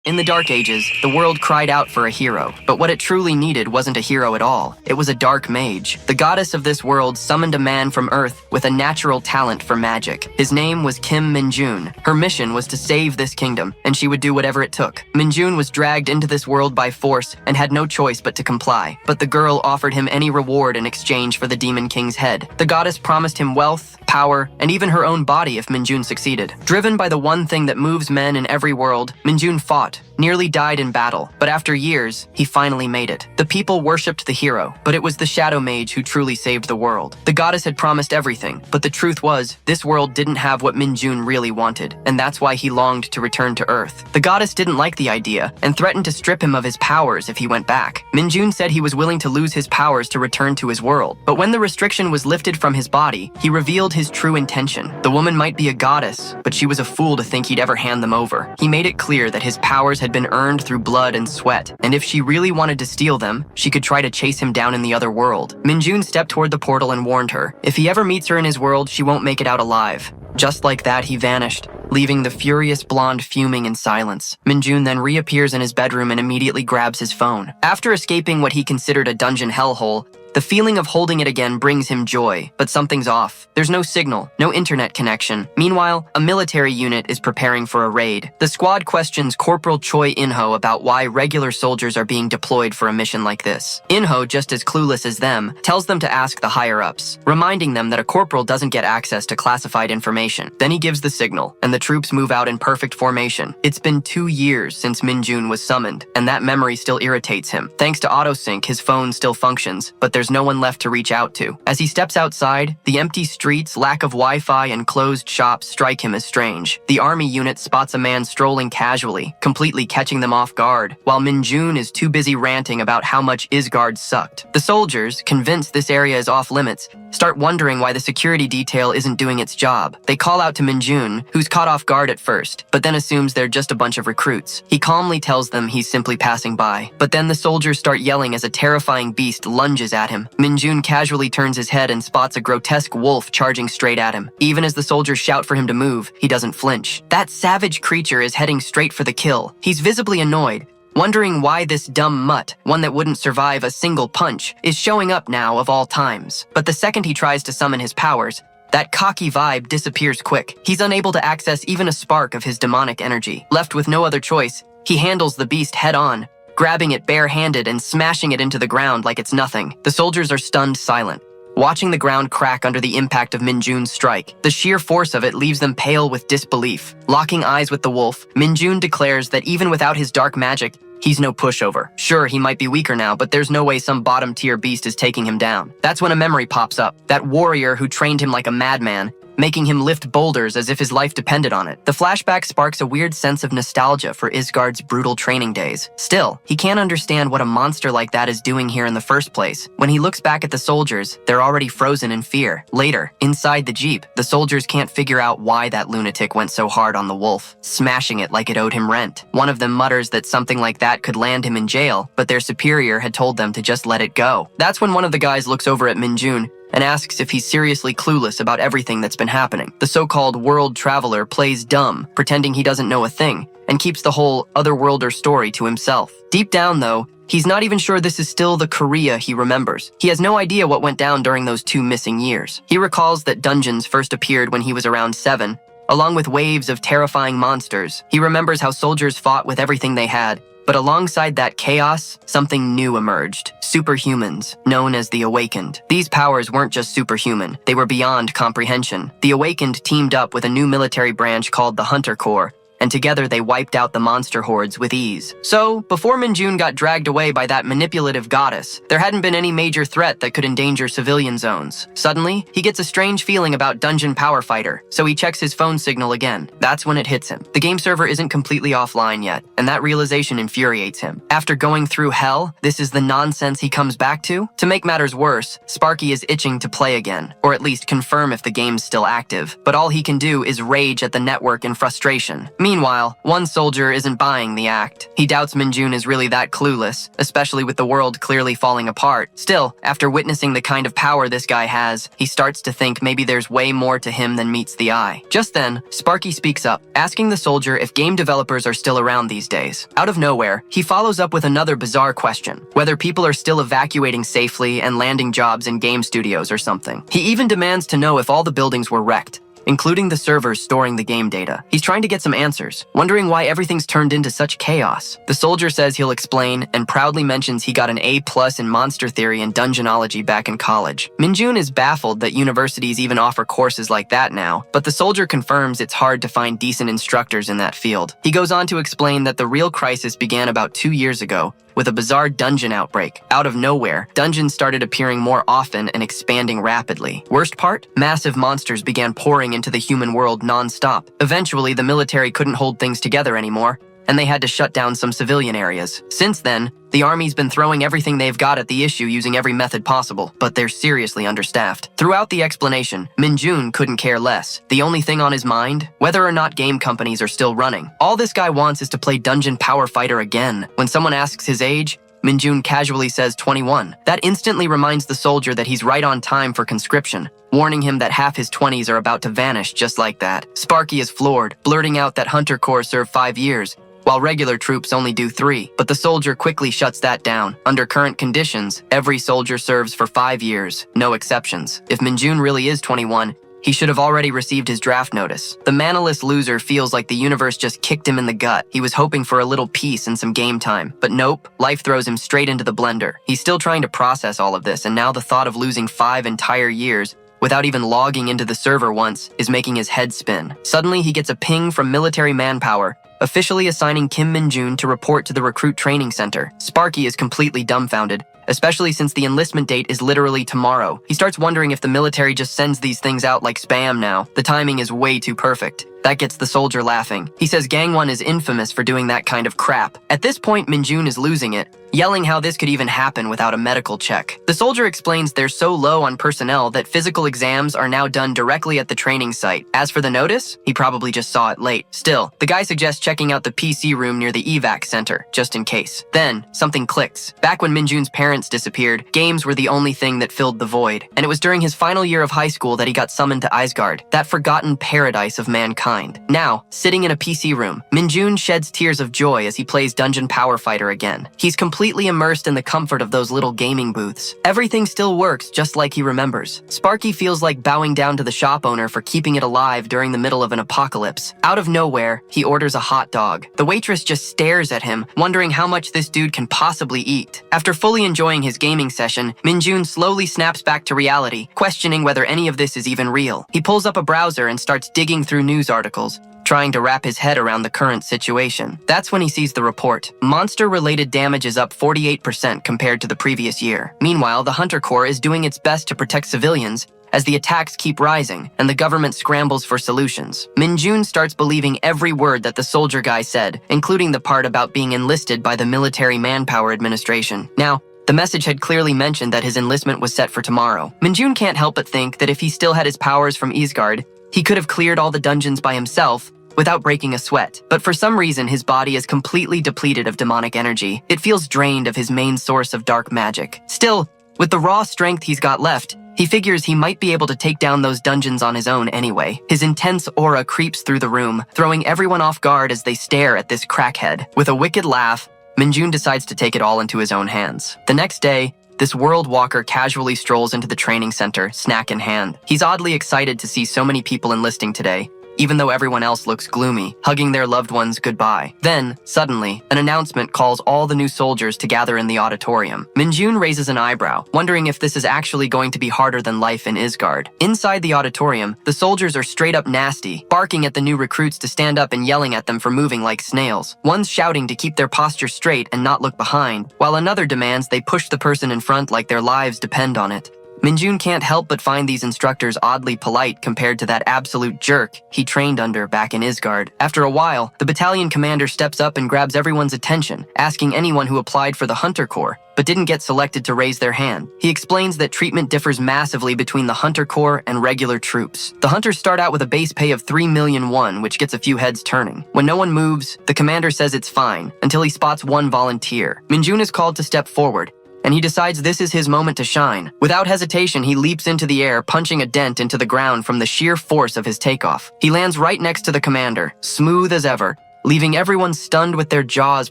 In the Dark Ages, the world cried out for a hero, but what it truly needed wasn't a hero at all. It was a Dark Mage. The goddess of this world summoned a man from Earth with a natural talent for magic. His name was Kim Minjun. Her mission was to save this kingdom, and she would do whatever it took. Minjun was dragged into this world by force and had no choice but to comply. But the girl offered him any reward in exchange for the Demon King's head. The goddess promised him wealth, power, and even her own body if Minjun succeeded. Driven by the one thing that moves men in every world, Minjun fought, nearly died in battle, but after years, he finally made it. The people worshipped the hero, but it was the Shadow Mage who truly saved the world. The goddess had promised everything, but the truth was, this world didn't have what Minjun really wanted, and that's why he longed to return to Earth. The goddess didn't like the idea, and threatened to strip him of his powers if he went back. Minjun said he was willing to lose his powers to return to his world, but when the restriction was lifted from his body, he revealed his true intention. The woman might be a goddess, but she was a fool to think he'd ever hand them over. He made it clear that his powers had been earned through blood and sweat, and if she really wanted to steal them, she could try to chase him down in the other world. Minjun stepped toward the portal and warned her, if he ever meets her in his world, she won't make it out alive. Just like that, he vanished, leaving the furious blonde fuming in silence. Minjun then reappears in his bedroom and immediately grabs his phone. After escaping what he considered a dungeon hellhole, the feeling of holding it again brings him joy, but something's off. There's no signal, no internet connection. Meanwhile, a military unit is preparing for a raid. The squad questions Corporal Choi In-ho about why regular soldiers are being deployed for a mission like this. In-ho, just as clueless as them, tells them to ask the higher-ups, reminding them that a corporal doesn't get access to classified information. Then he gives the signal, and the troops move out in perfect formation. It's been 2 years since Minjun was summoned, and that memory still irritates him. Thanks to autosync, his phone still functions, but there's no one left to reach out to. As he steps outside, the empty streets, lack of Wi-Fi, and closed shops strike him as strange. The army unit spots a man strolling casually, completely catching them off guard, while Minjun is too busy ranting about how much Isgard sucked. The soldiers, convinced this area is off limits, start wondering why the security detail isn't doing its job. They call out to Minjun, who's caught off guard at first, but then assumes they're just a bunch of recruits. He calmly tells them he's simply passing by, but then the soldiers start yelling as a terrifying beast lunges at him. Minjun casually turns his head and spots a grotesque wolf charging straight at him. Even as the soldiers shout for him to move, he doesn't flinch. That savage creature is heading straight for the kill. He's visibly annoyed, wondering why this dumb mutt, one that wouldn't survive a single punch, is showing up now of all times. But the second he tries to summon his powers, that cocky vibe disappears quick. He's unable to access even a spark of his demonic energy. Left with no other choice, he handles the beast head-on, grabbing it bare-handed and smashing it into the ground like it's nothing. The soldiers are stunned silent, watching the ground crack under the impact of Minjun's strike. The sheer force of it leaves them pale with disbelief. Locking eyes with the wolf, Minjun declares that even without his dark magic, he's no pushover. Sure, he might be weaker now, but there's no way some bottom-tier beast is taking him down. That's when a memory pops up. That warrior who trained him like a madman, making him lift boulders as if his life depended on it. The flashback sparks a weird sense of nostalgia for Isgard's brutal training days. Still, he can't understand what a monster like that is doing here in the first place. When he looks back at the soldiers, they're already frozen in fear. Later, inside the jeep, the soldiers can't figure out why that lunatic went so hard on the wolf, smashing it like it owed him rent. One of them mutters that something like that could land him in jail, but their superior had told them to just let it go. That's when one of the guys looks over at Minjun and asks if he's seriously clueless about everything that's been happening. The so-called world traveler plays dumb, pretending he doesn't know a thing, and keeps the whole otherworlder story to himself. Deep down, though, he's not even sure this is still the Korea he remembers. He has no idea what went down during those 2 missing years. He recalls that dungeons first appeared when he was around 7, along with waves of terrifying monsters. He remembers how soldiers fought with everything they had, but alongside that chaos, something new emerged. Superhumans, known as the Awakened. These powers weren't just superhuman, they were beyond comprehension. The Awakened teamed up with a new military branch called the Hunter Corps, and together they wiped out the monster hordes with ease. So, before Minjun got dragged away by that manipulative goddess, there hadn't been any major threat that could endanger civilian zones. Suddenly, he gets a strange feeling about Dungeon Power Fighter, so he checks his phone signal again. That's when it hits him. The game server isn't completely offline yet, and that realization infuriates him. After going through hell, this is the nonsense he comes back to? To make matters worse, Sparky is itching to play again, or at least confirm if the game's still active, but all he can do is rage at the network in frustration. Meanwhile, one soldier isn't buying the act. He doubts Minjun is really that clueless, especially with the world clearly falling apart. Still, after witnessing the kind of power this guy has, he starts to think maybe there's way more to him than meets the eye. Just then, Sparky speaks up, asking the soldier if game developers are still around these days. Out of nowhere, he follows up with another bizarre question, whether people are still evacuating safely and landing jobs in game studios or something. He even demands to know if all the buildings were wrecked, including the servers storing the game data. He's trying to get some answers, wondering why everything's turned into such chaos. The soldier says he'll explain and proudly mentions he got an A+ in monster theory and dungeonology back in college. Minjun is baffled that universities even offer courses like that now, but the soldier confirms it's hard to find decent instructors in that field. He goes on to explain that the real crisis began about 2 years ago, with a bizarre dungeon outbreak. Out of nowhere, dungeons started appearing more often and expanding rapidly. Worst part? Massive monsters began pouring into the human world non-stop. Eventually, the military couldn't hold things together anymore, and they had to shut down some civilian areas. Since then, the army's been throwing everything they've got at the issue using every method possible, but they're seriously understaffed. Throughout the explanation, Minjun couldn't care less. The only thing on his mind? Whether or not game companies are still running. All this guy wants is to play Dungeon Power Fighter again. When someone asks his age, Minjun casually says 21. That instantly reminds the soldier that he's right on time for conscription, warning him that half his 20s are about to vanish just like that. Sparky is floored, blurting out that Hunter Corps serve 5 years, while regular troops only do 3. But the soldier quickly shuts that down. Under current conditions, every soldier serves for 5 years, no exceptions. If Minjun really is 21, he should have already received his draft notice. The manaless loser feels like the universe just kicked him in the gut. He was hoping for a little peace and some game time. But nope, life throws him straight into the blender. He's still trying to process all of this, and now the thought of losing 5 entire years without even logging into the server once is making his head spin. Suddenly, he gets a ping from military manpower, officially assigning Kim Minjun to report to the recruit training center. Sparky is completely dumbfounded, especially since the enlistment date is literally tomorrow. He starts wondering if the military just sends these things out like spam now. The timing is way too perfect. That gets the soldier laughing. He says Gang 1 is infamous for doing that kind of crap. At this point, Minjun is losing it, yelling how this could even happen without a medical check. The soldier explains they're so low on personnel that physical exams are now done directly at the training site. As for the notice, he probably just saw it late. Still, the guy suggests checking out the PC room near the evac center, just in case. Then, something clicks. Back when Minjun's parents disappeared, games were the only thing that filled the void. And it was during his final year of high school that he got summoned to Isgard, that forgotten paradise of mankind. Now, sitting in a PC room, Minjun sheds tears of joy as he plays Dungeon Power Fighter again. He's completely immersed in the comfort of those little gaming booths. Everything still works just like he remembers. Sparky feels like bowing down to the shop owner for keeping it alive during the middle of an apocalypse. Out of nowhere, he orders a hot dog. The waitress just stares at him, wondering how much this dude can possibly eat. After fully enjoying his gaming session, Minjun slowly snaps back to reality, questioning whether any of this is even real. He pulls up a browser and starts digging through news articles, trying to wrap his head around the current situation. That's when he sees the report. Monster-related damage is up 48% compared to the previous year. Meanwhile, the Hunter Corps is doing its best to protect civilians as the attacks keep rising and the government scrambles for solutions. Minjun starts believing every word that the soldier guy said, including the part about being enlisted by the Military Manpower Administration. Now, the message had clearly mentioned that his enlistment was set for tomorrow. Minjun can't help but think that if he still had his powers from Isgard, he could have cleared all the dungeons by himself without breaking a sweat. But for some reason, his body is completely depleted of demonic energy. It feels drained of his main source of dark magic. Still, with the raw strength he's got left, he figures he might be able to take down those dungeons on his own anyway. His intense aura creeps through the room, throwing everyone off guard as they stare at this crackhead. With a wicked laugh, Minjun decides to take it all into his own hands. The next day, this world walker casually strolls into the training center, snack in hand. He's oddly excited to see so many people enlisting today, even though everyone else looks gloomy, hugging their loved ones goodbye. Then, suddenly, an announcement calls all the new soldiers to gather in the auditorium. Minjun raises an eyebrow, wondering if this is actually going to be harder than life in Isgard. Inside the auditorium, the soldiers are straight up nasty, barking at the new recruits to stand up and yelling at them for moving like snails. One's shouting to keep their posture straight and not look behind, while another demands they push the person in front like their lives depend on it. Minjun can't help but find these instructors oddly polite compared to that absolute jerk he trained under back in Isgard. After a while, the battalion commander steps up and grabs everyone's attention, asking anyone who applied for the Hunter Corps but didn't get selected to raise their hand. He explains that treatment differs massively between the Hunter Corps and regular troops. The Hunters start out with a base pay of 3 million won, which gets a few heads turning. When no one moves, the commander says it's fine, until he spots one volunteer. Minjun is called to step forward, and he decides this is his moment to shine. Without hesitation, he leaps into the air, punching a dent into the ground from the sheer force of his takeoff. He lands right next to the commander, smooth as ever, leaving everyone stunned with their jaws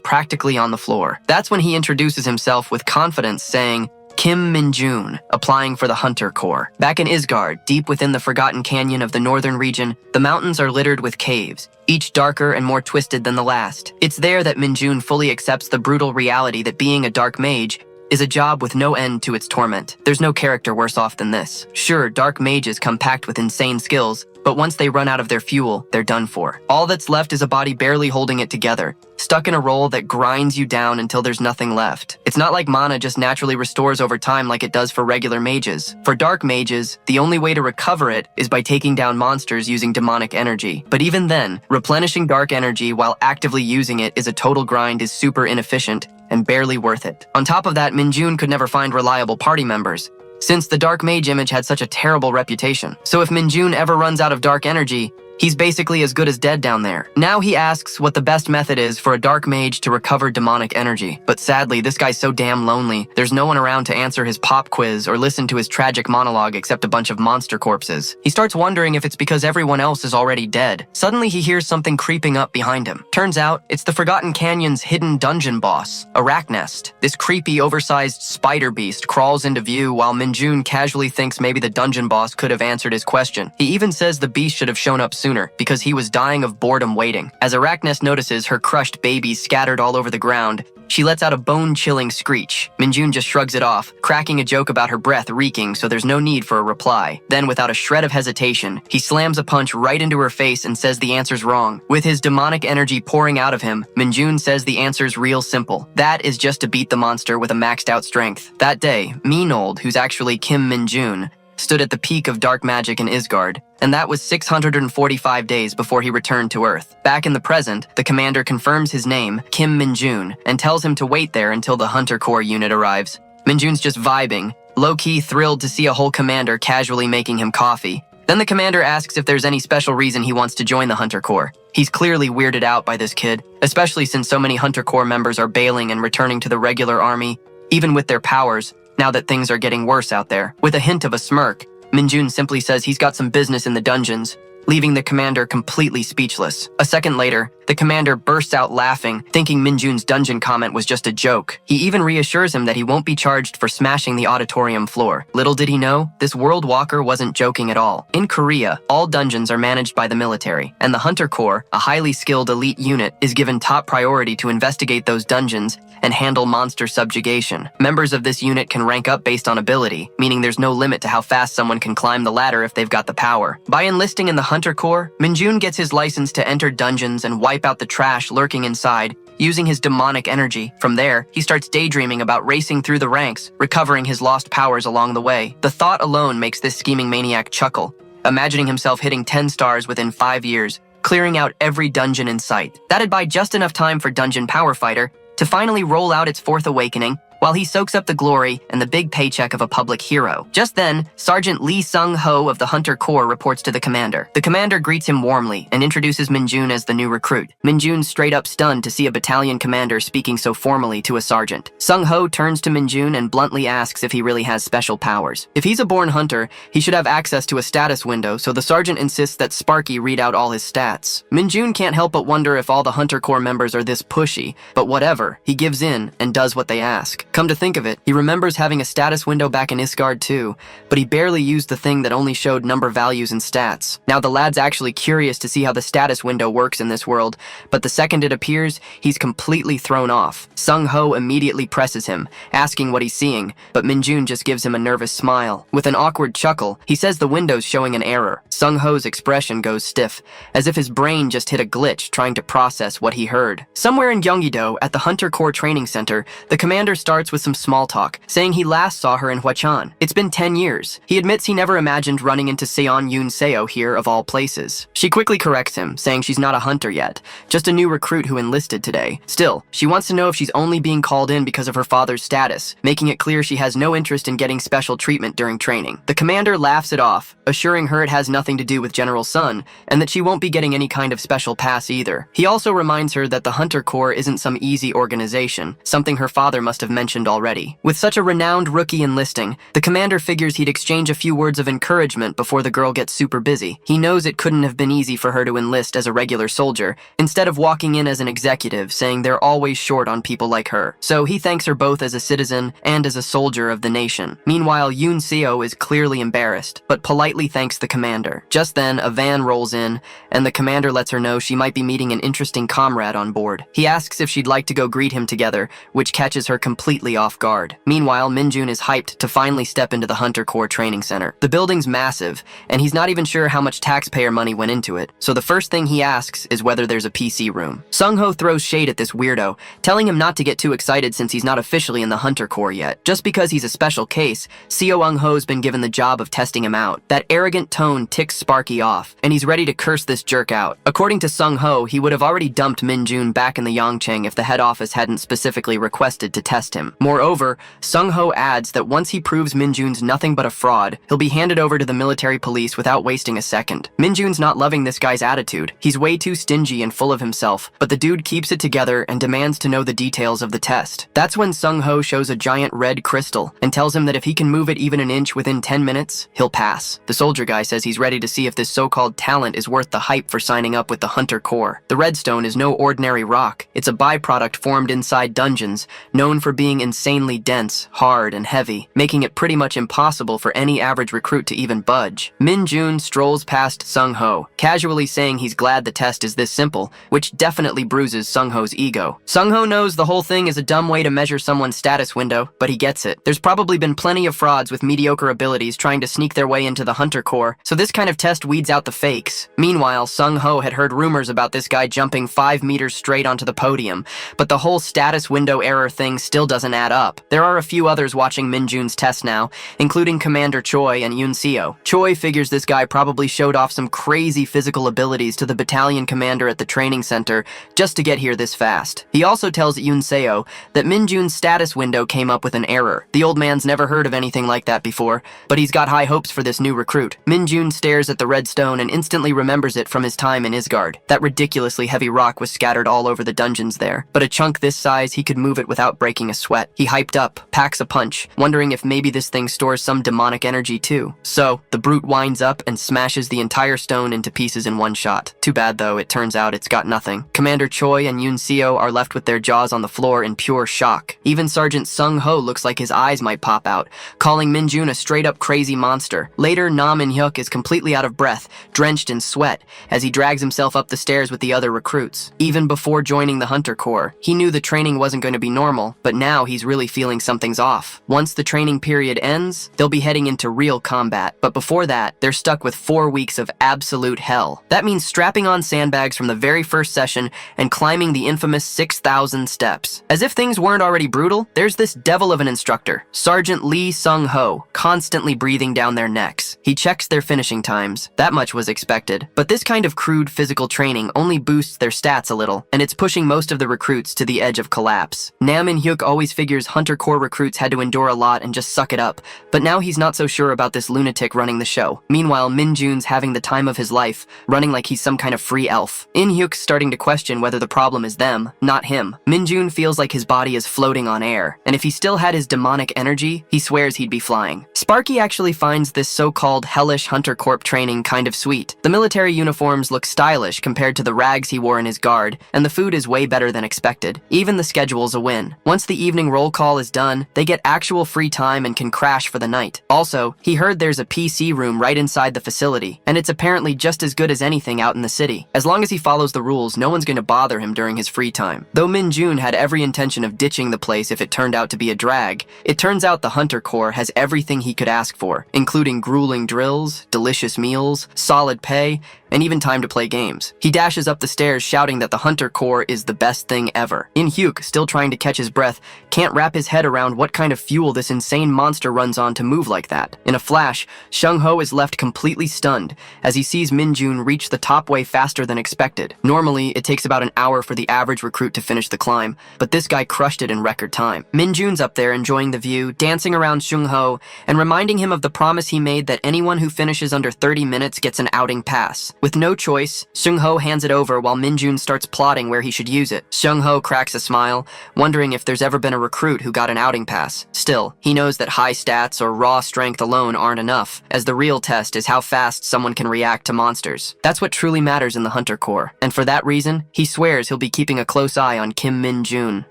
practically on the floor. That's when he introduces himself with confidence, saying, Kim Minjun, applying for the Hunter Corps. Back in Isgard, deep within the Forgotten Canyon of the northern region, the mountains are littered with caves, each darker and more twisted than the last. It's there that Minjun fully accepts the brutal reality that being a Dark Mage is a job with no end to its torment. There's no character worse off than this. Sure, Dark Mages come packed with insane skills, but once they run out of their fuel, they're done for. All that's left is a body barely holding it together, stuck in a role that grinds you down until there's nothing left. It's not like mana just naturally restores over time like it does for regular mages. For Dark Mages, the only way to recover it is by taking down monsters using demonic energy. But even then, replenishing dark energy while actively using it is a total grind is super inefficient and barely worth it. On top of that, Minjun could never find reliable party members, since the Dark Mage image had such a terrible reputation. So if Minjun ever runs out of dark energy, he's basically as good as dead down there. Now he asks what the best method is for a Dark Mage to recover demonic energy. But sadly, this guy's so damn lonely, there's no one around to answer his pop quiz or listen to his tragic monologue except a bunch of monster corpses. He starts wondering if it's because everyone else is already dead. Suddenly he hears something creeping up behind him. Turns out, it's the Forgotten Canyon's hidden dungeon boss, Arachnest. This creepy, oversized spider beast crawls into view while Minjun casually thinks maybe the dungeon boss could have answered his question. He even says the beast should have shown up sooner, because he was dying of boredom waiting. As Arachnest notices her crushed babies scattered all over the ground, she lets out a bone-chilling screech. Minjun just shrugs it off, cracking a joke about her breath reeking, so there's no need for a reply. Then, without a shred of hesitation, he slams a punch right into her face and says the answer's wrong. With his demonic energy pouring out of him, Minjun says the answer's real simple. That is just to beat the monster with a maxed-out strength. That day, Meanold, who's actually Kim Minjun, stood at the peak of dark magic in Isgard, and that was 645 days before he returned to Earth. Back in the present, the commander confirms his name, Kim Minjun, and tells him to wait there until the Hunter Corps unit arrives. Minjun's just vibing, low-key thrilled to see a whole commander casually making him coffee. Then the commander asks if there's any special reason he wants to join the Hunter Corps. He's clearly weirded out by this kid, especially since so many Hunter Corps members are bailing and returning to the regular army, even with their powers, now that things are getting worse out there. With a hint of a smirk, Minjun simply says he's got some business in the dungeons, leaving the commander completely speechless. A second later, the commander bursts out laughing, thinking Minjun's dungeon comment was just a joke. He even reassures him that he won't be charged for smashing the auditorium floor. Little did he know, this World Walker wasn't joking at all. In Korea, all dungeons are managed by the military, and the Hunter Corps, a highly skilled elite unit, is given top priority to investigate those dungeons and handle monster subjugation. Members of this unit can rank up based on ability, meaning there's no limit to how fast someone can climb the ladder if they've got the power. By enlisting in the Hunter Corps, Minjun gets his license to enter dungeons and wipe out the trash lurking inside, using his demonic energy. From there, he starts daydreaming about racing through the ranks, recovering his lost powers along the way. The thought alone makes this scheming maniac chuckle, imagining himself hitting 10 stars within 5 years, clearing out every dungeon in sight. That'd buy just enough time for Dungeon Power Fighter to finally roll out its fourth awakening, while he soaks up the glory and the big paycheck of a public hero. Just then, Sergeant Lee Sung-ho of the Hunter Corps reports to the commander. The commander greets him warmly and introduces Minjun as the new recruit. Minjun's straight up stunned to see a battalion commander speaking so formally to a sergeant. Sung-ho turns to Minjun and bluntly asks if he really has special powers. If he's a born hunter, he should have access to a status window, so the sergeant insists that Sparky read out all his stats. Minjun can't help but wonder if all the Hunter Corps members are this pushy, but whatever, he gives in and does what they ask. Come to think of it, he remembers having a status window back in Isgard too, but he barely used the thing that only showed number values and stats. Now the lad's actually curious to see how the status window works in this world, but the second it appears, he's completely thrown off. Sung-ho immediately presses him, asking what he's seeing, but Minjun just gives him a nervous smile. With an awkward chuckle, he says the window's showing an error. Sung-ho's expression goes stiff, as if his brain just hit a glitch trying to process what he heard. Somewhere in Gyeonggi-do, at the Hunter Corps Training Center, the commander starts starts with some small talk, saying he last saw her in Huachan. It's been 10 years. He admits he never imagined running into Seon Yoon Seo here of all places. She quickly corrects him, saying she's not a hunter yet, just a new recruit who enlisted today. Still, she wants to know if she's only being called in because of her father's status, making it clear she has no interest in getting special treatment during training. The commander laughs it off, assuring her it has nothing to do with General Sun, and that she won't be getting any kind of special pass either. He also reminds her that the Hunter Corps isn't some easy organization, something her father must have mentioned already. With such a renowned rookie enlisting, the commander figures he'd exchange a few words of encouragement before the girl gets super busy. He knows it couldn't have been easy for her to enlist as a regular soldier, instead of walking in as an executive, saying they're always short on people like her. So he thanks her both as a citizen and as a soldier of the nation. Meanwhile, Yoon Seo is clearly embarrassed, but politely thanks the commander. Just then, a van rolls in, and the commander lets her know she might be meeting an interesting comrade on board. He asks if she'd like to go greet him together, which catches her completely off guard. Meanwhile, Minjun is hyped to finally step into the Hunter Corps training center. The building's massive, and he's not even sure how much taxpayer money went into it, so the first thing he asks is whether there's a PC room. Sung-ho throws shade at this weirdo, telling him not to get too excited since he's not officially in the Hunter Corps yet. Just because he's a special case, Seo Eung-ho's been given the job of testing him out. That arrogant tone ticks Sparky off, and he's ready to curse this jerk out. According to Sung-ho, he would have already dumped Minjun back in the Yongchang if the head office hadn't specifically requested to test him. Moreover, Sung-ho adds that once he proves Minjun's nothing but a fraud, he'll be handed over to the military police without wasting a second. Minjun's not loving this guy's attitude. He's way too stingy and full of himself, but the dude keeps it together and demands to know the details of the test. That's when Sung-ho shows a giant red crystal and tells him that if he can move it even an inch within 10 minutes, he'll pass. The soldier guy says he's ready to see if this so-called talent is worth the hype for signing up with the Hunter Corps. The redstone is no ordinary rock. It's a byproduct formed inside dungeons, known for being insanely dense, hard, and heavy, making it pretty much impossible for any average recruit to even budge. Minjun strolls past Sung-ho, casually saying he's glad the test is this simple, which definitely bruises Sung-ho's ego. Sung-ho knows the whole thing is a dumb way to measure someone's status window, but he gets it. There's probably been plenty of frauds with mediocre abilities trying to sneak their way into the Hunter Corps, so this kind of test weeds out the fakes. Meanwhile, Sung-ho had heard rumors about this guy jumping 5 meters straight onto the podium, but the whole status window error thing still doesn't add up. There are a few others watching Minjun's test now, including Commander Choi and Yoon Seo. Choi figures this guy probably showed off some crazy physical abilities to the battalion commander at the training center just to get here this fast. He also tells Yoon Seo that Minjun's status window came up with an error. The old man's never heard of anything like that before, but he's got high hopes for this new recruit. Minjun stares at the red stone and instantly remembers it from his time in Isgard. That ridiculously heavy rock was scattered all over the dungeons there, but a chunk this size, he could move it without breaking a sweat. He hyped up, packs a punch, wondering if maybe this thing stores some demonic energy too. So, the brute winds up and smashes the entire stone into pieces in one shot. Too bad though, it turns out it's got nothing. Commander Choi and Yoon Seo are left with their jaws on the floor in pure shock. Even Sergeant Sung-ho looks like his eyes might pop out, calling Minjun a straight-up crazy monster. Later, Nam In-hyuk is completely out of breath, drenched in sweat, as he drags himself up the stairs with the other recruits. Even before joining the Hunter Corps, he knew the training wasn't going to be normal, but now he's really feeling something's off. Once the training period ends, they'll be heading into real combat, but before that, they're stuck with 4 weeks of absolute hell. That means strapping on sandbags from the very first session and climbing the infamous 6,000 steps. As if things weren't already brutal, there's this devil of an instructor, Sergeant Lee Sung-ho, constantly breathing down their necks. He checks their finishing times. That much was expected. But this kind of crude physical training only boosts their stats a little, and it's pushing most of the recruits to the edge of collapse. Nam In-hyuk always figures Hunter Corps recruits had to endure a lot and just suck it up, but now he's not so sure about this lunatic running the show. Meanwhile, Minjun's having the time of his life, running like he's some kind of free elf. In-hyuk's starting to question whether the problem is them, not him. Minjun feels like his body is floating on air, and if he still had his demonic energy, he swears he'd be flying. Sparky actually finds this so-called hellish Hunter Corps training kind of sweet. The military uniforms look stylish compared to the rags he wore in his guard, and the food is way better than expected. Even the schedule's a win. Once the evening roll call is done, they get actual free time and can crash for the night. Also, he heard there's a PC room right inside the facility, and it's apparently just as good as anything out in the city. As long as he follows the rules, no one's going to bother him during his free time. Though Minjun had every intention of ditching the place if it turned out to be a drag, it turns out the Hunter Corps has everything he could ask for, including grueling drills, delicious meals, solid pay, and even time to play games. He dashes up the stairs shouting that the Hunter Core is the best thing ever. In-hyuk, still trying to catch his breath, can't wrap his head around what kind of fuel this insane monster runs on to move like that. In a flash, Seung-ho is left completely stunned as he sees Min-jun reach the top way faster than expected. Normally, it takes about an hour for the average recruit to finish the climb, but this guy crushed it in record time. Min-jun's up there enjoying the view, dancing around Seung-ho, and reminding him of the promise he made that anyone who finishes under 30 minutes gets an outing pass. With no choice, Seung-ho hands it over while Min-jun starts plotting where he should use it. Seung-ho cracks a smile, wondering if there's ever been a recruit who got an outing pass. Still, he knows that high stats or raw strength alone aren't enough, as the real test is how fast someone can react to monsters. That's what truly matters in the Hunter Corps, and for that reason, he swears he'll be keeping a close eye on Kim Min-jun.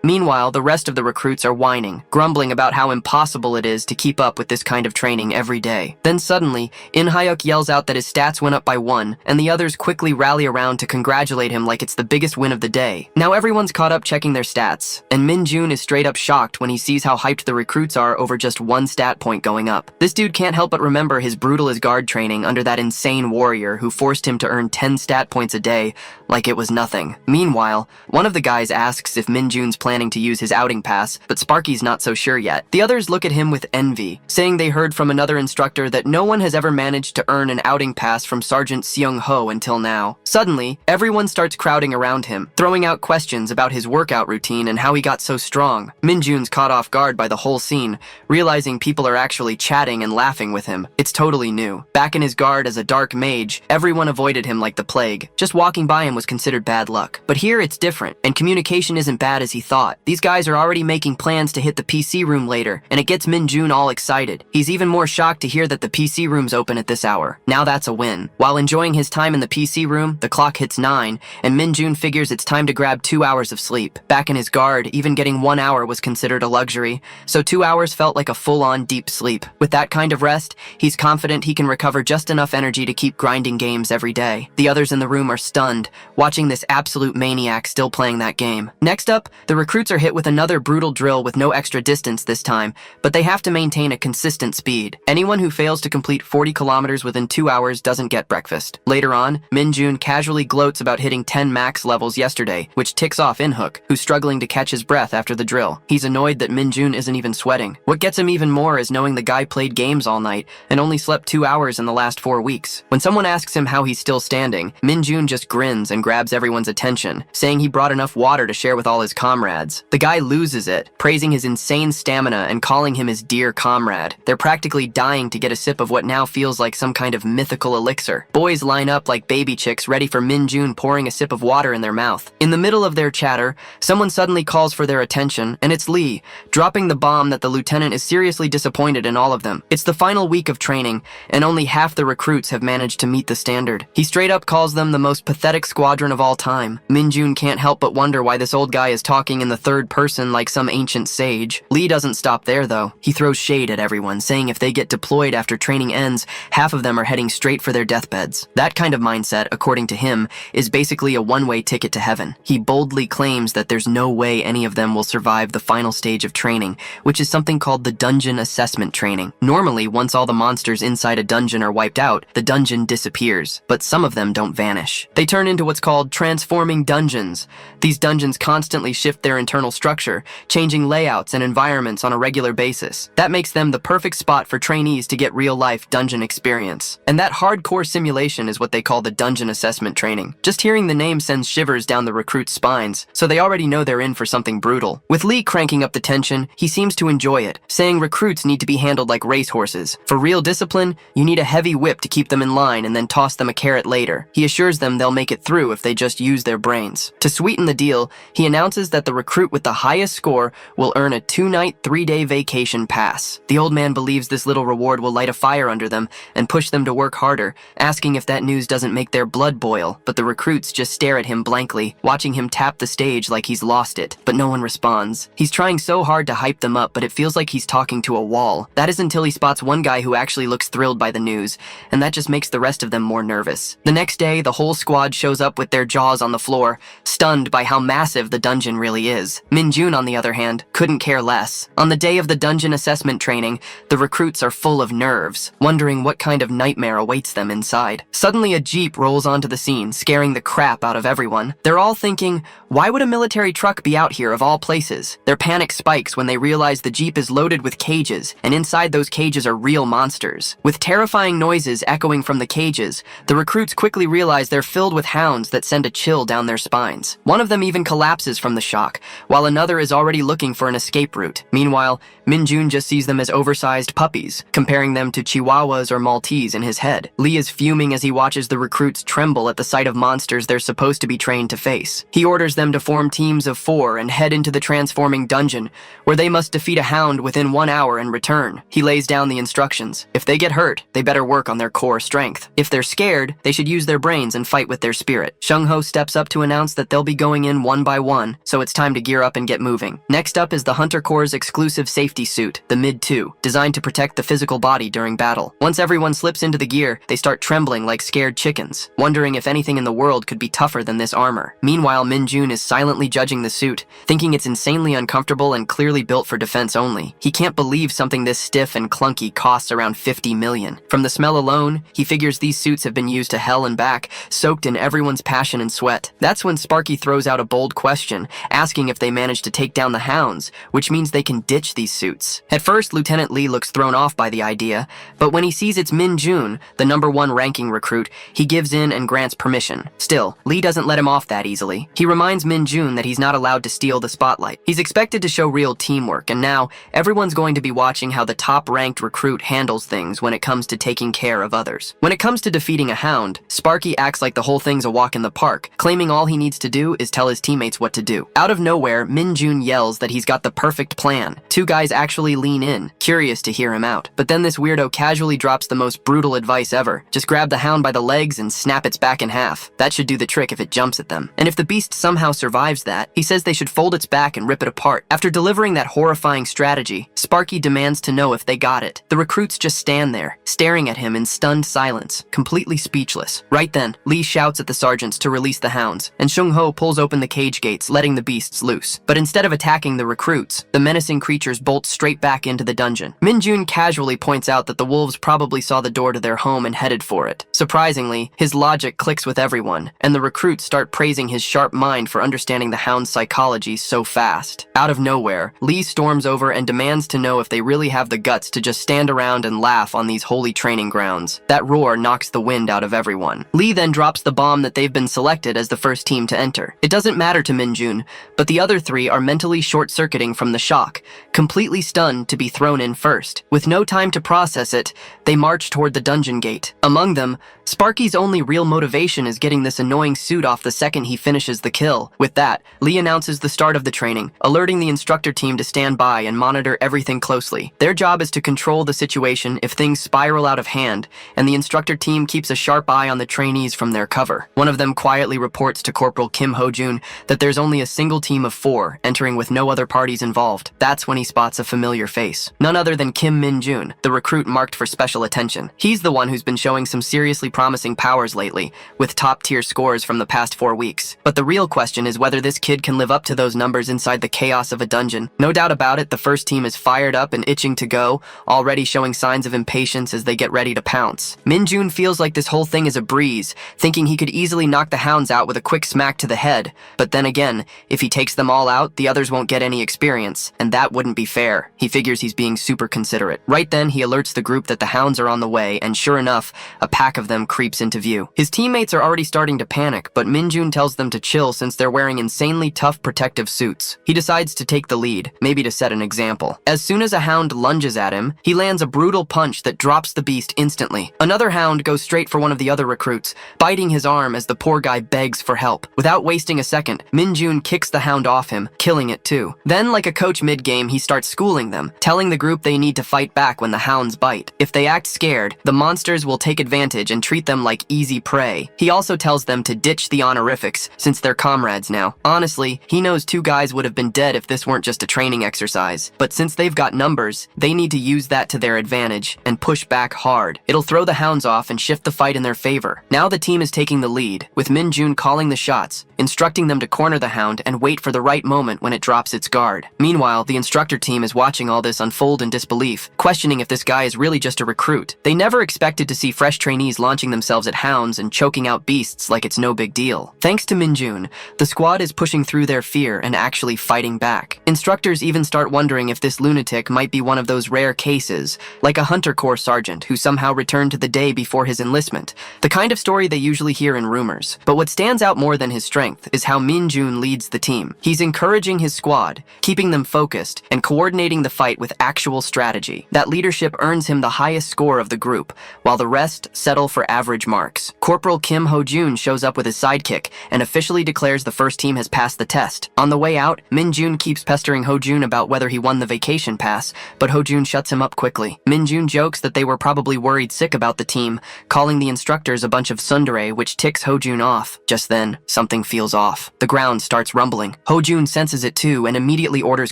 Meanwhile, the rest of the recruits are whining, grumbling about how impossible it is to keep up with this kind of training every day. Then suddenly, In-hyuk yells out that his stats went up by 1, and the others quickly rally around to congratulate him like it's the biggest win of the day. Now everyone's caught up checking their stats, and Min-jun is straight up shocked when he sees how hyped the recruits are over just 1 stat point going up. This dude can't help but remember his brutal as guard training under that insane warrior who forced him to earn 10 stat points a day like it was nothing. Meanwhile, one of the guys asks if Min-jun's planning to use his outing pass, but Sparky's not so sure yet. The others look at him with envy, saying they heard from another instructor that no one has ever managed to earn an outing pass from Sergeant Seung-ho until now. Suddenly, everyone starts crowding around him, throwing out questions about his workout routine and how he got so strong. Min-jun's caught off guard by the whole scene, realizing people are actually chatting and laughing with him. It's totally new. Back in his guard as a Dark Mage, everyone avoided him like the plague. Just walking by him was considered bad luck. But here it's different, and communication isn't bad as he thought. These guys are already making plans to hit the PC room later, and it gets Min-jun all excited. He's even more shocked to hear that the PC room's open at this hour. Now that's a win. While enjoying his time in the PC room, the clock hits 9, and Min-jun figures it's time to grab 2 hours of sleep. Back in his guard, even getting 1 hour was considered a luxury, so 2 hours felt like a full-on deep sleep. With that kind of rest, he's confident he can recover just enough energy to keep grinding games every day. The others in the room are stunned, watching this absolute maniac still playing that game. Next up, the recruits are hit with another brutal drill with no extra distance this time, but they have to maintain a consistent speed. Anyone who fails to complete 40 kilometers within 2 hours doesn't get breakfast. Later on, Min-jun casually gloats about hitting 10 max levels yesterday, which ticks off In-hyuk, who's struggling to catch his breath after the drill. He's annoyed that Min-jun isn't even sweating. What gets him even more is knowing the guy played games all night and only slept 2 hours in the last 4 weeks. When someone asks him how he's still standing, Min-jun just grins and grabs everyone's attention, saying he brought enough water to share with all his comrades. The guy loses it, praising his insane stamina and calling him his dear comrade. They're practically dying to get a sip of what now feels like some kind of mythical elixir. Boys line up like baby chicks ready for Min-jun pouring a sip of water in their mouth. In the middle of their chatter, someone suddenly calls for their attention, and it's Lee, dropping the bomb that the lieutenant is seriously disappointed in all of them. It's the final week of training, and only half the recruits have managed to meet the standard. He straight up calls them the most pathetic squadron of all time. Min-jun can't help but wonder why this old guy is talking in the third person like some ancient sage. Lee doesn't stop there though. He throws shade at everyone, saying if they get deployed after training ends, half of them are heading straight for their deathbeds. That kind of mindset, according to him, is basically a one-way ticket to heaven. He boldly claims that there's no way any of them will survive the final stage of training, which is something called the dungeon assessment training. Normally, once all the monsters inside a dungeon are wiped out, the dungeon disappears, but some of them don't vanish. They turn into what's called transforming dungeons. These dungeons constantly shift their internal structure, changing layouts and environments on a regular basis. That makes them the perfect spot for trainees to get real-life dungeon experience. And that hardcore simulation is what they call the dungeon assessment training. Just hearing the name sends shivers down the recruits' spines, so they already know they're in for something brutal. With Lee cranking up the tension, he seems to enjoy it, saying recruits need to be handled like racehorses. For real discipline, you need a heavy whip to keep them in line and then toss them a carrot later. He assures them they'll make it through if they just use their brains. To sweeten the deal, he announces that the recruit with the highest score will earn a 2-night, 3-day vacation pass. The old man believes this little reward will light a fire under them and push them to work harder, asking if that news doesn't make their blood boil, but the recruits just stare at him blankly, watching him tap the stage like he's lost it, but no one responds. He's trying so hard to hype them up, but it feels like he's talking to a wall. That is until he spots one guy who actually looks thrilled by the news, and that just makes the rest of them more nervous. The next day, the whole squad shows up with their jaws on the floor, stunned by how massive the dungeon really is. Min-jun, on the other hand, couldn't care less. On the day of the dungeon assessment training, the recruits are full of nerves, wondering what kind of nightmare awaits them inside. Suddenly, Suddenly, a jeep rolls onto the scene, scaring the crap out of everyone. They're all thinking, why would a military truck be out here of all places? Their panic spikes when they realize the jeep is loaded with cages, and inside those cages are real monsters. With terrifying noises echoing from the cages, the recruits quickly realize they're filled with hounds that send a chill down their spines. One of them even collapses from the shock, while another is already looking for an escape route. Meanwhile, Min-jun just sees them as oversized puppies, comparing them to Chihuahuas or Maltese in his head. Lee is fuming as he watches the recruits tremble at the sight of monsters they're supposed to be trained to face. He orders them to form teams of 4 and head into the transforming dungeon, where they must defeat a hound within 1 hour and return. He lays down the instructions. If they get hurt, they better work on their core strength. If they're scared, they should use their brains and fight with their spirit. Shung-ho steps up to announce that they'll be going in one by one, so it's time to gear up and get moving. Next up is the Hunter Corps' exclusive safety suit, the Mid-2, designed to protect the physical body during battle. Once everyone slips into the gear, they start trembling like scared chickens, wondering if anything in the world could be tougher than this armor. Meanwhile, Min-jun is silently judging the suit, thinking it's insanely uncomfortable and clearly built for defense only. He can't believe something this stiff and clunky costs around 50 million. From the smell alone, he figures these suits have been used to hell and back, soaked in everyone's passion and sweat. That's when Sparky throws out a bold question, asking if they managed to take down the hounds, which means they can ditch these suits. At first, Lieutenant Lee looks thrown off by the idea, but when he sees it's Min-jun, the #1 ranking recruit, he gives in and grants permission. Still, Lee doesn't let him off that easily. He reminds Min-jun that he's not allowed to steal the spotlight. He's expected to show real teamwork, and now everyone's going to be watching how the top-ranked recruit handles things when it comes to taking care of others. When it comes to defeating a hound, Sparky acts like the whole thing's a walk in the park, claiming all he needs to do is tell his teammates what to do. Out of nowhere, Min-jun yells that he's got the perfect plan. 2 guys actually lean in, curious to hear him out. But then this weirdo casually drops the most brutal advice ever. Just grab the hound by the legs and snap its back in half. That should do the trick if it jumps at them. And if the beast somehow survives that, he says they should fold its back and rip it apart. After delivering that horrifying strategy, Sparky demands to know if they got it. The recruits just stand there, staring at him in stunned silence, completely speechless. Right then, Lee shouts at the sergeants to release the hounds, and Shung-ho pulls open the cage gates, letting the beasts loose. But instead of attacking the recruits, the menacing creatures bolt straight back into the dungeon. Min-jun casually points out that the wolves probably saw the door to their home and headed for it. Surprisingly, his logic clicks with everyone, and the recruits start praising his sharp mind for understanding the hound's psychology so fast. Out of nowhere, Lee storms over and demands to know if they really have the guts to just stand around and laugh on these holy training grounds. That roar knocks the wind out of everyone. Lee then drops the bomb that they've been selected as the first team to enter. It doesn't matter to Min-jun, but the other 3 are mentally short-circuiting from the shock, completely stunned to be thrown in first. With no time to process it, they march toward the dungeon gate. Among them, Sparky's only real motivation is getting this annoying suit off the second he finishes the kill. With that, Lee announces the start of the training, alerting the instructor team to stand by and monitor everything closely. Their job is to control the situation if things spiral out of hand, and the instructor team keeps a sharp eye on the trainees from their cover. One of them quietly reports to Corporal Kim Ho-jun that there's only a single team of 4 entering with no other parties involved. That's when he spots a familiar face. None other than Kim Min-jun, the recruit marked for special attention. He's the one who's been showing some seriously promising powers lately, with top-tier scores from the past 4 weeks. But the real question is whether this kid can live up to those numbers inside the chaos of a dungeon. No doubt about it, the first team is fired up and itching to go, already showing signs of impatience as they get ready to pounce. Min-jun feels like this whole thing is a breeze, thinking he could easily knock the hounds out with a quick smack to the head. But then again, if he takes them all out, the others won't get any experience, and that wouldn't be fair. He figures he's being super considerate. Right then, he alerts the group that the hounds are on the way, and sure enough, a pack of them creeps into view. His teammates are already starting to panic, but Min-jun tells them to chill since they're wearing insanely tough protective suits. He decides to take the lead, maybe to set an example. As soon as a hound lunges at him, he lands a brutal punch that drops the beast instantly. Another hound goes straight for one of the other recruits, biting his arm as the poor guy begs for help. Without wasting a second, Min-jun kicks the hound off him, killing it too. Then, like a coach mid-game, he starts schooling them, telling the group they need to fight back when the hounds bite. If they act scared, the monsters will take advantage and treat them like easy prey. He also tells them to ditch the honorifics, since they're comrades now. Honestly, he knows 2 guys would have been dead if this weren't just a training exercise. But since they've got numbers, they need to use that to their advantage and push back hard. It'll throw the hounds off and shift the fight in their favor. Now the team is taking the lead, with Min-jun calling the shots, instructing them to corner the hound and wait for the right moment when it drops its guard. Meanwhile, the instructor team is watching all this unfold in disbelief, questioning if this guy is really just a recruit. They never expected to see fresh trainees launching themselves at hounds and choking out beasts like it's no big deal. Thanks to Minjun, the squad is pushing through their fear and actually fighting back. Instructors even start wondering if this lunatic might be one of those rare cases, like a Hunter Corps sergeant who somehow returned to the day before his enlistment, the kind of story they usually hear in rumors. But what stands out more than his strength is how Minjun leads the team. He's encouraging his squad, keeping them focused, and coordinating the fight with actual strategy. That leadership earns him the highest score of the group, while the rest settle for average marks. Corporal Kim Ho-jun shows up with his sidekick and officially declares the first team has passed the test. On the way out, Minjun keeps pestering Ho-jun about whether he won the vacation pass, but Ho-jun shuts him up quickly. Minjun jokes that they were probably worried sick about the team, calling the instructors a bunch of tsundere, which ticks Ho-jun off. Just then, something feels off. The ground starts rumbling. Ho-jun senses it too and immediately orders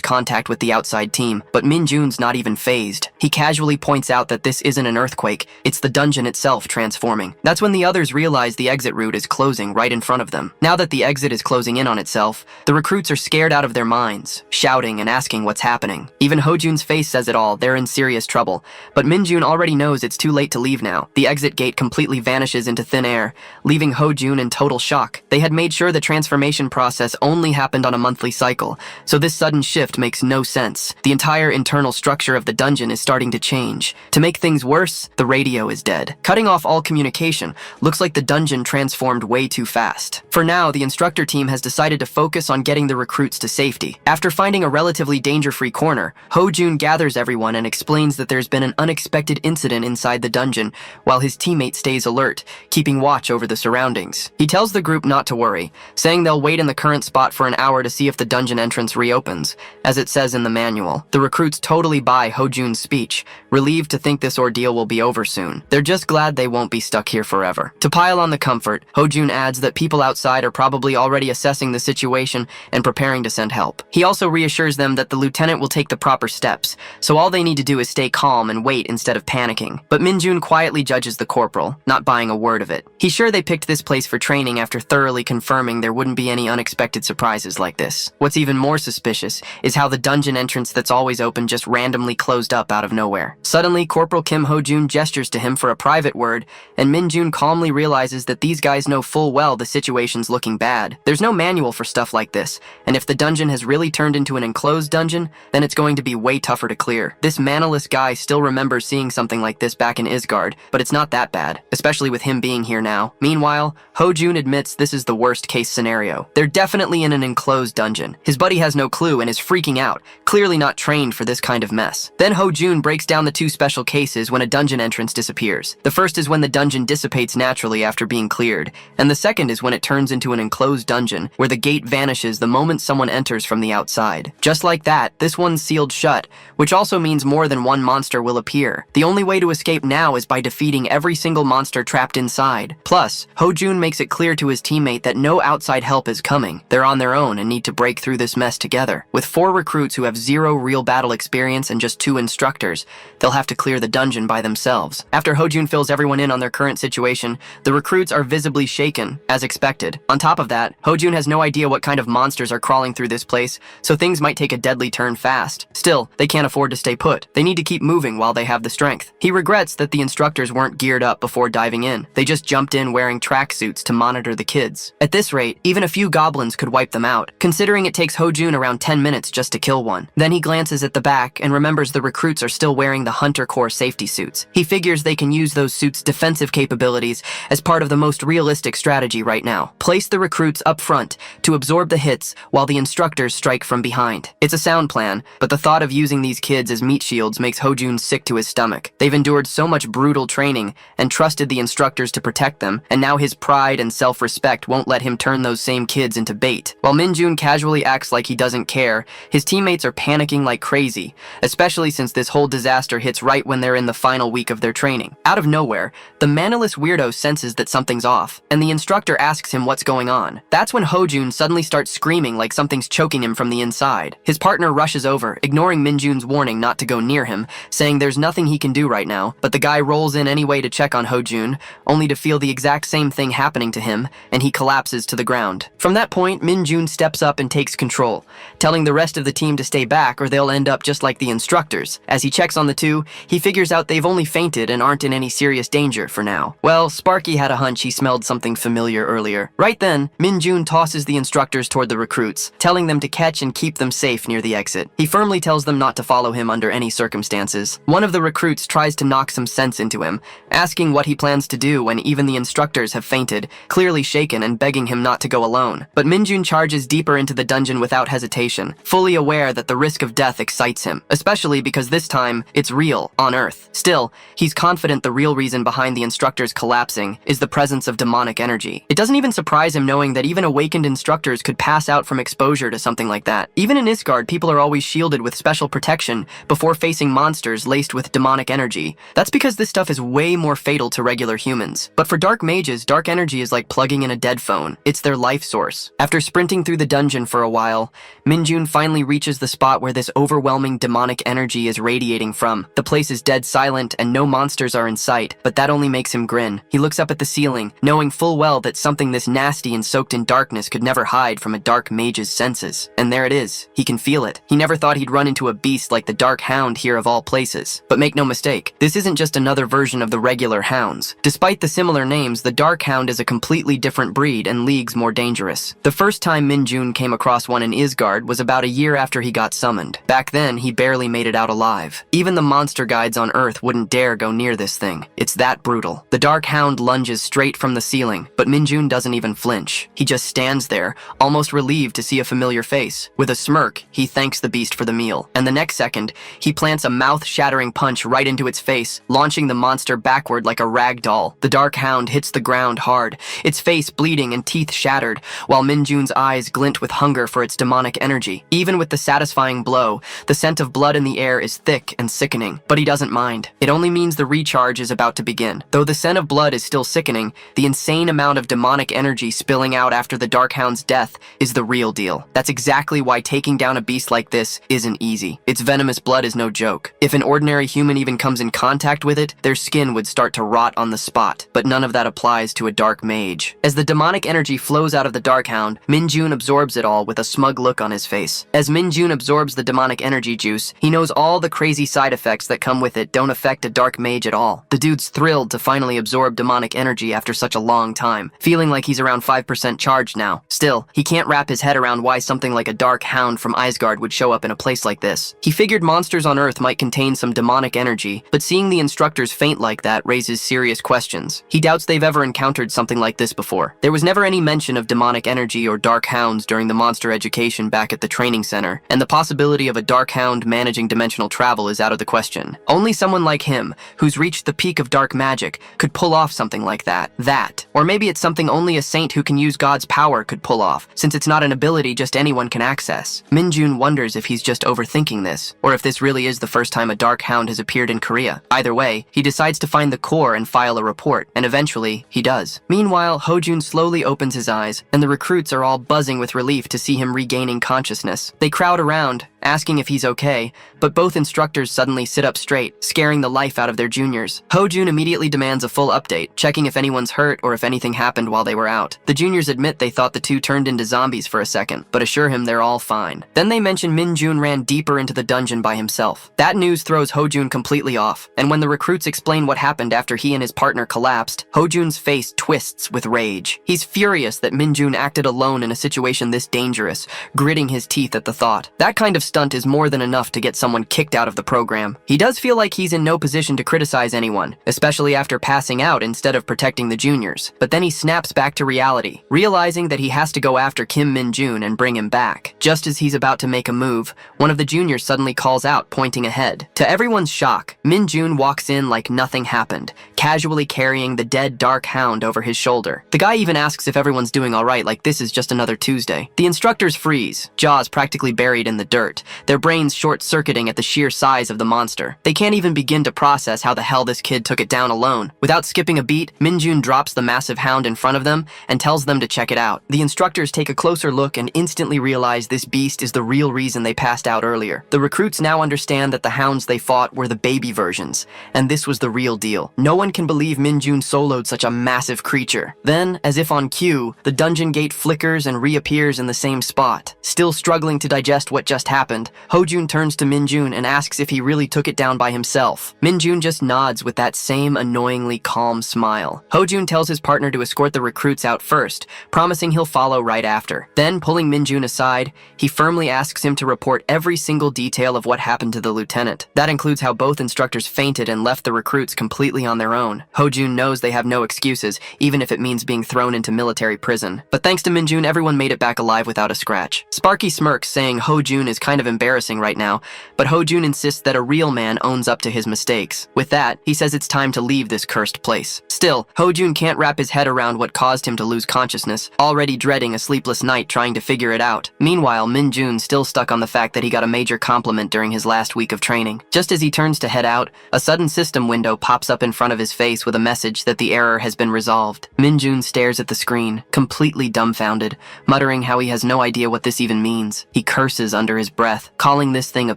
contact with the outside team, but Minjun's not even fazed. He casually points out that this isn't an earthquake, it's the dungeon itself transforming. That's when the others realize the exit route is closing right in front of them. Now that the exit is closing in on itself, the recruits are scared out of their minds, shouting and asking what's happening. Even Ho-jun's face says it all, they're in serious trouble. But Minjun already knows it's too late to leave now. The exit gate completely vanishes into thin air, leaving Ho-jun in total shock. They had made sure the transformation process only happened on a monthly cycle, so this sudden shift makes no sense. The entire internal structure of the dungeon is starting to change. To make things worse, the radio is dead. Cutting off all communication, looks like the dungeon transformed way too fast. For now, the instructor team has decided to focus on getting the recruits to safety. After finding a relatively danger-free corner, Ho-jun gathers everyone and explains that there's been an unexpected incident inside the dungeon, while his teammate stays alert, keeping watch over the surroundings. He tells the group not to worry, saying they'll wait in the current spot for an hour to see if the dungeon entrance reopens, as it says in the manual. The recruits totally buy Ho-jun's speech, relieved to think this ordeal will be over soon. They're just glad they won't be stuck here forever. To pile on the comfort, Ho-jun adds that people outside are probably already assessing the situation and preparing to send help. He also reassures them that the lieutenant will take the proper steps, so all they need to do is stay calm and wait instead of panicking. But Minjun quietly judges the corporal, not buying a word of it. He's sure they picked this place for training after thoroughly confirming there wouldn't be any unexpected surprises like this. What's even more suspicious is how the dungeon entrance that's always open just randomly closed up out of nowhere. Suddenly, Corporal Kim Ho-jun gestures to him for a private word, and Minjun calmly realizes that these guys know full well the situation's looking bad. There's no manual for stuff like this, and if the dungeon has really turned into an enclosed dungeon, then it's going to be way tougher to clear. This manaless guy still remembers seeing something like this back in Isgard, but it's not that bad, especially with him being here now. Meanwhile, Ho-jun admits this is the worst case scenario. They're definitely in an enclosed dungeon. His buddy has no clue and is freaking out, clearly not trained for this kind of mess. Then Ho-jun breaks down the two special cases when a dungeon entrance disappears. The first is when the dungeon dissipates naturally after being cleared, and the second is when it turns into an enclosed dungeon, where the gate vanishes the moment someone enters from the outside. Just like that, this one's sealed shut, which also means more than one monster will appear. The only way to escape now is by defeating every single monster trapped inside. Plus, Ho-jun makes it clear to his teammate that no outside help is coming. They're on their own and need to break through this mess together. With 4 recruits who have 0 real battle experience and just 2 instructors, they'll have to clear the dungeon by themselves. After Ho-jun fills everyone in on their current situation, the recruits are visibly shaken, as expected. On top of that, Ho-jun has no idea what kind of monsters are crawling through this place, so things might take a deadly turn fast. Still, they can't afford to stay put. They need to keep moving while they have the strength. He regrets that the instructors weren't geared up before diving in. They just jumped in wearing tracksuits to monitor the kids. At this rate, even a few goblins could wipe them out, considering it takes Ho-jun around 10 minutes just to kill one. Then he glances at the back and remembers the recruits are still wearing the Hunter Corps safety suits. He figures they can use those suits' defensive capabilities as part of the most realistic strategy right now. Place the recruits up front to absorb the hits while the instructors strike from behind. It's a sound plan, but the thought of using these kids as meat shields makes Ho-jun sick to his stomach. They've endured so much brutal training and trusted the instructors to protect them, and now his pride and self-respect won't let him turn those same kids into bait. While Minjun casually acts like he doesn't care, his teammates are panicking like crazy, especially since this whole disaster hits right when they're in the final week of their training. Out of nowhere, the manaless weirdo senses that something's off, and the instructor asks him what's going on. That's when Ho-jun suddenly starts screaming like something's choking him from the inside. His partner rushes over, ignoring Minjun's warning not to go near him, saying there's nothing he can do right now, but the guy rolls in anyway to check on Ho-jun, only to feel the exact same thing happening to him, and he collapses to the ground. From that point, Minjun steps up and takes control, telling the rest of the team to stay back or they'll end up just like the instructors. As he checks on the two, he figures out they've only fainted and aren't in any serious danger for now. now? Well, Sparky had a hunch he smelled something familiar earlier. Right then, Min-jun tosses the instructors toward the recruits, telling them to catch and keep them safe near the exit. He firmly tells them not to follow him under any circumstances. One of the recruits tries to knock some sense into him, asking what he plans to do when even the instructors have fainted, clearly shaken and begging him not to go alone. But Min-jun charges deeper into the dungeon without hesitation, fully aware that the risk of death excites him, especially because this time, it's real, on Earth. Still, he's confident the real reason behind the instructors collapsing is the presence of demonic energy. It doesn't even surprise him knowing that even awakened instructors could pass out from exposure to something like that. Even in Isgard, people are always shielded with special protection before facing monsters laced with demonic energy. That's because this stuff is way more fatal to regular humans. But for dark mages, dark energy is like plugging in a dead phone. It's their life source. After sprinting through the dungeon for a while, Min-jun finally reaches the spot where this overwhelming demonic energy is radiating from. The place is dead silent and no monsters are in sight, but that only makes him grin. He looks up at the ceiling, knowing full well that something this nasty and soaked in darkness could never hide from a dark mage's senses. And there it is. He can feel it. He never thought he'd run into a beast like the Dark Hound here of all places. But make no mistake, this isn't just another version of the regular hounds. Despite the similar names, the Dark Hound is a completely different breed and leagues more dangerous. The first time Min-jun came across one in Isgard was about a year after he got summoned. Back then, he barely made it out alive. Even the monster guides on Earth wouldn't dare go near this thing. It's that brutal. The Dark Hound lunges straight from the ceiling, but Min-jun doesn't even flinch. He just stands there, almost relieved to see a familiar face. With a smirk, he thanks the beast for the meal. And the next second, he plants a mouth-shattering punch right into its face, launching the monster backward like a rag doll. The Dark Hound hits the ground hard, its face bleeding and teeth shattered, while Min-jun's eyes glint with hunger for its demonic energy. Even with the satisfying blow, the scent of blood in the air is thick and sickening, but he doesn't mind. It only means the recharge is about to begin. Though the scent of blood is still sickening, the insane amount of demonic energy spilling out after the Dark Hound's death is the real deal. That's exactly why taking down a beast like this isn't easy. Its venomous blood is no joke. If an ordinary human even comes in contact with it, their skin would start to rot on the spot. But none of that applies to a dark mage. As the demonic energy flows out of the Dark Hound, Min-jun absorbs it all with a smug look on his face. As Min-jun absorbs the demonic energy juice, he knows all the crazy side effects that come with it don't affect a dark mage at all. The dude's thrilled to finally absorb demonic energy after such a long time, feeling like he's around 5% charged now. Still, he can't wrap his head around why something like a dark hound from Isgard would show up in a place like this. He figured monsters on Earth might contain some demonic energy, but seeing the instructors faint like that raises serious questions. He doubts they've ever encountered something like this before. There was never any mention of demonic energy or dark hounds during the monster education back at the training center, and the possibility of a dark hound managing dimensional travel is out of the question. Only someone like him, who's reached the peak of dark magic, could pull off something like that. Or maybe it's something only a saint who can use God's power could pull off, since it's not an ability just anyone can access. Min-jun wonders if he's just overthinking this, or if this really is the first time a dark hound has appeared in Korea. Either way, he decides to find the core and file a report, and eventually, he does. Meanwhile, Ho-jun slowly opens his eyes, and the recruits are all buzzing with relief to see him regaining consciousness. They crowd around, asking if he's okay, but both instructors suddenly sit up straight, scaring the life out of their juniors. Ho-jun immediately demands a full update, checking if anyone's hurt or if anything happened while they were out. The juniors admit they thought the two turned into zombies for a second, but assure him they're all fine. Then they mention Min-jun ran deeper into the dungeon by himself. That news throws Ho-jun completely off, and when the recruits explain what happened after he and his partner collapsed, Ho-jun's face twists with rage. He's furious that Min-jun acted alone in a situation this dangerous, gritting his teeth at the thought. That kind of stunt is more than enough to get someone kicked out of the program. He does feel like he's in no position to criticize anyone, especially after passing out instead of protecting the juniors. But then he snaps back to reality, realizing that he has to go after Kim Min-jun and bring him back. Just as he's about to make a move, one of the juniors suddenly calls out, pointing ahead. To everyone's shock, Min-jun walks in like nothing happened, casually carrying the dead dark hound over his shoulder. The guy even asks if everyone's doing alright, like this is just another Tuesday. The instructors freeze, jaws practically buried in the dirt, their brains short-circuiting at the sheer size of the monster. They can't even begin to process how the hell this kid took it down alone. Without skipping a beat, Min-jun drops the massive hound in front of them and tells them to check it out. The instructors take a closer look and instantly realize this beast is the real reason they passed out earlier. The recruits now understand that the hounds they fought were the baby versions, and this was the real deal. No one can believe Min-jun soloed such a massive creature. Then, as if on cue, the dungeon gate flickers and reappears in the same spot. Still struggling to digest what just happened, Ho-jun turns to Min-jun and asks if he really took it down by himself. Min-jun just nods with that same annoying unflinchingly calm smile. Ho-jun tells his partner to escort the recruits out first, promising he'll follow right after. Then, pulling Min-jun aside, he firmly asks him to report every single detail of what happened to the lieutenant. That includes how both instructors fainted and left the recruits completely on their own. Ho-jun knows they have no excuses, even if it means being thrown into military prison. But thanks to Min-jun, everyone made it back alive without a scratch. Sparky smirks, saying Ho-jun is kind of embarrassing right now, but Ho-jun insists that a real man owns up to his mistakes. With that, he says it's time to leave this cursed place. Still, Ho-jun can't wrap his head around what caused him to lose consciousness, already dreading a sleepless night trying to figure it out. Meanwhile, Min-jun's still stuck on the fact that he got a major compliment during his last week of training. Just as he turns to head out, a sudden system window pops up in front of his face with a message that the error has been resolved. Min-jun stares at the screen, completely dumbfounded, muttering how he has no idea what this even means. He curses under his breath, calling this thing a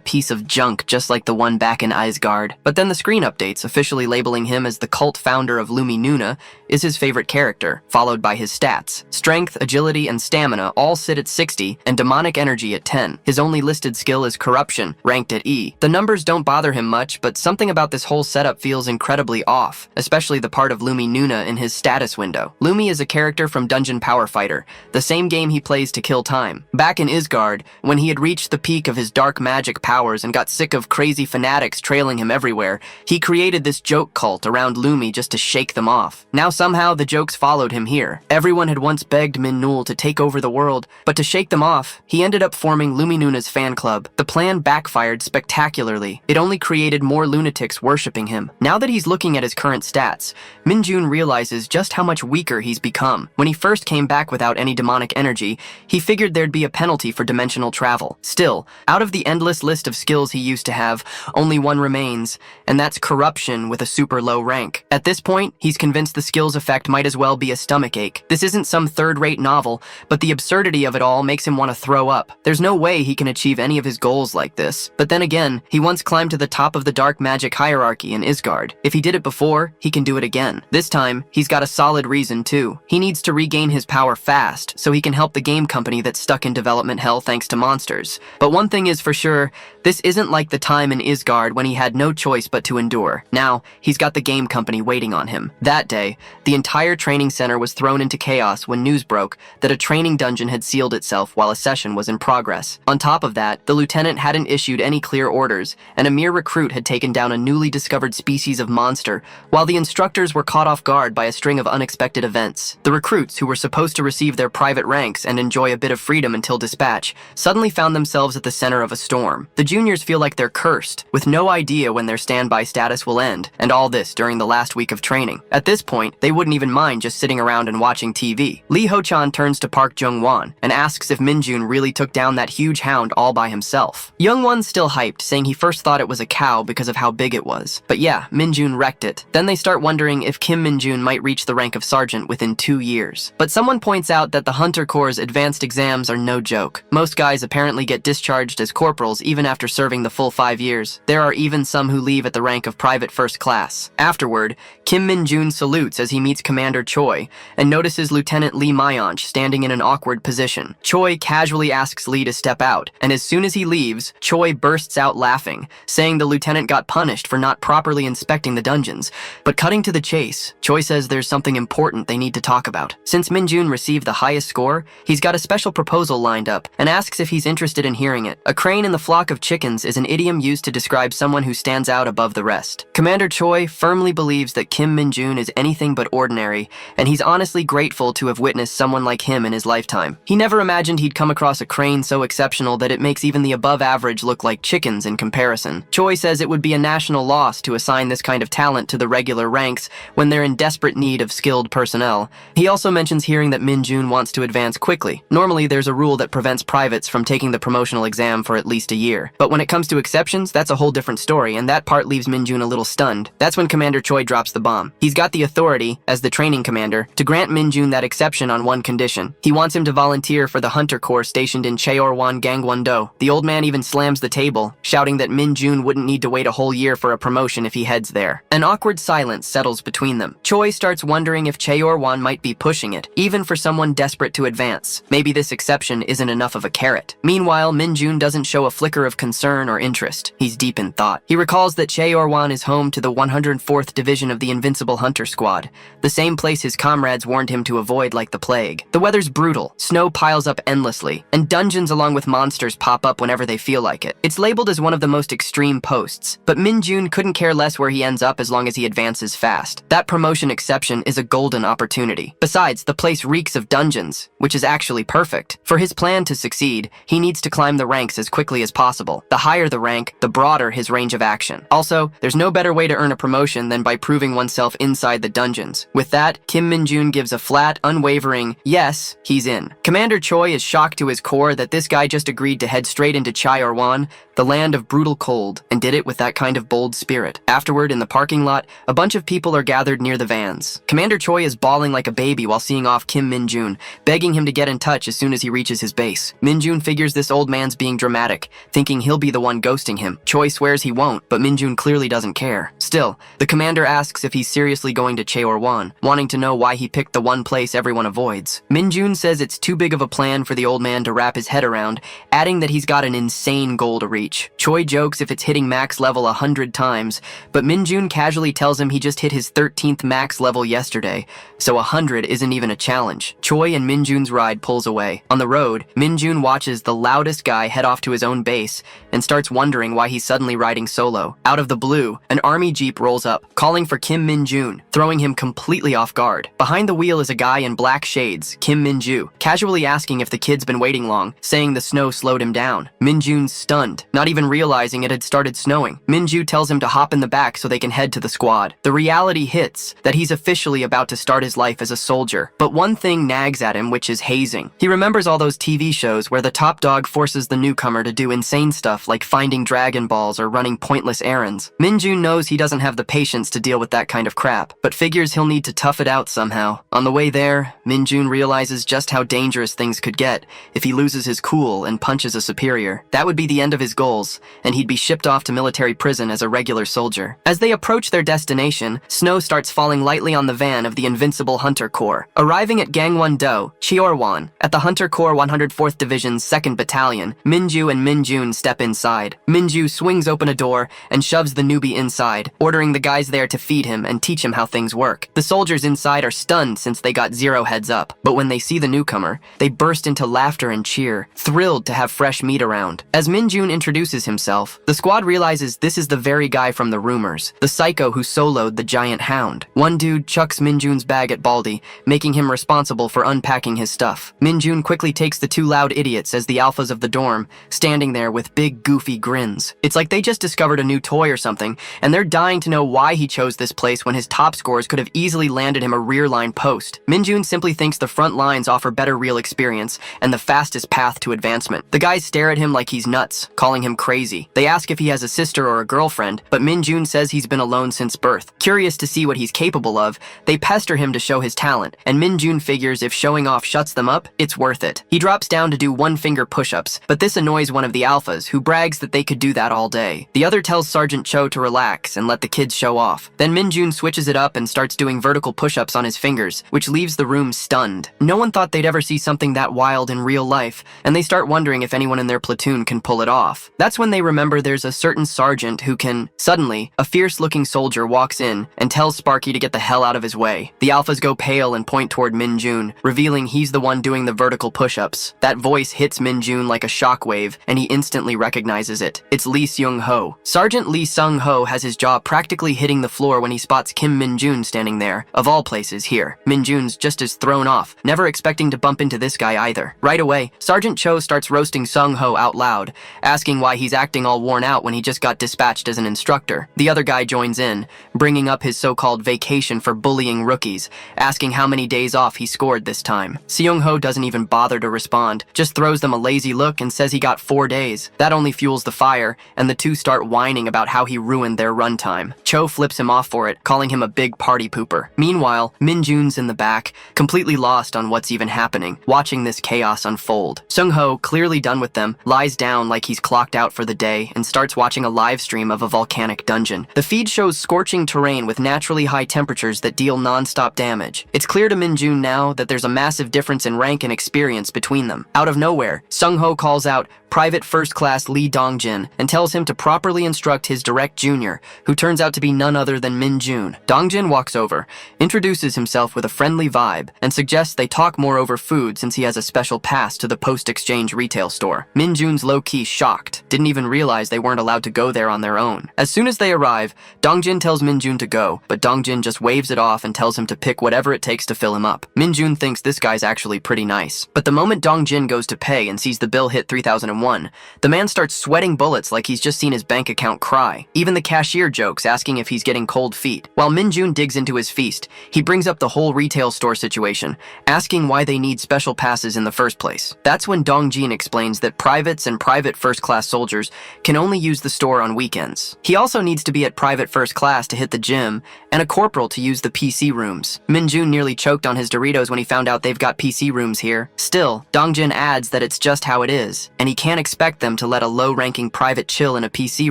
piece of junk just like the one back in Isgard. But then the screen updates, officially labeling him as the cult founder of Lumi Nuna, is his favorite character, followed by his stats. Strength, agility, and stamina all sit at 60, and demonic energy at 10. His only listed skill is corruption, ranked at E. The numbers don't bother him much, but something about this whole setup feels incredibly off, especially the part of Lumi Nuna in his status window. Lumi is a character from Dungeon Power Fighter, the same game he plays to kill time. Back in Isgard, when he had reached the peak of his dark magic powers and got sick of crazy fanatics trailing him everywhere, he created this joke cult around Lumi just to shake them off. Now somehow the jokes followed him here. Everyone had once begged Min-nul to take over the world, but to shake them off, he ended up forming Lumi Nuna's fan club. The plan backfired spectacularly. It only created more lunatics worshipping him. Now that he's looking at his current stats, Min-jun realizes just how much weaker he's become. When he first came back without any demonic energy, he figured there'd be a penalty for dimensional travel. Still, out of the endless list of skills he used to have, only one remains, and that's corruption with a super low rank. At this point, he's convinced the skill's effect might as well be a stomachache. This isn't some third-rate novel, but the absurdity of it all makes him want to throw up. There's no way he can achieve any of his goals like this. But then again, he once climbed to the top of the dark magic hierarchy in Isgard. If he did it before, he can do it again. This time, he's got a solid reason too. He needs to regain his power fast, so he can help the game company that's stuck in development hell thanks to monsters. But one thing is for sure, this isn't like the time in Isgard when he had no choice but to endure. Now, he's got the game company waiting on him. That day, the entire training center was thrown into chaos when news broke that a training dungeon had sealed itself while a session was in progress. On top of that, the lieutenant hadn't issued any clear orders, and a mere recruit had taken down a newly discovered species of monster, while the instructors were caught off guard by a string of unexpected events. The recruits, who were supposed to receive their private ranks and enjoy a bit of freedom until dispatch, suddenly found themselves at the center of a storm. The juniors feel like they're cursed, with no idea when their standby status will end, and all this during the last week of training. At this point, they wouldn't even mind just sitting around and watching TV. Lee Ho-chan turns to Park Jung-won and asks if Min-jun really took down that huge hound all by himself. Jung-won's still hyped, saying he first thought it was a cow because of how big it was. But yeah, Min-jun wrecked it. Then they start wondering if Kim Min-jun might reach the rank of sergeant within 2 years. But someone points out that the Hunter Corps' advanced exams are no joke. Most guys apparently get discharged as corporals even after serving the full 5 years. There are even some who leave at the rank of private first class. Afterward, Kim Min-jun salutes as he meets Commander Choi and notices Lieutenant Lee Mayonch standing in an awkward position. Choi casually asks Lee to step out, and as soon as he leaves, Choi bursts out laughing, saying the lieutenant got punished for not properly inspecting the dungeons. But cutting to the chase, Choi says there's something important they need to talk about. Since Min-jun received the highest score, he's got a special proposal lined up and asks if he's interested in hearing it. A crane in the flock of chickens is an idiom used to describe someone who stands out above the rest. Commander Choi firmly believes that Kim Min-jun is anything but ordinary, and he's honestly grateful to have witnessed someone like him in his lifetime. He never imagined he'd come across a crane so exceptional that it makes even the above average look like chickens in comparison. Choi says it would be a national loss to assign this kind of talent to the regular ranks when they're in desperate need of skilled personnel. He also mentions hearing that Min-jun wants to advance quickly. Normally, there's a rule that prevents privates from taking the promotional exam for at least a year. But when it comes to exceptions, that's a whole different story, and that part leaves Min-jun a little stunned. That's when Commander Choi drops the bomb. He's got the authority, as the training commander, to grant Min-jun that exception on one condition. He wants him to volunteer for the Hunter Corps stationed in Cheorwan Gangwon-do. The old man even slams the table, shouting that Min-jun wouldn't need to wait a whole year for a promotion if he heads there. An awkward silence settles between them. Choi starts wondering if Cheorwan might be pushing it, even for someone desperate to advance. Maybe this exception isn't enough of a carrot. Meanwhile, Min-jun doesn't show a flicker of concern or interest. He's deep in thought. He recalls that Cheorwan is home to the 104th Division vision of the invincible hunter squad, the same place his comrades warned him to avoid like the plague. The weather's brutal, snow piles up endlessly, and dungeons along with monsters pop up whenever they feel like it. It's labeled as one of the most extreme posts, but Min-jun couldn't care less where he ends up as long as he advances fast. That promotion exception is a golden opportunity. Besides, the place reeks of dungeons, which is actually perfect. For his plan to succeed, he needs to climb the ranks as quickly as possible. The higher the rank, the broader his range of action. Also, there's no better way to earn a promotion than by proving oneself inside the dungeons. With that, Kim Min-jun gives a flat, unwavering, yes, he's in. Commander Choi is shocked to his core that this guy just agreed to head straight into Chaeorwan, the land of brutal cold, and did it with that kind of bold spirit. Afterward, in the parking lot, a bunch of people are gathered near the vans. Commander Choi is bawling like a baby while seeing off Kim Min-jun, begging him to get in touch as soon as he reaches his base. Min-jun figures this old man's being dramatic, thinking he'll be the one ghosting him. Choi swears he won't, but Min-jun clearly doesn't care. Still, the commander asks if he's seriously going to Chaeorwan, wanting to know why he picked the one place everyone avoids. Min-jun says it's too big of a plan for the old man to wrap his head around, adding that he's got an insane goal to reach. Choi jokes if it's hitting max level 100 times, but Min-jun casually tells him he just hit his 13th max level yesterday, so 100 isn't even a challenge. Choi and Min-jun's ride pulls away. On the road, Min-jun watches the loudest guy head off to his own base and starts wondering why he's suddenly riding solo. Out of the blue, an army jeep rolls up, calling for Kim Min-jun, throwing him completely off guard. Behind the wheel is a guy in black shades, Kim Min-ju, casually asking if the kid's been waiting long, saying the snow slowed him down. Min-jun's stunned, not even realizing it had started snowing. Min-ju tells him to hop in the back so they can head to the squad. The reality hits that he's officially about to start his life as a soldier. But one thing nags at him, which is hazing. He remembers all those TV shows where the top dog forces the newcomer to do insane stuff like finding Dragon Balls or running pointless errands. Min-jun knows he doesn't have the patience to deal with that kind of crap, but figures he'll need to tough it out somehow. On the way there, Min-jun realizes just how dangerous things could get if he loses his cool and punches a superior. That would be the end of his goals, and he'd be shipped off to military prison as a regular soldier. As they approach their destination, snow starts falling lightly on the van of the Invincible Hunter Corps. Arriving at Gangwon-do, Cheorwan, at the Hunter Corps 104th Division's 2nd Battalion, Min-ju and Min-jun step inside. Min-ju swings open a door and shoves the newbie inside, ordering the guys there to feed him and teach him how things work. The soldiers inside are stunned since they got 0 heads up, but when they see the newcomer, they burst into laughter and cheer, thrilled to have fresh meat around. As Min-jun introduces himself, the squad realizes this is the very guy from the rumors, the psycho who soloed the giant hound. One dude chucks Min-jun's bag at Baldy, making him responsible for unpacking his stuff. Min-jun quickly takes the 2 loud idiots as the alphas of the dorm, standing there with big goofy grins. It's like they just discovered a new toy or something, and they're dying to know why he chose this place when his top scores could have easily landed him a rear line post. Min-jun simply thinks the front lines offer better real experience and the fastest path to advancement. The guys stare at him like he's nuts, calling him crazy. They ask if he has a sister or a girlfriend, but Min-jun says he's been alone since birth. Curious to see what he's capable of, they pester him to show his talent, and Min-jun figures if showing off shuts them up, it's worth it. He drops down to do 1-finger push-ups, but this annoys one of the alphas, who brags that they could do that all day. The other tells Sergeant Cho to relax and let the kids show off. Then Min-jun switches it up and starts doing vertical push-ups on his fingers, which leaves the room stunned. No one thought they'd ever see something that wild in real life, and they start wondering if anyone in their platoon can pull it off. That's when they remember there's a certain sergeant who can. Suddenly, a fierce-looking soldier walks in and tells Sparky to get the hell out of his way. The alphas go pale and point toward Min-jun, revealing he's the one doing the vertical push-ups. That voice hits Min-jun like a shockwave, and he instantly recognizes it. It's Lee Seung-ho. Sergeant Lee Seung-ho has his jaw practically hitting the floor when he spots Kim Min-jun standing there, of all places here. Min-jun's just as thrown off, never expecting to bump into this guy either. Right away, Sergeant Cho starts roasting Seung-ho out loud, asking why he's acting all worn out when he just got dispatched as an instructor. The other guy joins in, bringing up his so-called vacation for bullying rookies, asking how many days off he scored this time. Seung-ho doesn't even bother to respond, just throws them a lazy look and says he got 4 days. That only fuels the fire, and the two start whining about how he ruined their runtime. Cho flips him off for it, calling him a big party pooper. Meanwhile, Min-jun's in the back, completely lost on what's even happening, watching this chaos unfold. Seung-ho, clearly done with them, lies down like he's clocked out for the day and starts watching a live stream of a volcanic dungeon. The feed shows scorching terrain with naturally high temperatures that deal non-stop damage. It's clear to Min-jun now that there's a massive difference in rank and experience between them. Out of nowhere, Seung-ho calls out, Private First Class Lee Dongjin, and tells him to properly instruct his direct junior, who turns out to be none other than Min Jun. Dongjin walks over, introduces himself with a friendly vibe, and suggests they talk more over food since he has a special pass to the post-exchange retail store. Min Jun's low-key shocked, didn't even realize they weren't allowed to go there on their own. As soon as they arrive, Dongjin tells Min Jun to go, but Dongjin just waves it off and tells him to pick whatever it takes to fill him up. Min Jun thinks this guy's actually pretty nice. But the moment Dongjin goes to pay and sees the bill hit 3,001, the man starts sweating bullets like he's just seen his bank account cry. Even the cashier jokes, asking if he's getting cold feet. While Min Jun digs into his feast, he brings up the whole retail store situation, asking why they need special passes in the first place. That's when Dongjin explains that privates and private first-class soldiers can only use the store on weekends. He also needs to be at private first class to hit the gym, and a corporal to use the PC rooms. Min Jun nearly choked on his Doritos when he found out they've got PC rooms here. Still, Dongjin adds that it's just how it is, and he can't expect them to let a low-ranking private chill in a PC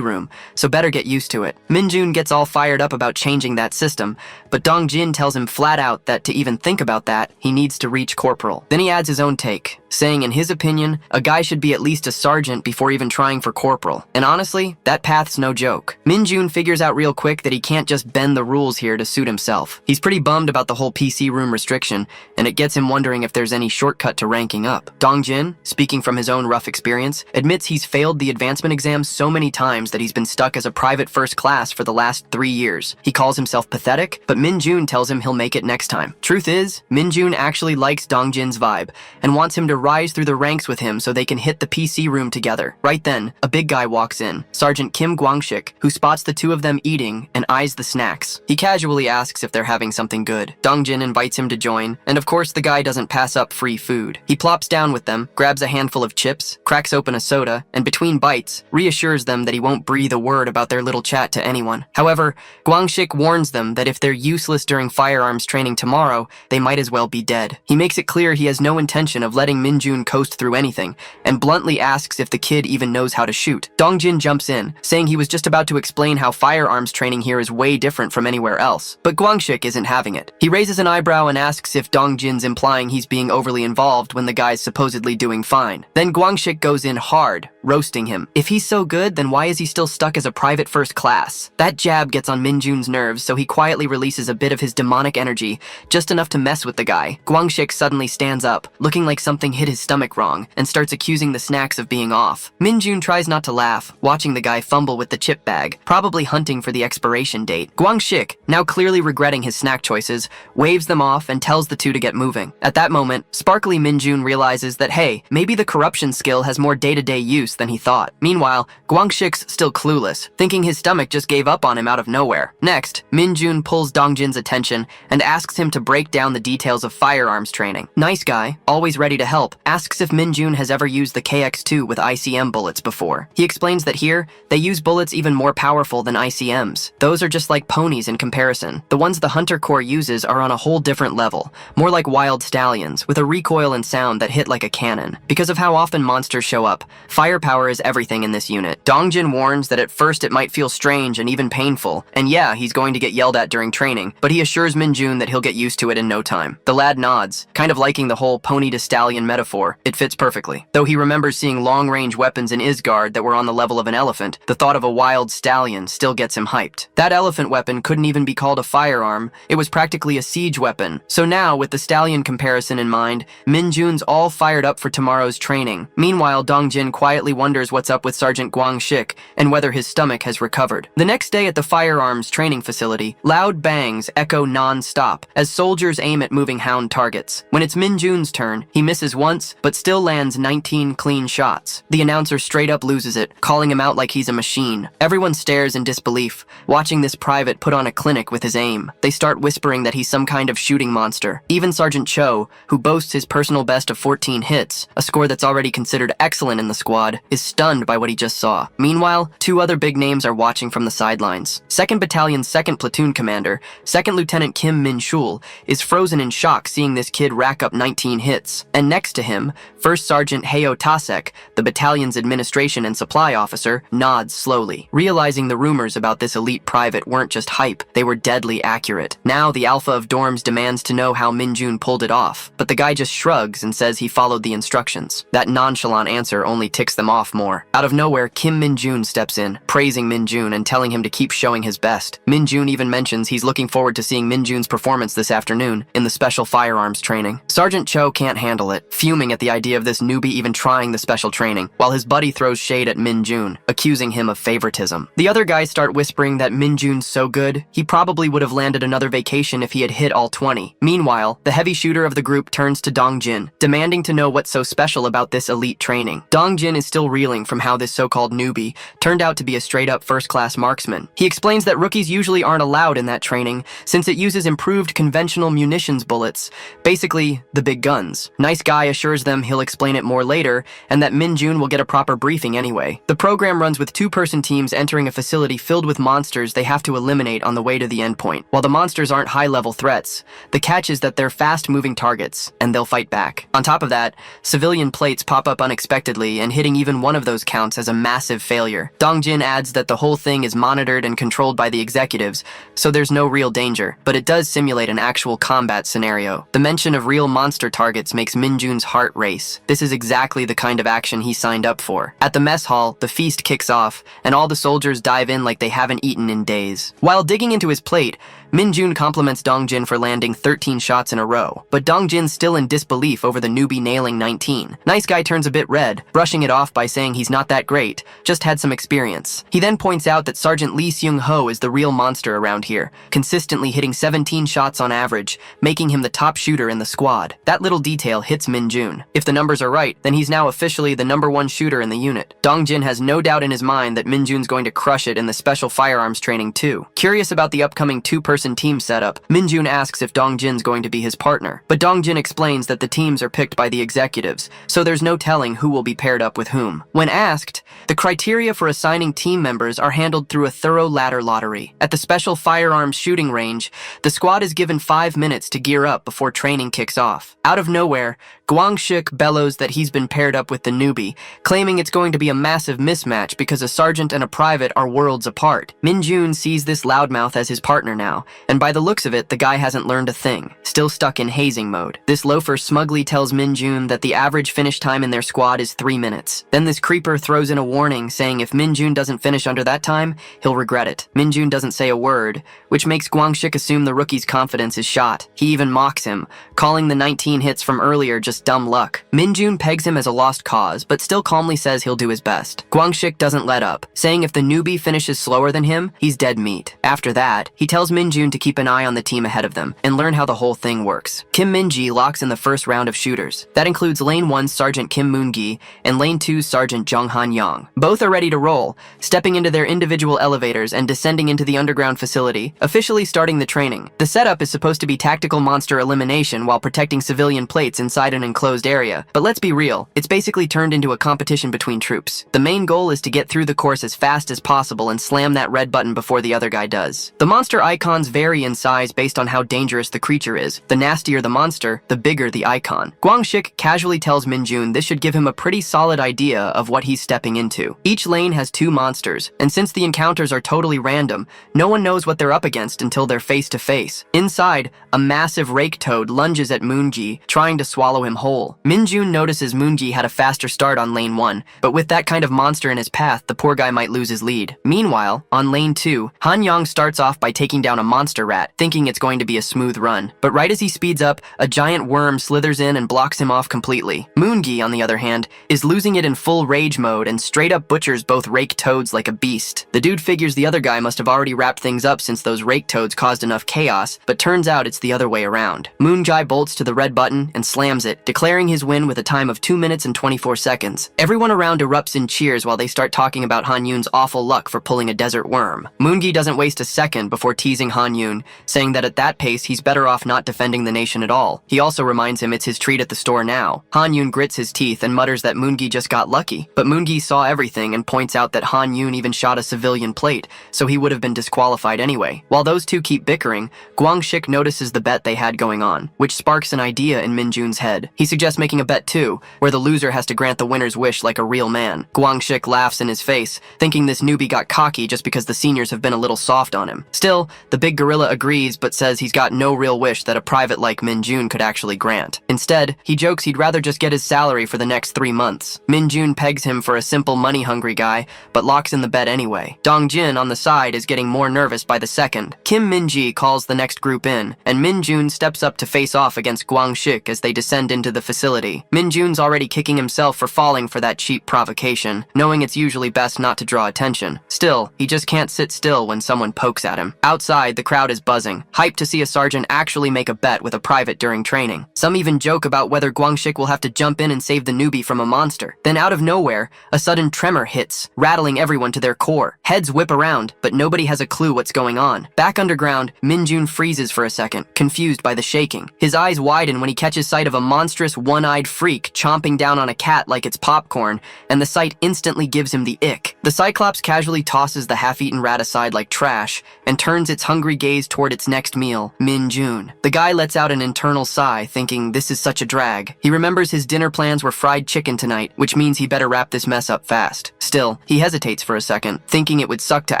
room, so better get used to it. Min Jun gets all fired up about changing that system, but Dongjin tells him flat out that to even think about that, he needs to reach corporal. Then he adds his own take, saying in his opinion, a guy should be at least a sergeant before even trying for corporal. And honestly, that path's no joke. Min Jun figures out real quick that he can't just bend the rules here to suit himself. He's pretty bummed about the whole PC room restriction, and it gets him wondering if there's any shortcut to ranking up. Dongjin, speaking from his own rough experience, admits he's failed the advancement exam so many times that he's been stuck as a private first class for the last 3 years. He calls himself pathetic, but Min Jun tells him he'll make it next time. Truth is, Min Jun actually likes Dongjin's vibe, and wants him to rise through the ranks with him so they can hit the PC room together. Right then, a big guy walks in, Sergeant Kim Gwangshik, who spots the two of them eating and eyes the snacks. He casually asks if they're having something good. Dongjin invites him to join, and of course the guy doesn't pass up free food. He plops down with them, grabs a handful of chips, cracks open a soda, and between bites, reassures them that he won't breathe a word about their little chat to anyone. However, Gwangshik warns them that if they're useless during firearms training tomorrow, they might as well be dead. He makes it clear he has no intention of letting Min Jun coast through anything, and bluntly asks if the kid even knows how to shoot. Dongjin jumps in, saying he was just about to explain how firearms training here is way different from anywhere else. But Gwangshik isn't having it. He raises an eyebrow and asks if Dongjin's implying he's being overly involved when the guy's supposedly doing fine. Then Gwangshik goes in hard, roasting him. If he's so good, then why is he still stuck as a private first class? That jab gets on Min Jun's nerves, so he quietly releases a bit of his demonic energy, just enough to mess with the guy. Gwangshik suddenly stands up, looking like something hit his stomach wrong, and starts accusing the snacks of being off. Min Jun tries not to laugh, watching the guy fumble with the chip bag, probably hunting for the expiration date. Gwangshik, now clearly regretting his snack choices, waves them off and tells the two to get moving. At that moment, sparkly Min Jun realizes that hey, maybe the corruption skill has more day-to-day use than he thought. Meanwhile, Gwangshik's still clueless, thinking his stomach just gave up on him out of nowhere. Next, Min Jun pulls Dongjin's attention and asks him to break down the details of firearms training. Nice guy, always ready to help, asks if Min Jun has ever used the KX-2 with ICM bullets before. He explains that here, they use bullets even more powerful than ICMs. Those are just like ponies in comparison. The ones the Hunter Corps uses are on a whole different level, more like wild stallions, with a recoil and sound that hit like a cannon. Because of how often monsters show up, firepower is everything in this unit. Dongjin warns that at first it might feel strange and even painful, and yeah, he's going to get yelled at during training, but he assures Min Jun that he'll get used to it in no time. The lad nods, kind of liking the whole pony to stallion metaphor. It fits perfectly. Though he remembers seeing long-range weapons in Isgard that were on the level of an elephant, the thought of a wild stallion still gets him hyped. That elephant weapon couldn't even be called a firearm, it was practically a siege weapon. So now, with the stallion comparison in mind, Min Jun's all fired up for tomorrow's training. Meanwhile, Dongjin quietly wonders what's up with Sergeant Gwangshik and whether his stomach has recovered. The next day at the firearms training facility, loud bangs echo non-stop as soldiers aim at moving hound targets. When it's Min Jun's turn, he misses once, but still lands 19 clean shots. The announcer straight up loses it, calling him out like he's a machine. Everyone stares in disbelief, watching this private put on a clinic with his aim. They start whispering that he's some kind of shooting monster. Even Sergeant Cho, who boasts his personal best of 14 hits, a score that's already considered excellent in the squad, is stunned by what he just saw. Meanwhile, two other big names are watching from the sidelines. 2nd Battalion's 2nd Platoon Commander, 2nd Lieutenant Kim Min-shul, is frozen in shock seeing this kid rack up 19 hits. And next to him, 1st Sergeant Heo Tasek, the battalion's administration and supply officer, nods slowly, realizing the rumors about this elite private weren't just hype, they were deadly accurate. Now the Alpha of Dorms demands to know how Min Jun pulled it off, but the guy just shrugs and says he followed the instructions. That nonchalant answer answer only ticks them off more. Out of nowhere, Kim Min-jun steps in, praising Min-jun and telling him to keep showing his best. Min-jun even mentions he's looking forward to seeing Min-jun's performance this afternoon in the special firearms training. Sergeant Cho can't handle it, fuming at the idea of this newbie even trying the special training, while his buddy throws shade at Min-jun, accusing him of favoritism. The other guys start whispering that Min-jun's so good, he probably would have landed another vacation if he had hit all 20. Meanwhile, the heavy shooter of the group turns to Dong-jin, demanding to know what's so special about this elite training. Dong-jin is still reeling from how this so-called newbie turned out to be a straight-up first-class marksman. He explains that rookies usually aren't allowed in that training since it uses improved conventional munitions bullets, basically the big guns. Nice Guy assures them he'll explain it more later and that Min-jun will get a proper briefing anyway. The program runs with two-person teams entering a facility filled with monsters they have to eliminate on the way to the endpoint. While the monsters aren't high-level threats, the catch is that they're fast-moving targets, and they'll fight back. On top of that, civilian plates pop up unexpectedly, and hitting even one of those counts as a massive failure. Dong-jin adds that the whole thing is monitored and controlled by the executives, so there's no real danger, but it does simulate an actual combat scenario. The mention of real monster targets makes Min-jun's heart race. This is exactly the kind of action he signed up for. At the mess hall, the feast kicks off, and all the soldiers dive in like they haven't eaten in days. While digging into his plate, Min-jun compliments Dong-jin for landing 13 shots in a row, but Dong-jin's still in disbelief over the newbie nailing 19. Nice Guy turns a bit red, brushing it off by saying he's not that great, just had some experience. He then points out that Sergeant Lee Seung-ho is the real monster around here, consistently hitting 17 shots on average, making him the top shooter in the squad. That little detail hits Min-jun. If the numbers are right, then he's now officially the #1 shooter in the unit. Dong-jin has no doubt in his mind that Min-jun's going to crush it in the special firearms training too. Curious about the upcoming two-person team setup, Min-jun asks if Dong-jin's going to be his partner, but Dong-jin explains that the teams are picked by the executives, so there's no telling who will be paired up with whom. When asked, the criteria for assigning team members are handled through a thorough ladder lottery. At the special firearms shooting range, the squad is given 5 minutes to gear up before training kicks off. Out of nowhere, Gwang-shik bellows that he's been paired up with the newbie, claiming it's going to be a massive mismatch because a sergeant and a private are worlds apart. Min-jun sees this loudmouth as his partner now, and by the looks of it, the guy hasn't learned a thing, still stuck in hazing mode. This loafer smugly tells Min-jun that the average finish time in their squad is 3 minutes. Then this creeper throws in a warning saying if Min-jun doesn't finish under that time, he'll regret it. Min-jun doesn't say a word, which makes Gwang-shik assume the rookie's confidence is shot. He even mocks him, calling the 19 hits from earlier just dumb luck. Min-jun pegs him as a lost cause, but still calmly says he'll do his best. Gwang-shik doesn't let up, saying if the newbie finishes slower than him, he's dead meat. After that, he tells Min-jun to keep an eye on the team ahead of them and learn how the whole thing works. Kim Min-ji locks in the first round of shooters. That includes Lane 1's Sergeant Kim Moon-gi and Lane 2's Sergeant Jung Han-young. Both are ready to roll, stepping into their individual elevators and descending into the underground facility, officially starting the training. The setup is supposed to be tactical monster elimination while protecting civilian plates inside an enclosed area, but let's be real, it's basically turned into a competition between troops. The main goal is to get through the course as fast as possible and slam that red button before the other guy does. The monster icons vary in size based on how dangerous the creature is. The nastier the monster, the bigger the icon. Gwang-shik casually tells Min-jun this should give him a pretty solid idea of what he's stepping into. Each lane has 2 monsters, and since the encounters are totally random, no one knows what they're up against until they're face to face. Inside, a massive rake toad lunges at Moon-gi, trying to swallow him whole. Min-jun notices Moon-gi had a faster start on lane 1, but with that kind of monster in his path, the poor guy might lose his lead. Meanwhile, on lane 2, Han-young starts off by taking down a monster rat, thinking it's going to be a smooth run. But right as he speeds up, a giant worm slithers in and blocks him off completely. Moon-gi, on the other hand, is losing it in full rage mode and straight up butchers both rake toads like a beast. The dude figures the other guy must have already wrapped things up since those rake toads caused enough chaos, but turns out it's the other way around. Moon-gi bolts to the red button and slams it, declaring his win with a time of 2 minutes and 24 seconds. Everyone around erupts in cheers while they start talking about Han-yoon's awful luck for pulling a desert worm. Moon-gi doesn't waste a second before teasing Han-yoon, saying that at that pace he's better off not defending the nation at all. He also reminds him it's his treat at the store now. Han-yoon grits his teeth and mutters that Moon-gi just got lucky, but Moon-gi saw everything and points out that Han-yoon even shot a civilian plate, so he would have been disqualified anyway. While those two keep bickering, Gwang-shik notices the bet they had going on, which sparks an idea in Min-jun's head. He suggests making a bet too, where the loser has to grant the winner's wish like a real man. Guangxik laughs in his face, thinking this newbie got cocky just because the seniors have been a little soft on him. Still, the big gorilla agrees but says he's got no real wish that a private like Min-jun could actually grant. Instead, he jokes he'd rather just get his salary for the next 3 months. Min-jun pegs him for a simple money-hungry guy, but locks in the bet anyway. Dong-jin on the side is getting more nervous by the second. Kim Min-ji calls the next group in, and Min-jun steps up to face off against Guangxik as they descend into the facility. Min-jun's already kicking himself for falling for that cheap provocation, knowing it's usually best not to draw attention. Still, he just can't sit still when someone pokes at him. Outside, the crowd is buzzing, hyped to see a sergeant actually make a bet with a private during training. Some even joke about whether Guangxik will have to jump in and save the newbie from a monster. Then out of nowhere, a sudden tremor hits, rattling everyone to their core. Heads whip around, but nobody has a clue what's going on. Back underground, Min-jun freezes for a second, confused by the shaking. His eyes widen when he catches sight of a monstrous one-eyed freak chomping down on a cat like it's popcorn, and the sight instantly gives him the ick. The Cyclops casually tosses the half-eaten rat aside like trash and turns its hungry gaze toward its next meal, Min-jun. The guy lets out an internal sigh, thinking this is such a drag. He remembers his dinner plans were fried chicken tonight, which means he better wrap this mess up fast. Still, he hesitates for a second, thinking it would suck to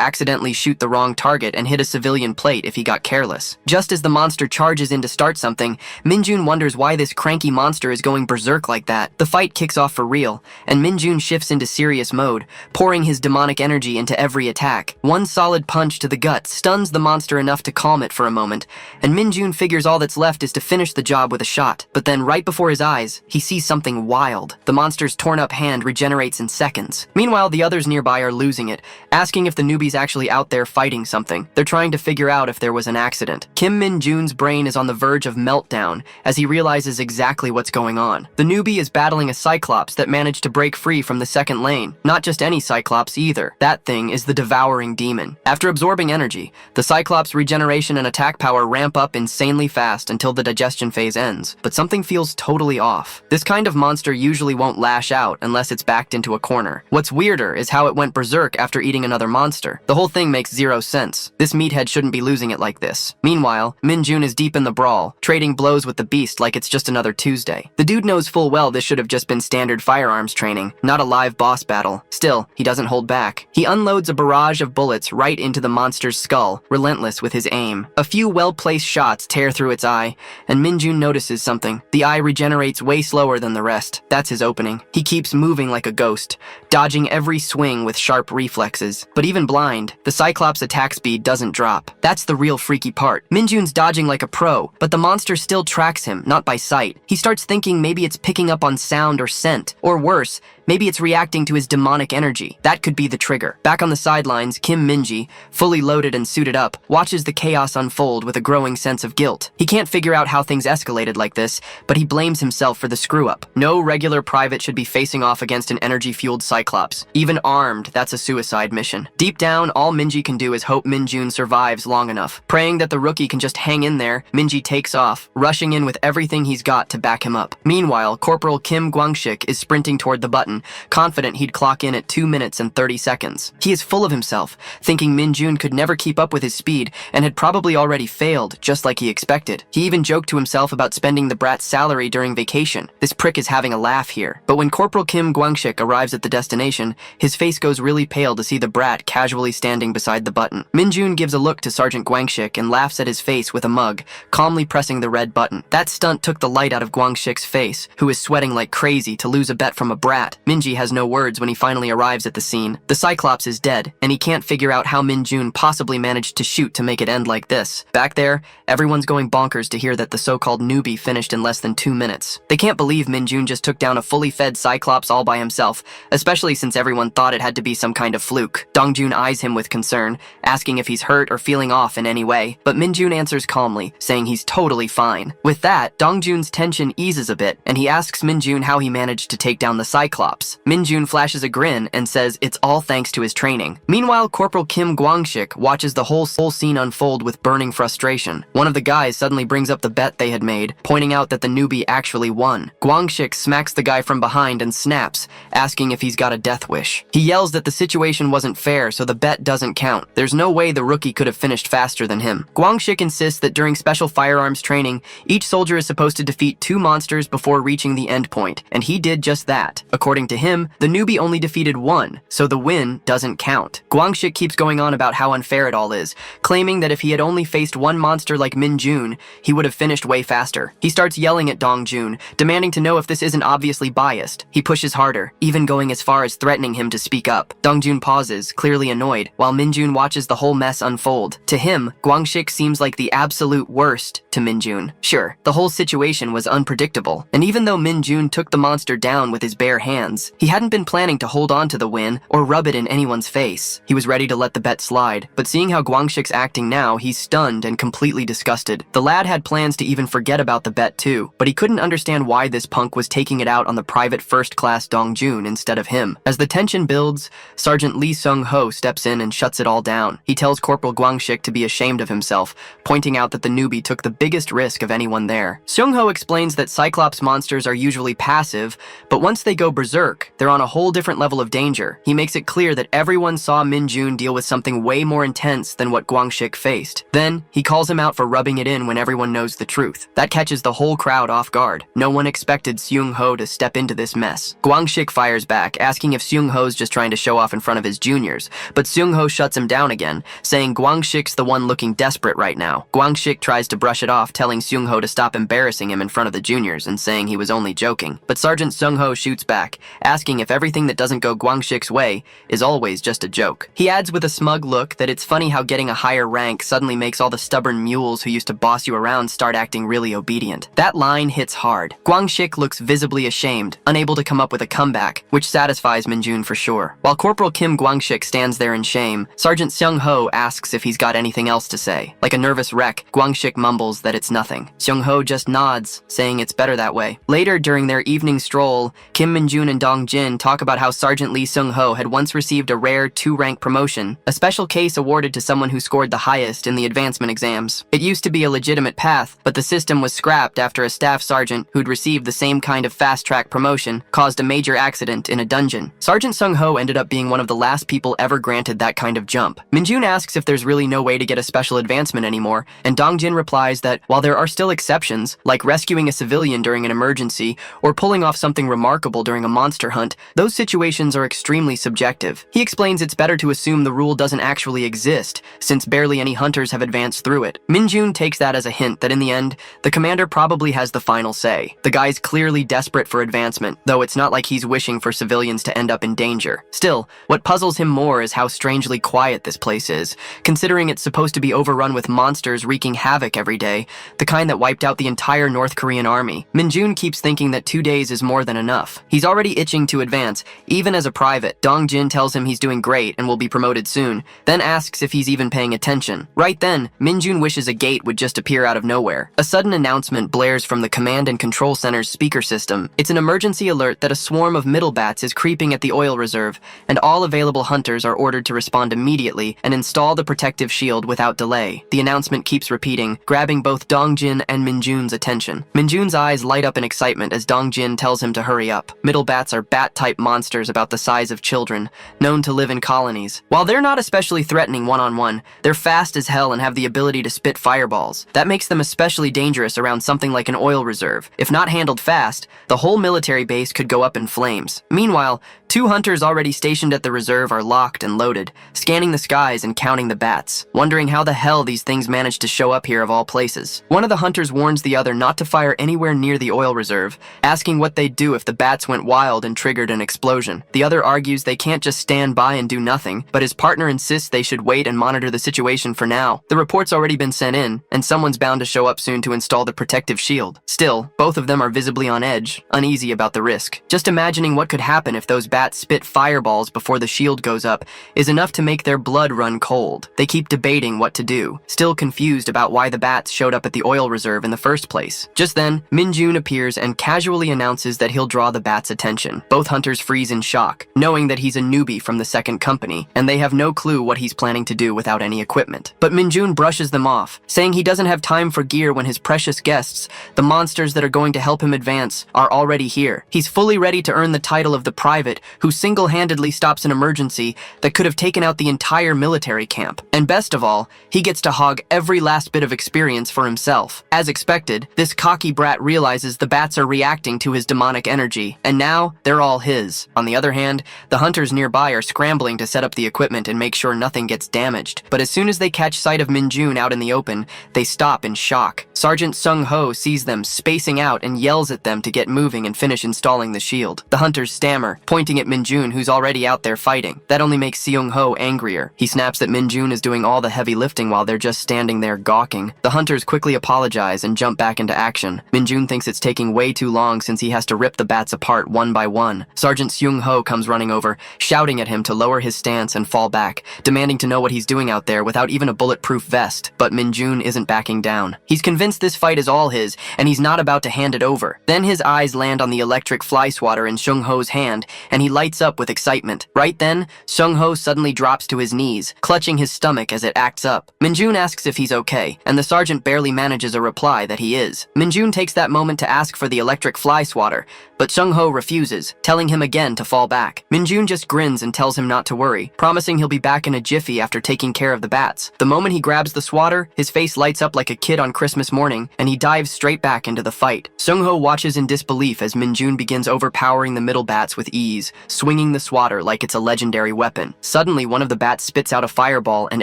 accidentally shoot the wrong target and hit a civilian plate if he got careless. Just as the monster charges in to start something, Min-jun wonders why this cranky monster is going berserk like that. The fight kicks off for real, and Min-jun shifts into serious mode, pouring his demonic energy into every attack. One solid punch to the gut stuns the monster enough to calm it for a moment, and Min-jun figures all that's left is to finish the job with a shot. But then right before his eyes, he sees something wild. The monster's torn-up hand regenerates in seconds. Meanwhile, the others nearby are losing it, asking if the newbie's actually out there fighting something. They're trying to figure out if there was an accident. Kim Min-jun's brain is on the verge of meltdown as he realizes exactly what's going on. The newbie is battling a Cyclops that managed to break free from the second lane. Not just any Cyclops either. That thing is the devouring demon. After absorbing energy, the Cyclops' regeneration and attack power ramp up insanely fast until the digestion phase ends. But something feels totally off. This kind of monster usually won't lash out unless it's backed into a corner. What's weirder is how it went berserk after eating another monster. The whole thing makes zero sense. This meathead shouldn't be losing it like this. Meanwhile, Min-jun is deep in the brawl, trading blows with the beast like it's just another Tuesday. The dude knows full well this should have just been standard firearms training, not a live boss battle. Still, he doesn't hold back. He unloads a barrage of bullets right into the monster's skull, relentless with his aim. A few well-placed shots tear through its eye, and Min-jun notices something. The eye regenerates way slower than the rest. That's his opening. He keeps moving like a ghost, dodging every swing with sharp reflexes. But even blind, the Cyclops' attack speed doesn't drop. That's the real freaky part. Min-jun's dodging like a pro, but the monster still tracks him, not by sight. He starts thinking maybe it's picking up on sound or scent, or worse, maybe it's reacting to his demonic energy. That could be the trigger. Back on the sidelines, Kim Min-ji, fully loaded and suited up, watches the chaos unfold with a growing sense of guilt. He can't figure out how things escalated like this, but he blames himself for the screw-up. No regular private should be facing off against an energy-fueled Cyclops. Even armed, that's a suicide mission. Deep down, all Min-ji can do is hope Min-jun survives long enough. Praying that the rookie can just hang in there, Min-ji takes off, rushing in with everything he's got to back him up. Meanwhile, Corporal Kim Guangxik is sprinting toward the button, confident he'd clock in at 2 minutes and 30 seconds. He is full of himself, thinking Min-jun could never keep up with his speed and had probably already failed, just like he expected. He even joked to himself about spending the brat's salary during vacation. This prick is having a laugh here. But when Corporal Kim Guangxik arrives at the destination, his face goes really pale to see the brat casually standing beside the button. Min-jun gives a look to Sergeant Guangxik and laughs at his face with a mug, calmly pressing the red button. That stunt took the light out of Guangxik's face, who is sweating like crazy to lose a bet from a brat. Minji has no words when he finally arrives at the scene. The Cyclops is dead, and he can't figure out how Min-jun possibly managed to shoot to make it end like this. Back there, everyone's going bonkers to hear that the so-called newbie finished in less than 2 minutes. They can't believe Min-jun just took down a fully fed Cyclops all by himself, especially since everyone thought it had to be some kind of fluke. Dong-jun eyes him with concern, asking if he's hurt or feeling off in any way, but Min-jun answers calmly, saying he's totally fine. With that, Dong-jun's tension eases a bit, and he asks Min-jun how he managed to take down the Cyclops. Min-jun flashes a grin and says it's all thanks to his training. Meanwhile, Corporal Kim Guangxik watches the whole scene unfold with burning frustration. One of the guys suddenly brings up the bet they had made, pointing out that the newbie actually won. Guangxik smacks the guy from behind and snaps, asking if he's got a death wish. He yells that the situation wasn't fair, so the bet doesn't count. There's no way the rookie could have finished faster than him. Guangxik insists that during special firearms training, each soldier is supposed to defeat 2 monsters before reaching the end point, and he did just that. According to him, the newbie only defeated one, so the win doesn't count. Guangxik keeps going on about how unfair it all is, claiming that if he had only faced one monster like Minjun, he would have finished way faster. He starts yelling at Dongjun, demanding to know if this isn't obviously biased. He pushes harder, even going as far as threatening him to speak up. Dongjun pauses, clearly annoyed, while Minjun watches the whole mess unfold. To him, Guangxik seems like the absolute worst to Minjun. Sure, the whole situation was unpredictable, and even though Minjun took the monster down with his bare hands, he hadn't been planning to hold on to the win or rub it in anyone's face. He was ready to let the bet slide, but seeing how Guangxik's acting now, he's stunned and completely disgusted. The lad had plans to even forget about the bet too, but he couldn't understand why this punk was taking it out on the private first-class Dongjun instead of him. As the tension builds, Sergeant Lee Sung-ho steps in and shuts it all down. He tells Corporal Guangxik to be ashamed of himself, pointing out that the newbie took the biggest risk of anyone there. Sung-ho explains that Cyclops monsters are usually passive, but once they go berserk, they're on a whole different level of danger. He makes it clear that everyone saw Minjun deal with something way more intense than what Guangxik faced. Then, he calls him out for rubbing it in when everyone knows the truth. That catches the whole crowd off guard. No one expected Seung-ho to step into this mess. Guangxik fires back, asking if Seung-ho's just trying to show off in front of his juniors, but Seung-ho shuts him down again, saying Guangxik's the one looking desperate right now. Guangxik tries to brush it off, telling Seung-ho to stop embarrassing him in front of the juniors and saying he was only joking. But Sergeant Seung-ho shoots back, asking if everything that doesn't go Guangxik's way is always just a joke. He adds with a smug look that it's funny how getting a higher rank suddenly makes all the stubborn mules who used to boss you around start acting really obedient. That line hits hard. Guangxik looks visibly ashamed, unable to come up with a comeback, which satisfies Minjun for sure. While Corporal Kim Guangxik stands there in shame, Sergeant Seung-ho asks if he's got anything else to say. Like a nervous wreck, Guangxik mumbles that it's nothing. Seung-ho just nods, saying it's better that way. Later, during their evening stroll, Kim Minjun and Dongjin talk about how Sergeant Lee Seung-ho had once received a rare 2-rank promotion, a special case awarded to someone who scored the highest in the advancement exams. It used to be a legitimate path, but the system was scrapped after a staff sergeant who'd received the same kind of fast-track promotion caused a major accident in a dungeon. Sergeant Seung-ho ended up being one of the last people ever granted that kind of jump. Minjun asks if there's really no way to get a special advancement anymore, and Dongjin replies that while there are still exceptions, like rescuing a civilian during an emergency or pulling off something remarkable during a monster hunt, those situations are extremely subjective. He explains it's better to assume the rule doesn't actually exist, since barely any hunters have advanced through it. Minjun takes that as a hint that in the end, the commander probably has the final say. The guy's clearly desperate for advancement, though it's not like he's wishing for civilians to end up in danger. Still, what puzzles him more is how strangely quiet this place is, considering it's supposed to be overrun with monsters wreaking havoc every day, the kind that wiped out the entire North Korean army. Minjun keeps thinking that 2 days is more than enough. He's already itching to advance, even as a private. Dongjin tells him he's doing great and will be promoted soon, then asks if he's even paying attention. Right then, Minjun wishes a gate would just appear out of nowhere. A sudden announcement blares from the command and control center's speaker system. It's an emergency alert that a swarm of middle bats is creeping at the oil reserve, and all available hunters are ordered to respond immediately and install the protective shield without delay. The announcement keeps repeating, grabbing both Dongjin and Minjun's attention. Minjun's eyes light up in excitement as Dongjin tells him to hurry up. Middle bats are bat-type monsters about the size of children, known to live in colonies. While they're not especially threatening one-on-one, they're fast as hell and have the ability to spit fireballs. That makes them especially dangerous around something like an oil reserve. If not handled fast, the whole military base could go up in flames. Meanwhile, 2 hunters already stationed at the reserve are locked and loaded, scanning the skies and counting the bats, wondering how the hell these things managed to show up here of all places. One of the hunters warns the other not to fire anywhere near the oil reserve, asking what they'd do if the bats went wild and triggered an explosion. The other argues they can't just stand by and do nothing, but his partner insists they should wait and monitor the situation for now. The report's already been sent in, and someone's bound to show up soon to install the protective shield. Still, both of them are visibly on edge, uneasy about the risk. Just imagining what could happen if those bats spit fireballs before the shield goes up is enough to make their blood run cold. They keep debating what to do, still confused about why the bats showed up at the oil reserve in the first place. Just then, Minjun appears and casually announces that he'll draw the bats' attention. Both hunters freeze in shock, knowing that he's a newbie from the second company, and they have no clue what he's planning to do without any equipment. But Minjun brushes them off, saying he doesn't have time for gear when his precious guests, the monsters that are going to help him advance, are already here. He's fully ready to earn the title of the private who single-handedly stops an emergency that could have taken out the entire military camp. And best of all, he gets to hog every last bit of experience for himself. As expected, this cocky brat realizes the bats are reacting to his demonic energy, and now they're all his. On the other hand, the hunters nearby are scrambling to set up the equipment and make sure nothing gets damaged. But as soon as they catch sight of Minjun out in the open, they stop in shock. Sergeant Sung-ho sees them spacing out and yells at them to get moving and finish installing the shield. The hunters stammer, pointing at Minjun, who's already out there fighting. That only makes Seung-ho angrier. He snaps that Minjun is doing all the heavy lifting while they're just standing there gawking. The hunters quickly apologize and jump back into action. Minjun thinks it's taking way too long since he has to rip the bats apart one by one. Sergeant Seung-ho comes running over, shouting at him to lower his stance and fall back, demanding to know what he's doing out there without even a bulletproof vest. But Minjun isn't backing down. He's convinced this fight is all his, and he's not about to hand it over. Then his eyes land on the electric fly swatter in Seung-ho's hand, and he lights up with excitement. Right then, Seung-ho suddenly drops to his knees, clutching his stomach as it acts up. Minjun asks if he's okay, and the sergeant barely manages a reply that he is. Minjun takes that moment to ask for the electric fly swatter, but Seung-ho refuses, telling him again to fall back. Minjun just grins and tells him not to worry, promising he'll be back in a jiffy after taking care of the bats. The moment he grabs the swatter, his face lights up like a kid on Christmas morning, and he dives straight back into the fight. Seung-ho watches in disbelief as Minjun begins overpowering the middle bats with ease, swinging the swatter like it's a legendary weapon. Suddenly, one of the bats spits out a fireball, and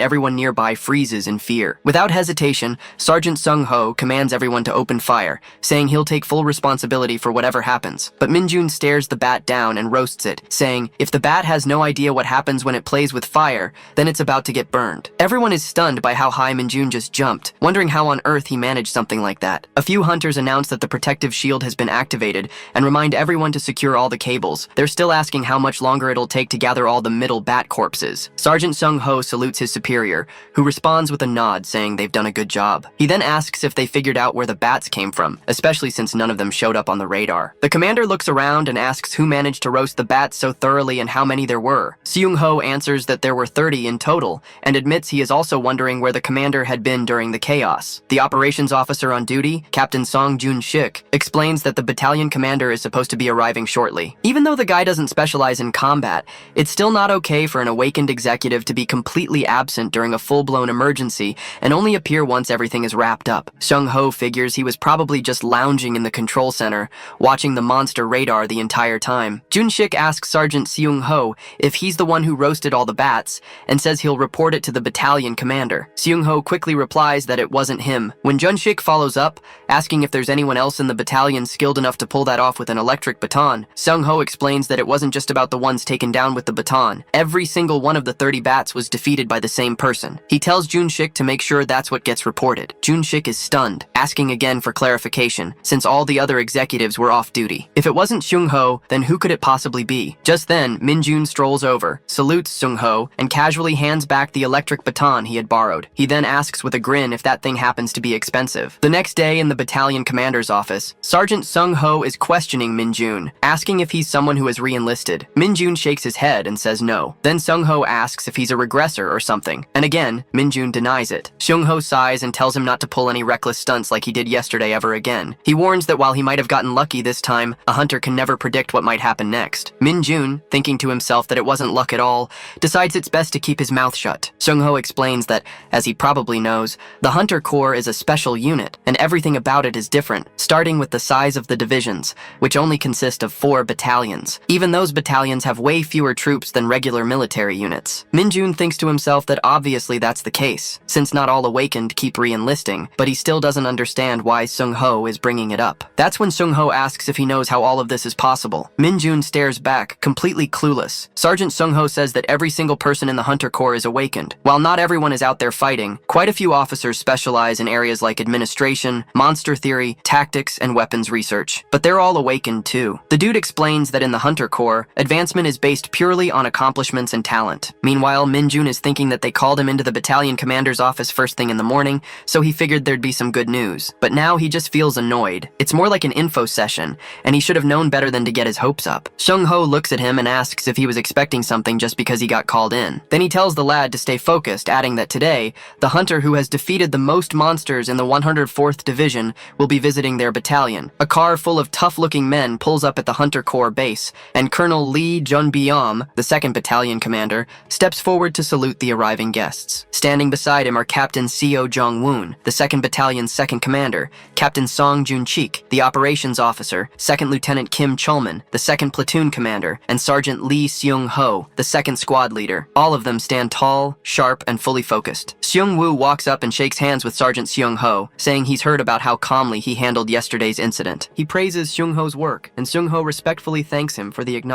everyone nearby freezes in fear. Without hesitation, Sergeant Seung-ho commands everyone to open fire, saying he'll take full responsibility for whatever happens. But Minjun stares the bat down and roasts it, saying, if the bat has no idea what happens when it plays with fire, then it's about to get burned. Everyone is stunned by how high Minjun just jumped, wondering how on earth he managed something like that. A few hunters announce that the protective shield has been activated and remind everyone to secure all the cables. They're still asking how much longer it'll take to gather all the middle bat corpses. Sergeant Seung-ho salutes his superior, who responds with a nod saying they've done a good job. He then asks if they figured out where the bats came from, especially since none of them showed up on the radar. The commander looks around and asks who managed to roast the bats so thoroughly and how many there were. Seung-ho answers that there were 30 in total, and admits he is also wondering where the commander had been during the chaos. The operations officer on duty, Captain Song Jun-shik, explains that the battalion commander is supposed to be arriving shortly. Even though the guy doesn't specialize in combat, it's still not okay for an awakened executive to be completely absent during a full-blown emergency and only appear once everything is wrapped up. Seung-ho figures he was probably just lounging in the control center, watching the monster radar the entire time. Jun-shik asks Sergeant Seung-ho if he's the one who roasted all the bats, and says he'll report it to the battalion commander. Seung-ho quickly replies that it wasn't him. When Jun-shik follows up, asking if there's anyone else in the battalion skilled enough to pull that off with an electric baton, Seung-ho explains that it wasn't just about the ones taken down with the baton. Every single one of the 30 bats was defeated by the same person. He tells Jun-shik to make sure that's what gets reported. Jun-shik is stunned, asking again for clarification, since all the other executives were off duty. If it wasn't Seung-ho, then who could it possibly be? Just then, Minjun strolls over, salutes Seung-ho, and casually hands back the electric baton he had borrowed. He then asks with a grin if that thing happens to be expensive. The next day in the battalion commander's office, Sergeant Seung-ho is questioning Minjun, asking if he's someone who has re-enlisted. Minjun shakes his head and says no. Then Seung-ho asks if he's a regressor or something, and again, Minjun denies it. Seung-ho sighs and tells him not to pull any reckless stunts like he did yesterday ever again. He warns that while he might have gotten lucky this time, a hunter can never predict what might happen next. Minjun, thinking to himself that it wasn't luck at all, decides it's best to keep his mouth shut. Seung-ho explains that, as he probably knows, the Hunter Corps is a special unit, and everything about it is different, starting with the size of the divisions, which only consist of 4 battalions. Even those battalions have way fewer troops than regular military units. Minjun thinks to himself that obviously that's the case, since not all awakened keep re-enlisting, but he still doesn't understand why Seung-ho is bringing it up. That's when Seung-ho asks if he knows how all of this is possible. Minjun stares back, completely clueless. Sergeant Seung-ho says that every single person in the Hunter Corps is awakened. While not everyone is out there fighting, quite a few officers specialize in areas like administration, monster theory, tactics, and weapons research. But they're all awakened too. The dude explains that in the Hunter Corps, advancement is based purely on accomplishments and talent. Meanwhile, Minjun is thinking that they called him into the battalion commander's office first thing in the morning, so he figured there'd be some good news. But now he just feels annoyed. It's more like an info session, and he should have known better than to get his hopes up. Seung-ho looks at him and asks if he was expecting something just because he got called in. Then he tells the lad to stay focused, adding that today, the hunter who has defeated the most monsters in the 104th Division will be visiting their battalion. A car full of tough-looking men pulls up at the Hunter Corps base, and Colonel Lee Junbyam, the 2nd Battalion commander, steps forward to salute the arriving guests. Standing beside him are Captain Seo Jong-woon, the 2nd Battalion's 2nd commander, Captain Song Jun-chik, the operations officer, 2nd Lieutenant Kim Chulman, the 2nd platoon commander, and Sergeant Lee Seung-ho, the 2nd squad leader. All of them stand tall, sharp, and fully focused. Seung-woo walks up and shakes hands with Sergeant Seung-ho, saying he's heard about how calmly he handled yesterday's incident. He praises Seung-ho's work, and Seung-ho respectfully thanks him for the acknowledgement.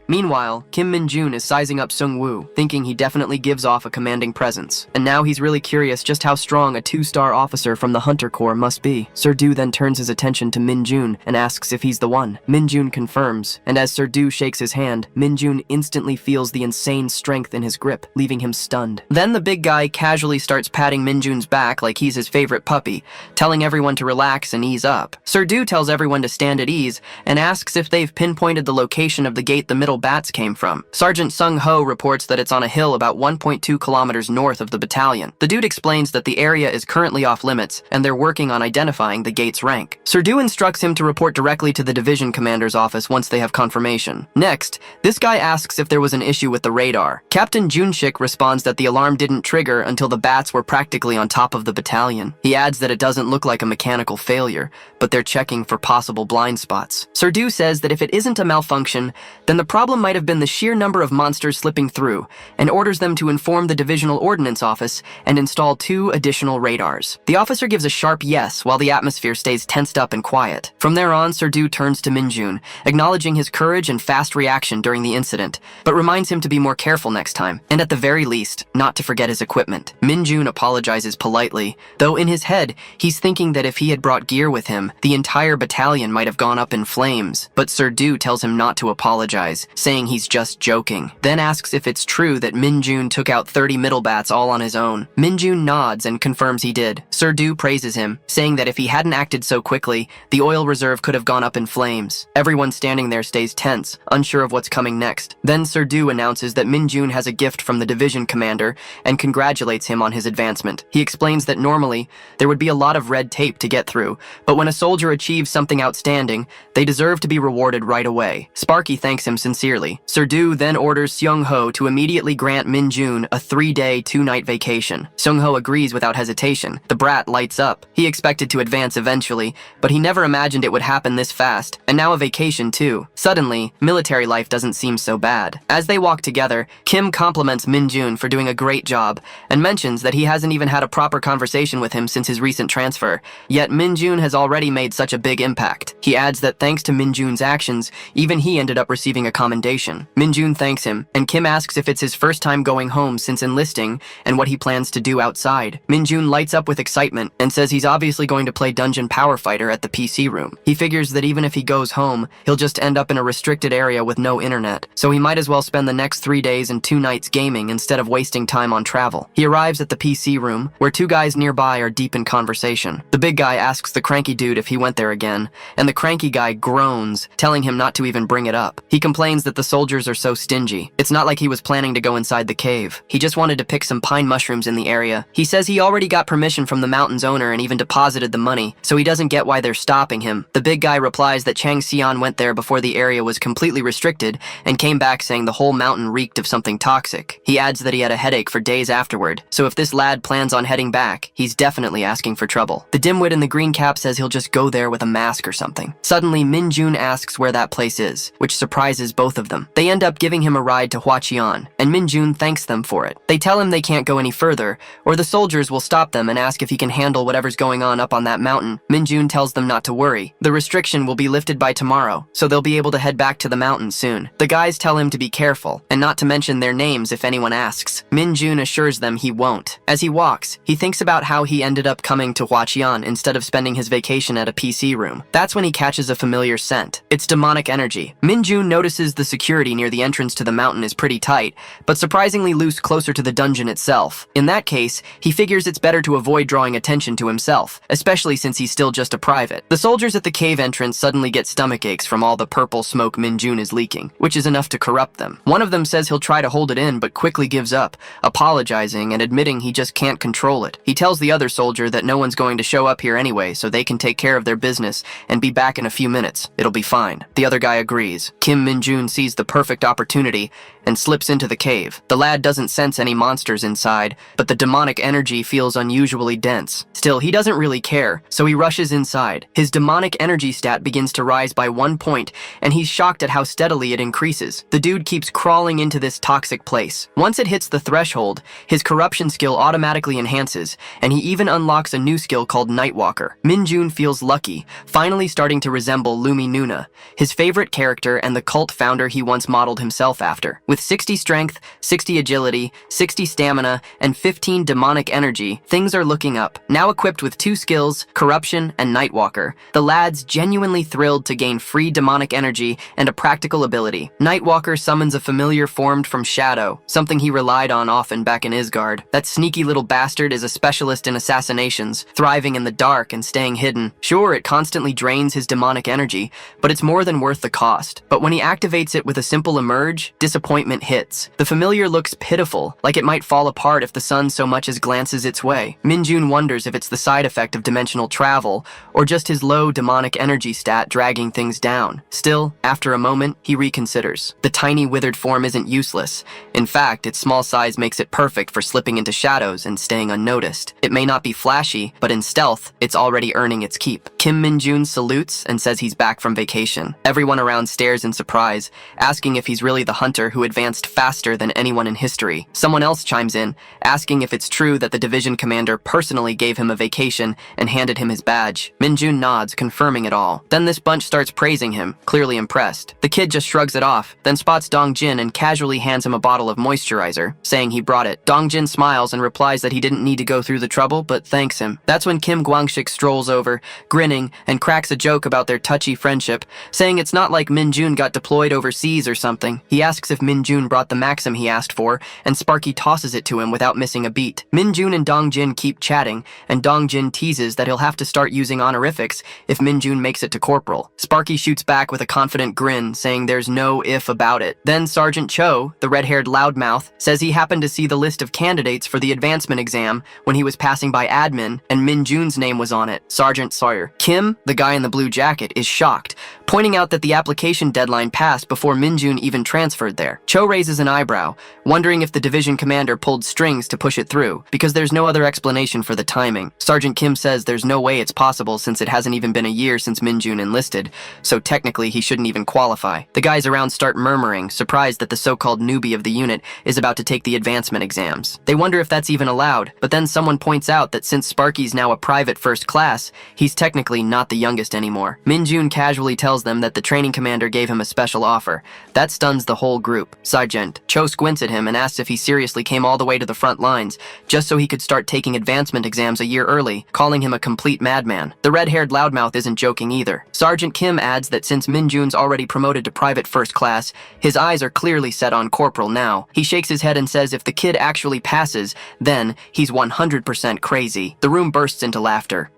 Meanwhile, Kim Min-jun is sizing up Seung-woo, thinking he definitely gives off a commanding presence. And now he's really curious just how strong a 2-star officer from the Hunter Corps must be. Sir-do then turns his attention to Min-jun and asks if he's the one. Min-jun confirms, and as Sir-do shakes his hand, Min-jun instantly feels the insane strength in his grip, leaving him stunned. Then the big guy casually starts patting Min-jun's back like he's his favorite puppy, telling everyone to relax and ease up. Sir-do tells everyone to stand at ease and asks if they've pinpointed the location of the gate the middle bats came from. Sergeant Sung-ho reports that it's on a hill about 1.2 kilometers north of the battalion. The dude explains that the area is currently off limits and they're working on identifying the gate's rank. Sir-do instructs him to report directly to the division commander's office once they have confirmation. Next, this guy asks if there was an issue with the radar. Captain Jun-shik responds that the alarm didn't trigger until the bats were practically on top of the battalion. He adds that it doesn't look like a mechanical failure, but they're checking for possible blind spots. Sir-do says that if it isn't a malfunction, then the problem might have been the sheer number of monsters slipping through, and orders them to inform the Divisional Ordnance Office and install 2 additional radars. The officer gives a sharp yes while the atmosphere stays tensed up and quiet. From there on, Sir-do turns to Min-jun, acknowledging his courage and fast reaction during the incident, but reminds him to be more careful next time, and at the very least, not to forget his equipment. Min-jun apologizes politely, though in his head, he's thinking that if he had brought gear with him, the entire battalion might have gone up in flames. But Sir-do tells him not to apologize, saying he's just joking, then asks if it's true that Min-jun took out 30 middle bats all on his own. Min-jun nods and confirms he did. Sir-do praises him, saying that if he hadn't acted so quickly, the oil reserve could have gone up in flames. Everyone standing there stays tense, unsure of what's coming next. Then Sir-do announces that Min-jun has a gift from the division commander and congratulates him on his advancement. He explains that normally, there would be a lot of red tape to get through, but when a soldier achieves something outstanding, they deserve to be rewarded right away. Sparky thanks him sincerely. Sir-do then orders Seung-ho to immediately grant Min-jun a 3-day, 2-night vacation. Seung-ho agrees without hesitation. The brat lights up. He expected to advance eventually, but he never imagined it would happen this fast, and now a vacation too. Suddenly, military life doesn't seem so bad. As they walk together, Kim compliments Min-jun for doing a great job, and mentions that he hasn't even had a proper conversation with him since his recent transfer, yet Min-jun has already made such a big impact. He adds that thanks to Min-jun's actions, even he ended up receiving a commendation. Min-jun thanks him, and Kim asks if it's his first time going home since enlisting and what he plans to do outside. Min-jun lights up with excitement and says he's obviously going to play Dungeon Power Fighter at the PC room. He figures that even if he goes home, he'll just end up in a restricted area with no internet, so he might as well spend the next 3 days and 2 nights gaming instead of wasting time on travel. He arrives at the PC room, where 2 guys nearby are deep in conversation. The big guy asks the cranky dude if he went there again, and the cranky guy groans, telling him not to even bring it up. He complains that the soldiers are so stingy. It's not like he was planning to go inside the cave. He just wanted to pick some pine mushrooms in the area. He says he already got permission from the mountain's owner and even deposited the money, so he doesn't get why they're stopping him. The big guy replies that Chang Xian went there before the area was completely restricted and came back saying the whole mountain reeked of something toxic. He adds that he had a headache for days afterward, so if this lad plans on heading back, he's definitely asking for trouble. The dimwit in the green cap says he'll just go there with a mask or something. Suddenly, Min-jun asks where that place is, which surprises both of them. They end up giving him a ride to Huaqian, and Min-jun thanks them for it. They tell him they can't go any further, or the soldiers will stop them and ask if he can handle whatever's going on up on that mountain. Min-jun tells them not to worry. The restriction will be lifted by tomorrow, so they'll be able to head back to the mountain soon. The guys tell him to be careful, and not to mention their names if anyone asks. Min-jun assures them he won't. As he walks, he thinks about how he ended up coming to Huaqian instead of spending his vacation at a PC room. That's when he catches a familiar scent. It's demonic energy. Min-jun notices the security near the entrance to the mountain is pretty tight, but surprisingly loose closer to the dungeon itself. In that case, he figures it's better to avoid drawing attention to himself, especially since he's still just a private. The soldiers at the cave entrance suddenly get stomach aches from all the purple smoke Min-jun is leaking, which is enough to corrupt them. One of them says he'll try to hold it in, but quickly gives up, apologizing and admitting he just can't control it. He tells the other soldier that no one's going to show up here anyway, so they can take care of their business and be back in a few minutes. It'll be fine. The other guy agrees. Kim Min-jun sees the perfect opportunity and slips into the cave. The lad doesn't sense any monsters inside, but the demonic energy feels unusually dense. Still, he doesn't really care, so he rushes inside. His demonic energy stat begins to rise by 1 point, and he's shocked at how steadily it increases. The dude keeps crawling into this toxic place. Once it hits the threshold, his corruption skill automatically enhances, and he even unlocks a new skill called Nightwalker. Min-jun feels lucky, finally starting to resemble Lumi Nuna, his favorite character and the cult founder he once modeled himself after. With 60 strength, 60 agility, 60 stamina, and 15 demonic energy, things are looking up. Now equipped with 2 skills, Corruption and Nightwalker, the lad's genuinely thrilled to gain free demonic energy and a practical ability. Nightwalker summons a familiar formed from Shadow, something he relied on often back in Isgard. That sneaky little bastard is a specialist in assassinations, thriving in the dark and staying hidden. Sure, it constantly drains his demonic energy, but it's more than worth the cost. But when he activates it with a simple emerge, disappointment hits. The familiar looks pitiful, like it might fall apart if the sun so much as glances its way. Min-jun wonders if it's the side effect of dimensional travel, or just his low demonic energy stat dragging things down. Still, after a moment, he reconsiders. The tiny withered form isn't useless. In fact, its small size makes it perfect for slipping into shadows and staying unnoticed. It may not be flashy, but in stealth, it's already earning its keep. Kim Min-jun salutes and says he's back from vacation. Everyone around stares in surprise, asking if he's really the hunter who advanced faster than anyone in history. Someone else chimes in, asking if it's true that the division commander personally gave him a vacation and handed him his badge. Min-jun nods, confirming it all. Then this bunch starts praising him, clearly impressed. The kid just shrugs it off, then spots Dong-jin and casually hands him a bottle of moisturizer, saying he brought it. Dong-jin smiles and replies that he didn't need to go through the trouble, but thanks him. That's when Kim Gwangshik strolls over, grinning, and cracks a joke about their touchy friendship, saying it's not like Min-jun got deployed overseas or something. He asks if Min-jun brought the Maxim he asked for, and Sparky tosses it to him without missing a beat. Min-jun and Dong-jin keep chatting, and Dong-jin teases that he'll have to start using honorifics if Min-jun makes it to corporal. Sparky shoots back with a confident grin, saying there's no if about it. Then Sergeant Cho, the red-haired loudmouth, says he happened to see the list of candidates for the advancement exam when he was passing by admin, and Min-jun's name was on it, Sergeant Sawyer. Kim, the guy in the blue jacket, is shocked, pointing out that the application deadline passed before Min-jun even transferred there. Cho raises an eyebrow, wondering if the division commander pulled strings to push it through, because there's no other explanation for the timing. Sergeant Kim says there's no way it's possible since it hasn't even been a year since Min-jun enlisted, so technically he shouldn't even qualify. The guys around start murmuring, surprised that the so-called newbie of the unit is about to take the advancement exams. They wonder if that's even allowed, but then someone points out that since Sparky's now a private first class, he's technically not the youngest anymore. Min-jun casually tells them that the training commander gave him a special offer. That stuns the whole group. Sergeant Cho squints at him and asks if he seriously came all the way to the front lines, just so he could start taking advancement exams a year early, calling him a complete madman. The red-haired loudmouth isn't joking either. Sergeant Kim adds that since Min-jun's already promoted to private first class, his eyes are clearly set on corporal now. He shakes his head and says if the kid actually passes, then he's 100% crazy. The room bursts into laughter.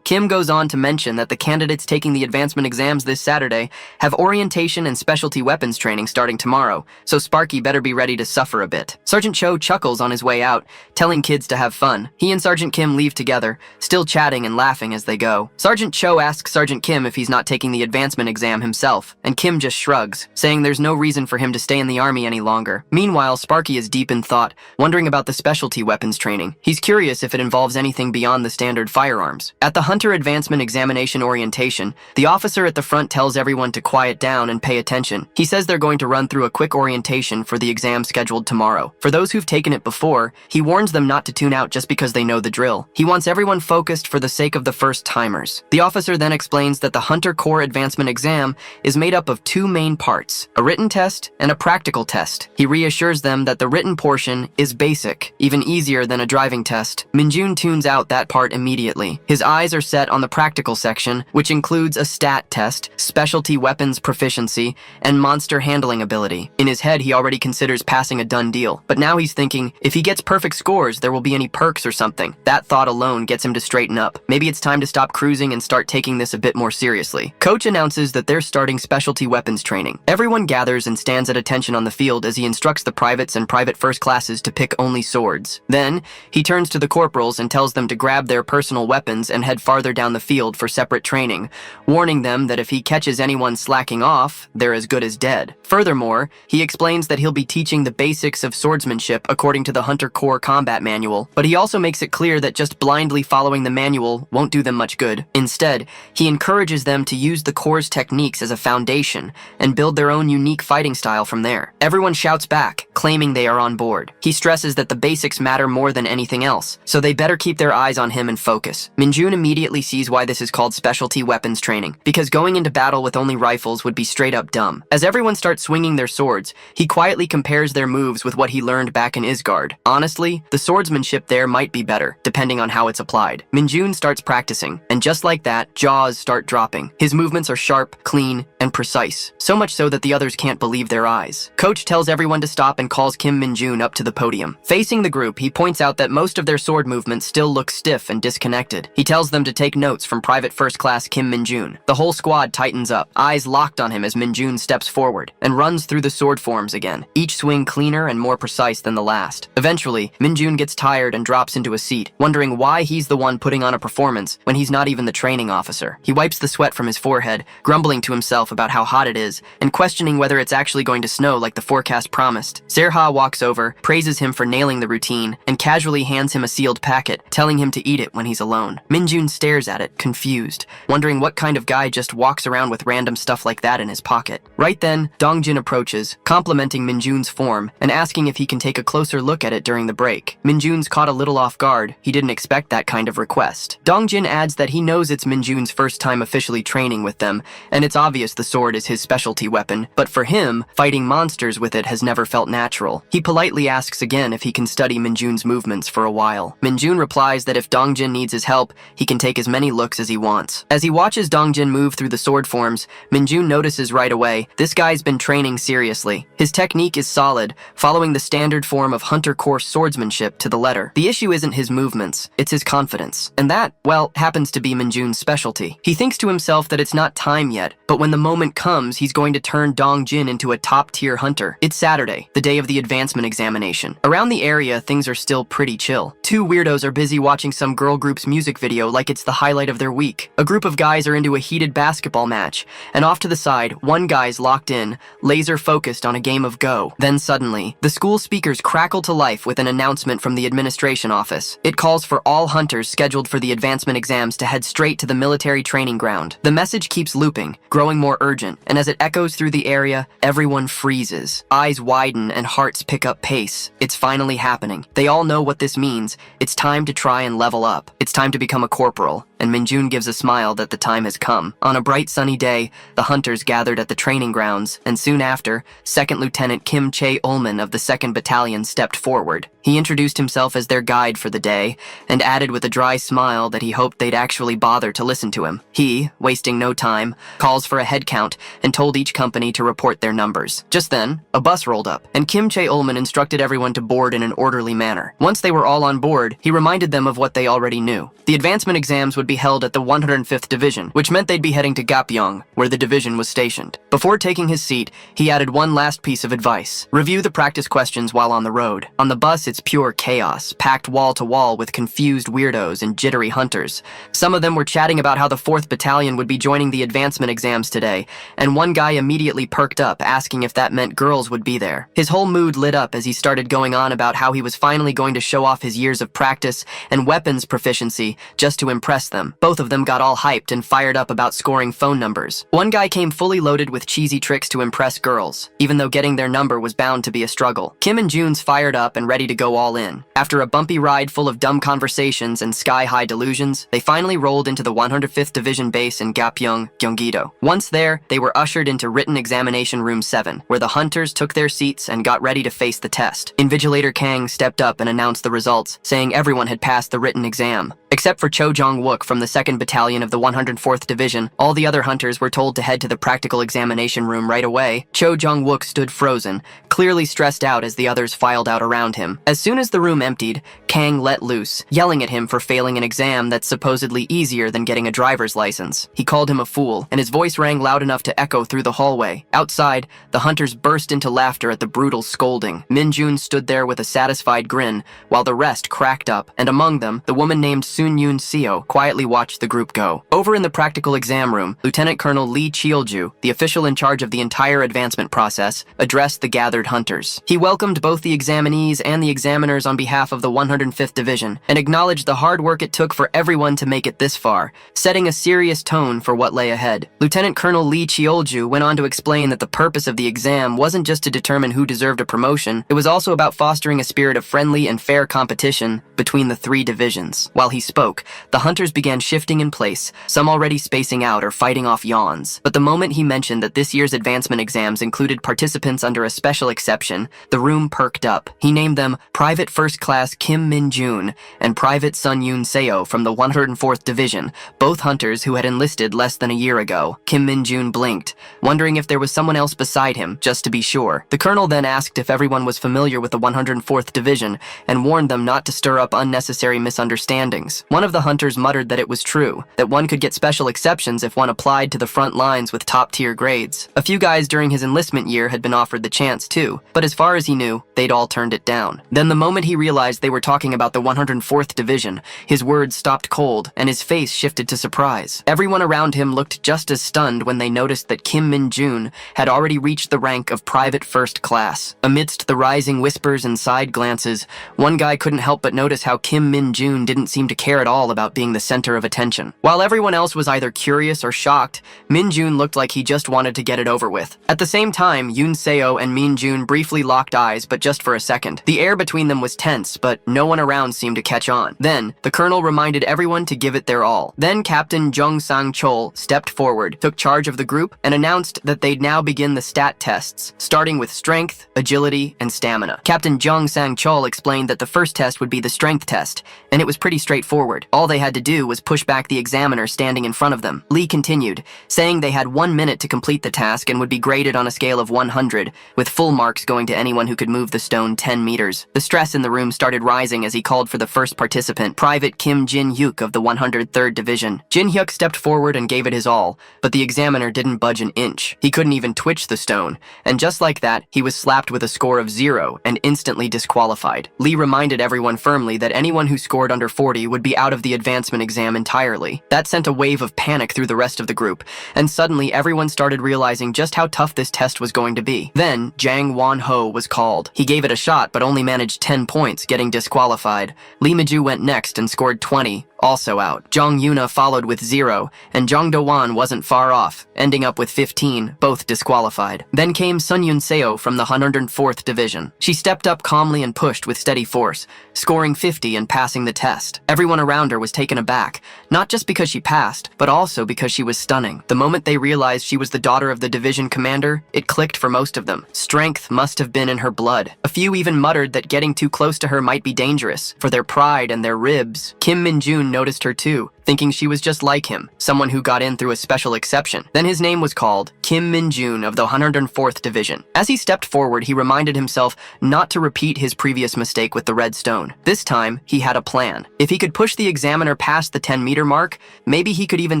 Kim goes on to mention that the candidates taking the advancement exams this Saturday have orientation and specialty weapons training starting tomorrow, so Sparky better be ready to suffer a bit. Sergeant Cho chuckles on his way out, telling kids to have fun. He and Sergeant Kim leave together, still chatting and laughing as they go. Sergeant Cho asks Sergeant Kim if he's not taking the advancement exam himself, and Kim just shrugs, saying there's no reason for him to stay in the army any longer. Meanwhile, Sparky is deep in thought, wondering about the specialty weapons training. He's curious if it involves anything beyond the standard firearms. At the Hunter Advancement Examination orientation, the officer at the front tells everyone to quiet down and pay attention. He says they're going to run through a quick orientation for the exam scheduled tomorrow. For those who've taken it before, he warns them not to tune out just because they know the drill. He wants everyone focused for the sake of the first-timers. The officer then explains that the Hunter Corps Advancement exam is made up of 2 main parts, a written test and a practical test. He reassures them that the written portion is basic, even easier than a driving test. Min-jun tunes out that part immediately. His eyes are set on the practical section, which includes a stat test, specialty weapons proficiency, and monster handling ability. In his head, he already considers passing a done deal, but now he's thinking, if he gets perfect scores, there will be any perks or something. That thought alone gets him to straighten up. Maybe it's time to stop cruising and start taking this a bit more seriously. Coach announces that they're starting specialty weapons training. Everyone gathers and stands at attention on the field as he instructs the privates and private first classes to pick only swords. Then, he turns to the corporal corporals and tells them to grab their personal weapons and head farther down the field for separate training, warning them that if he catches anyone slacking off, they're as good as dead. Furthermore, he explains that he'll be teaching the basics of swordsmanship according to the Hunter Corps combat manual, but he also makes it clear that just blindly following the manual won't do them much good. Instead, he encourages them to use the Corps' techniques as a foundation and build their own unique fighting style from there. Everyone shouts back, claiming they are on board. He stresses that the basics matter more than anything else, so they better keep their eyes on him and focus. Minjun immediately sees why this is called specialty weapons training, because going into battle with only rifles would be straight up dumb. As everyone starts swinging their swords, he quietly compares their moves with what he learned back in Isgard. Honestly, the swordsmanship there might be better, depending on how it's applied. Minjun starts practicing, and just like that, jaws start dropping. His movements are sharp, clean, and precise, so much so that the others can't believe their eyes. Coach tells everyone to stop and calls Kim Minjun up to the podium. Facing the group, he points out that most of their sword movements still look stiff and disconnected. He tells them to take notes from Private First Class Kim Minjun. The whole squad tightens up, eyes locked on him as Minjun steps forward and runs through the sword forms again, each swing cleaner and more precise than the last. Eventually, Minjun gets tired and drops into a seat, wondering why he's the one putting on a performance when he's not even the training officer. He wipes the sweat from his forehead, grumbling to himself about how hot it is, and questioning whether it's actually going to snow like the forecast promised. Serha walks over, praises him for nailing the routine, and casually hands him a sealed packet, telling him to eat it when he's alone. Minjun stares at it, confused, wondering what kind of guy just walks around with random stuff like that in his pocket. Right then, Dongjin approaches, complimenting Minjun's form and asking if he can take a closer look at it during the break. Minjun's caught a little off guard. He didn't expect that kind of request. Dongjin adds that he knows it's Minjun's first time officially training with them, and it's obvious the sword is his specialty weapon, but for him, fighting monsters with it has never felt natural. He politely asks again if he can study Minjun's movements for a while. Minjun replies that if Dongjin needs his help, he can take as many looks as he wants. As he watches Dongjin move through the sword forms, Minjun notices right away, this guy's been training seriously. His technique is solid, following the standard form of Hunter Corps swordsmanship to the letter. The issue isn't his movements, it's his confidence. And that, well, happens to be Minjun's specialty. He thinks to himself that it's not time yet, but when the moment comes, he's going to turn Dongjin into a top-tier hunter. It's Saturday, the day of the advancement examination. Around the area, things are still pretty chill. Two weirdos are busy watching some girl group's music video like it's the highlight of their week. A group of guys are into a heated basketball match, and off to the side, one guy's locked in, laser-focused on a game of Go. Then suddenly, the school speakers crackle to life with an announcement from the administration office. It calls for all hunters scheduled for the advancement exams to head straight to the military training ground. The message keeps looping, growing more urgent, and as it echoes through the area, everyone freezes. Eyes widen and hearts pick up pace. It's finally happening. They all know what this means. It's time to try and level up. It's time to become a corporal. And Minjun gives a smile that the time has come. On a bright sunny day, the hunters gathered at the training grounds, and soon after, 2nd Lieutenant Kim Chae-ulman of the 2nd Battalion stepped forward. He introduced himself as their guide for the day, and added with a dry smile that he hoped they'd actually bother to listen to him. He, wasting no time, calls for a head count and told each company to report their numbers. Just then, a bus rolled up, and Kim Chae-ulman instructed everyone to board in an orderly manner. Once they were all on board, he reminded them of what they already knew. The advancement exams would be held at the 105th Division, which meant they'd be heading to Gapyeong, where the division was stationed. Before taking his seat, he added one last piece of advice. Review the practice questions while on the road. On the bus, it's pure chaos, packed wall to wall with confused weirdos and jittery hunters. Some of them were chatting about how the 4th Battalion would be joining the advancement exams today, and one guy immediately perked up, asking if that meant girls would be there. His whole mood lit up as he started going on about how he was finally going to show off his years of practice and weapons proficiency just to impress them. Both of them got all hyped and fired up about scoring phone numbers. One guy came fully loaded with cheesy tricks to impress girls, even though getting their number was bound to be a struggle. Kim and June's fired up and ready to go all in. After a bumpy ride full of dumb conversations and sky-high delusions, they finally rolled into the 105th Division base in Gapyeong, Gyeonggi-do. Once there, they were ushered into written examination room 7, where the hunters took their seats and got ready to face the test. Invigilator Kang stepped up and announced the results, saying everyone had passed the written exam. Except for Cho Jong-wook from the 2nd Battalion of the 104th Division, all the other hunters were told to head to the practical examination room right away. Cho Jong-wook stood frozen, clearly stressed out as the others filed out around him. As soon as the room emptied, Kang let loose, yelling at him for failing an exam that's supposedly easier than getting a driver's license. He called him a fool, and his voice rang loud enough to echo through the hallway. Outside, the hunters burst into laughter at the brutal scolding. Min-jun stood there with a satisfied grin, while the rest cracked up, and among them, the woman named Sun-Yoon-seo quietly watched the group go. Over in the practical exam room, Lieutenant Colonel Lee Cheolju, the official in charge of the entire advancement process, addressed the gathered hunters. He welcomed both the examinees and the examiners on behalf of the 105th Division, and acknowledged the hard work it took for everyone to make it this far, setting a serious tone for what lay ahead. Lieutenant Colonel Lee Cheolju went on to explain that the purpose of the exam wasn't just to determine who deserved a promotion, it was also about fostering a spirit of friendly and fair competition between the three divisions. While he spoke, the hunters began shifting in place, some already spacing out or fighting off yawns. But the moment he mentioned that this year's advancement exams included participants under a special exception, the room perked up. He named them Private First Class Kim Min-jun and Private Sun-Yoon-seo from the 104th Division, both hunters who had enlisted less than a year ago. Kim Min-jun blinked, wondering if there was someone else beside him, just to be sure. The colonel then asked if everyone was familiar with the 104th Division and warned them not to stir up unnecessary misunderstandings. One of the hunters muttered that it was true, that one could get special exceptions if one applied to the front lines with top-tier grades. A few guys during his enlistment year had been offered the chance too, but as far as he knew, they'd all turned it down. Then the moment he realized they were talking about the 104th Division, his words stopped cold and his face shifted to surprise. Everyone around him looked just as stunned when they noticed that Kim Min-jun had already reached the rank of Private First Class. Amidst the rising whispers and side glances, one guy couldn't help but notice how Kim Min-jun didn't seem to care at all about being the center of attention. While everyone else was either curious or shocked, Min-jun looked like he just wanted to get it over with. At the same time, Yoon-seo and Min-jun briefly locked eyes, but just for a second. The air between them was tense, but no one around seemed to catch on. Then, the colonel reminded everyone to give it their all. Then Captain Jung Sang-chol stepped forward, took charge of the group, and announced that they'd now begin the stat tests, starting with strength, agility, and stamina. Captain Jung Sang-chol explained that the first test would be the strength test, and it was pretty straightforward. All they had to do was push back the examiner standing in front of them. Lee continued, saying they had 1 minute to complete the task and would be graded on a scale of 100, with full marks going to anyone who could move the stone 10 meters. The stress in the room started rising as he called for the first participant, Private Kim Jin-hyuk of the 103rd Division. Jin-hyuk stepped forward and gave it his all, but the examiner didn't budge an inch. He couldn't even twitch the stone, and just like that, he was slapped with a score of 0 and instantly disqualified. Lee reminded everyone firmly that anyone who scored under 40 would be out of the advancement exam entirely. That sent a wave of panic through the rest of the group, and suddenly everyone started realizing just how tough this test was going to be. Then, Jang Won-ho was called. He gave it a shot, but only managed 10 points, getting disqualified. Lee Mi-ju went next and scored 20, also out. Jong Yuna followed with 0, and Jong Do-wan wasn't far off, ending up with 15, both disqualified. Then came Sun Yoon-seo from the 104th Division. She stepped up calmly and pushed with steady force, scoring 50 and passing the test. Everyone around her was taken aback, not just because she passed, but also because she was stunning. The moment they realized she was the daughter of the division commander, it clicked for most of them. Strength must have been in her blood. A few even muttered that getting too close to her might be dangerous, for their pride and their ribs. Kim Min-jun noticed her too, thinking she was just like him, someone who got in through a special exception. Then his name was called, Kim Min-jun of the 104th Division. As he stepped forward, he reminded himself not to repeat his previous mistake with the red stone. This time, he had a plan. If he could push the examiner past the 10-meter mark, maybe he could even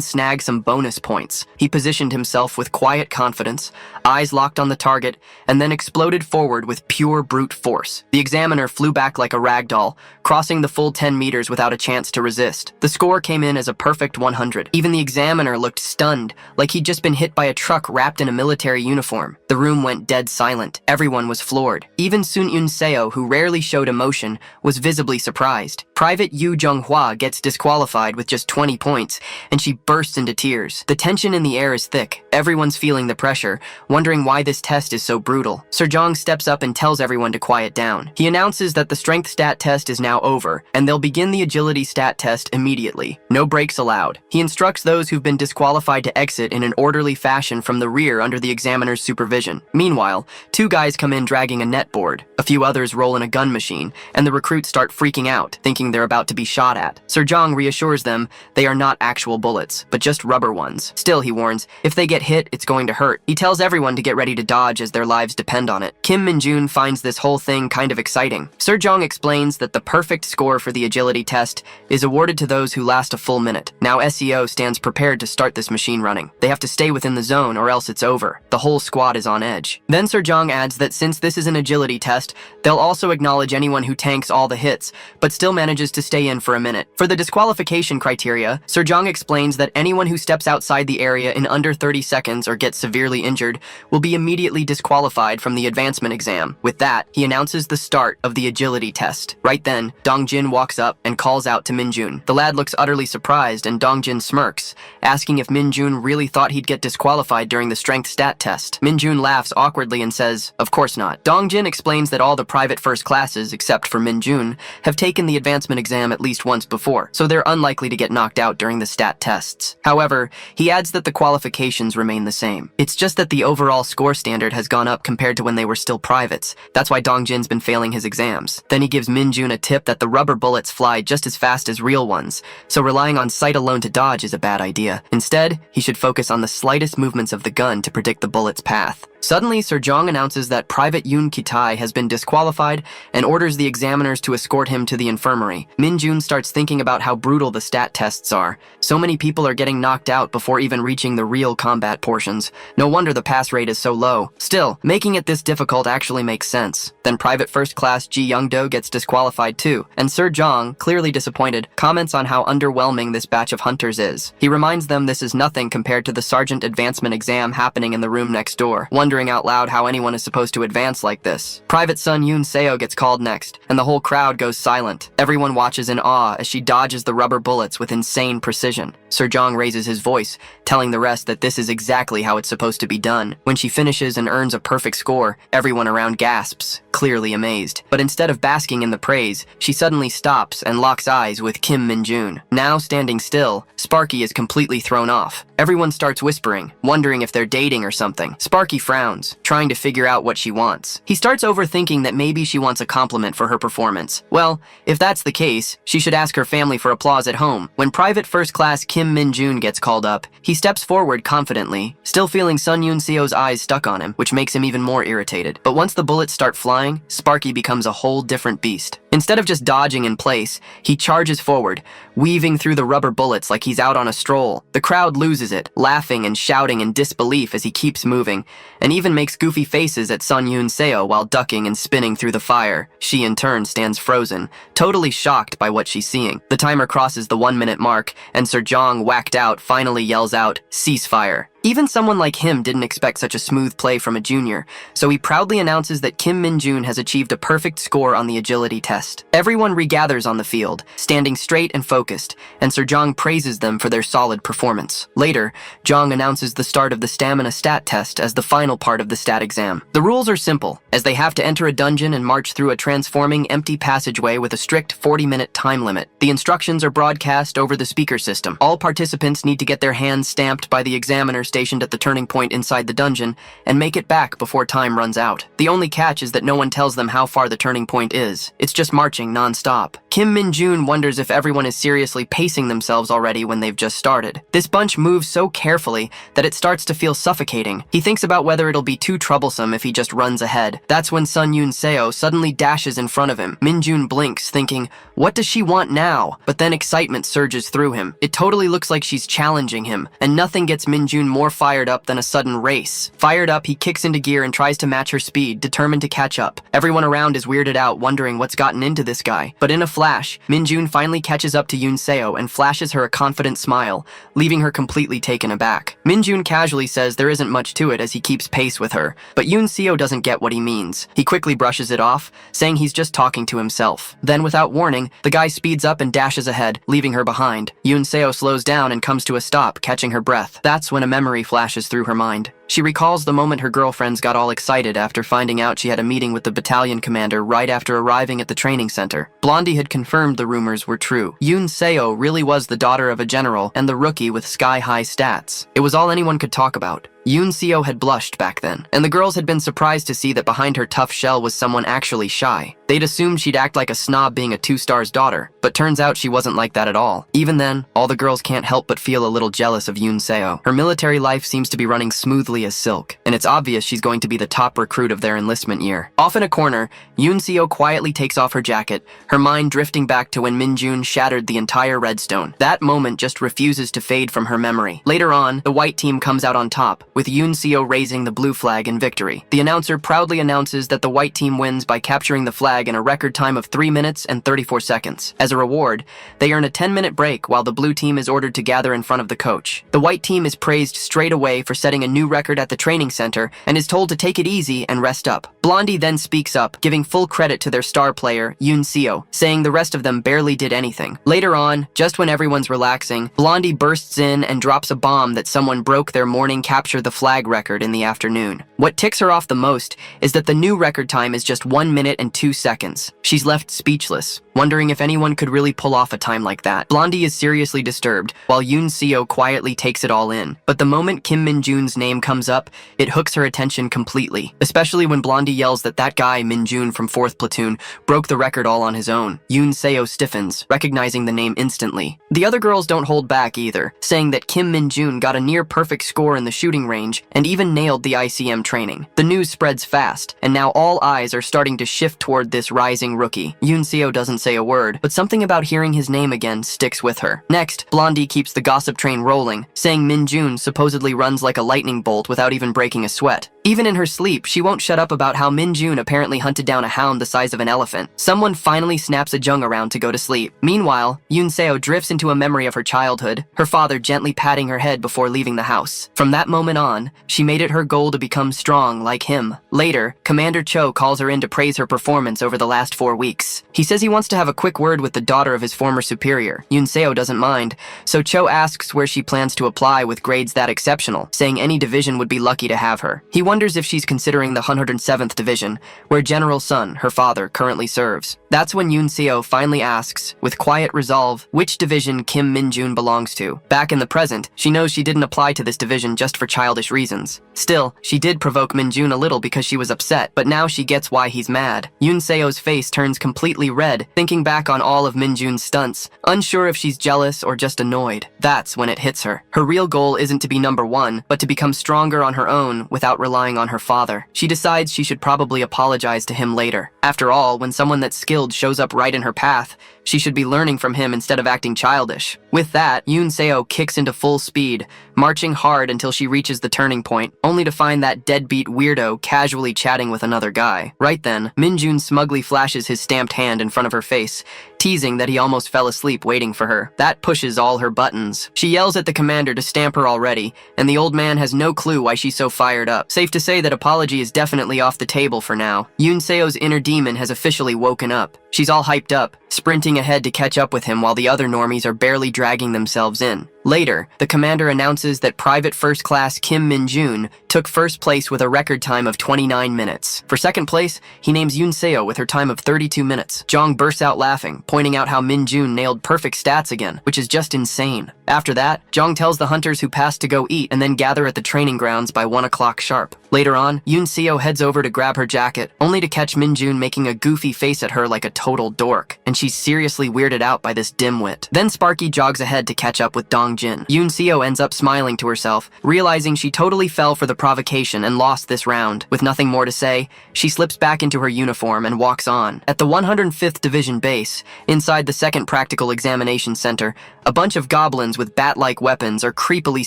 snag some bonus points. He positioned himself with quiet confidence, eyes locked on the target, and then exploded forward with pure brute force. The examiner flew back like a rag doll, crossing the full 10 meters without a chance to resist. The score came in as a perfect 100. Even the examiner looked stunned, like he'd just been hit by a truck wrapped in a military uniform. The room went dead silent. Everyone was floored. Even Sun Yoon-seo, who rarely showed emotion, was visibly surprised. Private Yu Jung-hwa gets disqualified with just 20 points, and she bursts into tears. The tension in the air is thick. Everyone's feeling the pressure, wondering why this test is so brutal. Sir Jong steps up and tells everyone to quiet down. He announces that the strength stat test is now over, and they'll begin the agility stat test immediately. No No breaks allowed. He instructs those who've been disqualified to exit in an orderly fashion from the rear under the examiner's supervision. Meanwhile, 2 guys come in dragging a netboard. A few others roll in a gun machine, and the recruits start freaking out, thinking they're about to be shot at. Sir Jong reassures them they are not actual bullets, but just rubber ones. Still, he warns, if they get hit, it's going to hurt. He tells everyone to get ready to dodge as their lives depend on it. Kim Min-jun finds this whole thing kind of exciting. Sir Jong explains that the perfect score for the agility test is awarded to those who last a full minute. Now SEO stands prepared to start this machine running. They have to stay within the zone or else it's over. The whole squad is on edge. Then Sir Jong adds that since this is an agility test, they'll also acknowledge anyone who tanks all the hits, but still manages to stay in for a minute. For the disqualification criteria, Sir Jong explains that anyone who steps outside the area in under 30 seconds or gets severely injured will be immediately disqualified from the advancement exam. With that, he announces the start of the agility test. Right then, Dongjin walks up and calls out to Min-jun. The lad looks utterly surprised and Dongjin smirks, asking if Min-jun really thought he'd get disqualified during the strength stat test. Min-jun laughs awkwardly and says, "Of course not." Dongjin explains that all the private first classes, except for Min-jun, have taken the advancement exam at least once before, so they're unlikely to get knocked out during the stat tests. However, he adds that the qualifications remain the same. It's just that the overall score standard has gone up compared to when they were still privates. That's why Dongjin's been failing his exams. Then he gives Min-jun a tip that the rubber bullets fly just as fast as real ones, so relying on sight alone to dodge is a bad idea. Instead, he should focus on the slightest movements of the gun to predict the bullet's path. Suddenly, Sir Jong announces that Private Yoon Ki-tae has been disqualified and orders the examiners to escort him to the infirmary. Min-jun starts thinking about how brutal the stat tests are. So many people are getting knocked out before even reaching the real combat portions. No wonder the pass rate is so low. Still, making it this difficult actually makes sense. Then Private First Class Ji Young-do gets disqualified too, and Sir Jong, clearly disappointed, comments on how underwhelming this batch of hunters is. He reminds them this is nothing compared to the Sergeant Advancement exam happening in the room next door, wondering out loud how anyone is supposed to advance like this. Private Sun Yoon Seo gets called next, and the whole crowd goes silent. Everyone watches in awe as she dodges the rubber bullets with insane precision. Sir Jong raises his voice, telling the rest that this is exactly how it's supposed to be done. When she finishes and earns a perfect score, everyone around gasps, clearly amazed. But instead of basking in the praise, she suddenly stops and locks eyes with Kim Min-jun. Now standing still, Sparky is completely thrown off. Everyone starts whispering, wondering if they're dating or something. Sparky frowns, trying to figure out what she wants. He starts overthinking that maybe she wants a compliment for her performance. Well, if that's the case, she should ask her family for applause at home. When Private First Class Kim Min-jun gets called up, he steps forward confidently, still feeling Sun Yoon Seo's eyes stuck on him, which makes him even more irritated. But once the bullets start flying, Sparky becomes a whole different beast. Instead of just dodging in place, he charges forward, weaving through the rubber bullets like he's out on a stroll. The crowd loses it, laughing and shouting in disbelief as he keeps moving, and even makes goofy faces at Sun Yoon Seo while ducking and spinning through the fire. She in turn stands frozen, totally shocked by what she's seeing. The timer crosses the 1-minute mark, and Sir Jong, whacked out, finally yells out, "Ceasefire." Even someone like him didn't expect such a smooth play from a junior, so he proudly announces that Kim Min-jun has achieved a perfect score on the agility test. Everyone regathers on the field, standing straight and focused, and Sir Jong praises them for their solid performance. Later, Jong announces the start of the stamina stat test as the final part of the stat exam. The rules are simple, as they have to enter a dungeon and march through a transforming empty passageway with a strict 40-minute time limit. The instructions are broadcast over the speaker system. All participants need to get their hands stamped by the examiner stationed at the turning point inside the dungeon and make it back before time runs out. The only catch is that no one tells them how far the turning point is. It's just marching non-stop. Kim Min-jun wonders if everyone is seriously pacing themselves already when they've just started. This bunch moves so carefully that it starts to feel suffocating. He thinks about whether it'll be too troublesome if he just runs ahead. That's when Sun Yoon Seo suddenly dashes in front of him. Min-jun blinks, thinking, what does she want now? But then excitement surges through him. It totally looks like she's challenging him, and nothing gets Min-jun more fired up than a sudden race. Fired up, he kicks into gear and tries to match her speed, determined to catch up. Everyone around is weirded out, wondering what's gotten into this guy. But in a flash, Min-jun finally catches up to Yoon Seo and flashes her a confident smile, leaving her completely taken aback. Min-jun casually says there isn't much to it as he keeps pace with her, but Yoon Seo doesn't get what he means. He quickly brushes it off, saying he's just talking to himself. Then, without warning, the guy speeds up and dashes ahead, leaving her behind. Yoon Seo slows down and comes to a stop, catching her breath. That's when a memory flashes through her mind. She recalls the moment her girlfriends got all excited after finding out she had a meeting with the battalion commander right after arriving at the training center. Blondie had confirmed the rumors were true. Yoon Seo really was the daughter of a general and the rookie with sky-high stats. It was all anyone could talk about. Yoon Seo had blushed back then, and the girls had been surprised to see that behind her tough shell was someone actually shy. They'd assumed she'd act like a snob being a two-star's daughter, but turns out she wasn't like that at all. Even then, all the girls can't help but feel a little jealous of Yoon Seo. Her military life seems to be running smoothly as silk, and it's obvious she's going to be the top recruit of their enlistment year. Off in a corner, Yoon Seo quietly takes off her jacket, her mind drifting back to when Min-jun shattered the entire redstone. That moment just refuses to fade from her memory. Later on, the white team comes out on top, with Yoon Seo raising the blue flag in victory. The announcer proudly announces that the white team wins by capturing the flag in a record time of 3 minutes and 34 seconds. As a reward, they earn a 10-minute break while the blue team is ordered to gather in front of the coach. The white team is praised straight away for setting a new record at the training center and is told to take it easy and rest up. Blondie then speaks up, giving full credit to their star player, Yoon Seo, saying the rest of them barely did anything. Later on, just when everyone's relaxing, Blondie bursts in and drops a bomb that someone broke their morning capture the flag record in the afternoon. What ticks her off the most is that the new record time is just 1 minute and 2 seconds. She's left speechless, wondering if anyone could really pull off a time like that. Blondie is seriously disturbed, while Yoon Seo quietly takes it all in. But the moment Kim Min-jun's name comes up, it hooks her attention completely, especially when Blondie yells that guy Min-jun from 4th Platoon broke the record all on his own. Yoon Seo stiffens, recognizing the name instantly. The other girls don't hold back either, saying that Kim Min-jun got a near-perfect score in the shooting range and even nailed the ICM training. The news spreads fast, and now all eyes are starting to shift toward this rising rookie. Yoon Seo doesn't say a word, but something about hearing his name again sticks with her. Next, Blondie keeps the gossip train rolling, saying Min-jun supposedly runs like a lightning bolt without even breaking a sweat. Even in her sleep, she won't shut up about how Min-jun apparently hunted down a hound the size of an elephant. Someone finally snaps a jung around to go to sleep. Meanwhile, Yoon Seo drifts into a memory of her childhood, her father gently patting her head before leaving the house. From that moment on, she made it her goal to become strong like him. Later, Commander Cho calls her in to praise her performance over the last 4 weeks. He says he wants to have a quick word with the daughter of his former superior. Yoon Seo doesn't mind, so Cho asks where she plans to apply with grades that exceptional, saying any division would be lucky to have her. He wonders if she's considering the 107th Division, where General Sun, her father, currently serves. That's when Yoon Seo finally asks, with quiet resolve, which division Kim Min-jun belongs to. Back in the present, she knows she didn't apply to this division just for childish reasons. Still, she did provoke Min-jun a little because she was upset, but now she gets why he's mad. Yoon Seo's face turns completely red, thinking back on all of Min-jun's stunts, unsure if she's jealous or just annoyed. That's when it hits her. Her real goal isn't to be number 1, but to become stronger on her own without relying on her father. She decides she should probably apologize to him later. After all, when someone that's skilled shows up right in her path, she should be learning from him instead of acting childish. With that, Yoon Seo kicks into full speed, marching hard until she reaches the turning point, only to find that deadbeat weirdo casually chatting with another guy. Right then, Min-jun smugly flashes his stamped hand in front of her face, teasing that he almost fell asleep waiting for her. That pushes all her buttons. She yells at the commander to stamp her already, and the old man has no clue why she's so fired up. Safe to say that apology is definitely off the table for now. Yoon Seo's inner demon has officially woken up. She's all hyped up, sprinting ahead to catch up with him while the other normies are barely dragging themselves in. Later, the commander announces that Private First Class Kim Min-jun took first place with a record time of 29 minutes. For second place, he names Yoon Seo with her time of 32 minutes. Jong bursts out laughing, pointing out how Min-jun nailed perfect stats again, which is just insane. After that, Jong tells the hunters who passed to go eat and then gather at the training grounds by 1 o'clock sharp. Later on, Yoon Seo heads over to grab her jacket, only to catch Min-jun making a goofy face at her like a total dork, and she's seriously weirded out by this dimwit. Then Sparky jogs ahead to catch up with Dong Jin. Yoon Seo ends up smiling to herself, realizing she totally fell for the provocation and lost this round. With nothing more to say, she slips back into her uniform and walks on. At the 105th Division base, inside the 2nd Practical Examination Center, a bunch of goblins with bat-like weapons are creepily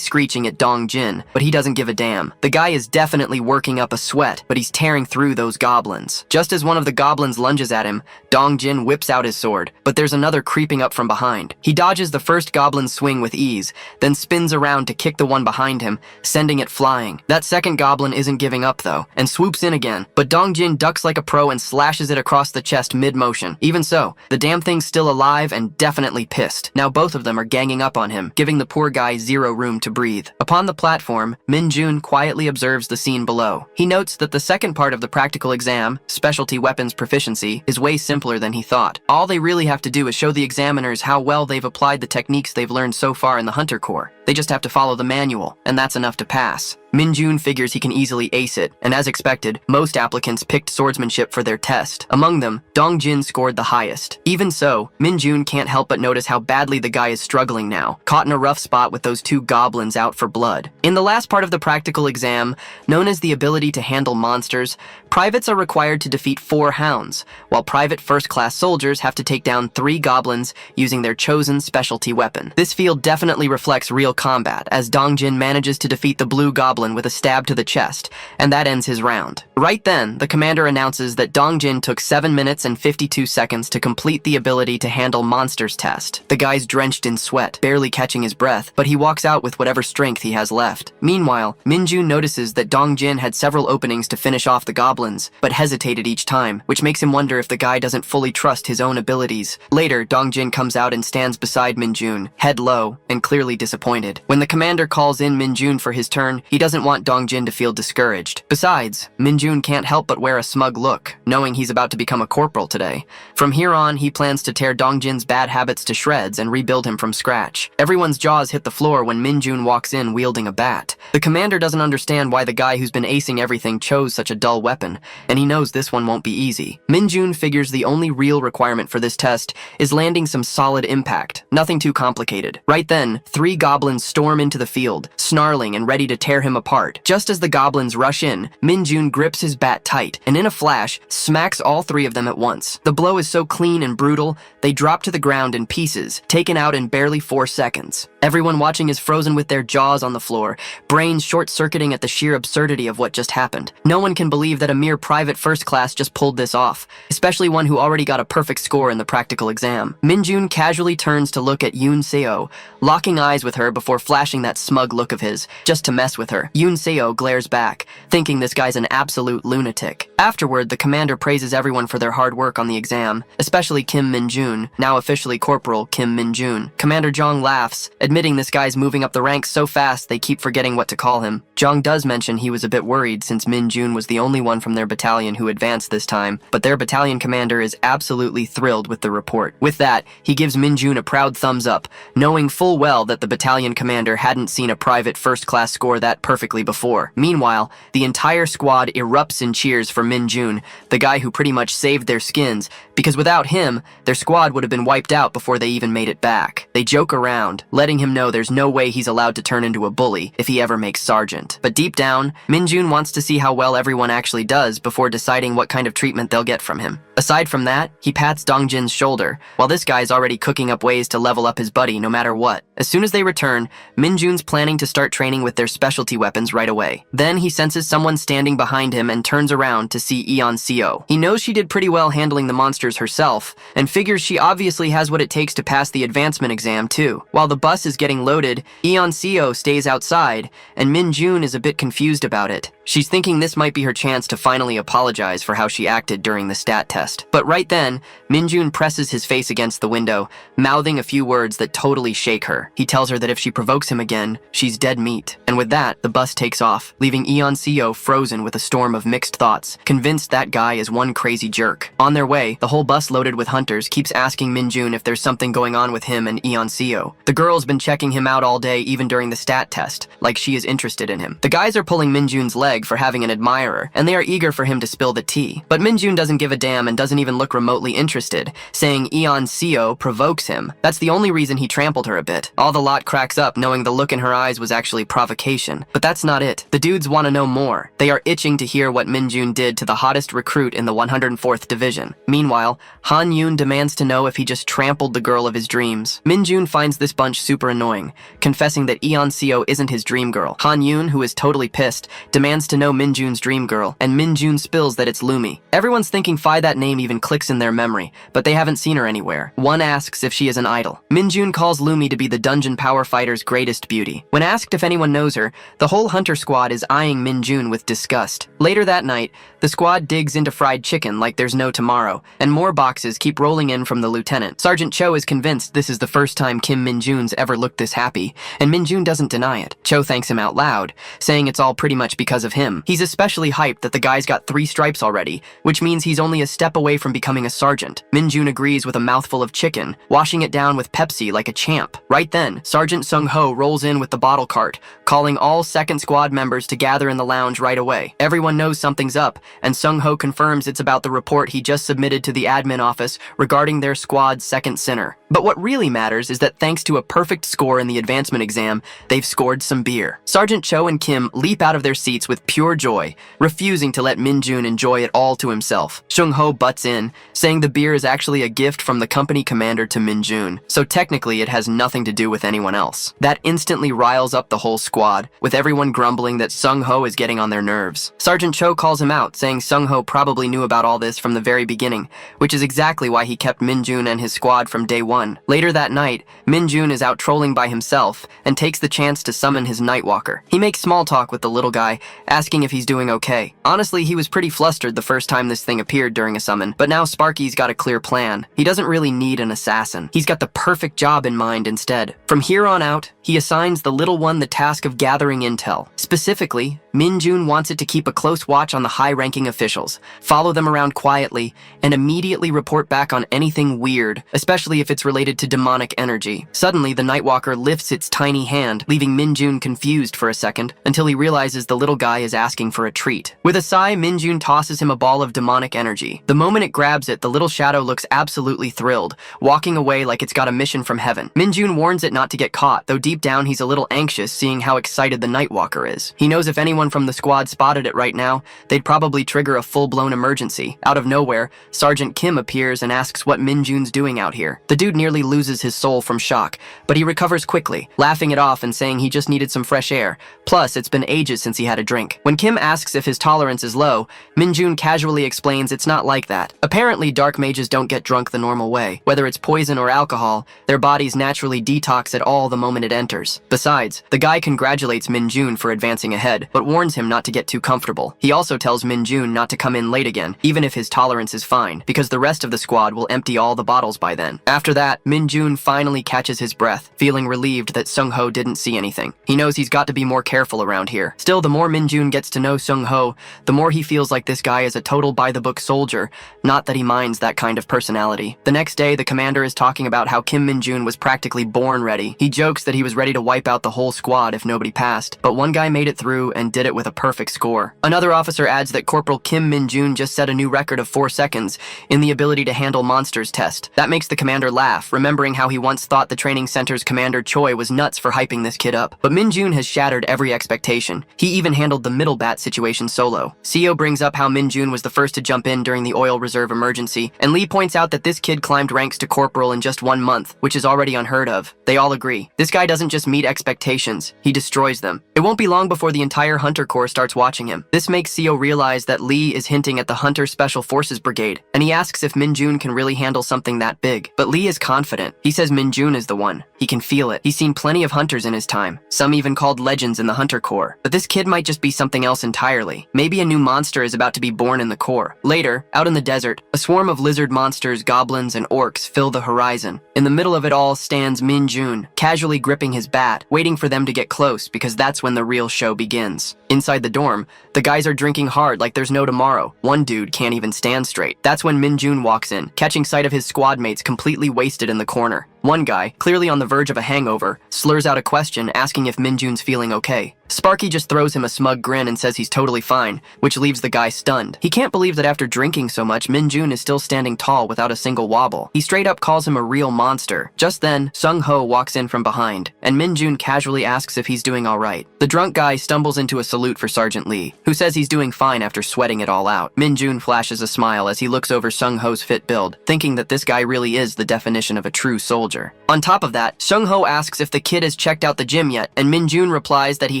screeching at Dong Jin, but he doesn't give a damn. The guy is definitely working up a sweat, but he's tearing through those goblins. Just as one of the goblins lunges at him, Dong Jin whips out his sword, but there's another creeping up from behind. He dodges the first goblin's swing with ease, then spins around to kick the one behind him, sending it flying. That second goblin isn't giving up though, and swoops in again, but Dongjin ducks like a pro and slashes it across the chest mid-motion. Even so, the damn thing's still alive and definitely pissed. Now both of them are ganging up on him, giving the poor guy zero room to breathe. Upon the platform, Min-jun quietly observes the scene below. He notes that the second part of the practical exam, specialty weapons proficiency, is way simpler than he thought. All they really have to do is show the examiners how well they've applied the techniques they've learned so far in the Hunter Corps. They just have to follow the manual, and that's enough to pass. Min-jun figures he can easily ace it, and as expected, most applicants picked swordsmanship for their test. Among them, Dongjin scored the highest. Even so, Min-jun can't help but notice how badly the guy is struggling now, caught in a rough spot with those two goblins out for blood. In the last part of the practical exam, known as the ability to handle monsters, privates are required to defeat 4 hounds, while private first-class soldiers have to take down 3 goblins using their chosen specialty weapon. This field definitely reflects real combat, as Dongjin manages to defeat the blue goblin with a stab to the chest, and that ends his round. Right then, the commander announces that Dongjin took 7 minutes and 52 seconds to complete the ability to handle monsters test. The guy's drenched in sweat, barely catching his breath, but he walks out with whatever strength he has left. Meanwhile, Min-jun notices that Dongjin had several openings to finish off the goblins, but hesitated each time, which makes him wonder if the guy doesn't fully trust his own abilities. Later, Dongjin comes out and stands beside Min-jun, head low, and clearly disappointed. When the commander calls in Min-jun for his turn, he doesn't want Dongjin to feel discouraged. Besides, Min-jun can't help but wear a smug look, knowing he's about to become a corporal today. From here on, he plans to tear Dongjin's bad habits to shreds and rebuild him from scratch. Everyone's jaws hit the floor when Min-jun walks in wielding a bat. The commander doesn't understand why the guy who's been acing everything chose such a dull weapon, and he knows this one won't be easy. Min-jun figures the only real requirement for this test is landing some solid impact, nothing too complicated. Right then, 3 goblins storm into the field, snarling and ready to tear him apart. Just as the goblins rush in, Min-jun grips his bat tight, and in a flash, smacks all 3 of them at once. The blow is so clean and brutal, they drop to the ground in pieces, taken out in barely 4 seconds. Everyone watching is frozen with their jaws on the floor, brains short-circuiting at the sheer absurdity of what just happened. No one can believe that a mere private first class just pulled this off, especially one who already got a perfect score in the practical exam. Min-jun casually turns to look at Yoon Seo, locking eyes with her before flashing that smug look of his, just to mess with her. Yoon Seo glares back, thinking this guy's an absolute lunatic. Afterward, the commander praises everyone for their hard work on the exam, especially Kim Min-jun, now officially Corporal Kim Min-jun. Commander Jong laughs, admitting this guy's moving up the ranks so fast they keep forgetting what to call him. Jong does mention he was a bit worried since Min-jun was the only one from their battalion who advanced this time, but their battalion commander is absolutely thrilled with the report. With that, he gives Min-jun a proud thumbs up, knowing full well that the battalion commander hadn't seen a private first-class score that perfectly before. Meanwhile, the entire squad erupts in cheers for Min-jun, the guy who pretty much saved their skins, because without him, their squad would have been wiped out before they even made it back. They joke around, letting him know there's no way he's allowed to turn into a bully if he ever makes sergeant. But deep down, Min-jun wants to see how well everyone actually does before deciding what kind of treatment they'll get from him. Aside from that, he pats Dongjin's shoulder, while this guy's already cooking up ways to level up his buddy no matter what. As soon as they return, Min-jun's planning to start training with their specialty weapons right away. Then he senses someone standing behind him and turns around to see Eon Seo. He knows she did pretty well handling the monsters herself, and figures she obviously has what it takes to pass the advancement exam too. While the bus is getting loaded, Eon Seo stays outside, and Min-jun is a bit confused about it. She's thinking this might be her chance to finally apologize for how she acted during the stat test. But right then, Min-jun presses his face against the window, mouthing a few words that totally shake her. He tells her that if she provokes him again, she's dead meat. And with that, the bus takes off, leaving Eon Seo frozen with a storm of mixed thoughts, convinced that guy is one crazy jerk. On their way, the whole bus loaded with hunters keeps asking Min-jun if there's something going on with him and Eon Seo. The girl's been checking him out all day even during the stat test, like she is interested in him. The guys are pulling Min-jun's leg for having an admirer, and they are eager for him to spill the tea. But Min-jun doesn't give a damn and doesn't even look remotely interested, saying Eon Seo provokes him. That's the only reason he trampled her a bit. All the lot cracks up knowing the look in her eyes was actually provocation. But that's not it. The dudes want to know more. They are itching to hear what Min-jun did to the hottest recruit in the 104th Division. Meanwhile, Han Yoon demands to know if he just trampled the girl of his dreams. Min-jun finds this bunch super annoying, confessing that Eon Seo isn't his dream girl. Han Yoon, who is totally pissed, demands to know Minjun's dream girl, and Minjun spills that it's Lumi. Everyone's thinking that name even clicks in their memory, but they haven't seen her anywhere. One asks if she is an idol. Minjun calls Lumi to be the dungeon power fighter's greatest beauty. When asked if anyone knows her, the whole hunter squad is eyeing Minjun with disgust. Later that night, the squad digs into fried chicken like there's no tomorrow, and more boxes keep rolling in from the lieutenant. Sergeant Cho is convinced this is the first time Kim Minjun's ever looked this happy, and Minjun doesn't deny it. Cho thanks him out loud, saying it's all pretty much because of him. He's especially hyped that the guy's got 3 stripes already, which means he's only a step away from becoming a sergeant. Minjun agrees with a mouthful of chicken, washing it down with Pepsi like a champ. Right then, Sergeant Sung-ho rolls in with the bottle cart, calling all second squad members to gather in the lounge right away. Everyone knows something's up, and Sung-ho confirms it's about the report he just submitted to the admin office regarding their squad's second sinner. But what really matters is that thanks to a perfect score in the advancement exam, they've scored some beer. Sergeant Cho and Kim leap out of their seats with pure joy, refusing to let Minjun enjoy it all to himself. Sung-ho butts in, saying the beer is actually a gift from the company commander to Minjun, so technically it has nothing to do with anyone else. That instantly riles up the whole squad, with everyone grumbling that Sung-ho is getting on their nerves. Sergeant Cho calls him out, saying Sung-ho probably knew about all this from the very beginning, which is exactly why he kept Minjun and his squad from day one. Later that night, Minjun is out trolling by himself and takes the chance to summon his Nightwalker. He makes small talk with the little guy, asking if he's doing okay. Honestly, he was pretty flustered the first time this thing appeared during a summon, but now Sparky's got a clear plan. He doesn't really need an assassin. He's got the perfect job in mind instead. From here on out, he assigns the little one the task of gathering intel. Specifically, Minjun wants it to keep a close watch on the high-ranking officials, follow them around quietly, and immediately report back on anything weird, especially if it's related to demonic energy. Suddenly, the Nightwalker lifts its tiny hand, leaving Minjun confused for a second, until he realizes the little guy is asking for a treat. With a sigh, Minjun tosses him a ball of demonic energy. The moment it grabs it, the little shadow looks absolutely thrilled, walking away like it's got a mission from heaven. Minjun warns it not to get caught, though deep down he's a little anxious seeing how excited the Nightwalker is. He knows if anyone from the squad spotted it right now, they'd probably trigger a full-blown emergency. Out of nowhere, Sergeant Kim appears and asks what Minjun's doing out here. The dude nearly loses his soul from shock, but he recovers quickly, laughing it off and saying he just needed some fresh air. Plus, it's been ages since he had a drink. When Kim asks if his tolerance is low, Minjun casually explains it's not like that. Apparently, dark mages don't get drunk the normal way. Whether it's poison or alcohol, their bodies naturally detox it all the moment it enters. Besides, the guy congratulates Minjun for advancing ahead, but warns him not to get too comfortable. He also tells Minjun not to come in late again, even if his tolerance is fine, because the rest of the squad will empty all the bottles by then. After that, Minjun finally catches his breath, feeling relieved that Sung-ho didn't see anything. He knows he's got to be more careful around here. Still, the more Minjun gets to know Sung-ho, the more he feels like this guy is a total by-the-book soldier, not that he minds that kind of personality. The next day, the commander is talking about how Kim Minjun was practically born ready. He jokes that he was ready to wipe out the whole squad if nobody passed, but one guy made it through and did it with a perfect score. Another officer adds that Corporal Kim Minjun just set a new record of 4 seconds in the ability to handle monsters test. That makes the commander laugh, remembering how he once thought the training center's Commander Choi was nuts for hyping this kid up. But Minjun has shattered every expectation. He even handled the middle bat situation solo. Seo brings up how Minjun was the first to jump in during the oil reserve emergency, and Lee points out that this kid climbed ranks to corporal in just 1 month, which is already unheard of. They all agree. This guy doesn't just meet expectations, he destroys them. It won't be long before the entire Hunter Corps starts watching him. This makes Seo realize that Lee is hinting at the Hunter Special Forces Brigade, and he asks if Minjun can really handle something that big. But Lee is confident. He says Minjun is the one. He can feel it. He's seen plenty of hunters in his time, some even called legends in the Hunter Corps. But this kid might just be something else entirely. Maybe a new monster is about to be born in the Corps. Later, out in the desert, a swarm of lizard monsters, goblins, and orcs fill the horizon. In the middle of it all stands Minjun, casually gripping his bat, waiting for them to get close because that's when the real show begins. Inside the dorm, the guys are drinking hard like there's no tomorrow. One dude can't even stand straight. That's when Minjun walks in, catching sight of his squad mates completely wasted in the corner. One guy, clearly on the verge of a hangover, slurs out a question asking if Minjun's feeling okay. Sparky just throws him a smug grin and says he's totally fine, which leaves the guy stunned. He can't believe that after drinking so much, Minjun is still standing tall without a single wobble. He straight up calls him a real monster. Just then, Sung-ho walks in from behind, and Minjun casually asks if he's doing alright. The drunk guy stumbles into a salute for Sergeant Lee, who says he's doing fine after sweating it all out. Minjun flashes a smile as he looks over Sung-ho's fit build, thinking that this guy really is the definition of a true soldier. soldier. On top of that, Seung-ho asks if the kid has checked out the gym yet, and Min-jun replies that he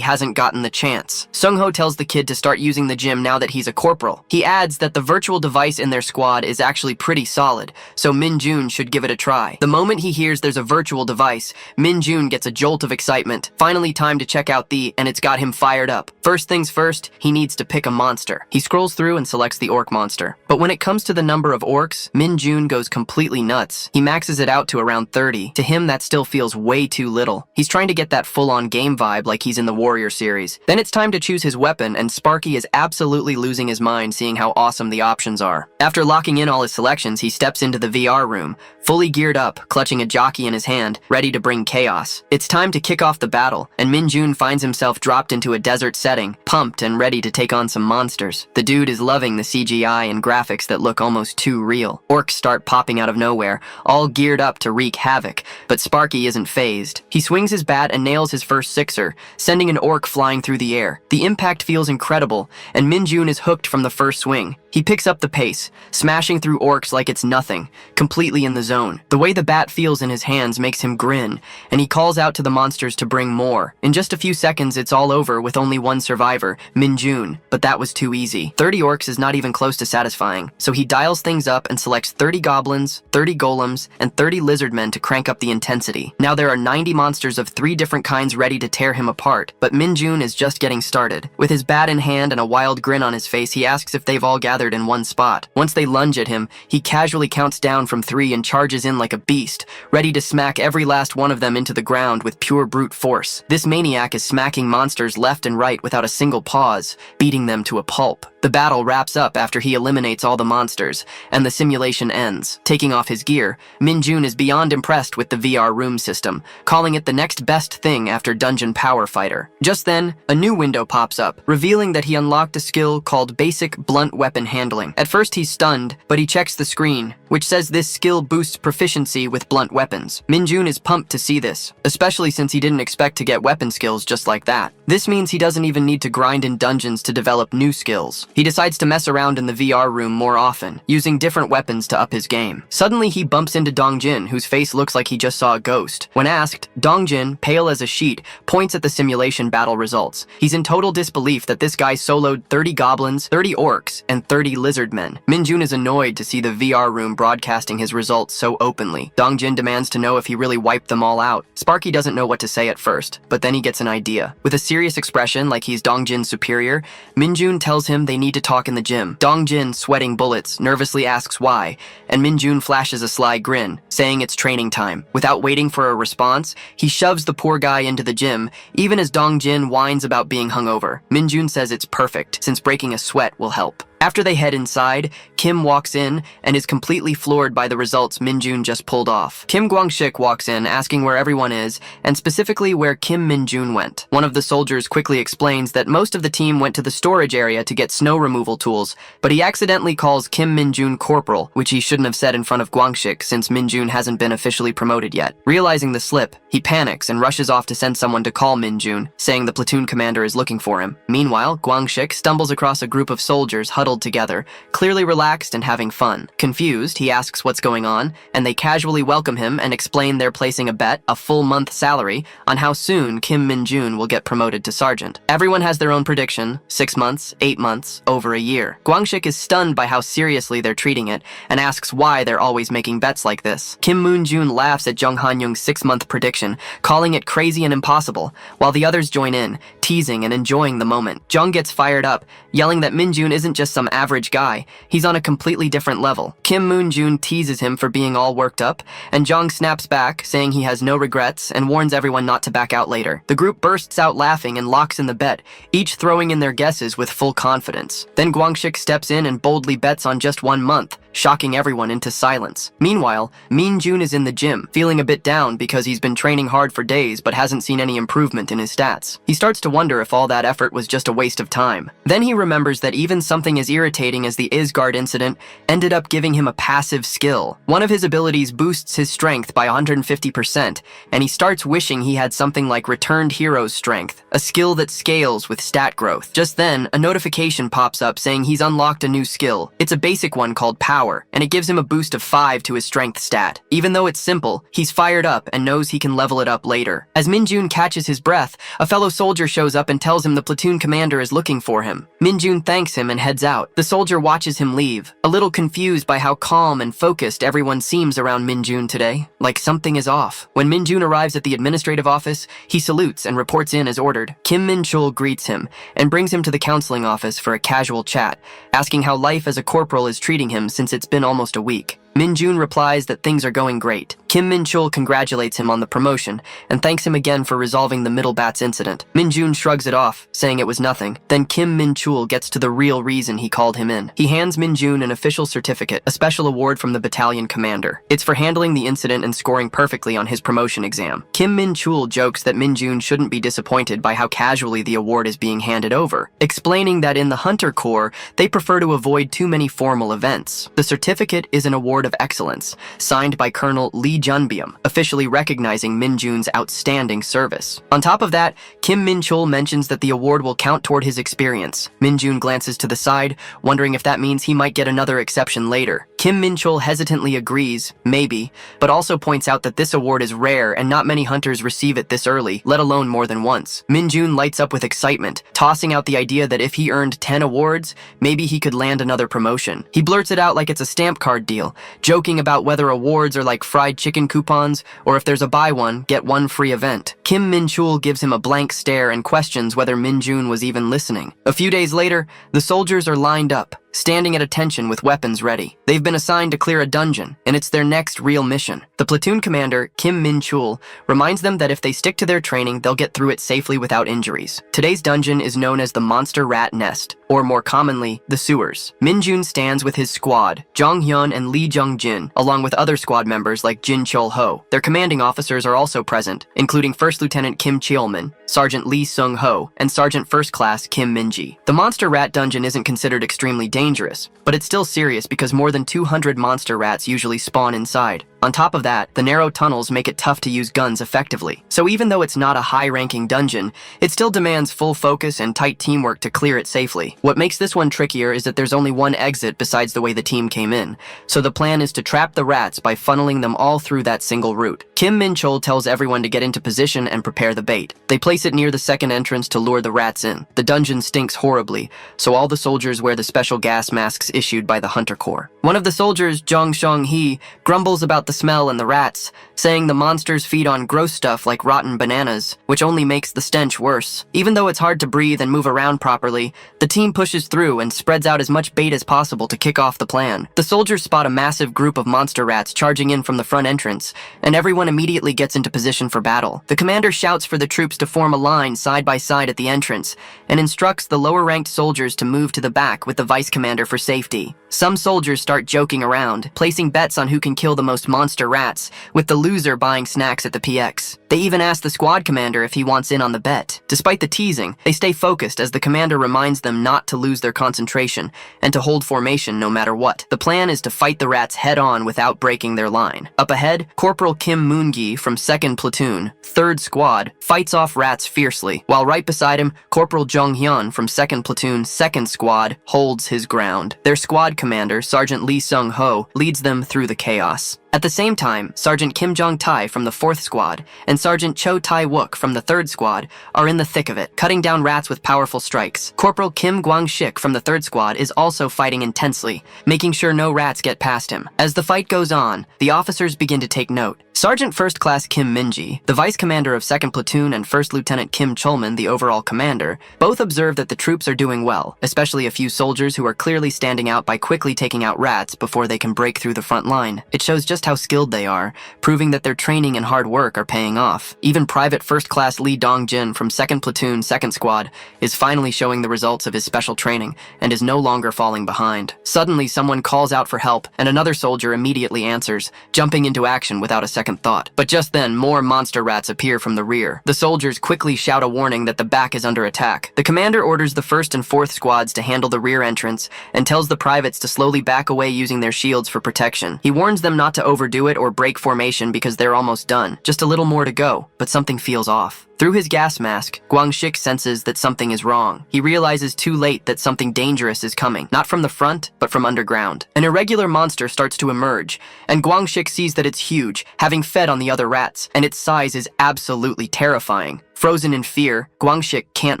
hasn't gotten the chance. Seung-ho tells the kid to start using the gym now that he's a corporal. He adds that the virtual device in their squad is actually pretty solid, so Min-jun should give it a try. The moment he hears there's a virtual device, Min-jun gets a jolt of excitement. Finally time to check out and it's got him fired up. First things first, he needs to pick a monster. He scrolls through and selects the orc monster. But when it comes to the number of orcs, Min-jun goes completely nuts. He maxes it out to around 30. To him, that still feels way too little. He's trying to get that full-on game vibe like he's in the Warrior series. Then it's time to choose his weapon, and Sparky is absolutely losing his mind seeing how awesome the options are. After locking in all his selections, he steps into the VR room, fully geared up, clutching a jockey in his hand, ready to bring chaos. It's time to kick off the battle, and Min-jun finds himself dropped into a desert setting, pumped and ready to take on some monsters. The dude is loving the CGI and graphics that look almost too real. Orcs start popping out of nowhere, all geared up to wreak havoc, but Sparky isn't fazed. He swings his bat and nails his first sixer, sending an orc flying through the air. The impact feels incredible, and Min-jun is hooked from the first swing. He picks up the pace, smashing through orcs like it's nothing, completely in the zone. The way the bat feels in his hands makes him grin, and he calls out to the monsters to bring more. In just a few seconds, it's all over with only one survivor, Min-jun, but that was too easy. 30 orcs is not even close to satisfying, so he dials things up and selects 30 goblins, 30 golems, and 30 lizardmen to crank up the intensity. Now there are 90 monsters of 3 different kinds ready to tear him apart, but Min-jun is just getting started. With his bat in hand and a wild grin on his face, he asks if they've all gathered in one spot. Once they lunge at him, he casually counts down from 3 and charges in like a beast, ready to smack every last one of them into the ground with pure brute force. This maniac is smacking monsters left and right without a single pause, beating them to a pulp. The battle wraps up after he eliminates all the monsters, and the simulation ends. Taking off his gear, Min-jun is beyond impressed with the VR room system, calling it the next best thing after Dungeon Power Fighter. Just then, a new window pops up, revealing that he unlocked a skill called Basic Blunt Weapon Handling. At first he's stunned, but he checks the screen, which says this skill boosts proficiency with blunt weapons. Min-jun is pumped to see this, especially since he didn't expect to get weapon skills just like that. This means he doesn't even need to grind in dungeons to develop new skills. He decides to mess around in the VR room more often, using different weapons to up his game. Suddenly he bumps into Dongjin, whose face looks like he just saw a ghost. When asked, Dongjin, pale as a sheet, points at the simulation battle results. He's in total disbelief that this guy soloed 30 goblins, 30 orcs, and 30 lizardmen. Min-jun is annoyed to see the VR room broadcasting his results so openly. Dongjin demands to know if he really wiped them all out. Sparky doesn't know what to say at first, but then he gets an idea. With a serious expression like he's Dongjin's superior, Min-jun tells him they need to talk in the gym. Dongjin, sweating bullets, nervously asks why, and Min-jun flashes a sly grin, saying it's training time. Without waiting for a response, he shoves the poor guy into the gym, even as Dongjin whines about being hungover. Min-jun says it's perfect, since breaking a sweat will help. After they head inside, Kim walks in and is completely floored by the results Min-jun just pulled off. Kim Gwang-shik walks in asking where everyone is, and specifically where Kim Min-jun went. One of the soldiers quickly explains that most of the team went to the storage area to get snow removal tools, but he accidentally calls Kim Min-jun corporal, which he shouldn't have said in front of Gwang-shik since Min-jun hasn't been officially promoted yet. Realizing the slip, he panics and rushes off to send someone to call Min-jun, saying the platoon commander is looking for him. Meanwhile, Gwang-shik stumbles across a group of soldiers huddled together, clearly relaxed and having fun. Confused, he asks what's going on, and they casually welcome him and explain they're placing a bet, a full month salary, on how soon Kim Min-jun will get promoted to sergeant. Everyone has their own prediction: 6 months, 8 months, over a year. Gwang-shik is stunned by how seriously they're treating it, and asks why they're always making bets like this. Kim Moon-jun laughs at Jung Han-young's 6-month prediction, calling it crazy and impossible, while the others join in, teasing and enjoying the moment. Jung gets fired up, yelling that Min-jun isn't just some average guy, he's on a completely different level. Kim Moon-jun teases him for being all worked up, and Jung snaps back, saying he has no regrets and warns everyone not to back out later. The group bursts out laughing and locks in the bet, each throwing in their guesses with full confidence. Then Gwang-shik steps in and boldly bets on just 1 month, shocking everyone into silence. Meanwhile, Min-jun is in the gym, feeling a bit down because he's been training hard for days but hasn't seen any improvement in his stats. He starts to wonder if all that effort was just a waste of time. Then he remembers that even something as irritating as the Isgard incident ended up giving him a passive skill. One of his abilities boosts his strength by 150%, and he starts wishing he had something like Returned Hero's Strength, a skill that scales with stat growth. Just then, a notification pops up saying he's unlocked a new skill. It's a basic one called Power, power, and it gives him a boost of 5 to his strength stat. Even though it's simple, he's fired up and knows he can level it up later. As Minjun catches his breath, a fellow soldier shows up and tells him the platoon commander is looking for him. Minjun thanks him and heads out. The soldier watches him leave, a little confused by how calm and focused everyone seems around Minjun today, like something is off. When Minjun arrives at the administrative office, he salutes and reports in as ordered. Kim Min-chul greets him and brings him to the counseling office for a casual chat, asking how life as a corporal is treating him since it's been almost a week. Minjun replies that things are going great. Kim Min-chul congratulates him on the promotion and thanks him again for resolving the middle bats incident. Minjun shrugs it off, saying it was nothing. Then Kim Min-chul gets to the real reason he called him in. He hands Minjun an official certificate, a special award from the battalion commander. It's for handling the incident and scoring perfectly on his promotion exam. Kim Min-chul jokes that Minjun shouldn't be disappointed by how casually the award is being handed over, explaining that in the Hunter Corps, they prefer to avoid too many formal events. The certificate is an award of excellence, signed by Colonel Lee Junbyum, officially recognizing Minjun's outstanding service. On top of that, Kim Min-chul mentions that the award will count toward his experience. Minjun glances to the side, wondering if that means he might get another exception later. Kim Min-chul hesitantly agrees, maybe, but also points out that this award is rare and not many hunters receive it this early, let alone more than once. Minjun lights up with excitement, tossing out the idea that if he earned 10 awards, maybe he could land another promotion. He blurts it out like it's a stamp card deal, joking about whether awards are like fried chicken coupons or if there's a buy one, get one free event. Kim Min-chul gives him a blank stare and questions whether Minjun was even listening. A few days later, the soldiers are lined up, standing at attention with weapons ready. They've been assigned to clear a dungeon, and it's their next real mission. The platoon commander, Kim Min-chul, reminds them that if they stick to their training, they'll get through it safely without injuries. Today's dungeon is known as the Monster Rat Nest, or more commonly, the sewers. Minjun stands with his squad, Jong Hyun and Lee Jung Jin, along with other squad members like Jin Chol Ho. Their commanding officers are also present, including First Lieutenant Kim Cheolman, Sergeant Lee Sung Ho, and Sergeant First Class Kim Min-ji. The Monster Rat Dungeon isn't considered extremely dangerous, but it's still serious because more than 200 monster rats usually spawn inside. On top of that, the narrow tunnels make it tough to use guns effectively. So even though it's not a high-ranking dungeon, it still demands full focus and tight teamwork to clear it safely. What makes this one trickier is that there's only one exit besides the way the team came in, so the plan is to trap the rats by funneling them all through that single route. Kim Min-chul tells everyone to get into position and prepare the bait. They place it near the second entrance to lure the rats in. The dungeon stinks horribly, so all the soldiers wear the special gas masks issued by the Hunter Corps. One of the soldiers, Jong Shong-hee, grumbles about the smell and the rats, saying the monsters feed on gross stuff like rotten bananas, which only makes the stench worse. Even though it's hard to breathe and move around properly, the team pushes through and spreads out as much bait as possible to kick off the plan. The soldiers spot a massive group of monster rats charging in from the front entrance, and everyone immediately gets into position for battle. The commander shouts for the troops to form a line side by side at the entrance, and instructs the lower-ranked soldiers to move to the back with the vice commander for safety. Some soldiers start joking around, placing bets on who can kill the most monster rats, with the loser buying snacks at the PX. They even ask the squad commander if he wants in on the bet. Despite the teasing, they stay focused as the commander reminds them not to lose their concentration and to hold formation no matter what. The plan is to fight the rats head-on without breaking their line. Up ahead, Corporal Kim Moon-gi from 2nd Platoon, 3rd Squad, fights off rats fiercely, while right beside him, Corporal Jong Hyun from 2nd Platoon, 2nd Squad, holds his ground. Their squad commander, Sergeant Lee Sung Ho, leads them through the chaos. At the same time, Sergeant Kim Jong-tae from the 4th Squad and Sergeant Cho Tae-wook from the 3rd Squad are in the thick of it, cutting down rats with powerful strikes. Corporal Kim Gwang-shik from the 3rd Squad is also fighting intensely, making sure no rats get past him. As the fight goes on, the officers begin to take note. Sergeant First Class Kim Min-ji, the vice commander of 2nd Platoon, and First Lieutenant Kim Cholman, the overall commander, both observe that the troops are doing well, especially a few soldiers who are clearly standing out by quickly taking out rats before they can break through the front line. It shows just how skilled they are, proving that their training and hard work are paying off. Even Private First Class Lee Dong-jin from 2nd Platoon, 2nd Squad, is finally showing the results of his special training and is no longer falling behind. Suddenly, someone calls out for help, and another soldier immediately answers, jumping into action without a second thought. But just then, more monster rats appear from the rear. The soldiers quickly shout a warning that the back is under attack. The commander orders the 1st and 4th Squads to handle the rear entrance and tells the privates to slowly back away using their shields for protection. He warns them not to overdo it or break formation because they're almost done. Just a little more to go, but something feels off. Through his gas mask, Guangxik senses that something is wrong. He realizes too late that something dangerous is coming, not from the front, but from underground. An irregular monster starts to emerge, and Guangxik sees that it's huge, having fed on the other rats, and its size is absolutely terrifying. Frozen in fear, Guangxik can't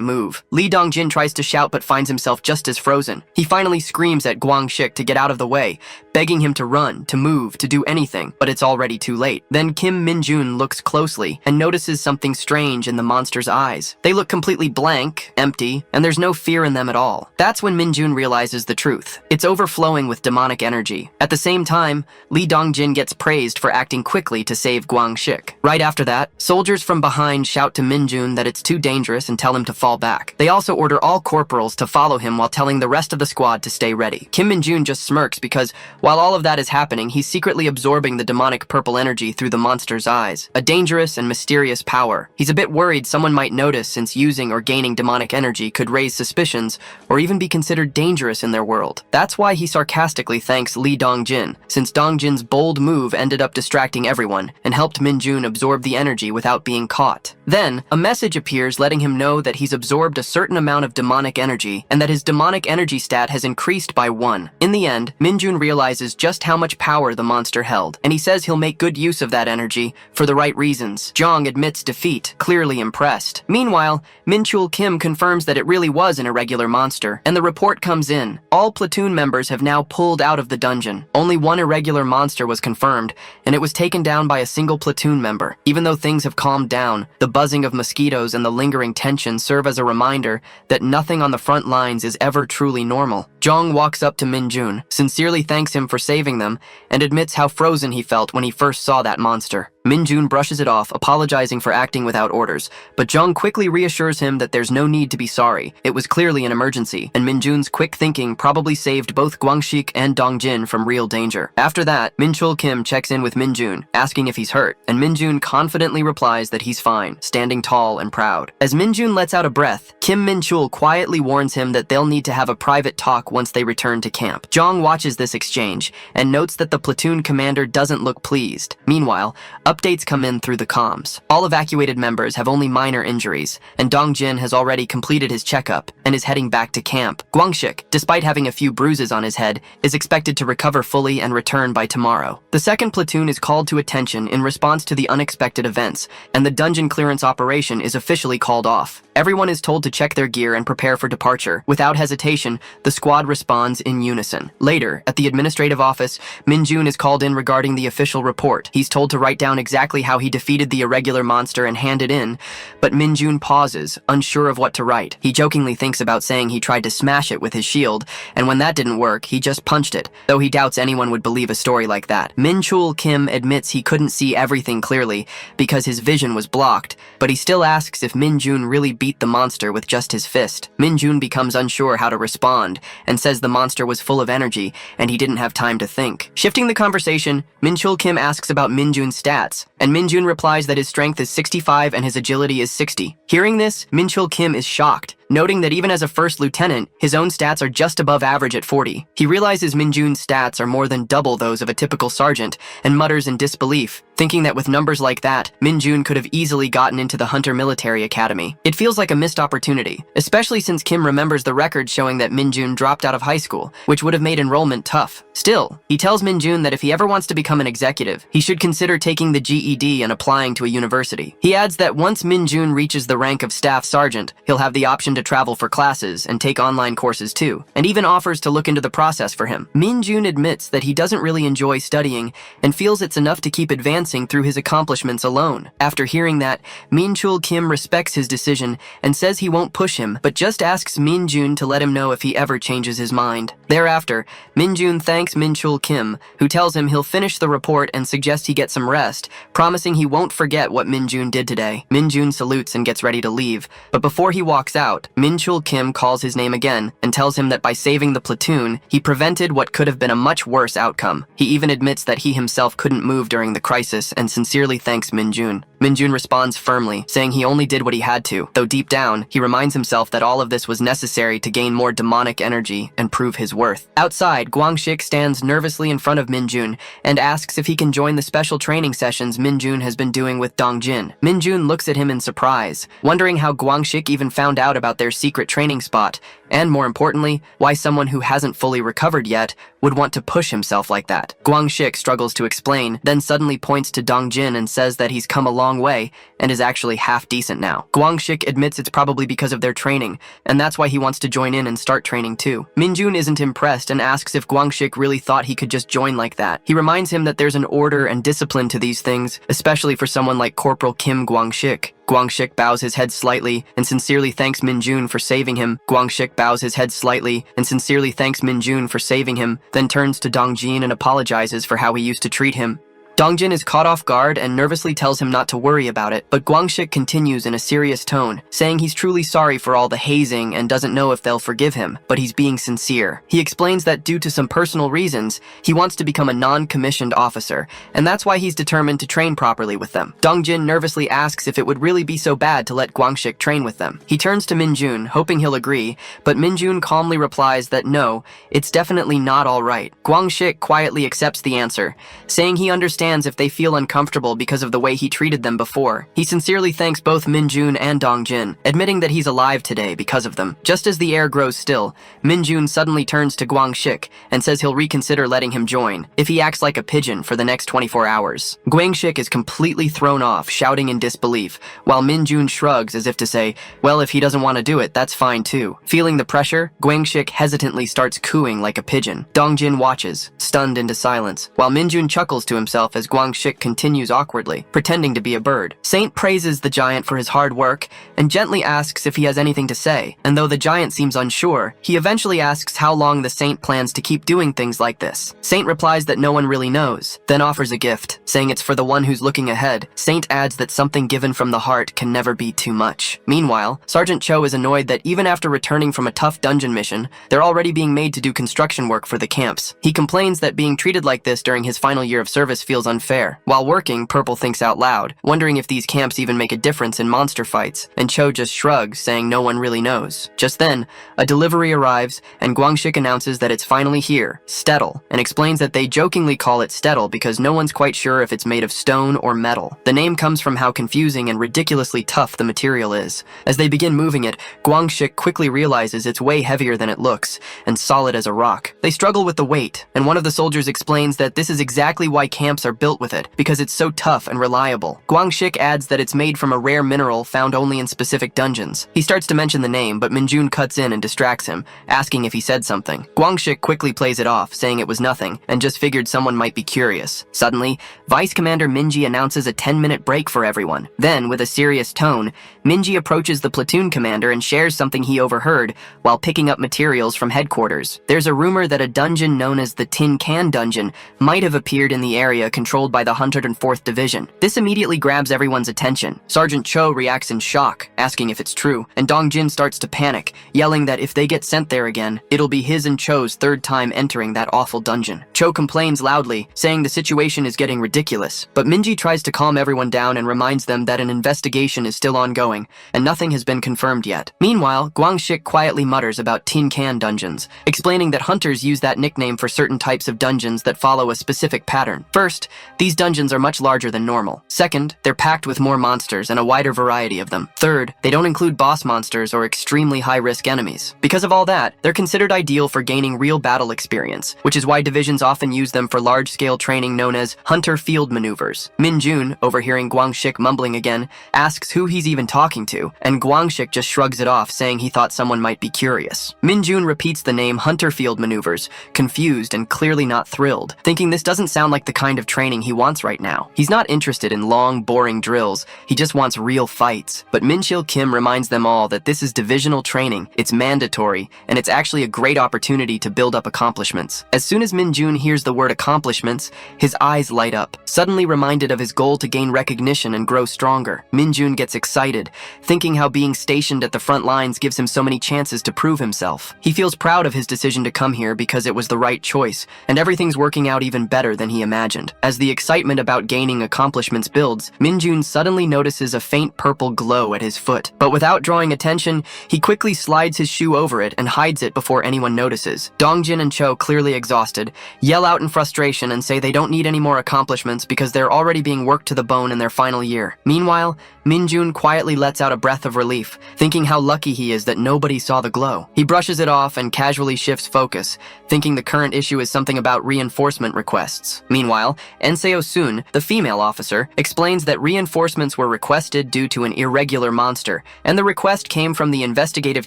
move. Li Dongjin tries to shout but finds himself just as frozen. He finally screams at Guangxik to get out of the way, begging him to run, to move, to do anything, but it's already too late. Then Kim Minjun looks closely and notices something strange in the monster's eyes. They look completely blank, empty, and there's no fear in them at all. That's when Minjun realizes the truth. It's overflowing with demonic energy. At the same time, Li Dongjin gets praised for acting quickly to save Guangxik. Right after that, soldiers from behind shout to Minjun that it's too dangerous and tell him to fall back. They also order all corporals to follow him while telling the rest of the squad to stay ready. Kim Minjun just smirks because, while all of that is happening, he's secretly absorbing the demonic purple energy through the monster's eyes. A dangerous and mysterious power. He's a bit worried someone might notice since using or gaining demonic energy could raise suspicions or even be considered dangerous in their world. That's why he sarcastically thanks Li Dongjin, since Dongjin's bold move ended up distracting everyone and helped Minjun absorb the energy without being caught. Then, a message appears letting him know that he's absorbed a certain amount of demonic energy and that his demonic energy stat has increased by 1. In the end, Minjun realizes just how much power the monster held, and he says he'll make good use of that energy for the right reasons. Jong admits defeat, clearly impressed. Meanwhile, Minchul Kim confirms that it really was an irregular monster, and the report comes in. All platoon members have now pulled out of the dungeon. Only one irregular monster was confirmed, and it was taken down by a single platoon member. Even though things have calmed down, the buzzing of mosquitoes and the lingering tension serve as a reminder that nothing on the front lines is ever truly normal. Jong walks up to Minjun, sincerely thanks him for saving them, and admits how frozen he felt when he first saw that monster. Minjun brushes it off, apologizing for acting without orders, but Jong quickly reassures him that there's no need to be sorry. It was clearly an emergency, and Minjun's quick thinking probably saved both Guangxik and Dongjin from real danger. After that, Minchul Kim checks in with Minjun, asking if he's hurt, and Minjun confidently replies that he's fine, standing tall and proud. As Minjun lets out a breath, Kim Minchul quietly warns him that they'll need to have a private talk once they return to camp. Jong watches this exchange, and notes that the platoon commander doesn't look pleased. Meanwhile, updates come in through the comms. All evacuated members have only minor injuries, and Dongjin has already completed his checkup and is heading back to camp. Guangxik, despite having a few bruises on his head, is expected to recover fully and return by tomorrow. The second platoon is called to attention in response to the unexpected events, and the dungeon clearance operation is officially called off. Everyone is told to check their gear and prepare for departure. Without hesitation, the squad responds in unison. Later, at the administrative office, Minjun is called in regarding the official report. He's told to write down exactly how he defeated the irregular monster and hand it in, but Minjun pauses, unsure of what to write. He jokingly thinks about saying he tried to smash it with his shield, and when that didn't work, he just punched it, though he doubts anyone would believe a story like that. Minchul Kim admits he couldn't see everything clearly because his vision was blocked, but he still asks if Minjun really beat the monster with just his fist. Minjun becomes unsure how to respond and says the monster was full of energy and he didn't have time to think. Shifting the conversation, Minchul Kim asks about Minjun's stats, and Minjun replies that his strength is 65 and his agility is 60. Hearing this, Minchul Kim is shocked, noting that even as a first lieutenant, his own stats are just above average at 40. He realizes Minjun's stats are more than double those of a typical sergeant, and mutters in disbelief, thinking that with numbers like that, Minjun could have easily gotten into the Hunter Military Academy. It feels like a missed opportunity, especially since Kim remembers the record showing that Minjun dropped out of high school, which would have made enrollment tough. Still, he tells Minjun that if he ever wants to become an executive, he should consider taking the GED and applying to a university. He adds that once Minjun reaches the rank of staff sergeant, he'll have the option to travel for classes and take online courses too, and even offers to look into the process for him. Minjun admits that he doesn't really enjoy studying and feels it's enough to keep advancing through his accomplishments alone. After hearing that, Minchul Kim respects his decision and says he won't push him, but just asks Minjun to let him know if he ever changes his mind. Thereafter, Minjun thanks Minchul Kim, who tells him he'll finish the report and suggests he get some rest, promising he won't forget what Minjun did today. Minjun salutes and gets ready to leave, but before he walks out, Minchul Kim calls his name again and tells him that by saving the platoon, he prevented what could have been a much worse outcome. He even admits that he himself couldn't move during the crisis and sincerely thanks Minjun. Minjun responds firmly, saying he only did what he had to, though deep down, he reminds himself that all of this was necessary to gain more demonic energy and prove his worth. Outside, Guangxik stands nervously in front of Minjun and asks if he can join the special training sessions Minjun has been doing with Dongjin. Minjun looks at him in surprise, wondering how Guangxik even found out about their secret training spot, and more importantly, why someone who hasn't fully recovered yet would want to push himself like that. Guangxik struggles to explain, then suddenly points to Dongjin and says that he's come a long way and is actually half decent now. Guangxik admits it's probably because of their training, and that's why he wants to join in and start training too. Minjun isn't impressed and asks if Guangxik really thought he could just join like that. He reminds him that there's an order and discipline to these things, especially for someone like Corporal Kim Guangxik. Guangxik bows his head slightly and sincerely thanks Minjun for saving him. Guangxik bows his head slightly and sincerely thanks Minjun for saving him, then turns to Dongjin and apologizes for how he used to treat him. Dongjin is caught off guard and nervously tells him not to worry about it, but Guangxik continues in a serious tone, saying he's truly sorry for all the hazing and doesn't know if they'll forgive him, but he's being sincere. He explains that due to some personal reasons, he wants to become a non-commissioned officer, and that's why he's determined to train properly with them. Dongjin nervously asks if it would really be so bad to let Guangxik train with them. He turns to Minjun, hoping he'll agree, but Minjun calmly replies that no, it's definitely not all right. Guangxik quietly accepts the answer, saying he understands if they feel uncomfortable because of the way he treated them before. He sincerely thanks both Minjun and Dongjin, admitting that he's alive today because of them. Just as the air grows still, Minjun suddenly turns to Guangxik and says he'll reconsider letting him join if he acts like a pigeon for the next 24 hours. Guangxik is completely thrown off, shouting in disbelief, while Minjun shrugs as if to say, well, if he doesn't want to do it, that's fine too. Feeling the pressure, Guangxik hesitantly starts cooing like a pigeon. Dongjin watches, stunned into silence, while Minjun chuckles to himself as Guangxik continues awkwardly, pretending to be a bird. Saint praises the giant for his hard work and gently asks if he has anything to say, and though the giant seems unsure, he eventually asks how long the Saint plans to keep doing things like this. Saint replies that no one really knows, then offers a gift, saying it's for the one who's looking ahead. Saint adds that something given from the heart can never be too much. Meanwhile, Sergeant Cho is annoyed that even after returning from a tough dungeon mission, they're already being made to do construction work for the camps. He complains that being treated like this during his final year of service feels unfair. While working, Purple thinks out loud, wondering if these camps even make a difference in monster fights, and Cho just shrugs, saying no one really knows. Just then, a delivery arrives, and Guangxik announces that it's finally here, Stettel, and explains that they jokingly call it Stettel because no one's quite sure if it's made of stone or metal. The name comes from how confusing and ridiculously tough the material is. As they begin moving it, Guangxik quickly realizes it's way heavier than it looks, and solid as a rock. They struggle with the weight, and one of the soldiers explains that this is exactly why camps are built with it, because it's so tough and reliable. Guangxik adds that it's made from a rare mineral found only in specific dungeons. He starts to mention the name, but Minjun cuts in and distracts him, asking if he said something. Guangxik quickly plays it off, saying it was nothing, and just figured someone might be curious. Suddenly, Vice Commander Minji announces a 10-minute break for everyone. Then, with a serious tone, Minji approaches the platoon commander and shares something he overheard while picking up materials from headquarters. There's a rumor that a dungeon known as the Tin Can Dungeon might have appeared in the area controlled by the 104th Division. This immediately grabs everyone's attention. Sergeant Cho reacts in shock, asking if it's true, and Dongjin starts to panic, yelling that if they get sent there again, it'll be his and Cho's third time entering that awful dungeon. Cho complains loudly, saying the situation is getting ridiculous, but Minji tries to calm everyone down and reminds them that an investigation is still ongoing, and nothing has been confirmed yet. Meanwhile, Guangxik quietly mutters about Tin Can dungeons, explaining that hunters use that nickname for certain types of dungeons that follow a specific pattern. First, these dungeons are much larger than normal. Second, they're packed with more monsters and a wider variety of them. Third, they don't include boss monsters or extremely high-risk enemies. Because of all that, they're considered ideal for gaining real battle experience, which is why divisions often use them for large-scale training known as hunter field maneuvers. Minjun, overhearing Guangxik mumbling again, asks who he's even talking to, and Guangxik just shrugs it off, saying he thought someone might be curious. Minjun repeats the name hunter field maneuvers, confused and clearly not thrilled, thinking this doesn't sound like the kind of training he wants right now. He's not interested in long, boring drills, he just wants real fights. But Minchil Kim reminds them all that this is divisional training, it's mandatory, and it's actually a great opportunity to build up accomplishments. As soon as Minjun hears the word accomplishments, his eyes light up, suddenly reminded of his goal to gain recognition and grow stronger. Minjun gets excited, thinking how being stationed at the front lines gives him so many chances to prove himself. He feels proud of his decision to come here because it was the right choice, and everything's working out even better than he imagined. As the excitement about gaining accomplishments builds, Minjun suddenly notices a faint purple glow at his foot. But without drawing attention, he quickly slides his shoe over it and hides it before anyone notices. Dongjin and Cho, clearly exhausted, yell out in frustration and say they don't need any more accomplishments because they're already being worked to the bone in their final year. Meanwhile, Minjun quietly lets out a breath of relief, thinking how lucky he is that nobody saw the glow. He brushes it off and casually shifts focus, thinking the current issue is something about reinforcement requests. Meanwhile, Enseo Sun, the female officer, explains that reinforcements were requested due to an irregular monster, and the request came from the investigative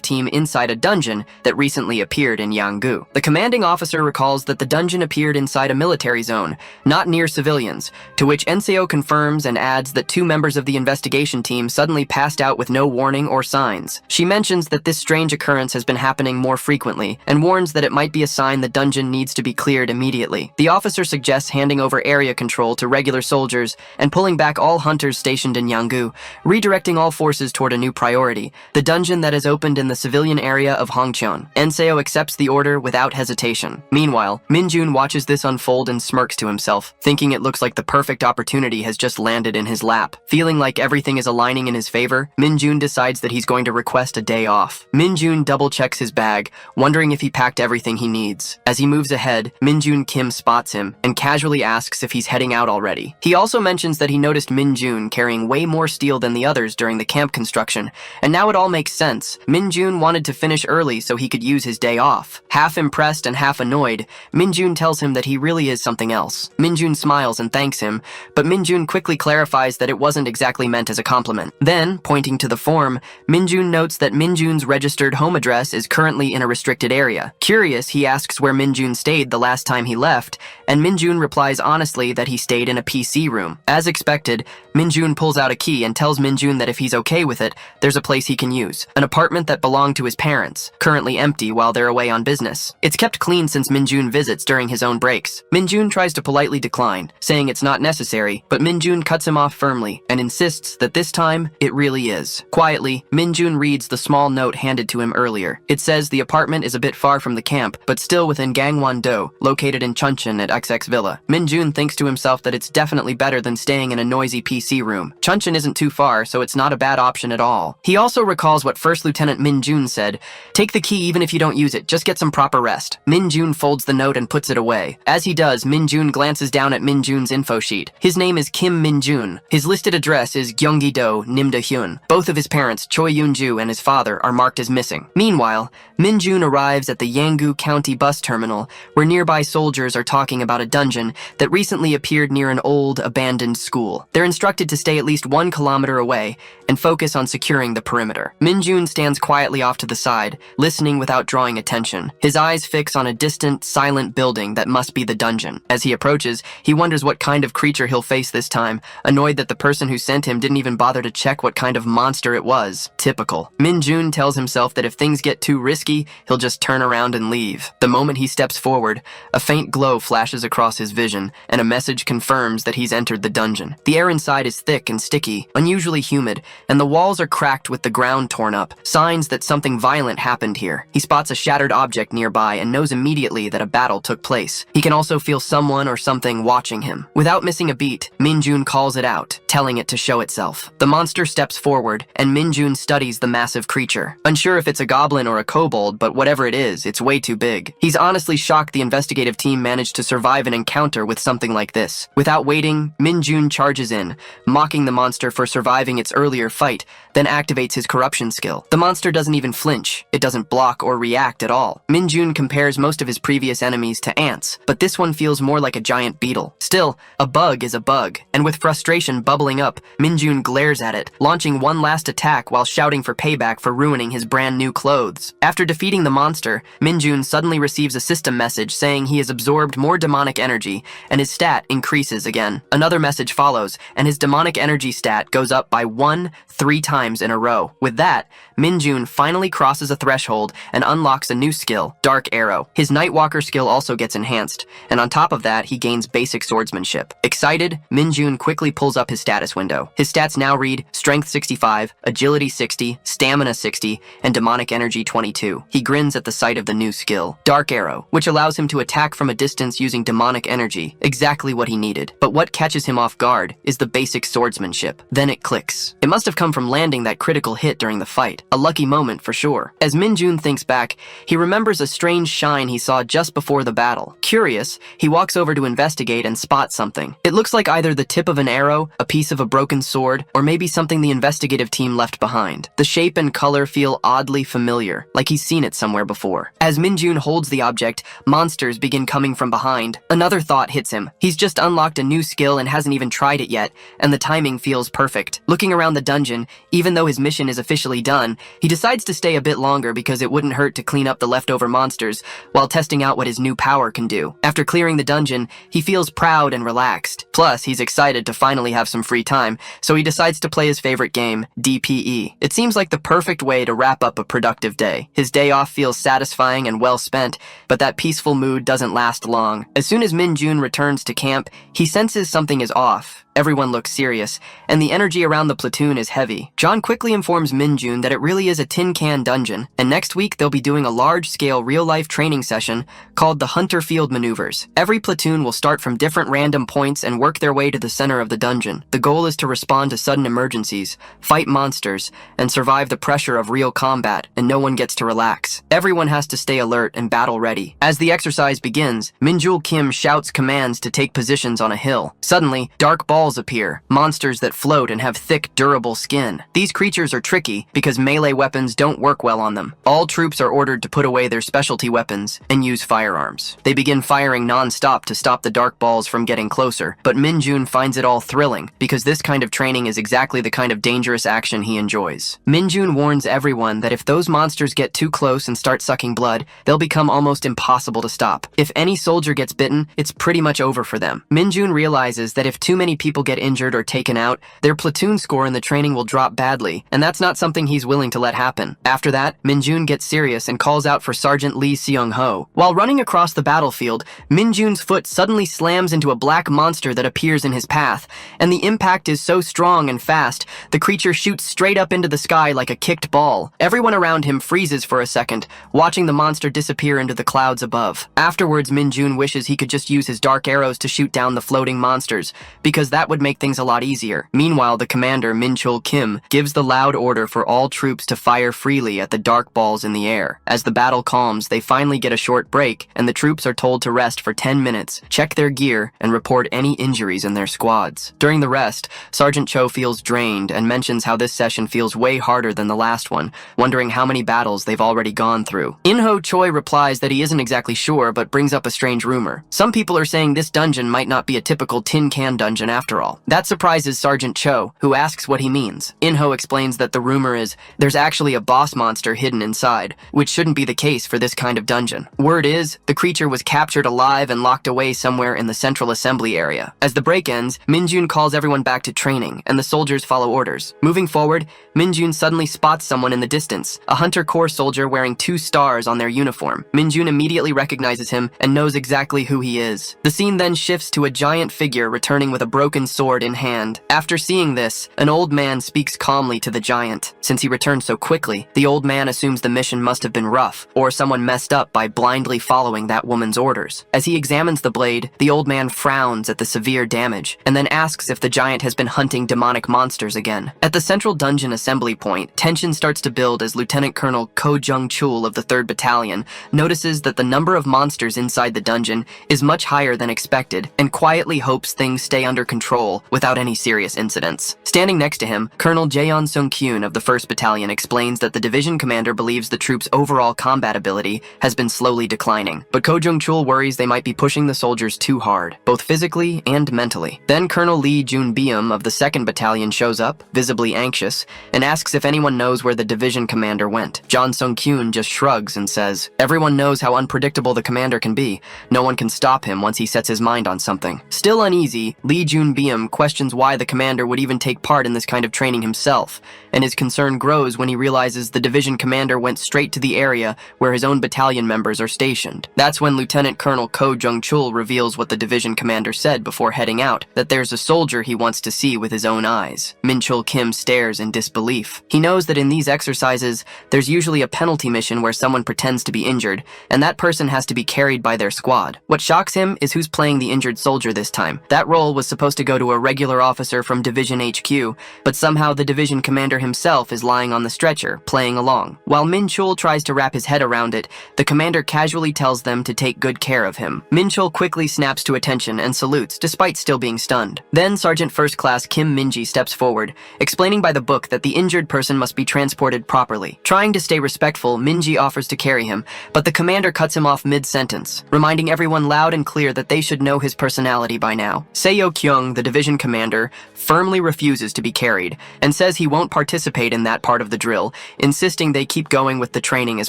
team inside a dungeon that recently appeared in Yanggu. The commanding officer recalls that the dungeon appeared inside a military zone, not near civilians, to which Enseo confirms and adds that 2 members of the investigation team suddenly passed out with no warning or signs. She mentions that this strange occurrence has been happening more frequently, and warns that it might be a sign the dungeon needs to be cleared immediately. The officer suggests handing over area control to regular soldiers and pulling back all hunters stationed in Yanggu, redirecting all forces toward a new priority, the dungeon that has opened in the civilian area of Hongcheon. Enseo accepts the order without hesitation. Meanwhile, Minjun watches this unfold and smirks to himself, thinking it looks like the perfect opportunity has just landed in his lap. Feeling like everything is aligning in his favor, Minjun decides that he's going to request a day off. Minjun double-checks his bag, wondering if he packed everything he needs. As he moves ahead, Minjun Kim spots him and casually asks if he's heading out already. He also mentions that he noticed Minjun carrying way more steel than the others during the camp construction, and now it all makes sense. Minjun wanted to finish early so he could use his day off. Half impressed and half annoyed, Minjun tells him that he really is something else. Minjun smiles and thanks him, but Minjun quickly clarifies that it wasn't exactly meant as a compliment. Then, pointing to the form, Minjun notes that Minjun's registered home address is currently in a restricted area. Curious, he asks where Minjun stayed the last time he left, and Minjun replies honestly that he stayed in a PC room. As expected, Minjun pulls out a key and tells Minjun that if he's okay with it, there's a place he can use. An apartment that belonged to his parents, currently empty while they're away on business. It's kept clean since Minjun visits during his own breaks. Minjun tries to politely decline, saying it's not necessary, but Minjun cuts him off firmly and insists that this time, it really is. Quietly, Minjun reads the small note handed to him earlier. It says the apartment is a bit far from the camp, but still within Gangwon-do, located in Chuncheon at XX Villa. Minjun thinks to himself that it's definitely better than staying in a noisy PC room. Chuncheon isn't too far, so it's not a bad option at all. He also recalls what First Lieutenant Minjun said, "Take the key even if you don't use it, just get some proper rest." Minjun folds the note and puts it away. As he does, Minjun glances down at Minjun's info sheet. His name is Kim Minjun. His listed address is Gyeonggi-do, Nimda-hyun. Both of his parents, Choi Yoon-ju and his father, are marked as missing. Meanwhile, Minjun arrives at the Yanggu County bus terminal, where nearby soldiers are talking about a dungeon that recently appeared near an old, abandoned school. They're instructed to stay at least 1 kilometer away and focus on securing the perimeter. Minjun stands quietly off to the side, listening without drawing attention. His eyes fix on a distant, silent building that must be the dungeon. As he approaches, he wonders what kind of creature he'll face this time, annoyed that the person who sent him didn't even bother to check what kind of monster it was. Typical. Minjun tells himself that if things get too risky, he'll just turn around and leave. The moment he steps forward, a faint glow flashes across his vision, and a message confirms that he's entered the dungeon. The air inside is thick and sticky, unusually humid, and the walls are cracked with the ground torn up, signs that something violent happened here. He spots a shattered object nearby and knows immediately that a battle took place. He can also feel someone or something watching him. Without missing a beat, Minjun calls it out, telling it to show itself. The monster steps forward, and Minjun studies the massive creature. Unsure if it's a goblin or a kobold, but whatever it is, it's way too big. He's honestly shocked the investigative team managed to survive an encounter with something like this. Without waiting, Minjun charges in, mocking the monster for surviving its earlier fight, then activates his corruption skill. The monster doesn't even flinch. It doesn't block or react at all. Minjun compares most of his previous enemies to ants, but this one feels more like a giant beetle. Still, a bug is a bug, and with frustration bubbling up, Minjun glares at it, launching one last attack while shouting for payback for ruining his brand new clothes. After defeating the monster, Minjun suddenly receives a system message saying he has absorbed more demonic energy, and his stat increases again. Another message follows, and his demonic energy stat goes up by 1 3 times in a row. With that, Minjun finally crosses a threshold and unlocks a new skill, Dark Arrow. His Nightwalker skill also gets enhanced, and on top of that, he gains basic swordsmanship. Excited, Minjun quickly pulls up his status window. His stats now read Strength 65, Agility 60, Stamina 60, and Demonic Energy 22. He grins at the sight of the new skill, Dark Arrow, which allows him to attack from a distance using demonic energy, exactly what he needed. But what catches him off guard is the basic swordsmanship. Then it clicks. It must have come from landing that critical hit during the fight. A lucky moment for sure. As Minjun thinks back, he remembers a strange shine he saw just before the battle. Curious, he walks over to investigate and spots something. It looks like either the tip of an arrow, a piece of a broken sword, or maybe something the investigative team left behind. The shape and color feel oddly familiar, like he's seen it somewhere before. As Minjun holds the object, monsters begin coming from behind. Another thought hits him. He's just unlocked a new skill and hasn't even tried it yet, and the timing feels perfect. Looking around the dungeon, even though his mission is officially done, he decides to stay a bit longer because it wouldn't hurt to clean up the leftover monsters while testing out what his new power can do. After clearing the dungeon, he feels proud and relaxed. Plus, he's excited to finally have some free time, so he decides to play his favorite game, DPE. It seems like the perfect way to wrap up a productive day. His day off feels satisfying and well spent, but that peaceful mood doesn't last long. As soon as Minjun returns to camp, he senses something is off. Everyone looks serious, and the energy around the platoon is heavy. John quickly informs Minjun that it really is a tin can dungeon, and next week they'll be doing a large-scale real-life training session called the Hunter Field Maneuvers. Every platoon will start from different random points and work their way to the center of the dungeon. The goal is to respond to sudden emergencies, fight monsters, and survive the pressure of real combat, and no one gets to relax. Everyone has to stay alert and battle-ready. As the exercise begins, Minjul Kim shouts commands to take positions on a hill. Suddenly, dark balls appear, monsters that float and have thick, durable skin. These creatures are tricky because melee weapons don't work well on them. All troops are ordered to put away their specialty weapons and use firearms. They begin firing non-stop to stop the dark balls from getting closer, but Minjun finds it all thrilling because this kind of training is exactly the kind of dangerous action he enjoys. Minjun warns everyone that if those monsters get too close and start sucking blood, they'll become almost impossible to stop. If any soldier gets bitten, it's pretty much over for them. Minjun realizes that if too many people get injured or taken out, their platoon score in the training will drop badly, and that's not something he's willing to let happen. After that, Minjun gets serious and calls out for Sergeant Lee Seung-ho. While running across the battlefield, Minjun's foot suddenly slams into a black monster that appears in his path, and the impact is so strong and fast, the creature shoots straight up into the sky like a kicked ball. Everyone around him freezes for a second, watching the monster disappear into the clouds above. Afterwards, Minjun wishes he could just use his dark arrows to shoot down the floating monsters, because that would make things a lot easier. Meanwhile, the commander, Minchul Kim, gives the loud order for all troops to fire freely at the dark balls in the air. As the battle calms, they finally get a short break, and the troops are told to rest for 10 minutes, check their gear, and report any injuries in their squads. During the rest, Sergeant Cho feels drained and mentions how this session feels way harder than the last one, wondering how many battles they've already gone through. In-ho Choi replies that he isn't exactly sure, but brings up a strange rumor. Some people are saying this dungeon might not be a typical tin can dungeon after all. That surprises Sergeant Cho, who asks what he means. In-ho explains that the rumor is there's actually a boss monster hidden inside, which shouldn't be the case for this kind of dungeon. Word is, the creature was captured alive and locked away somewhere in the central assembly area. As the break ends, Minjun calls everyone back to training, and the soldiers follow orders. Moving forward, Minjun suddenly spots someone in the distance, a Hunter Corps soldier wearing 2 stars on their uniform. Minjun immediately recognizes him and knows exactly who he is. The scene then shifts to a giant figure returning with a broken sword in hand. After seeing this, an old man speaks calmly to the giant. Since he returned so quickly, the old man assumes the mission must have been rough, or someone messed up by blindly following that woman's orders. As he examines the blade, the old man frowns at the severe damage, and then asks if the giant has been hunting demonic monsters again. At the central dungeon assembly point, tension starts to build as Lieutenant Colonel Ko Jung-chul of the 3rd Battalion notices that the number of monsters inside the dungeon is much higher than expected, and quietly hopes things stay under control without any serious incidents. Standing next to him, Colonel Jaeon Sung-kyun of the 1st Battalion explains that the division commander believes the troops' overall combat ability has been slowly declining, but Ko Jung-chul worries they might be pushing the soldiers too hard, both physically and and mentally. Then Colonel Lee Jun-beom of the 2nd Battalion shows up, visibly anxious, and asks if anyone knows where the division commander went. John Sung-kyun just shrugs and says, "Everyone knows how unpredictable the commander can be. No one can stop him once he sets his mind on something." Still uneasy, Lee Jun-beom questions why the commander would even take part in this kind of training himself, and his concern grows when he realizes the division commander went straight to the area where his own battalion members are stationed. That's when Lieutenant Colonel Ko Jung-chul reveals what the division commander said before heading out, that there's a soldier he wants to see with his own eyes. Min-chul Kim stares in disbelief. He knows that in these exercises, there's usually a penalty mission where someone pretends to be injured, and that person has to be carried by their squad. What shocks him is who's playing the injured soldier this time. That role was supposed to go to a regular officer from Division HQ, but somehow the division commander himself is lying on the stretcher, playing along. While Min-chul tries to wrap his head around it, the commander casually tells them to take good care of him. Min-chul quickly snaps to attention and salutes, despite still being stunned. Then Sergeant First Class Kim Min-ji steps forward, explaining by the book that the injured person must be transported properly. Trying to stay respectful, Min-ji offers to carry him, but the commander cuts him off mid-sentence, reminding everyone loud and clear that they should know his personality by now. Seo-kyung, the division commander, firmly refuses to be carried, and says he won't participate in that part of the drill, insisting they keep going with the training as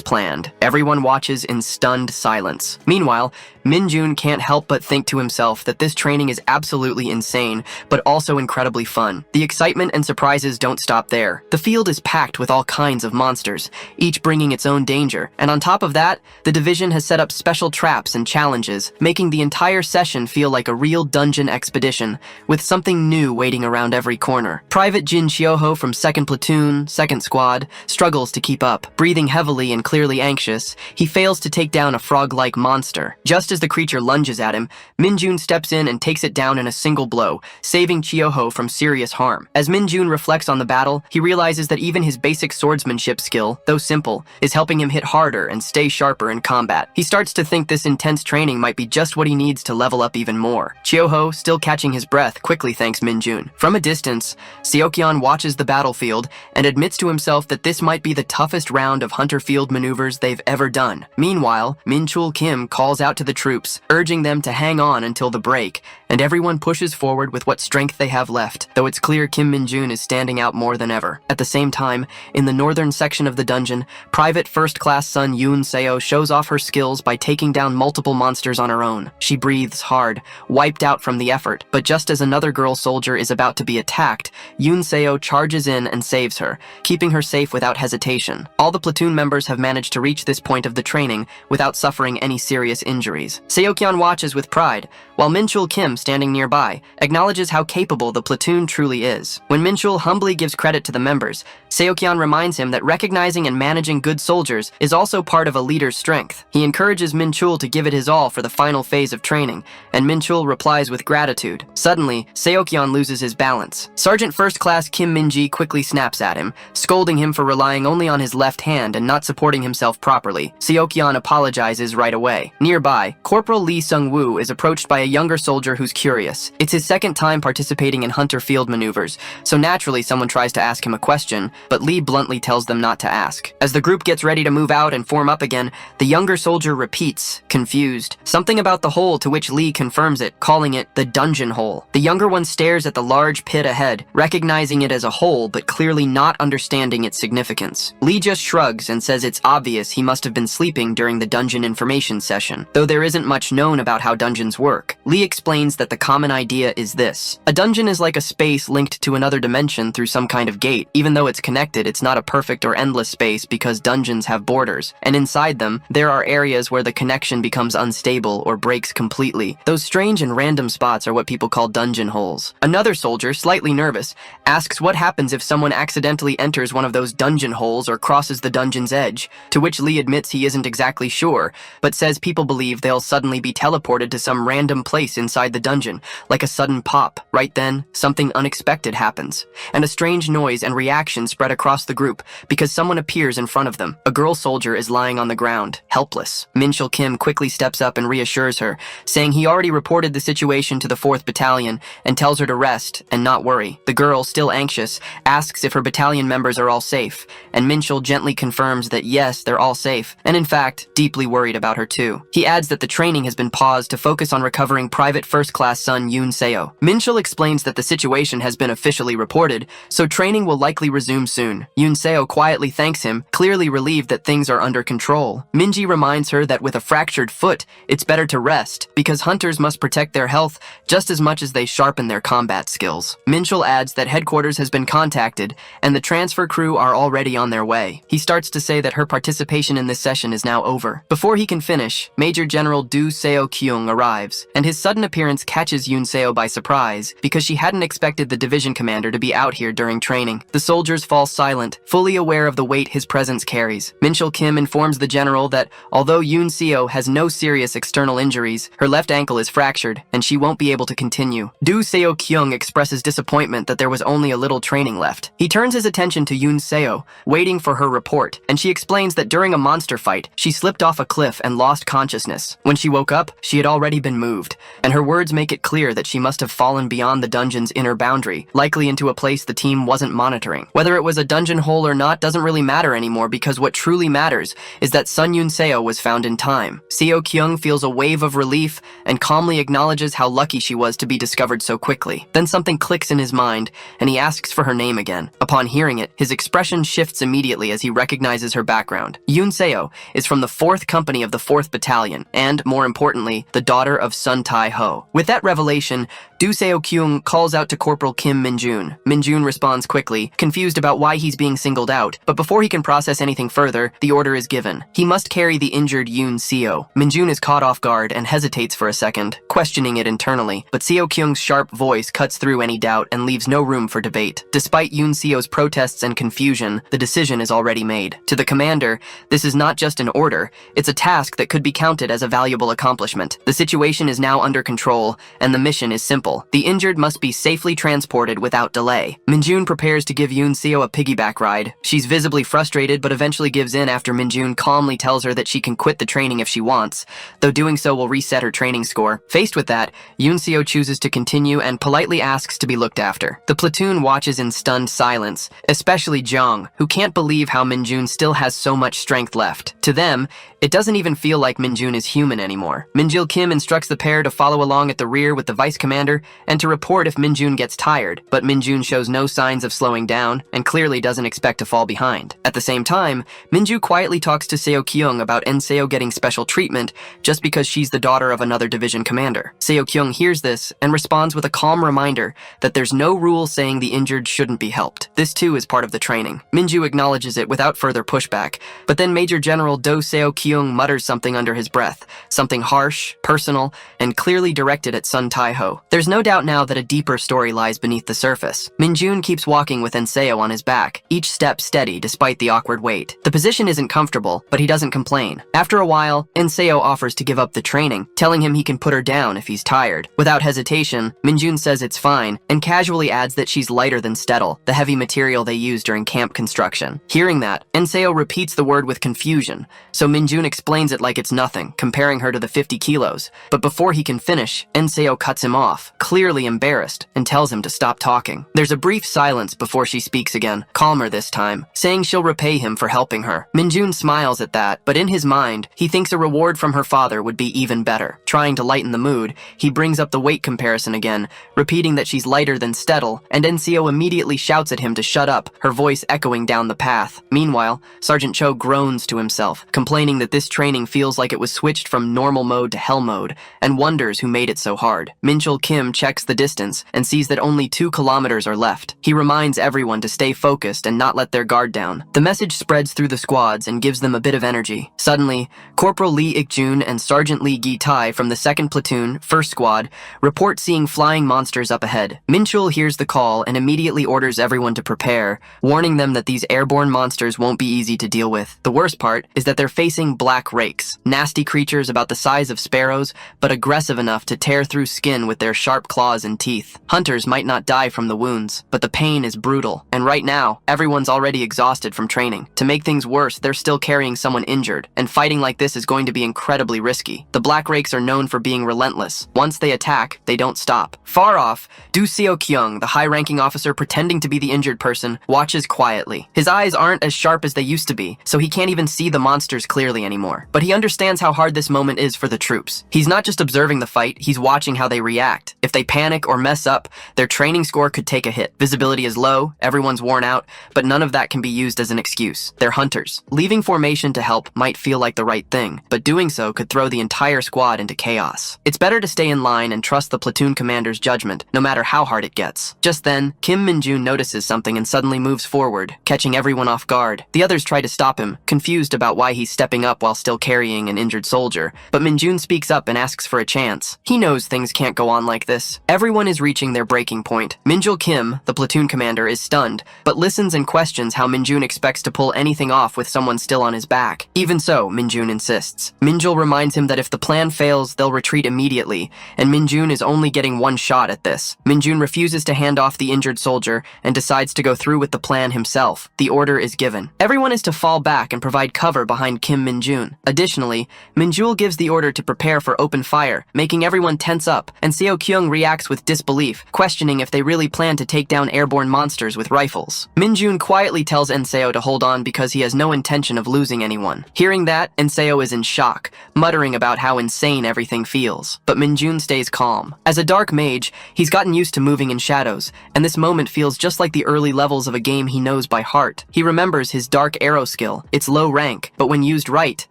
planned. Everyone watches in stunned silence. Meanwhile, Min-jun can't help but think to himself that this training is absolutely insane, but also incredibly fun. The excitement and surprises don't stop there. The field is packed with all kinds of monsters, each bringing its own danger, and on top of that, the division has set up special traps and challenges, making the entire session feel like a real dungeon expedition, with something new waiting around every corner. Private Jin Chioho from 2nd Platoon, 2nd Squad, struggles to keep up. Breathing heavily and clearly anxious, he fails to take down a frog-like monster. Just as the creature lunges at him, Min-jun steps in and takes it down in a single blow, saving Chioho from serious harm. As Min-jun reflects on the battle, he realizes that even his basic swordsmanship skill, though simple, is helping him hit harder and stay sharper in combat. He starts to think this intense training might be just what he needs to level up even more. Chioho, still catching his breath, quickly thanks Min-jun. From a distance, Seokyeon watches the battlefield and admits to himself that this might be the toughest round of hunter field maneuvers they've ever done. Meanwhile, Min-chul Kim calls out to the troops, urging them to hang on until the break, and everyone pushes forward with what strength they have left, though it's clear Kim Min-jun is standing out more than ever. At the same time, in the northern section of the dungeon, Private First Class Sun Yoon Seo shows off her skills by taking down multiple monsters on her own. She breathes hard, wiped out from the effort, but just as another girl soldier is about to be attacked, Yoon Seo charges in and saves her, keeping her safe without hesitation. All the platoon members have managed to reach this point of the training without suffering any serious injuries. Seokyeon watches with pride, while Min-chul Kim, standing nearby, acknowledges how capable the platoon truly is. When Min-chul humbly gives credit to the members, Seokyeon reminds him that recognizing and managing good soldiers is also part of a leader's strength. He encourages Min-chul to give it his all for the final phase of training, and Min-chul replies with gratitude. Suddenly, Seokyeon loses his balance. Sergeant First Class Kim Min-ji quickly snaps at him, scolding him for relying only on his left hand and not supporting himself properly. Seokyeon apologizes right away. Nearby, Corporal Lee Sung-woo is approached by a younger soldier who's curious. It's his second time participating in hunter field maneuvers, so naturally someone tries to ask him a question, but Lee bluntly tells them not to ask. As the group gets ready to move out and form up again, the younger soldier repeats, confused, something about the hole, to which Lee confirms it, calling it the dungeon hole. The younger one stares at the large pit ahead, recognizing it as a hole but clearly not understanding its significance. Lee just shrugs and says it's obvious he must have been sleeping during the dungeon information session, though there isn't much known about how dungeons work. Lee explains that the common idea is this. A dungeon is like a space linked to another dimension through some kind of gate. Even though it's connected, it's not a perfect or endless space because dungeons have borders, and inside them, there are areas where the connection becomes unstable or breaks completely. Those strange and random spots are what people call dungeon holes. Another soldier, slightly nervous, asks what happens if someone accidentally enters one of those dungeon holes or crosses the dungeon's edge, to which Lee admits he isn't exactly sure, but says people believe they'll suddenly be teleported to some random place inside the dungeon, like a sudden pop. Right then, something unexpected happens, and a strange noise and reaction spreads spread across the group because someone appears in front of them. A girl soldier is lying on the ground, helpless. Minchul Kim quickly steps up and reassures her, saying he already reported the situation to the 4th Battalion and tells her to rest and not worry. The girl, still anxious, asks if her battalion members are all safe, and Minchul gently confirms that yes, they're all safe, and in fact, deeply worried about her too. He adds that the training has been paused to focus on recovering Private First Class son Yoon Seo. Minchul explains that the situation has been officially reported, so training will likely resume soon. Yoon Seo quietly thanks him, clearly relieved that things are under control. Minji reminds her that with a fractured foot, it's better to rest, because hunters must protect their health just as much as they sharpen their combat skills. Minchul adds that headquarters has been contacted, and the transfer crew are already on their way. He starts to say that her participation in this session is now over. Before he can finish, Major General Do Seo Kyung arrives, and his sudden appearance catches Yoon Seo by surprise, because she hadn't expected the division commander to be out here during training. The soldiers fall silent, fully aware of the weight his presence carries. Minchul Kim informs the general that although Yoon Seo has no serious external injuries, her left ankle is fractured, and she won't be able to continue. Do Seo Kyung expresses disappointment that there was only a little training left. He turns his attention to Yoon Seo, waiting for her report, and she explains that during a monster fight, she slipped off a cliff and lost consciousness. When she woke up, she had already been moved, and her words make it clear that she must have fallen beyond the dungeon's inner boundary, likely into a place the team wasn't monitoring. Whether it was a dungeon hole or not doesn't really matter anymore, because what truly matters is that Sun Yoon Seo was found in time. Seo Kyung feels a wave of relief and calmly acknowledges how lucky she was to be discovered so quickly. Then something clicks in his mind, and he asks for her name again. Upon hearing it, his expression shifts immediately as he recognizes her background. Yoon Seo is from the 4th Company of the 4th Battalion, and, more importantly, the daughter of Sun Tai-ho. With that revelation, Do Seo Kyung calls out to Corporal Kim Min-jun. Min-jun responds quickly, confused about why he's being singled out, but before he can process anything further, the order is given. He must carry the injured Yoon Seo. Min-jun is caught off guard and hesitates for a second, questioning it internally, but Seo Kyung's sharp voice cuts through any doubt and leaves no room for debate. Despite Yoon Seo's protests and confusion, the decision is already made. To the commander, this is not just an order, it's a task that could be counted as a valuable accomplishment. The situation is now under control, and the mission is simple. The injured must be safely transported without delay. Min-jun prepares to give Yoon Seo a piggyback ride. She's visibly frustrated, but eventually gives in after Min-jun calmly tells her that she can quit the training if she wants, though doing so will reset her training score. Faced with that, Yoon Seo chooses to continue and politely asks to be looked after. The platoon watches in stunned silence, especially Jong, who can't believe how Min-jun still has so much strength left. To them, it doesn't even feel like Min-jun is human anymore. Minjil Kim instructs the pair to follow along at the rear with the vice commander and to report if Min-jun gets tired, but Min-jun shows no signs of slowing down and clearly doesn't expect to fall behind. At the same time, Minju quietly talks to Seo Kyung about Seo getting special treatment just because she's the daughter of another division commander. Seo Kyung hears this and responds with a calm reminder that there's no rule saying the injured shouldn't be helped. This too is part of the training. Minju acknowledges it without further pushback, but then Major General Do Seo Kyung mutters something under his breath, something harsh, personal, and clearly directed at Sun Tai-ho. There's no doubt now that a deeper story lies beneath the surface. Min-jun keeps walking with Seo on his back, each step steady despite the awkward wait. The position isn't comfortable, but he doesn't complain. After a while, Seo offers to give up the training, telling him he can put her down if he's tired. Without hesitation, Min-jun says it's fine, and casually adds that she's lighter than Stettel, the heavy material they use during camp construction. Hearing that, Seo repeats the word with confusion, so Min-jun explains it like it's nothing, comparing her to the 50 kilos. But before he can finish, Seo cuts him off, clearly embarrassed, and tells him to stop talking. There's a brief silence before she speaks again, calmer this time, saying she'll repay him for helping her. Min-jun smiles at that, but in his mind, he thinks a reward from her father would be even better. Trying to lighten the mood, he brings up the weight comparison again, repeating that she's lighter than Stettel, and Seo immediately shouts at him to shut up, her voice echoing down the path. Meanwhile, Sergeant Cho groans to himself, complaining that this training feels like it was switched from normal mode to hell mode, and wonders who made it so hard. Minchul Kim checks the distance and sees that only 2 kilometers are left. He reminds everyone to stay focused and not let their guard down. The message spreads through the squads and gives them a bit of energy. Suddenly, Corporal Lee Ik-jun and Sergeant Lee Gi-tai from the 2nd Platoon, 1st Squad, report seeing flying monsters up ahead. Minchul hears the call and immediately orders everyone to prepare, warning them that these airborne monsters won't be easy to deal with. The worst part is that they're facing black rakes, nasty creatures about the size of sparrows, but aggressive enough to tear through skin with their sharp claws and teeth. Hunters might not die from the wounds, but the pain is brutal, and right Right now, everyone's already exhausted from training. To make things worse, they're still carrying someone injured, and fighting like this is going to be incredibly risky. The Black Rakes are known for being relentless. Once they attack, they don't stop. Far off, Du Seo-kyung, the high-ranking officer pretending to be the injured person, watches quietly. His eyes aren't as sharp as they used to be, so he can't even see the monsters clearly anymore. But he understands how hard this moment is for the troops. He's not just observing the fight, he's watching how they react. If they panic or mess up, their training score could take a hit. Visibility is low, everyone's worn out, but none of that can be used as an excuse. They're hunters. Leaving formation to help might feel like the right thing, but doing so could throw the entire squad into chaos. It's better to stay in line and trust the platoon commander's judgment, no matter how hard it gets. Just then, Kim Min-jun notices something and suddenly moves forward, catching everyone off guard. The others try to stop him, confused about why he's stepping up while still carrying an injured soldier, but Min-jun speaks up and asks for a chance. He knows things can't go on like this. Everyone is reaching their breaking point. Min-jul Kim, the platoon commander, is stunned, but listens and questions how Min-jun expects to pull anything off with someone still on his back. Even so, Min-jun insists. Min-jul reminds him that if the plan fails, they'll retreat immediately, and Min-jun is only getting one shot at this. Min-jun refuses to hand off the injured soldier and decides to go through with the plan himself. The order is given. Everyone is to fall back and provide cover behind Kim Min-jun. Additionally, Min-jul gives the order to prepare for open fire, making everyone tense up, and Seo-kyung reacts with disbelief, questioning if they really plan to take down airborne monsters with rifles. Min-jun quietly tells Enseo to hold on because he has no intention of losing anyone. Hearing that, Enseo is in shock, muttering about how insane everything feels. But Min-jun stays calm. As a Dark Mage, he's gotten used to moving in shadows, and this moment feels just like the early levels of a game he knows by heart. He remembers his Dark Arrow skill. It's low rank, but when used right,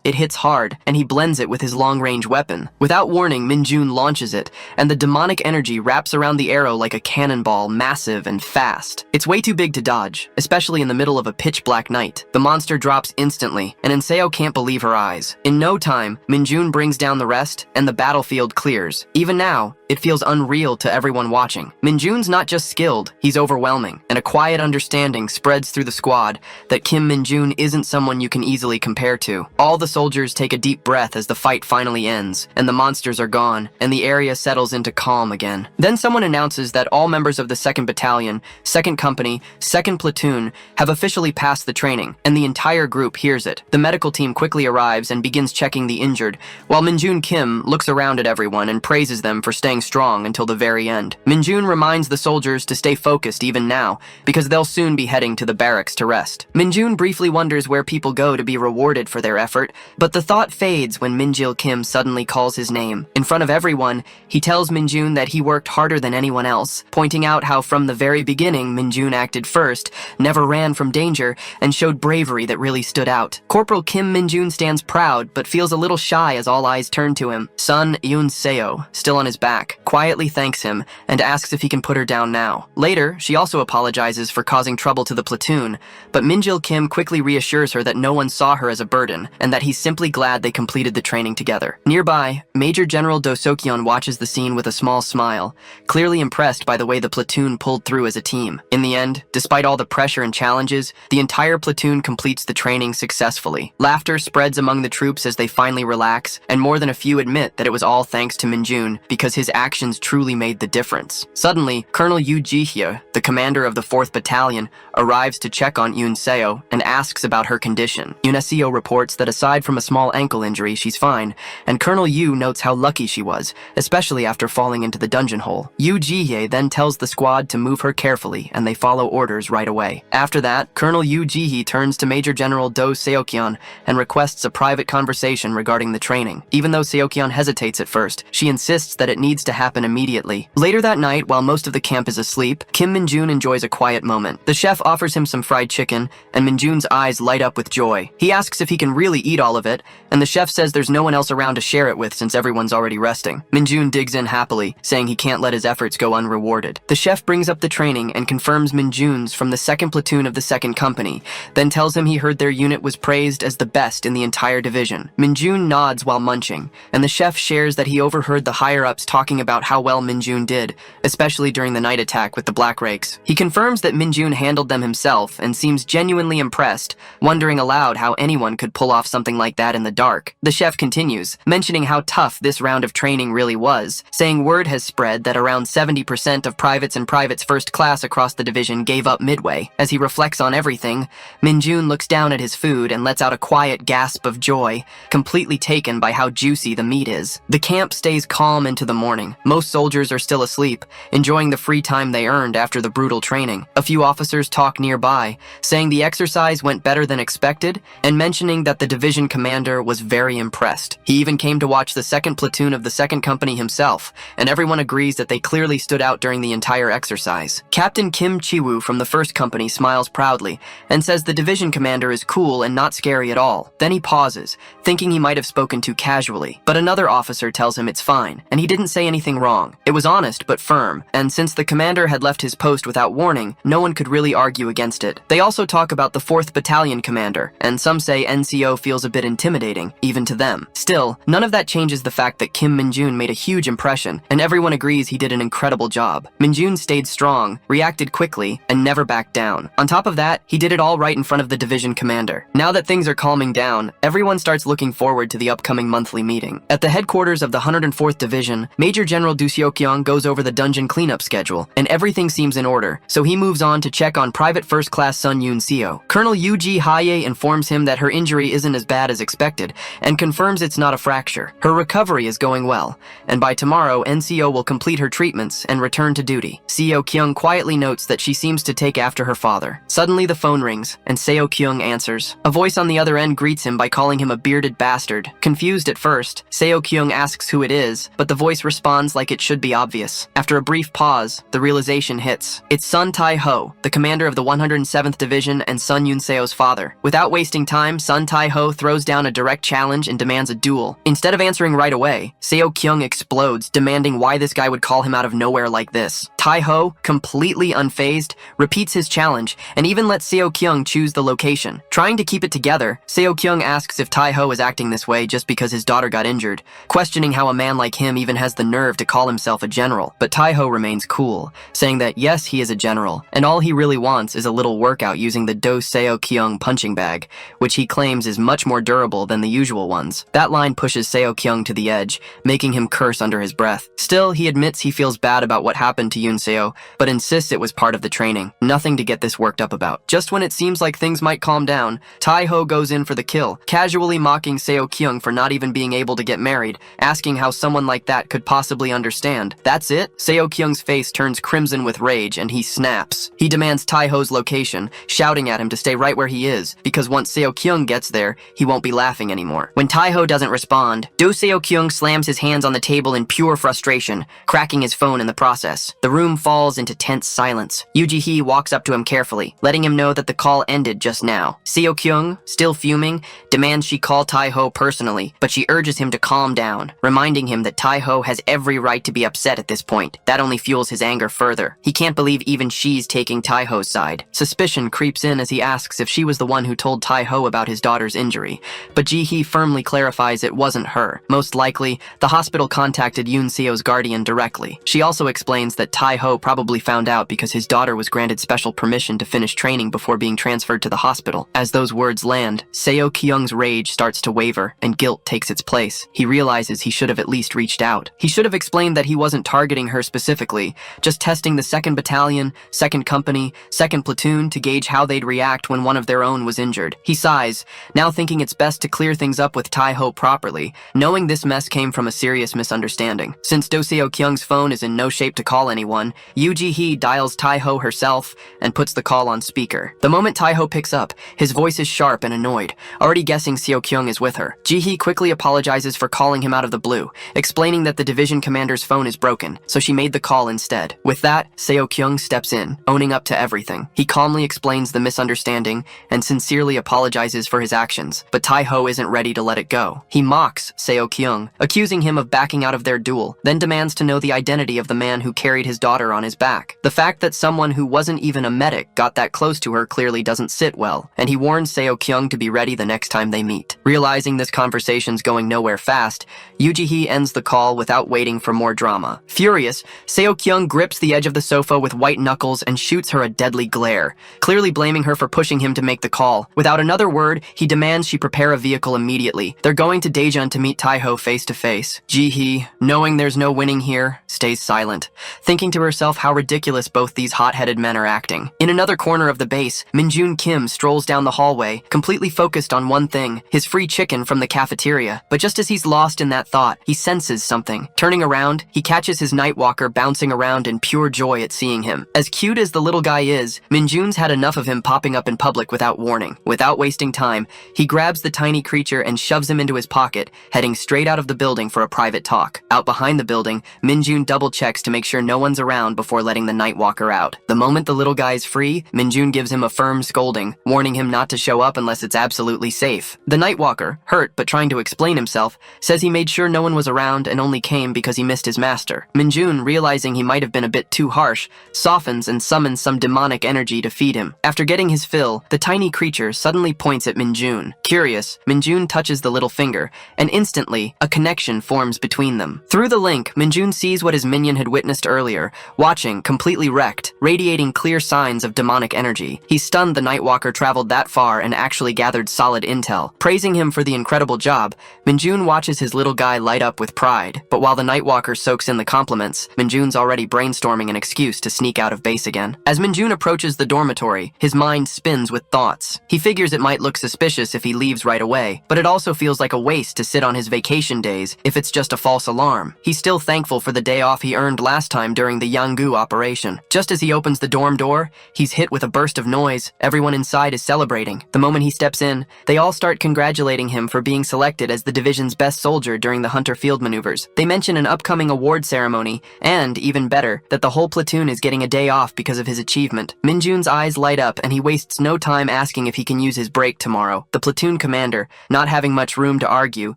it hits hard, and he blends it with his long-range weapon. Without warning, Min-jun launches it, and the demonic energy wraps around the arrow like a cannonball, massive and fast. It's way too big to dodge, especially in the middle of a pitch-black night. The monster drops instantly, and Enseo can't believe her eyes. In no time, Min-jun brings down the rest, and the battlefield clears. Even now, it feels unreal to everyone watching. Min-jun's not just skilled, he's overwhelming, and a quiet understanding spreads through the squad that Kim Min-jun isn't someone you can easily compare to. All the soldiers take a deep breath as the fight finally ends, and the monsters are gone, and the area settles into calm again. Then someone announces that all members of the 2nd Battalion, 2nd Company, 2nd Platoon have officially passed the training, and the entire group hears it. The medical team quickly arrives and begins checking the injured, while Min-jun Kim looks around at everyone and praises them for staying strong until the very end. Min-jun reminds the soldiers to stay focused even now, because they'll soon be heading to the barracks to rest. Min-jun briefly wonders where people go to be rewarded for their effort, but the thought fades when Min-jil Kim suddenly calls his name. In front of everyone, he tells Min-jun that he worked harder than anyone else, pointing out how from the very beginning Min-jun acted first, never ran from danger, and showed bravery that really stood out. Corporal Kim Min-jun stands proud, but feels a little shy as all eyes turn to him. Son Yoon-seo, still on his back, quietly thanks him and asks if he can put her down now. Later, she also apologizes for causing trouble to the platoon, but Min-jil Kim quickly reassures her that no one saw her as a burden and that he's simply glad they completed the training together. Nearby, Major General Do Seok-yeon watches the scene with a small smile, clearly impressed by the way the platoon pulled through as a team. In the end, despite all the pressure and challenges, the entire platoon completes the training successfully. Laughter spreads among the troops as they finally relax, and more than a few admit that it was all thanks to Min-jun because his actions truly made the difference. Suddenly, Colonel Yoo Ji-hye, the commander of the 4th Battalion, arrives to check on Yoon-seo and asks about her condition. Yoon-seo reports that aside from a small ankle injury, she's fine, and Colonel Yoo notes how lucky she was, especially after falling into the dungeon hole. Yoo Ji-hye then tells the squad to move her carefully, and they follow orders right away. After that, Colonel Yoo Ji-hye turns to Major General Do Seok-yeon and requests a private conversation regarding the training. Even though Seok-yeon hesitates at first, she insists that it needs to happen immediately. Later that night, while most of the camp is asleep, Kim Min-jun enjoys a quiet moment. The chef offers him some fried chicken, and Min-jun's eyes light up with joy. He asks if he can really eat all of it, and the chef says there's no one else around to share it with since everyone's already resting. Min-jun digs in happily, saying he can't let his efforts go unrewarded. The chef brings up the training and confirms Min-jun's from the 2nd Platoon of the 2nd Company, then tells him he heard their unit was praised as the best in the entire division. Min-jun nods while munching, and the chef shares that he overheard the higher-ups talking talking about how well Minjun did, especially during the night attack with the Black Rakes. He confirms that Minjun handled them himself and seems genuinely impressed, wondering aloud how anyone could pull off something like that in the dark. The chef continues, mentioning how tough this round of training really was, saying word has spread that around 70% of privates and privates first class across the division gave up midway. As he reflects on everything, Minjun looks down at his food and lets out a quiet gasp of joy, completely taken by how juicy the meat is. The camp stays calm into the morning. Most soldiers are still asleep, enjoying the free time they earned after the brutal training. A few officers talk nearby, saying the exercise went better than expected, and mentioning that the division commander was very impressed. He even came to watch the second platoon of the second company himself, and everyone agrees that they clearly stood out during the entire exercise. Captain Kim Chiwoo from the first company smiles proudly and says the division commander is cool and not scary at all. Then he pauses, thinking he might have spoken too casually, but another officer tells him it's fine, and he didn't say anything wrong. It was honest but firm, and since the commander had left his post without warning, no one could really argue against it. They also talk about the 4th Battalion commander, and some say NCO feels a bit intimidating, even to them. Still, none of that changes the fact that Kim Minjun made a huge impression, and everyone agrees he did an incredible job. Minjun stayed strong, reacted quickly, and never backed down. On top of that, he did it all right in front of the division commander. Now that things are calming down, everyone starts looking forward to the upcoming monthly meeting. At the headquarters of the 104th Division, Major General Du Seokyeong goes over the dungeon cleanup schedule, and everything seems in order, so he moves on to check on Private First Class Sun Yoon Seo. Colonel Yuji Haye informs him that her injury isn't as bad as expected, and confirms it's not a fracture. Her recovery is going well, and by tomorrow, NCO will complete her treatments and return to duty. Seo Kyung quietly notes that she seems to take after her father. Suddenly the phone rings, and Seo Kyung answers. A voice on the other end greets him by calling him a bearded bastard. Confused at first, Seo Kyung asks who it is, but the voice responds like it should be obvious. After a brief pause, the realization hits. It's Sun Tai-ho, the commander of the 107th Division and Sun Yun-seo's father. Without wasting time, Sun Tai-ho throws down a direct challenge and demands a duel. Instead of answering right away, Seo Kyung explodes, demanding why this guy would call him out of nowhere like this. Tai-ho, completely unfazed, repeats his challenge and even lets Seo Kyung choose the location. Trying to keep it together, Seo Kyung asks if Tai-ho is acting this way just because his daughter got injured, questioning how a man like him even has the nerve to call himself a general. But Tai-ho remains cool, saying that yes, he is a general, and all he really wants is a little workout using the Do Seo Kyung punching bag, which he claims is much more durable than the usual ones. That line pushes Seo Kyung to the edge, making him curse under his breath. Still, he admits he feels bad about what happened to Yoon Seo, but insists it was part of the training. Nothing to get this worked up about. Just when it seems like things might calm down, Tai-ho goes in for the kill, casually mocking Seo Kyung for not even being able to get married, asking how someone like that could possibly understand. That's it? Seo Kyung's face turns crimson with rage and he snaps. He demands Tai-ho's location, shouting at him to stay right where he is, because once Seo Kyung gets there, he won't be laughing anymore. When Tai-ho doesn't respond, Do Seo Kyung slams his hands on the table in pure frustration, cracking his phone in the process. The room falls into tense silence. Yoo Ji-hee walks up to him carefully, letting him know that the call ended just now. Seo Kyung, still fuming, demands she call Tai-ho personally, but she urges him to calm down, reminding him that Tai-ho has every right to be upset at this point. That only fuels his anger further. He can't believe even she's taking Tai-ho's side. Suspicion creeps in as he asks if she was the one who told Tai-ho about his daughter's injury, but Ji-hee firmly clarifies it wasn't her. Most likely, the hospital contacted Yoon Seo's guardian directly. She also explains that Tai-ho probably found out because his daughter was granted special permission to finish training before being transferred to the hospital. As those words land, Seo Kyung's rage starts to waver, and guilt takes its place. He realizes he should have at least reached out. He should have explained that he wasn't targeting her specifically, just testing the 2nd Battalion, 2nd Company, 2nd Platoon to gauge how they'd react when one of their own was injured. He sighs, now thinking it's best to clear things up with Tai-ho properly, knowing this mess came from a serious misunderstanding. Since Do Seo Kyung's phone is in no shape to call anyone, Yoo Ji-hee dials Tai-ho herself and puts the call on speaker. The moment Tai-ho picks up, his voice is sharp and annoyed, already guessing Seo Kyung is with her. Ji-hee quickly apologizes for calling him out of the blue, explaining that the division commander's phone is broken, so she made the call instead. With that, Seo Kyung steps in, owning up to everything. He calmly explains the misunderstanding and sincerely apologizes for his actions, but Tai-ho isn't ready to let it go. He mocks Seo Kyung, accusing him of backing out of their duel, then demands to know the identity of the man who carried his daughter on his back. The fact that someone who wasn't even a medic got that close to her clearly doesn't sit well, and he warns Seo Kyung to be ready the next time they meet. Realizing this conversation's going nowhere fast, Yoo-ji ends the call without waiting for more drama. Furious, Seo-kyung grips the edge of the sofa with white knuckles and shoots her a deadly glare, clearly blaming her for pushing him to make the call. Without another word, he demands she prepare a vehicle immediately. They're going to Daejeon to meet Taeho face to face. Ji-hee, knowing there's no winning here, stays silent, thinking to herself how ridiculous both these hot-headed men are acting. In another corner of the base, Minjun Kim strolls down the hallway, completely focused on one thing, his free chicken from the cafeteria. But just as he's lost in that thought, he senses something. Turning around, he catches his Nightwalker bouncing around in pure joy at seeing him. As cute as the little guy is, Minjun's had enough of him popping up in public without warning. Without wasting time, he grabs the tiny creature and shoves him into his pocket, heading straight out of the building for a private talk. Out behind the building, Minjun double-checks to make sure no one's around before letting the Nightwalker out. The moment the little guy's free, Minjun gives him a firm scolding, warning him not to show up unless it's absolutely safe. The Nightwalker, hurt but trying to explain himself, says he made sure no one was around and only came because he missed his master. Minjun, realizing he might have been a bit too harsh, softens and summons some demonic energy to feed him. After getting his fill, the tiny creature suddenly points at Minjun. Curious, Minjun touches the little finger, and instantly, a connection forms between them. Through the link, Minjun sees what his minion had witnessed earlier, watching, completely wrecked, radiating clear signs of demonic energy. He's stunned the Nightwalker traveled that far and actually gathered solid intel. Praising him for the incredible job, Minjun watches his little guy light up with pride. But while the Nightwalker soaks in the compliments, Minjun's already brainstorming an excuse to sneak out of base again. As Minjun approaches the dormitory, his mind spins with thoughts. He figures it might look suspicious if he leaves right away, but it also feels like a waste to sit on his vacation days if it's just a false alarm. He's still thankful for the day off he earned last time during the Yanggu operation. Just as he opens the dorm door, he's hit with a burst of noise. Everyone inside is celebrating. The moment he steps in, they all start congratulating him for being selected as the division's best soldier during the Hunter Field maneuvers. They mention an upcoming award ceremony, and, even better, that the whole platoon is getting a day off because of his achievement. Minjun's eyes light up and he wastes no time asking if he can use his break tomorrow. The platoon commander, not having much room to argue,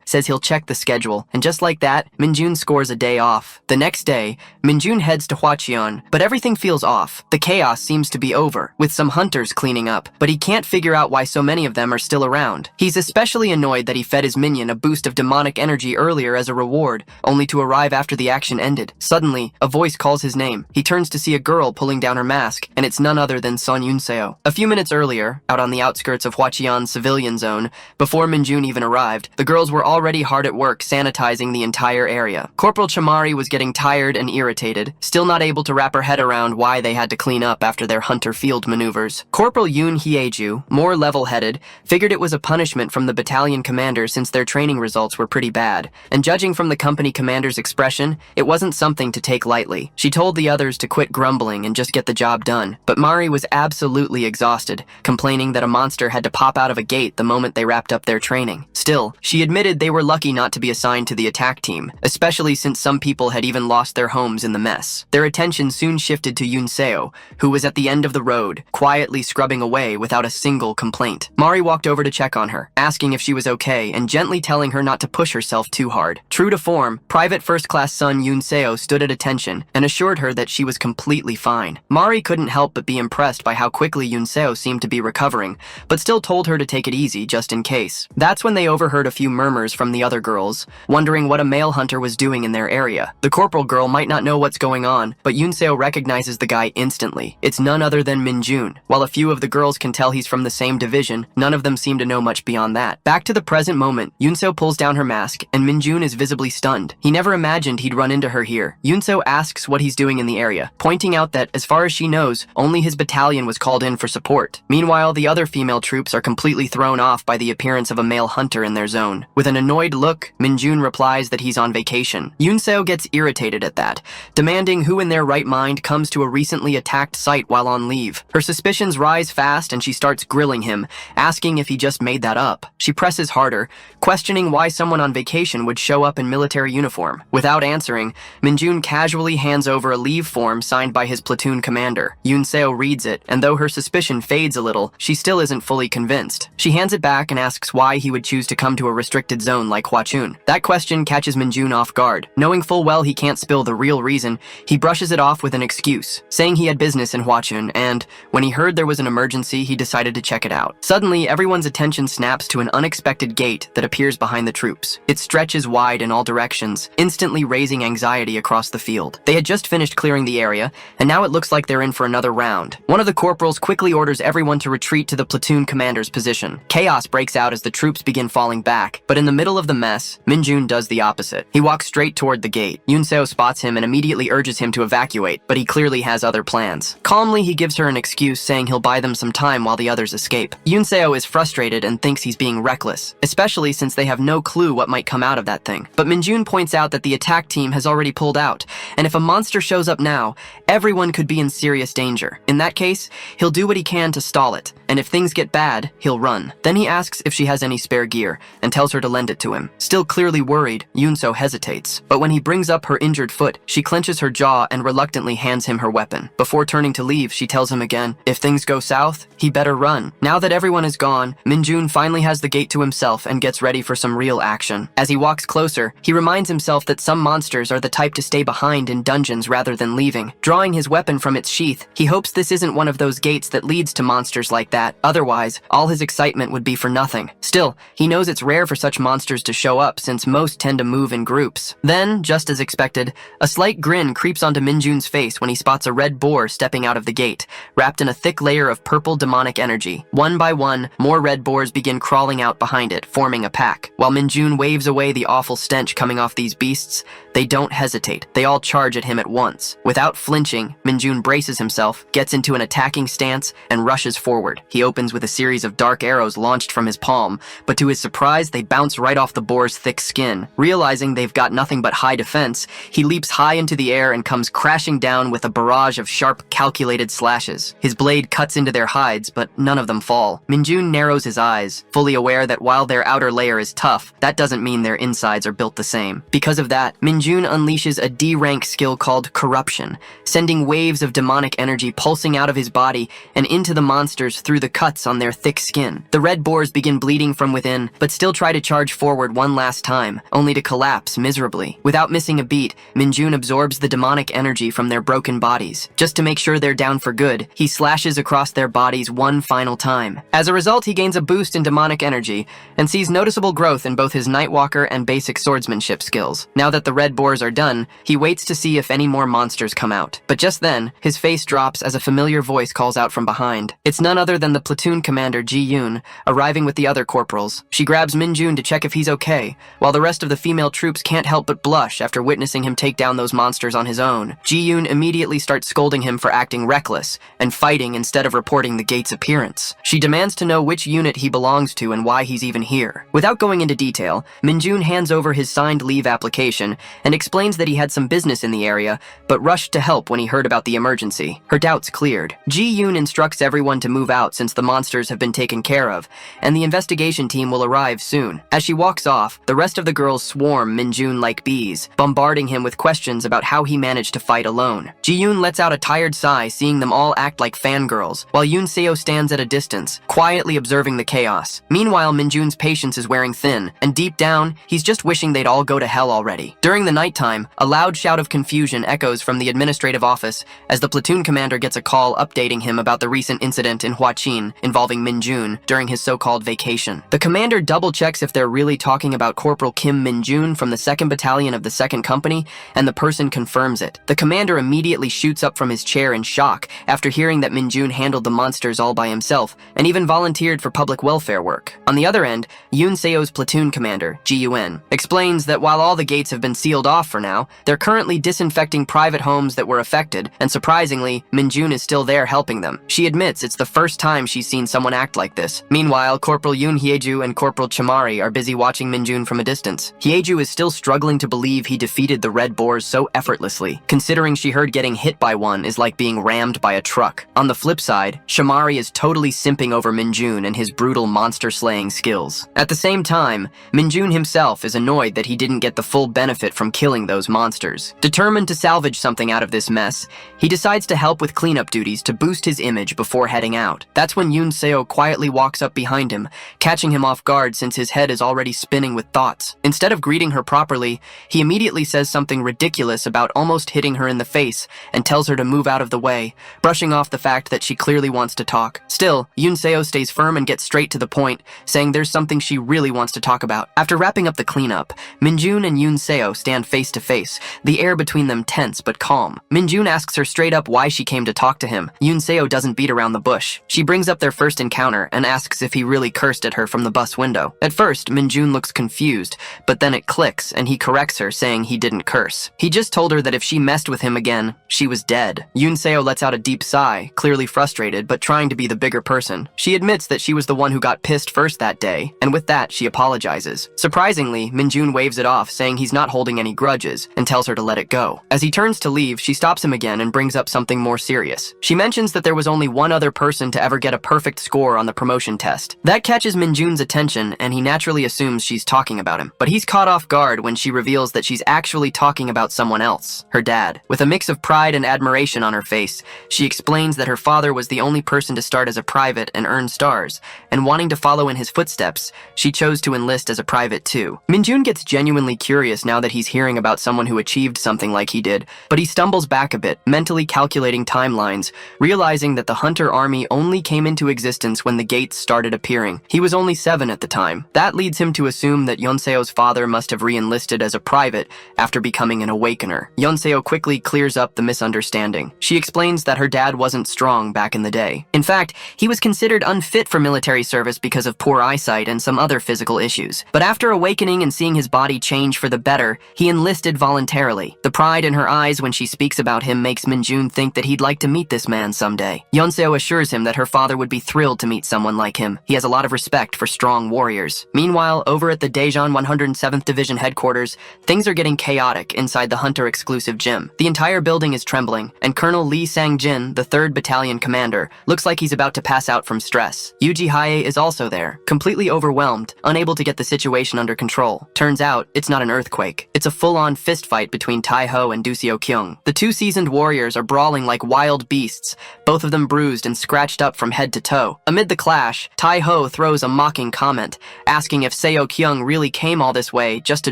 says he'll check the schedule, and just like that, Minjun scores a day off. The next day, Minjun heads to Hwacheon, but everything feels off. The chaos seems to be over, with some hunters cleaning up, but he can't figure out why so many of them are still around. He's especially annoyed that he fed his minion a boost of demonic energy earlier as a reward, only to arrive after the action ended. Suddenly, a voice calls his name. He turns to see a girl pulling down her mask, and it's none other than Son Yunseo. A few minutes earlier, out on the outskirts of Hwacheon's civilian zone, before Minjun even arrived, the girls were already hard at work sanitizing the entire area. Corporal Chamari was getting tired and irritated, still not able to wrap her head around why they had to clean up after their Hunter Field maneuvers. Corporal Yoon Hyeju, more level-headed, figured it was a punishment from the battalion commander since their training results were pretty bad, and judging from the company commander's expression, it wasn't something to take lightly. She told the others to quit grumbling and just get the job done, but Mari was absolutely exhausted, complaining that a monster had to pop out of a gate the moment they wrapped up their training. Still, she admitted they were lucky not to be assigned to the attack team, especially since some people had even lost their homes in the mess. Their attention soon shifted to Yunseo, who was at the end of the road, quietly scrubbing away without a single complaint. Mari walked over to check on her, asking if she was okay and gently telling her not to push herself too hard. True to form, Private First Class Son Yunseo stood at attention and assured her that she was completely fine. Mari couldn't help but be impressed by how quickly Yunseo seemed to be recovering, but still told her to take it easy just in case. That's when they overheard a few murmurs from the other girls, wondering what a male hunter was doing in their area. The corporal girl might not know what's going on, but Yunseo recognizes the guy instantly. It's none other than Minjun. While a few of the girls can tell he's from the same division, none of them seem to know much beyond that. Back to the present moment, Yunseo pulls down her mask, and Minjun is visibly stunned. He never imagined he'd run into her here. Yunseo asks what he's doing in the area, pointing out that, as far as she knows, only his battalion was called in for support. Meanwhile, the other female troops are completely thrown off by the appearance of a male hunter in their zone. With an annoyed look, Minjun replies that he's on vacation. Yunseo gets irritated at that, demanding who in their right mind comes to a recently attacked site while on leave. Her suspicions rise fast and she starts grilling him, asking if he just made that up. She presses harder, questioning why someone on vacation would show up in military uniform. Without answering, Minjun casually hands over a leave form signed by his platoon commander. Yunseo reads it, and though her suspicion fades a little, she still isn't fully convinced. She hands it back and asks why he would choose to come to a restricted zone like Hwachun. That question catches Minjun off guard. Knowing full well he can't spill the real reason, he brushes it off with an excuse, saying he had business in Hwachun, and when he heard there was an emergency, he decided to check it out. Suddenly, everyone's attention snaps to an unexpected gate that appears behind the troops. It stretches wide in all directions, instantly raising anxiety across the field. They had just finished clearing the area, and now it looks like they're in for another round. One of the corporals quickly orders everyone to retreat to the platoon commander's position. Chaos breaks out as the troops begin falling back, but in the middle of the mess, Minjun does the opposite. He walks straight toward the gate. Yunseo spots him and immediately urges him to evacuate, but he clearly has other plans. Calmly, he gives her an excuse, saying he'll buy them some time while the others escape. Yunseo is frustrated and thinks he's being reckless, especially since they have no clue what might come out of that thing. But Minjun points out that the attack team has already pulled out, and if a monster shows up now, everyone could be in serious danger. In that case, he'll do what he can to stall it, and if things get bad, he'll run. Then he asks if she has any spare gear, and tells her to lend it to him. Still clearly worried, Yunseo hesitates, but when he brings up her injured foot, she clenches her jaw and reluctantly hands him her weapon. Before turning to leave, she tells him again, if things go south, he better run. Now that everyone is gone, Minjun finally has the gate to himself and gets ready for some real action. As he walks closer, he reminds himself that some monsters are the type to stay behind in dungeons rather than leaving. Drawing his weapon from its sheath, he hopes this isn't one of those gates that leads to monsters like that. Otherwise, all his excitement would be for nothing. Still, he knows it's rare for such monsters to show up since most tend to move in groups. Then, just as expected, a slight grin creeps onto Minjun's face when he spots a red boar stepping out of the gate, wrapped in a thick layer of purple demonic energy. One by one, more red boars begin crawling out behind it, forming a pack. While Minjun waves away the awful stench coming off these beasts, they don't hesitate. They all charge at him at once. Without flinching, Minjun braces himself, gets into an attacking stance, and rushes forward. He opens with a series of dark arrows launched from his palm, but to his surprise, they bounce right off the boar's thick skin. Realizing they've got nothing but high defense, he leaps high into the air and comes crashing down with a barrage of sharp, calculated slashes. His blade cuts into their hides, but none of them fall. Minjun narrows his eyes, fully aware that while their outer layer is tough, that doesn't mean their insides are built the same. Because of that, Minjun unleashes a D-rank skill called Corruption, sending waves of demonic energy pulsing out of his body and into the monsters through the cuts on their thick skin. The red boars begin bleeding from within, but still try to charge forward one last time, only to collapse miserably. Without missing a beat, Minjun absorbs the demonic energy from their broken bodies. Just to make sure they're down for good, he slashes across their bodies one final time. As a result, he gains a boost in demonic energy, and sees noticeable growth in both his Nightwalker and basic swordsmanship skills. Now that the red boars are done, he waits to see if any more monsters come out. But just then, his face drops as a familiar voice calls out from behind. It's none other than the platoon commander, Ji-yoon, arriving with the other corporals. She grabs Minjun to check if he's okay, while the rest of the female troops can't help but blush after witnessing him take down those monsters on his own. Ji-yoon immediately starts scolding him for acting reckless and fighting instead of reporting the gate's appearance. She demands to know which unit he belongs to and why he's even here. Without going into detail, Minjun hands over his signed leave application and explains that he had some business in the area, but rushed to help when he heard about the emergency. Her doubts cleared. Ji-yoon instructs everyone to move out since the monsters have been taken care of, and the investigation team will arrive soon. As she walks off, the rest of the girls swarm Minjun like bees, bombarding him with questions about how he managed to fight alone. Ji-yoon lets out a tired sigh seeing them all act like fangirls, while Yunseo stands at a distance, quietly observing the chaos. Meanwhile, Minjun's patience is wearing thin, and deep down, he's just wishing they'd all go to hell already. During the nighttime, a loud shout of confusion echoes from the administrative office as the platoon commander gets a call updating him about the recent incident in Huachin involving Minjun during his so-called vacation. The commander double-checks if they're really talking about Corporal Kim Minjun from the 2nd Battalion of the 2nd Company, and the person confirms it. The commander immediately shoots up from his chair in shock after hearing that Minjun handled the monsters all by himself and even volunteered for public welfare work. On the other end, Yoon-seo's platoon commander, Ji-yoon, explains that while all the gates have been sealed off for now, they're currently disinfecting private homes that were affected, and surprisingly, Minjun is still there helping them. She admits it's the first time she's seen someone act like this. Meanwhile, Corporal Yoon Hyeju and Corporal Chamari are busy watching Minjun from a distance. Hyeju is still struggling to believe he defeated the red boars so effortlessly, considering she heard getting hit by one is like being rammed by a truck. On the flip side, Chamari is totally simping over Minjun and his brutal monster-slaying skills. At the same time, Minjun himself is annoyed that he didn't get the full benefit from killing those monsters. Determined to salvage something out of this mess, he decides to help with cleanup duties to boost his image before heading out. That's when Yoon Seo quietly walks up behind him, catching him off guard since his head is already spinning with thoughts. Instead of greeting her properly, he immediately says something ridiculous about almost hitting her in the face and tells her to move out of the way, brushing off the fact that she clearly wants to talk. Still, Yoon Seo stays firm and gets straight to the point, saying there's something she really wants to talk about. After wrapping up the cleanup, Minjun and Yoon Seo stand face to face, the air between them tense but calm. Minjun asks her straight up why she came to talk to him. Yoon Seo doesn't beat around the bush. She brings up their first encounter and asks if he really cursed at her from the bus window. At first, Minjun looks confused, but then it clicks and he corrects her, saying he didn't curse. He just told her that if she messed with him again, she was dead. Yoon Seo lets out a deep sigh, clearly frustrated but trying to be the bigger person. She admits that she was the one who got pissed first that day, and with that, she apologizes. Surprisingly, Minjun waves it off, saying he's not holding any grudges, and tells her to let it go. As he turns to leave, she stops him again and brings up something more serious. She mentions that there was only one other person to ever get a perfect score on the promotion test. That catches Minjun's attention, and he naturally assumes she's talking about him. But he's caught off guard when she reveals that she's actually talking about someone else, her dad. With a mix of pride and admiration on her face, she explains that her father was the only person to start as a private and earn stars, and wanting to follow in his footsteps, she chose to enlist as a private too. Minjun gets genuinely curious now that he's hearing about someone who achieved something like he did, but he stumbles back a bit, mentally calculating timelines, realizing that the Hunter army only came into existence when the gates started appearing. He was only 7 at the time. That leads him to assume that Yeonseo's father must have re-enlisted as a private after becoming an awakener. Yeonseo quickly clears up the misunderstanding. She explains that her dad wasn't strong back in the day. In fact, he was considered unfit for military service because of poor eyesight and some other physical issues. But after awakening and seeing his body change for the better, he enlisted voluntarily. The pride in her eyes when she speaks about him makes Minjun think that he'd like to meet this man someday. Yeonseo assures him that her father would be thrilled to meet someone like him. He has a lot of respect for strong warriors. Meanwhile, over at the Daejeon 107th Division headquarters, things are getting chaotic inside the Hunter exclusive gym. The entire building is trembling, and Colonel Lee Sang-jin, the 3rd Battalion commander, looks like he's about to pass out from stress. Yuji Hae is also there, completely overwhelmed, unable to get the situation under control. Turns out, it's not an earthquake. It's a full-on fistfight between Tai-ho and Duseo Kyung. The 2 seasoned warriors are brawling like wild beasts, both of them bruised and scratched up from head to toe. Amid the clash, Tai-ho throws a mocking comment, asking if Seo Kyung really came all this way just to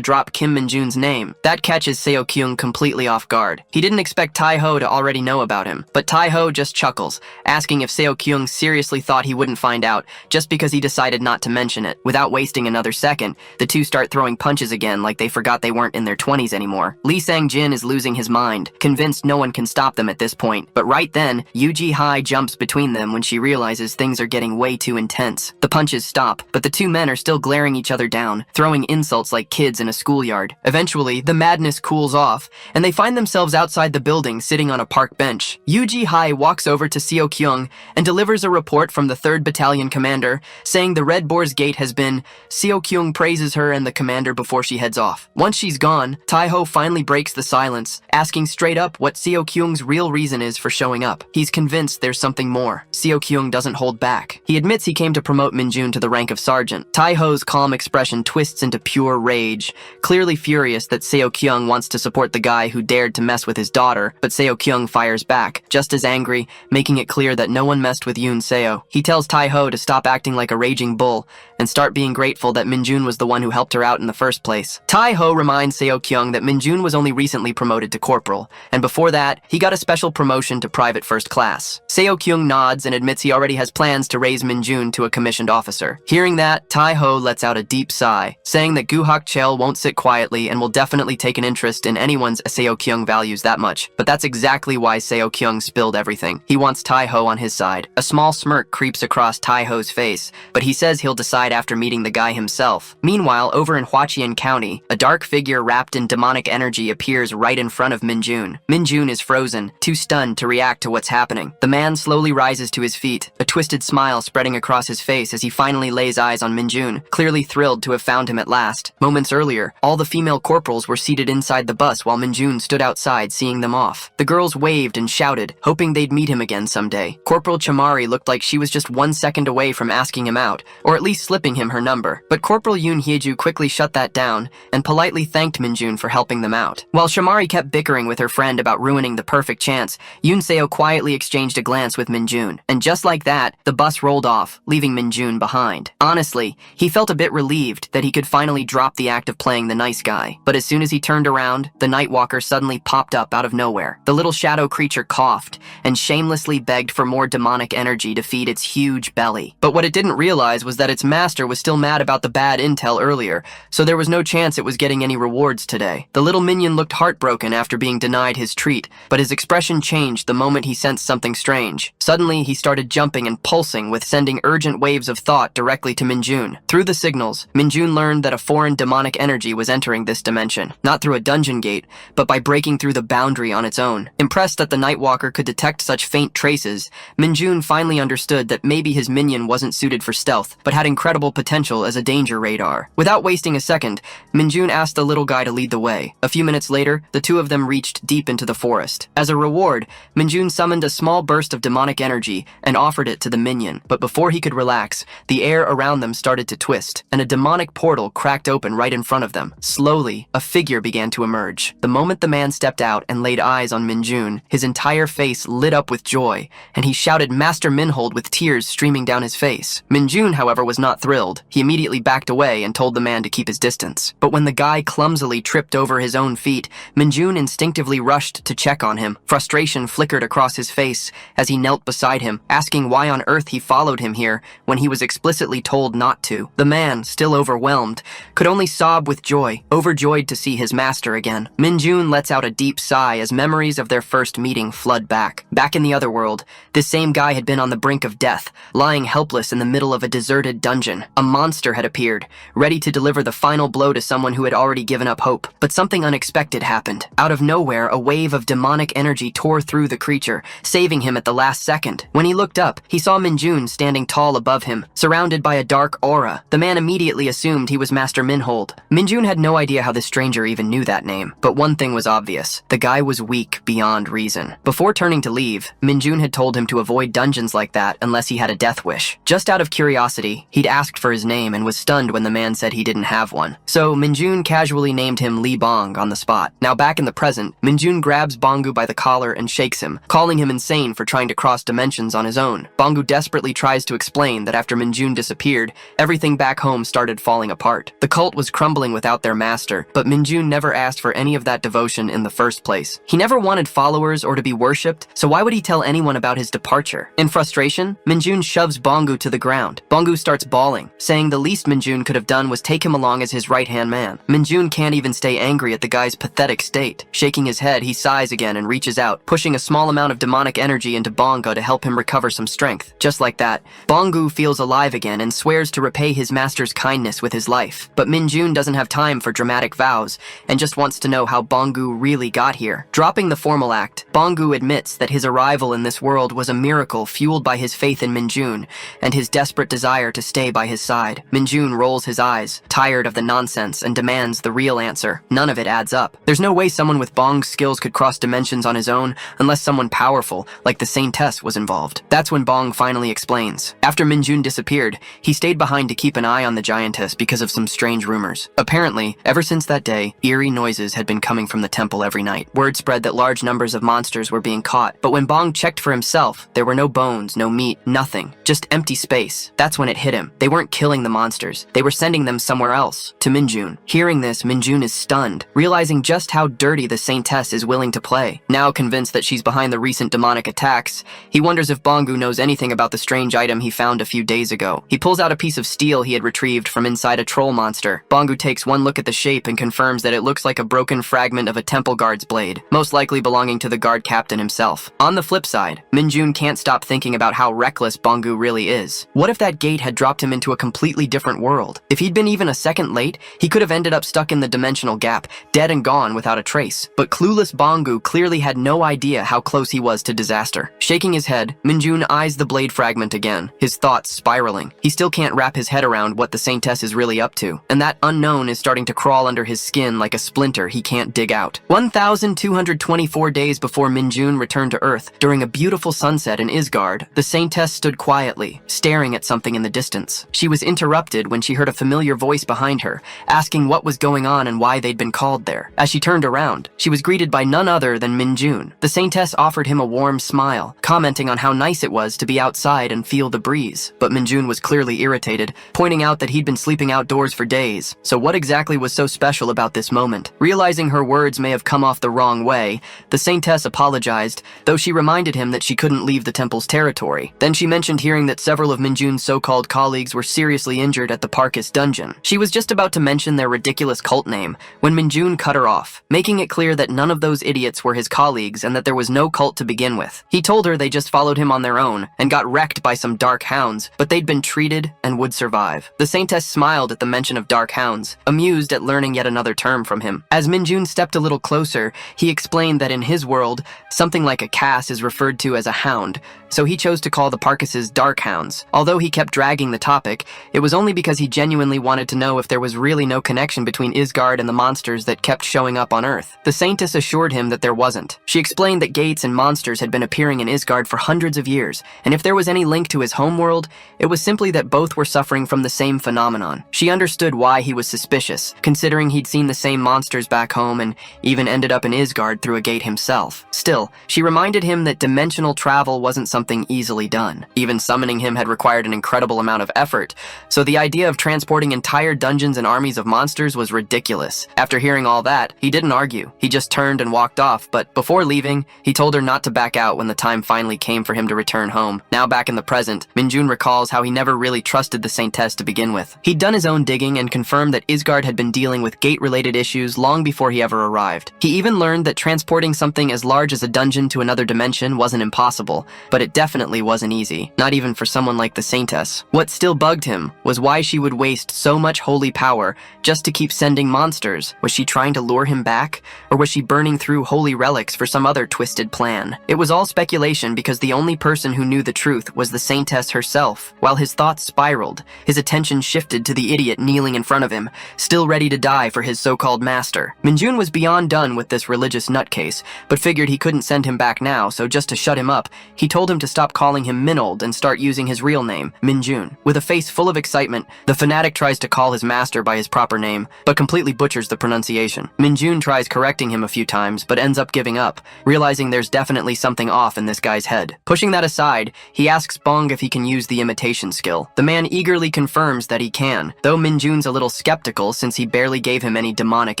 drop Kim Min-jun's name. That catches Seo Kyung completely off guard. He didn't expect Tai-ho to already know about him, but Tai-ho just chuckles, asking if Seo Kyung seriously thought he wouldn't find out just because he decided not to mention it. Without wasting another second, the 2 start throwing punches again like they forgot they weren't in their 20s anymore. Lee Sang-jin is losing his mind, convinced no one can stop them at this point. But right then, Yuji Hae jumps between them when she realizes things are getting way too intense. The punches stop, but the 2 men are still glaring each other down, throwing insults like kids in a schoolyard. Eventually, the madness cools off, and they find themselves outside the building sitting on a park bench. Yuji Hae walks over to Seo Kyung and delivers a report from the 3rd Battalion commander, saying the Red Boar's gate has been. Seo Kyung praises her and the commander before she heads off. Once she's gone, Tai-ho finally breaks the silence, asking straight up what Seo Kyung's real reason is for showing up. He's convinced there's something more. Seo Kyung doesn't hold back. He admits he came to promote Minjun to the rank of sergeant. Tai-ho's calm expression twists into pure rage, clearly furious that Seo Kyung wants to support the guy who dared to mess with his daughter, but Seo Kyung fires back, just as angry, making it clear that no one messed with Yoon Seo. He tells Tai-ho to stop acting like a raging bull and start being grateful that Minjun was the one who helped her out in the first place. Tai-ho reminds Seo Kyung that Minjun was only recently promoted to corporal, and before that, he got a special promotion to private first class. Seo Kyung nods and admits he already has plans to raise Minjun to a commissioned officer. Hearing that, Tai-ho lets out a deep sigh, saying that Gu Hak Chel won't sit quietly and will definitely take an interest in anyone's Seo Kyung values that much. But that's exactly why Seo Kyung spilled everything. He wants Tai-ho on his side. A small smirk creeps across Tai-ho's face, but he says he'll decide after meeting the guy himself. Meanwhile, over in Hwacheon County, a dark figure wrapped in demonic energy appears right in front of Minjun. Minjun is frozen, too stunned to react to what's happening. The man slowly rises to his feet, a twisted smile spreading across his face as he finally lays eyes on Minjun, clearly thrilled to have found him at last. Moments earlier, all the female corporals were seated inside the bus while Minjun stood outside seeing them off. The girls waved and shouted, hoping they'd meet him again someday. Corporal Chamari looked like she was just 1 second away from asking him out, or at least slipping him her number. But Corporal Yoon Hyeju quickly shut that down and politely thanked Minjun for helping them out. While Chamari kept bickering with her friend about ruining the perfect chance, Yoon Seo quietly exchanged a glance with Minjun. And just like that, the bus rolled off, leaving Minjun behind. Honestly, he felt a bit relieved that he could finally drop the act of playing the nice guy. But as soon as he turned around, the Nightwalker suddenly popped up out of nowhere. The little shadow creature coughed and shamelessly begged for more demonic energy to feed its huge belly. But what it didn't realize was that its massive master was still mad about the bad intel earlier, so there was no chance it was getting any rewards today. The little minion looked heartbroken after being denied his treat, but his expression changed the moment he sensed something strange. Suddenly, he started jumping and pulsing with sending urgent waves of thought directly to Minjun. Through the signals, Minjun learned that a foreign demonic energy was entering this dimension, not through a dungeon gate, but by breaking through the boundary on its own. Impressed that the Nightwalker could detect such faint traces, Minjun finally understood that maybe his minion wasn't suited for stealth, but had incredible potential as a danger radar. Without wasting a second, Minjun asked the little guy to lead the way. A few minutes later, the two of them reached deep into the forest. As a reward, Minjun summoned a small burst of demonic energy and offered it to the minion, but before he could relax, the air around them started to twist, and a demonic portal cracked open right in front of them. Slowly, a figure began to emerge. The moment the man stepped out and laid eyes on Minjun, his entire face lit up with joy, and he shouted Master Minhold with tears streaming down his face. Minjun, however, was not thrilled. He immediately backed away and told the man to keep his distance. But when the guy clumsily tripped over his own feet, Minjun instinctively rushed to check on him. Frustration flickered across his face as he knelt beside him, asking why on earth he followed him here when he was explicitly told not to. The man, still overwhelmed, could only sob with joy, overjoyed to see his master again. Minjun lets out a deep sigh as memories of their first meeting flood back. Back in the other world, this same guy had been on the brink of death, lying helpless in the middle of a deserted dungeon. A monster had appeared, ready to deliver the final blow to someone who had already given up hope. But something unexpected happened. Out of nowhere, a wave of demonic energy tore through the creature, saving him at the last second. When he looked up, he saw Minjun standing tall above him, surrounded by a dark aura. The man immediately assumed he was Master Minhold. Minjun had no idea how the stranger even knew that name, but one thing was obvious. The guy was weak beyond reason. Before turning to leave, Minjun had told him to avoid dungeons like that unless he had a death wish. Just out of curiosity, he'd asked for his name and was stunned when the man said he didn't have one. So Minjun casually named him Li Bong on the spot. Now back in the present, Minjun grabs Bongu by the collar and shakes him, calling him insane for trying to cross dimensions on his own. Bongu desperately tries to explain that after Minjun disappeared, everything back home started falling apart. The cult was crumbling without their master, but Minjun never asked for any of that devotion in the first place. He never wanted followers or to be worshipped, so why would he tell anyone about his departure? In frustration, Minjun shoves Bongu to the ground. Bongu starts bawling, saying the least Minjun could have done was take him along as his right-hand man. Minjun can't even stay angry at the guy's pathetic state. Shaking his head, he sighs again and reaches out, pushing a small amount of demonic energy into Bongu to help him recover some strength. Just like that, Bongu feels alive again and swears to repay his master's kindness with his life. But Minjun doesn't have time for dramatic vows and just wants to know how Bongu really got here. Dropping the formal act, Bongu admits that his arrival in this world was a miracle fueled by his faith in Minjun and his desperate desire to stay by his side. Minjun rolls his eyes, tired of the nonsense, and demands the real answer. None of it adds up. There's no way someone with Bong's skills could cross dimensions on his own unless someone powerful, like the Saintess, was involved. That's when Bong finally explains. After Minjun disappeared, he stayed behind to keep an eye on the giantess because of some strange rumors. Apparently, ever since that day, eerie noises had been coming from the temple every night. Word spread that large numbers of monsters were being caught, but when Bong checked for himself, there were no bones, no meat, nothing, just empty space. That's when it hit him. They weren't killing the monsters. They were sending them somewhere else, to Minjun. Hearing this, Minjun is stunned, realizing just how dirty the Saintess is willing to play. Now convinced that she's behind the recent demonic attacks, he wonders if Bongu knows anything about the strange item he found a few days ago. He pulls out a piece of steel he had retrieved from inside a troll monster. Bongu takes one look at the shape and confirms that it looks like a broken fragment of a temple guard's blade, most likely belonging to the guard captain himself. On the flip side, Minjun can't stop thinking about how reckless Bongu really is. What if that gate had dropped him into a completely different world? If he'd been even a second late, he could have ended up stuck in the dimensional gap, dead and gone without a trace. But clueless Bongu clearly had no idea how close he was to disaster. Shaking his head, Minjun eyes the blade fragment again, his thoughts spiraling. He still can't wrap his head around what the Saintess is really up to, and that unknown is starting to crawl under his skin like a splinter he can't dig out. 1,224 days before Minjun returned to Earth, during a beautiful sunset in Isgard, the Saintess stood quietly, staring at something in the distance. She was interrupted when she heard a familiar voice behind her, asking what was going on and why they'd been called there. As she turned around, she was greeted by none other than Minjun. The Saintess offered him a warm smile, commenting on how nice it was to be outside and feel the breeze. But Minjun was clearly irritated, pointing out that he'd been sleeping outdoors for days. So what exactly was so special about this moment? Realizing her words may have come off the wrong way, the Saintess apologized, though she reminded him that she couldn't leave the temple's territory. Then she mentioned hearing that several of Minjun's so-called colleagues colleagues were seriously injured at the Parkus dungeon. She was just about to mention their ridiculous cult name when Minjun cut her off, making it clear that none of those idiots were his colleagues and that there was no cult to begin with. He told her they just followed him on their own and got wrecked by some dark hounds, but they'd been treated and would survive. The Saintess smiled at the mention of dark hounds, amused at learning yet another term from him. As Minjun stepped a little closer, he explained that in his world, something like a cass is referred to as a hound, so he chose to call the Parkuses dark hounds. Although he kept dragging the topic, it was only because he genuinely wanted to know if there was really no connection between Isgard and the monsters that kept showing up on Earth. The Saintess assured him that there wasn't. She explained that gates and monsters had been appearing in Isgard for hundreds of years, and if there was any link to his homeworld, it was simply that both were suffering from the same phenomenon. She understood why he was suspicious, considering he'd seen the same monsters back home and even ended up in Isgard through a gate himself. Still, she reminded him that dimensional travel wasn't something easily done. Even summoning him had required an incredible amount of effort, so the idea of transporting entire dungeons and armies of monsters was ridiculous. After hearing all that, he didn't argue. He just turned and walked off, but before leaving, he told her not to back out when the time finally came for him to return home. Now back in the present, Minjun recalls how he never really trusted the Saintess to begin with. He'd done his own digging and confirmed that Isgard had been dealing with gate-related issues long before he ever arrived. He even learned that transporting something as large as a dungeon to another dimension wasn't impossible, but it definitely wasn't easy, not even for someone like the Saintess. What still bugged him was why she would waste so much holy power just to keep sending monsters. Was she trying to lure him back? Or was she burning through holy relics for some other twisted plan? It was all speculation because the only person who knew the truth was the Saintess herself. While his thoughts spiraled, his attention shifted to the idiot kneeling in front of him, still ready to die for his so-called master. Minjun was beyond done with this religious nutcase, but figured he couldn't send him back now, so just to shut him up, he told him to stop calling him Minold and start using his real name, Minjun. With a face full of excitement, the fanatic tries to call his master by his proper name, but completely butchers the pronunciation. Minjun tries correcting him a few times, but ends up giving up, realizing there's definitely something off in this guy's head. Pushing that aside, he asks Bong if he can use the imitation skill. The man eagerly confirms that he can, though Minjun's a little skeptical since he barely gave him any demonic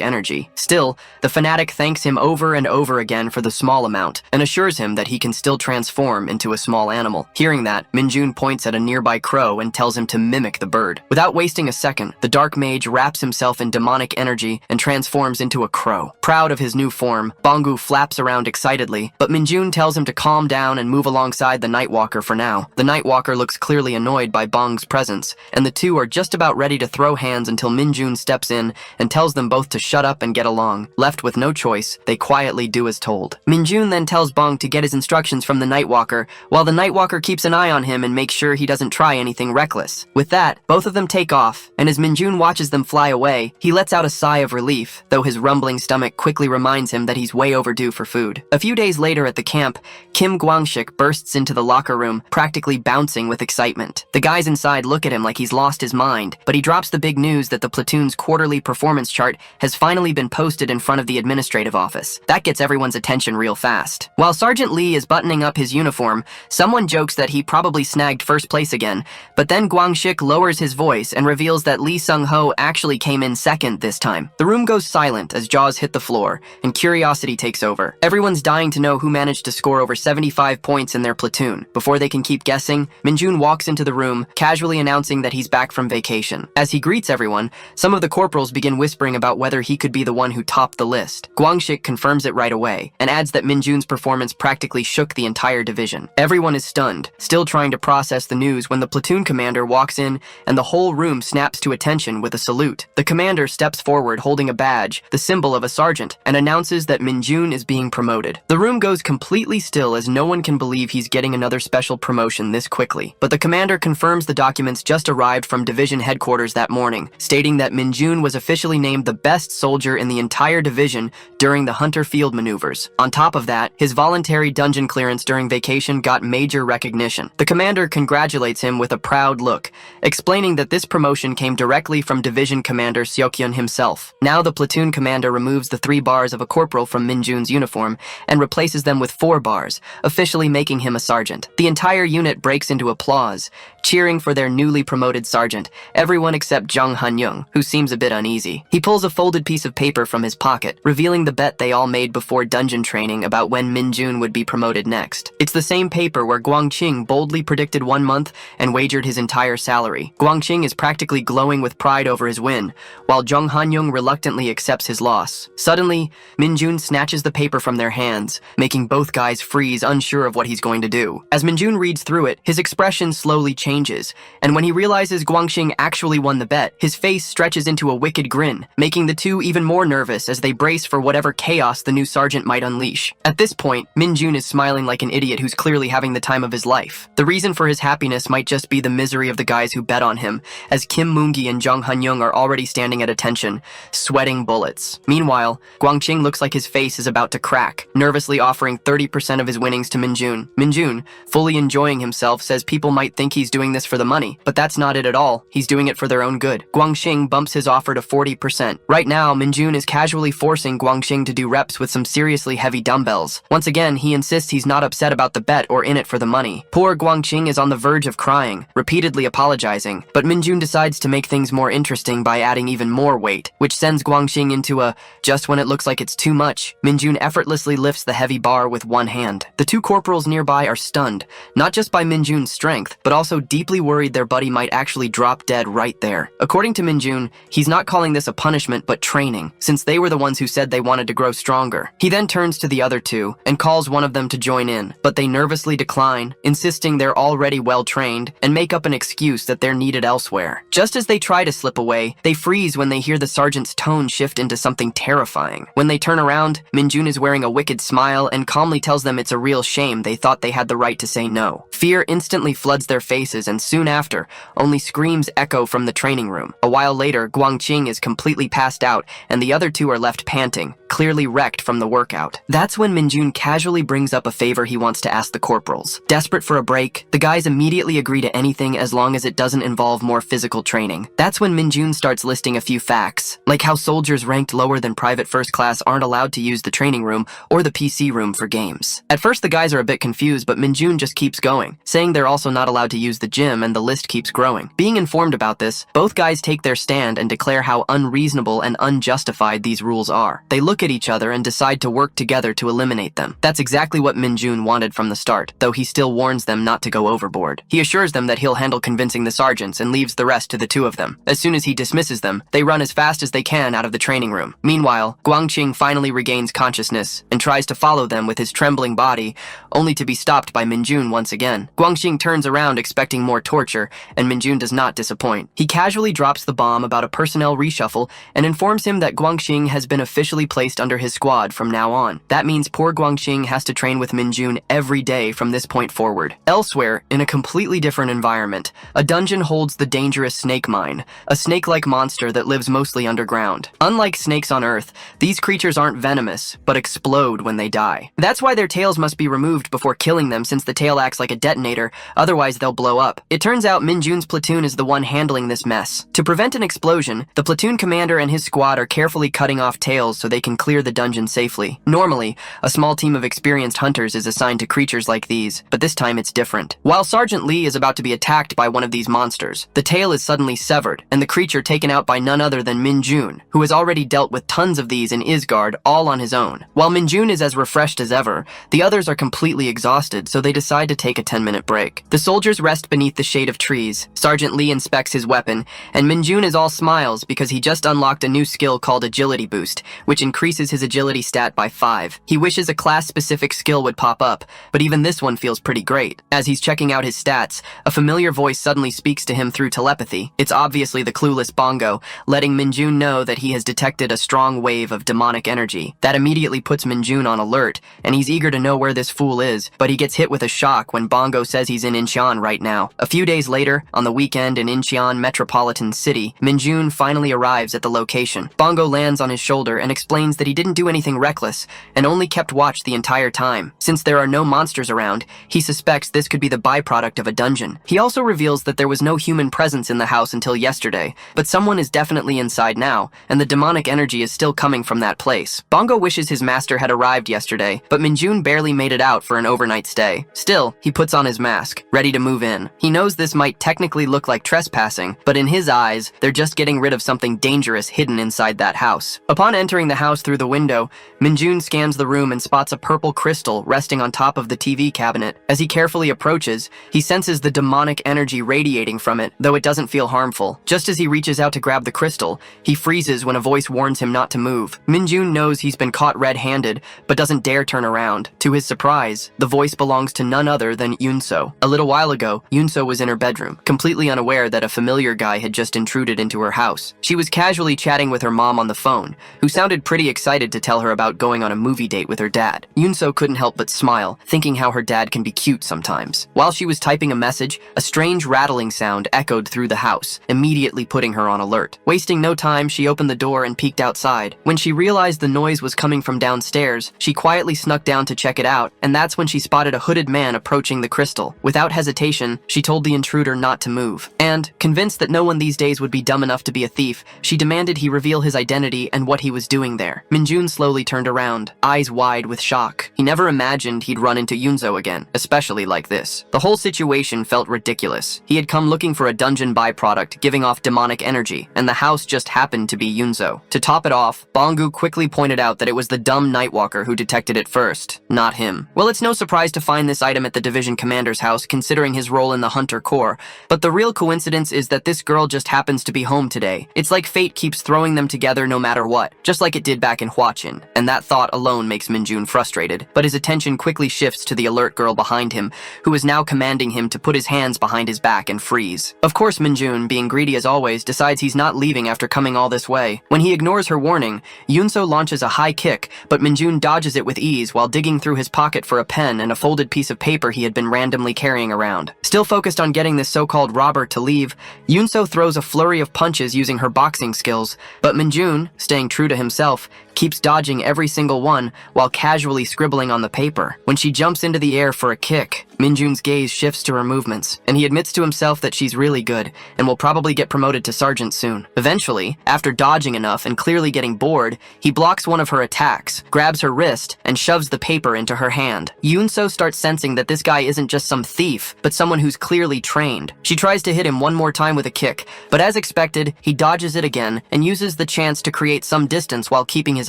energy. Still, the fanatic thanks him over and over again for the small amount, and assures him that he can still transform into a small animal. Hearing that, Minjun points at a nearby crow and tells him to mimic the bird. Without wasting a second, the Dark Mage wraps himself in demonic energy and transforms into a crow. Proud of his new form, Bongu flaps around excitedly, but Minjun tells him to calm down and move alongside the Nightwalker for now. The Nightwalker looks clearly annoyed by Bong's presence, and the two are just about ready to throw hands until Minjun steps in and tells them both to shut up and get along. Left with no choice, they quietly do as told. Minjun then tells Bong to get his instructions from the Nightwalker, while the Nightwalker keeps an eye on him and makes sure he doesn't try anything reckless. With that, both of them take off, and as Minjun watches them fly away, he lets out a sigh of relief, though his rumbling stomach quickly reminds him that he's way overdue for food. A few days later at the camp, Kim Guangshik bursts into the locker room, practically bouncing with excitement. The guys inside look at him like he's lost his mind, but he drops the big news that the platoon's quarterly performance chart has finally been posted in front of the administrative office. That gets everyone's attention real fast. While Sergeant Lee is buttoning up his uniform, someone jokes that he probably snagged first place again, but then Guangshik lowers his voice and reveals that Lee Sung-ho actually came in second this time. The room goes silent as jaws hit the floor, and curiosity takes over. Everyone's dying to know who managed to score over 75 points in their platoon. Before they can keep guessing, Minjun walks into the room, casually announcing that he's back from vacation. As he greets everyone, some of the corporals begin whispering about whether he could be the one who topped the list. Guangshik confirms it right away, and adds that Minjun's performance practically shook the entire division. Everyone is stunned, still trying to process the news when the platoon commander walks in and the whole room snaps to attention with a salute. The commander steps forward holding a badge, the symbol of a sergeant, and announces that Minjun is being promoted. The room goes completely still as no one can believe he's getting another special promotion this quickly. But the commander confirms the documents just arrived from division headquarters that morning, stating that Minjun was officially named the best soldier in the entire division during the Hunter Field maneuvers. On top of that, his voluntary dungeon clearance during vacation got major recognition. The commander congratulates him with a proud look, explaining that this promotion came directly from Division Commander Seokyeon himself. Now the platoon commander removes the 3 bars of a corporal from Minjun's uniform and replaces them with 4 bars, officially making him a sergeant. The entire unit breaks into applause, cheering for their newly promoted sergeant, everyone except Jung Han-young, who seems a bit uneasy. He pulls a folded piece of paper from his pocket, revealing the bet they all made before dungeon training about when Minjun would be promoted next. It's the same paper where Guangqing boldly predicted 1 month and wagered his entire entire salary. Guangxing is practically glowing with pride over his win, while Zhong Hanyung reluctantly accepts his loss. Suddenly, Minjun snatches the paper from their hands, making both guys freeze, unsure of what he's going to do. As Minjun reads through it, his expression slowly changes, and when he realizes Guangxing actually won the bet, his face stretches into a wicked grin, making the two even more nervous as they brace for whatever chaos the new sergeant might unleash. At this point, Minjun is smiling like an idiot who's clearly having the time of his life. The reason for his happiness might just be the misery of the guys who bet on him, as Kim Moongi and Zhong Hanyung are already standing at attention, sweating bullets. Meanwhile, Guangxing looks like his face is about to crack, nervously offering 30% of his winnings to Minjun. Minjun, fully enjoying himself, says people might think he's doing this for the money, but that's not it at all. He's doing it for their own good. Guangxing bumps his offer to 40%. Right now, Minjun is casually forcing Guangxing to do reps with some seriously heavy dumbbells. Once again, he insists he's not upset about the bet or in it for the money. Poor Guangxing is on the verge of crying, repeatedly apologizing, but Minjun decides to make things more interesting by adding even more weight, which sends Guangxing into a just when it looks like it's too much. Minjun effortlessly lifts the heavy bar with one hand. The two corporals nearby are stunned, not just by Minjun's strength, but also deeply worried their buddy might actually drop dead right there. According to Minjun, he's not calling this a punishment but training, since they were the ones who said they wanted to grow stronger. He then turns to the other two and calls one of them to join in, but they nervously decline, insisting they're already well-trained and make up an excuse that they're needed elsewhere. Just as they try to slip away, they freeze when they hear the sergeant's tone shift into something terrifying. When they turn around, Minjun is wearing a wicked smile and calmly tells them it's a real shame they thought they had the right to say no. Fear instantly floods their faces, and soon after, only screams echo from the training room. A while later, Guangxing is completely passed out and the other two are left panting, clearly wrecked from the workout. That's when Minjun casually brings up a favor he wants to ask the corporals. Desperate for a break, the guys immediately agree to anything as long as it doesn't involve more physical training. That's when Minjun starts listing a few facts, like how soldiers ranked lower than private first class aren't allowed to use the training room or the PC room for games. At first the guys are a bit confused, but Minjun just keeps going, saying they're also not allowed to use the gym, and the list keeps growing. Being informed about this, both guys take their stand and declare how unreasonable and unjustified these rules are. They look at each other and decide to work together to eliminate them. That's exactly what Minjun wanted from the start, though he still warns them not to go overboard. He assures them that he'll handle convincing the sergeants and leaves the rest to the two of them. As soon as he dismisses them, they run as fast as they can out of the training room. Meanwhile, Guangxing finally regains consciousness and tries to follow them with his trembling body, only to be stopped by Minjun once again. Guangxing turns around expecting more torture, and Minjun does not disappoint. He casually drops the bomb about a personnel reshuffle and informs him that Guangxing has been officially placed under his squad from now on. That means poor Guangxing has to train with Minjun every day from this point forward. Elsewhere, in a completely different environment, a dungeon holds the dangerous snake mine, a snake-like monster that lives mostly underground. Unlike snakes on Earth, these creatures aren't venomous, but explode when they die. That's why their tails must be removed before killing them, since the tail acts like a detonator, otherwise they'll blow up. It turns out Minjun's platoon is the one handling this mess. To prevent an explosion, the platoon commander and his squad are carefully cutting off tails so they can clear the dungeon safely. Normally, a small team of experienced hunters is assigned to creatures like these, but this time it's different. While Sergeant Lee is about to be attacked by one of these monsters, the tail is suddenly severed, and the creature taken out by none other than Minjun, who has already dealt with tons of these in Isgard all on his own. While Minjun is as refreshed as ever, the others are completely exhausted, so they decide to take a 10-minute break. The soldiers rest beneath the shade of trees. Sergeant Lee inspects his weapon, and Minjun is all smiles because he just unlocked a new skill called Agility Boost, which increases his agility stat by 5. He wishes a class-specific skill would pop up, but even this one feels pretty great. As he's checking out his stats, a familiar voice suddenly speaks to him through telepathy. It's obviously the clueless Bongo, letting Minjun know that he has detected a strong wave of demonic energy. That immediately puts Minjun on alert, and he's eager to know where this fool is, but he gets hit with a shock when Bongo says he's in Incheon right now. A few days later, on the weekend in Incheon Metropolitan City, Minjun finally arrives at the location. Bongo lands on his shoulder and explains that he didn't do anything reckless and only kept watch the entire time. Since there are no monsters around, he suspects this could be the byproduct of a dungeon. He also reveals that there was no human presence in the house until yesterday, but someone is definitely inside now, and the demonic energy is still coming from that place. Bongo wishes his master had arrived yesterday, but Minjun barely made it out for an overnight stay. Still, he puts on his mask, ready to move in. He knows this might technically look like trespassing, but in his eyes, they're just getting rid of something dangerous hidden inside that house. Upon entering the house through the window, Minjun scans the room and spots a purple crystal resting on top of the TV cabinet. As he carefully approaches, he senses the demonic energy energy radiating from it, though it doesn't feel harmful. Just as he reaches out to grab the crystal, he freezes when a voice warns him not to move. Minjun knows he's been caught red-handed, but doesn't dare turn around. To his surprise, the voice belongs to none other than Yunso. A little while ago, Yunso was in her bedroom, completely unaware that a familiar guy had just intruded into her house. She was casually chatting with her mom on the phone, who sounded pretty excited to tell her about going on a movie date with her dad. Yunso couldn't help but smile, thinking how her dad can be cute sometimes. While she was typing a message, a strange rattling sound echoed through the house, immediately putting her on alert. Wasting no time, she opened the door and peeked outside. When she realized the noise was coming from downstairs, she quietly snuck down to check it out, and that's when she spotted a hooded man approaching the crystal. Without hesitation, she told the intruder not to move. And, convinced that no one these days would be dumb enough to be a thief, she demanded he reveal his identity and what he was doing there. Minjun slowly turned around, eyes wide with shock. He never imagined he'd run into Yunso again, especially like this. The whole situation felt ridiculous. He had come looking for a dungeon byproduct giving off demonic energy, and the house just happened to be Yunso. To top it off, Bongu quickly pointed out that it was the dumb Nightwalker who detected it first, not him. Well, it's no surprise to find this item at the division commander's house considering his role in the Hunter Corps, but the real coincidence is that this girl just happens to be home today. It's like fate keeps throwing them together no matter what, just like it did back in Huachin, and that thought alone makes Minjun frustrated, but his attention quickly shifts to the alert girl behind him, who is now commanding him to put his hands behind his back and freeze. Of course, Minjun, being greedy as always, decides he's not leaving after coming all this way. When he ignores her warning, Yunso launches a high kick, but Minjun dodges it with ease while digging through his pocket for a pen and a folded piece of paper he had been randomly carrying around. Still focused on getting this so-called robber to leave, Yunso throws a flurry of punches using her boxing skills, but Minjun, staying true to himself, keeps dodging every single one while casually scribbling on the paper. When she jumps into the air for a kick, Minjun's gaze shifts to her movements, and he admits to himself that she's really good and will probably get promoted to sergeant soon. Eventually, after dodging enough and clearly getting bored, he blocks one of her attacks, grabs her wrist, and shoves the paper into her hand. Yunso starts sensing that this guy isn't just some thief, but someone who's clearly trained. She tries to hit him one more time with a kick, but as expected, he dodges it again and uses the chance to create some distance while keeping his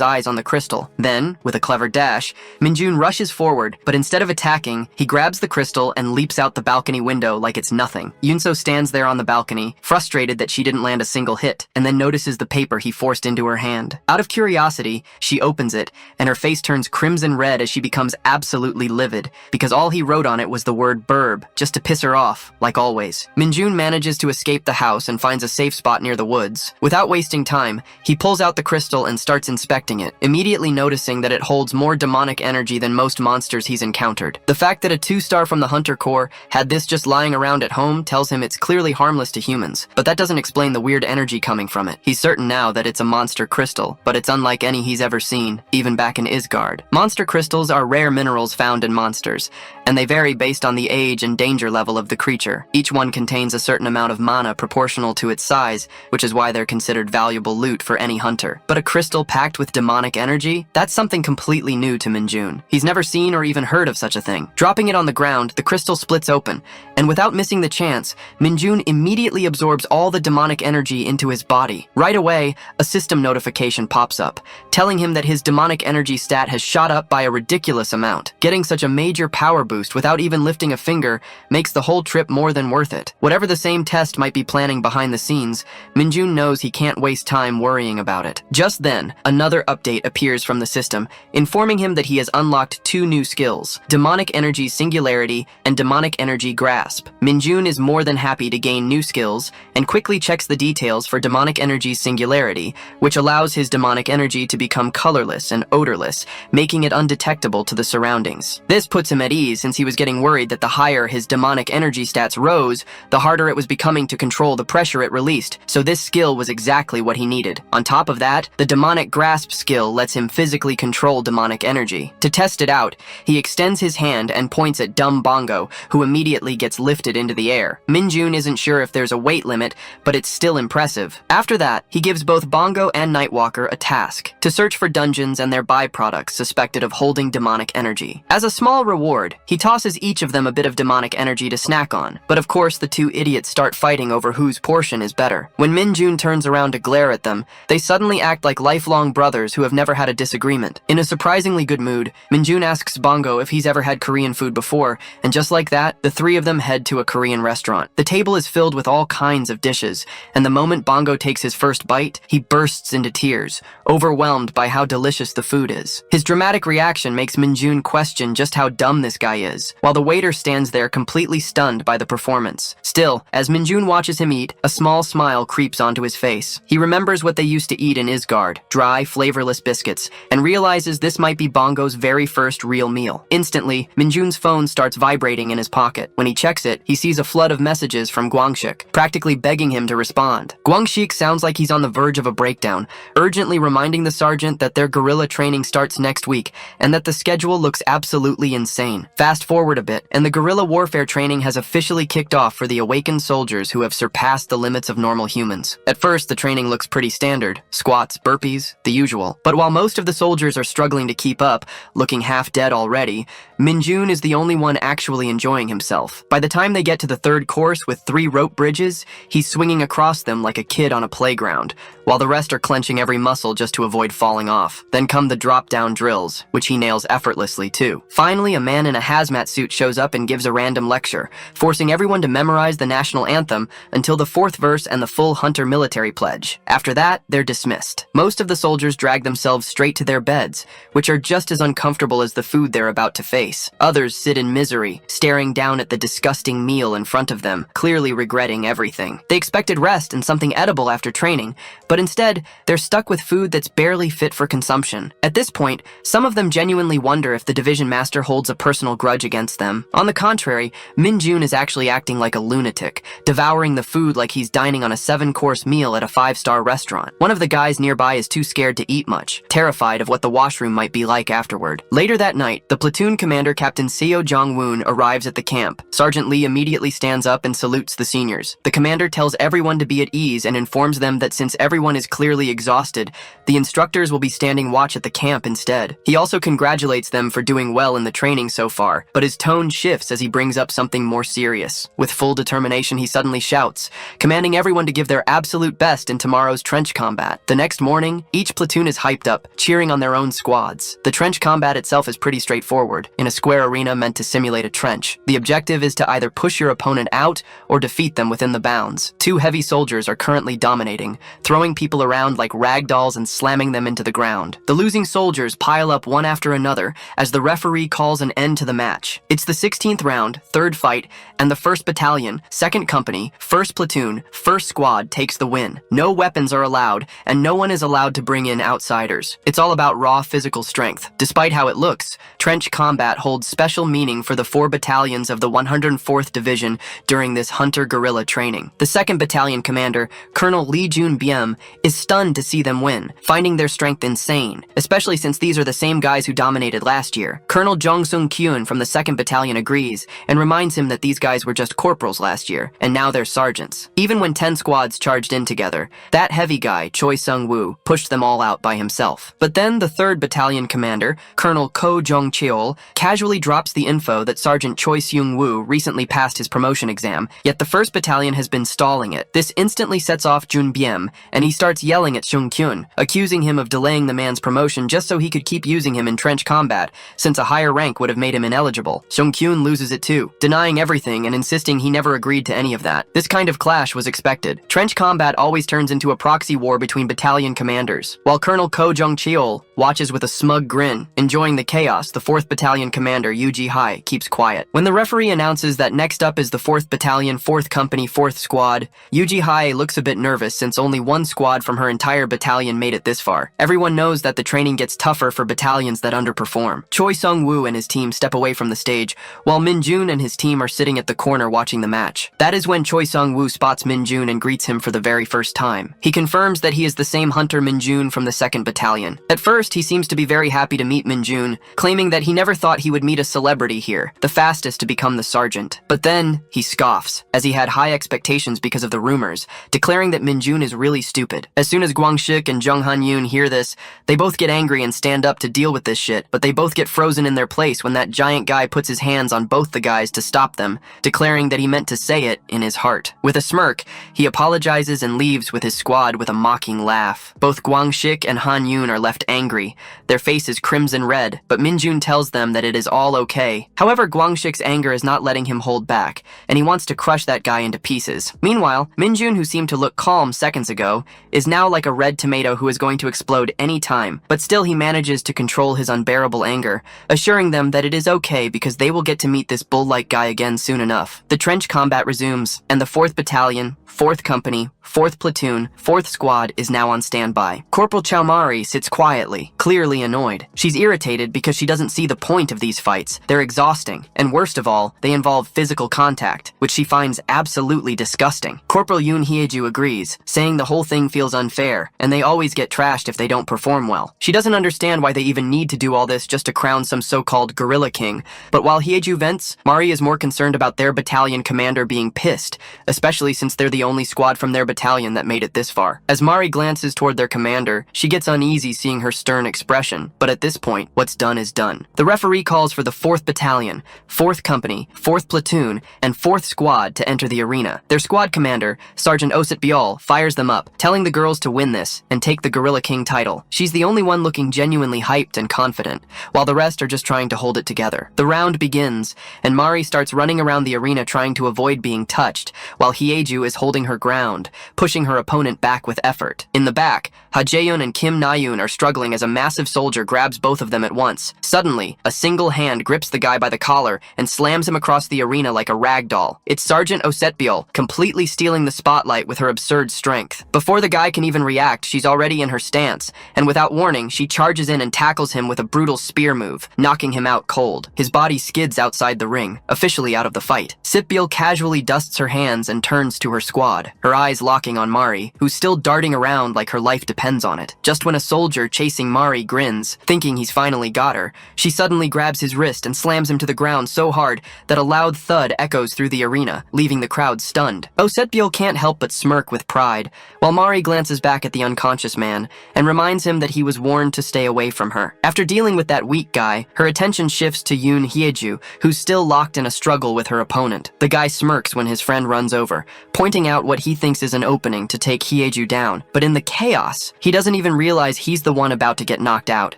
eyes on the crystal. Then, with a clever dash, Minjun rushes forward, but instead of attacking, he grabs the crystal and leaps out the balcony window like it's nothing. Yunso stands there on the balcony, frustrated that she didn't land a single hit, and then notices the paper he forced into her hand. Out of curiosity, she opens it, and her face turns crimson red as she becomes absolutely livid, because all he wrote on it was the word burb, just to piss her off, like always. Minjun manages to escape the house and finds a safe spot near the woods. Without wasting time, he pulls out the crystal and starts inspecting it, immediately noticing that it holds more demonic energy than most monsters he's encountered. The fact that a 2-star from the Hunter Corps had this just lying around at home tells him it's clearly harmless to humans, but that doesn't explain the weird energy coming from it. He's certain now that it's a monster crystal, but it's unlike any he's ever seen, even back in Isgard. Monster crystals are rare minerals found in monsters, and they vary based on the age and danger level of the creature. Each one contains a certain amount of mana proportional to its size, which is why they're considered valuable loot for any hunter. But a crystal packed with demonic energy? That's something completely new to Minjun. He's never seen or even heard of such a thing. Dropping it on the ground, the crystal splits open, and without missing the chance, Minjun immediately absorbs all the demonic energy into his body. Right away, a system notification pops up, telling him that his demonic energy stat has shot up by a ridiculous amount. Getting such a major power boost without even lifting a finger makes the whole trip more than worth it. Whatever the same test might be planning behind the scenes, Minjun knows he can't waste time worrying about it. Just then, another update appears from the system, informing him that he has unlocked 2 new skills, Demonic Energy Singularity and Demonic Energy Grasp. Minjun is more than happy to gain new skills and quickly checks the details for Demonic Energy Singularity, which allows his demonic energy to become colorless and odorless, making it undetectable to the surroundings. This puts him at ease since he was getting worried that the higher his demonic energy stats rose, the harder it was becoming to control the pressure it released, so this skill was exactly what he needed. On top of that, the Demonic Grasp skill lets him physically control demonic energy. To test it out, he extends his hand and points at dumb Bongo, who immediately gets lifted into the air. Minjun isn't sure if there's a weight limit, but it's still impressive. After that, he gives both Bongo and Nightwalker a task, to search for dungeons and their byproducts suspected of holding demonic energy. As a small reward, he tosses each of them a bit of demonic energy to snack on, but of course the 2 idiots start fighting over whose portion is better. When Minjun turns around to glare at them, they suddenly act like lifelong brothers brothers who have never had a disagreement. In a surprisingly good mood, Minjun asks Bongo if he's ever had Korean food before, and just like that, the three of them head to a Korean restaurant. The table is filled with all kinds of dishes, and the moment Bongo takes his first bite, he bursts into tears, overwhelmed by how delicious the food is. His dramatic reaction makes Minjun question just how dumb this guy is, while the waiter stands there completely stunned by the performance. Still, as Minjun watches him eat, a small smile creeps onto his face. He remembers what they used to eat in Isgard, dry, flavorless biscuits, and realizes this might be Bongo's very first real meal. Instantly, Minjun's phone starts vibrating in his pocket. When he checks it, he sees a flood of messages from Guangshik, practically begging him to respond. Guangshik sounds like he's on the verge of a breakdown, urgently reminding the sergeant that their guerrilla training starts next week, and that the schedule looks absolutely insane. Fast forward a bit, and the guerrilla warfare training has officially kicked off for the awakened soldiers who have surpassed the limits of normal humans. At first, the training looks pretty standard. Squats, burpees, the usual. But while most of the soldiers are struggling to keep up, looking half dead already, Minjun is the only one actually enjoying himself. By the time they get to the third course with 3 rope bridges, he's swinging across them like a kid on a playground, while the rest are clenching every muscle just to avoid falling off. Then come the drop-down drills, which he nails effortlessly too. Finally, a man in a hazmat suit shows up and gives a random lecture, forcing everyone to memorize the national anthem until the 4th verse and the full Hunter military pledge. After that, they're dismissed. Most of the soldiers drag themselves straight to their beds, which are just as uncomfortable as the food they're about to face. Others sit in misery, staring down at the disgusting meal in front of them, clearly regretting everything. They expected rest and something edible after training, but instead, they're stuck with food that's barely fit for consumption. At this point, some of them genuinely wonder if the division master holds a personal grudge against them. On the contrary, Minjun is actually acting like a lunatic, devouring the food like he's dining on a 7-course meal at a 5-star restaurant. One of the guys nearby is too scared to eat much, terrified of what the washroom might be like afterward. Later that night, the platoon commander, Captain Seo Jong-woon, arrives at the camp. Sergeant Lee immediately stands up and salutes the seniors. The commander tells everyone to be at ease and informs them that since everyone is clearly exhausted, the instructors will be standing watch at the camp instead. He also congratulates them for doing well in the training so far, but his tone shifts as he brings up something more serious. With full determination, he suddenly shouts, commanding everyone to give their absolute best in tomorrow's trench combat. The next morning, each platoon is hyped up, cheering on their own squads. The trench combat itself is pretty straightforward. In a square arena meant to simulate a trench, the objective is to either push your opponent out or defeat them within the bounds. 2 heavy soldiers are currently dominating, throwing people around like rag dolls and slamming them into the ground. The losing soldiers pile up one after another as the referee calls an end to the match. It's the 16th round, 3rd fight, and the 1st Battalion, 2nd Company, 1st Platoon, 1st Squad takes the win. No weapons are allowed, and no one is allowed to bring in outsiders. It's all about raw physical strength. Despite how it looks, trench combat holds special meaning for the 4 battalions of the 104th Division during this hunter-guerrilla training. The 2nd Battalion commander, Colonel Lee Jun-byum, is stunned to see them win, finding their strength insane, especially since these are the same guys who dominated last year. Colonel Jong Sung-kyun from the 2nd Battalion agrees and reminds him that these guys were just corporals last year, and now they're sergeants. Even when 10 squads charged in together, that heavy guy, Choi Sung-woo, pushed them all out by himself. But then the 3rd Battalion commander, Colonel Ko Jong-cheol, casually drops the info that Sergeant Choi Seung-woo recently passed his promotion exam, yet the 1st Battalion has been stalling it. This instantly sets off Jun-byum, and he starts yelling at Sung-kyun, accusing him of delaying the man's promotion just so he could keep using him in trench combat, since a higher rank would have made him ineligible. Sung-kyun loses it too, denying everything and insisting he never agreed to any of that. This kind of clash was expected. Trench combat always turns into a proxy war between battalion commanders. While Colonel Ko Jong-cheol watches with a smug grin, enjoying the chaos, the 4th Battalion commander, Yuji Hai, keeps quiet. When the referee announces that next up is the 4th Battalion, 4th Company, 4th Squad, Yuji Hai looks a bit nervous since only one squad from her entire battalion made it this far. Everyone knows that the training gets tougher for battalions that underperform. Choi Sung-woo and his team step away from the stage, while Min-jun and his team are sitting at the corner watching the match. That is when Choi Sung-woo spots Min-jun and greets him for the very first time. He confirms that he is the same hunter Min-jun from the 2nd Battalion. At first, first, he seems to be very happy to meet Minjun, claiming that he never thought he would meet a celebrity here, the fastest to become the sergeant. But then, he scoffs, as he had high expectations because of the rumors, declaring that Minjun is really stupid. As soon as Guangshik and Jung Han-yoon hear this, they both get angry and stand up to deal with this shit, but they both get frozen in their place when that giant guy puts his hands on both the guys to stop them, declaring that he meant to say it in his heart. With a smirk, he apologizes and leaves with his squad with a mocking laugh. Both Guangshik and Han-yoon are left angry, their faces crimson red, but Minjun tells them that it is all okay. However, Guangshik's anger is not letting him hold back, and he wants to crush that guy into pieces. Meanwhile, Minjun, who seemed to look calm seconds ago, is now like a red tomato who is going to explode any time, but still he manages to control his unbearable anger, assuring them that it is okay because they will get to meet this bull-like guy again soon enough. The trench combat resumes, and the 4th Battalion, 4th Company, 4th Platoon, 4th Squad is now on standby. Corporal Chaumari sits quietly, clearly annoyed. She's irritated because she doesn't see the point of these fights. They're exhausting, and worst of all, they involve physical contact, which she finds absolutely disgusting. Corporal Yoon Hyeju agrees, saying the whole thing feels unfair, and they always get trashed if they don't perform well. She doesn't understand why they even need to do all this just to crown some so-called gorilla king, but while Hyeju vents, Mari is more concerned about their battalion commander being pissed, especially since they're the only squad from their battalion that made it this far. As Mari glances toward their commander, she gets uneasy seeing her stern expression, but at this point, what's done is done. The referee calls for the 4th Battalion, 4th Company, 4th Platoon, and 4th Squad to enter the arena. Their squad commander, Sergeant Osit Biol, fires them up, telling the girls to win this and take the Gorilla King title. She's the only one looking genuinely hyped and confident, while the rest are just trying to hold it together. The round begins, and Mari starts running around the arena trying to avoid being touched, while Hyeju is holding her ground, pushing her opponent back with effort. In the back, Ha Jae-yoon and Kim Na-yoon are struggling as a massive soldier grabs both of them at once. Suddenly, a single hand grips the guy by the collar and slams him across the arena like a rag doll. It's Sergeant Osetbiol, completely stealing the spotlight with her absurd strength. Before the guy can even react, she's already in her stance, and without warning, she charges in and tackles him with a brutal spear move, knocking him out cold. His body skids outside the ring, officially out of the fight. Sitbiol casually dusts her hands and turns to her squad, her eyes locking on Mari, who's still darting around like her life depends on it. Just when a soldier chasing Mari grins, thinking he's finally got her, she suddenly grabs his wrist and slams him to the ground so hard that a loud thud echoes through the arena, leaving the crowd stunned. Osetbiol can't help but smirk with pride, while Mari glances back at the unconscious man and reminds him that he was warned to stay away from her. After dealing with that weak guy, her attention shifts to Yoon Hyeju, who's still locked in a struggle with her opponent. The guy smirks when his friend runs over, pointing out what he thinks is an opening to take Hyeju down, but in the chaos, he doesn't even realize he's the one about to get knocked out.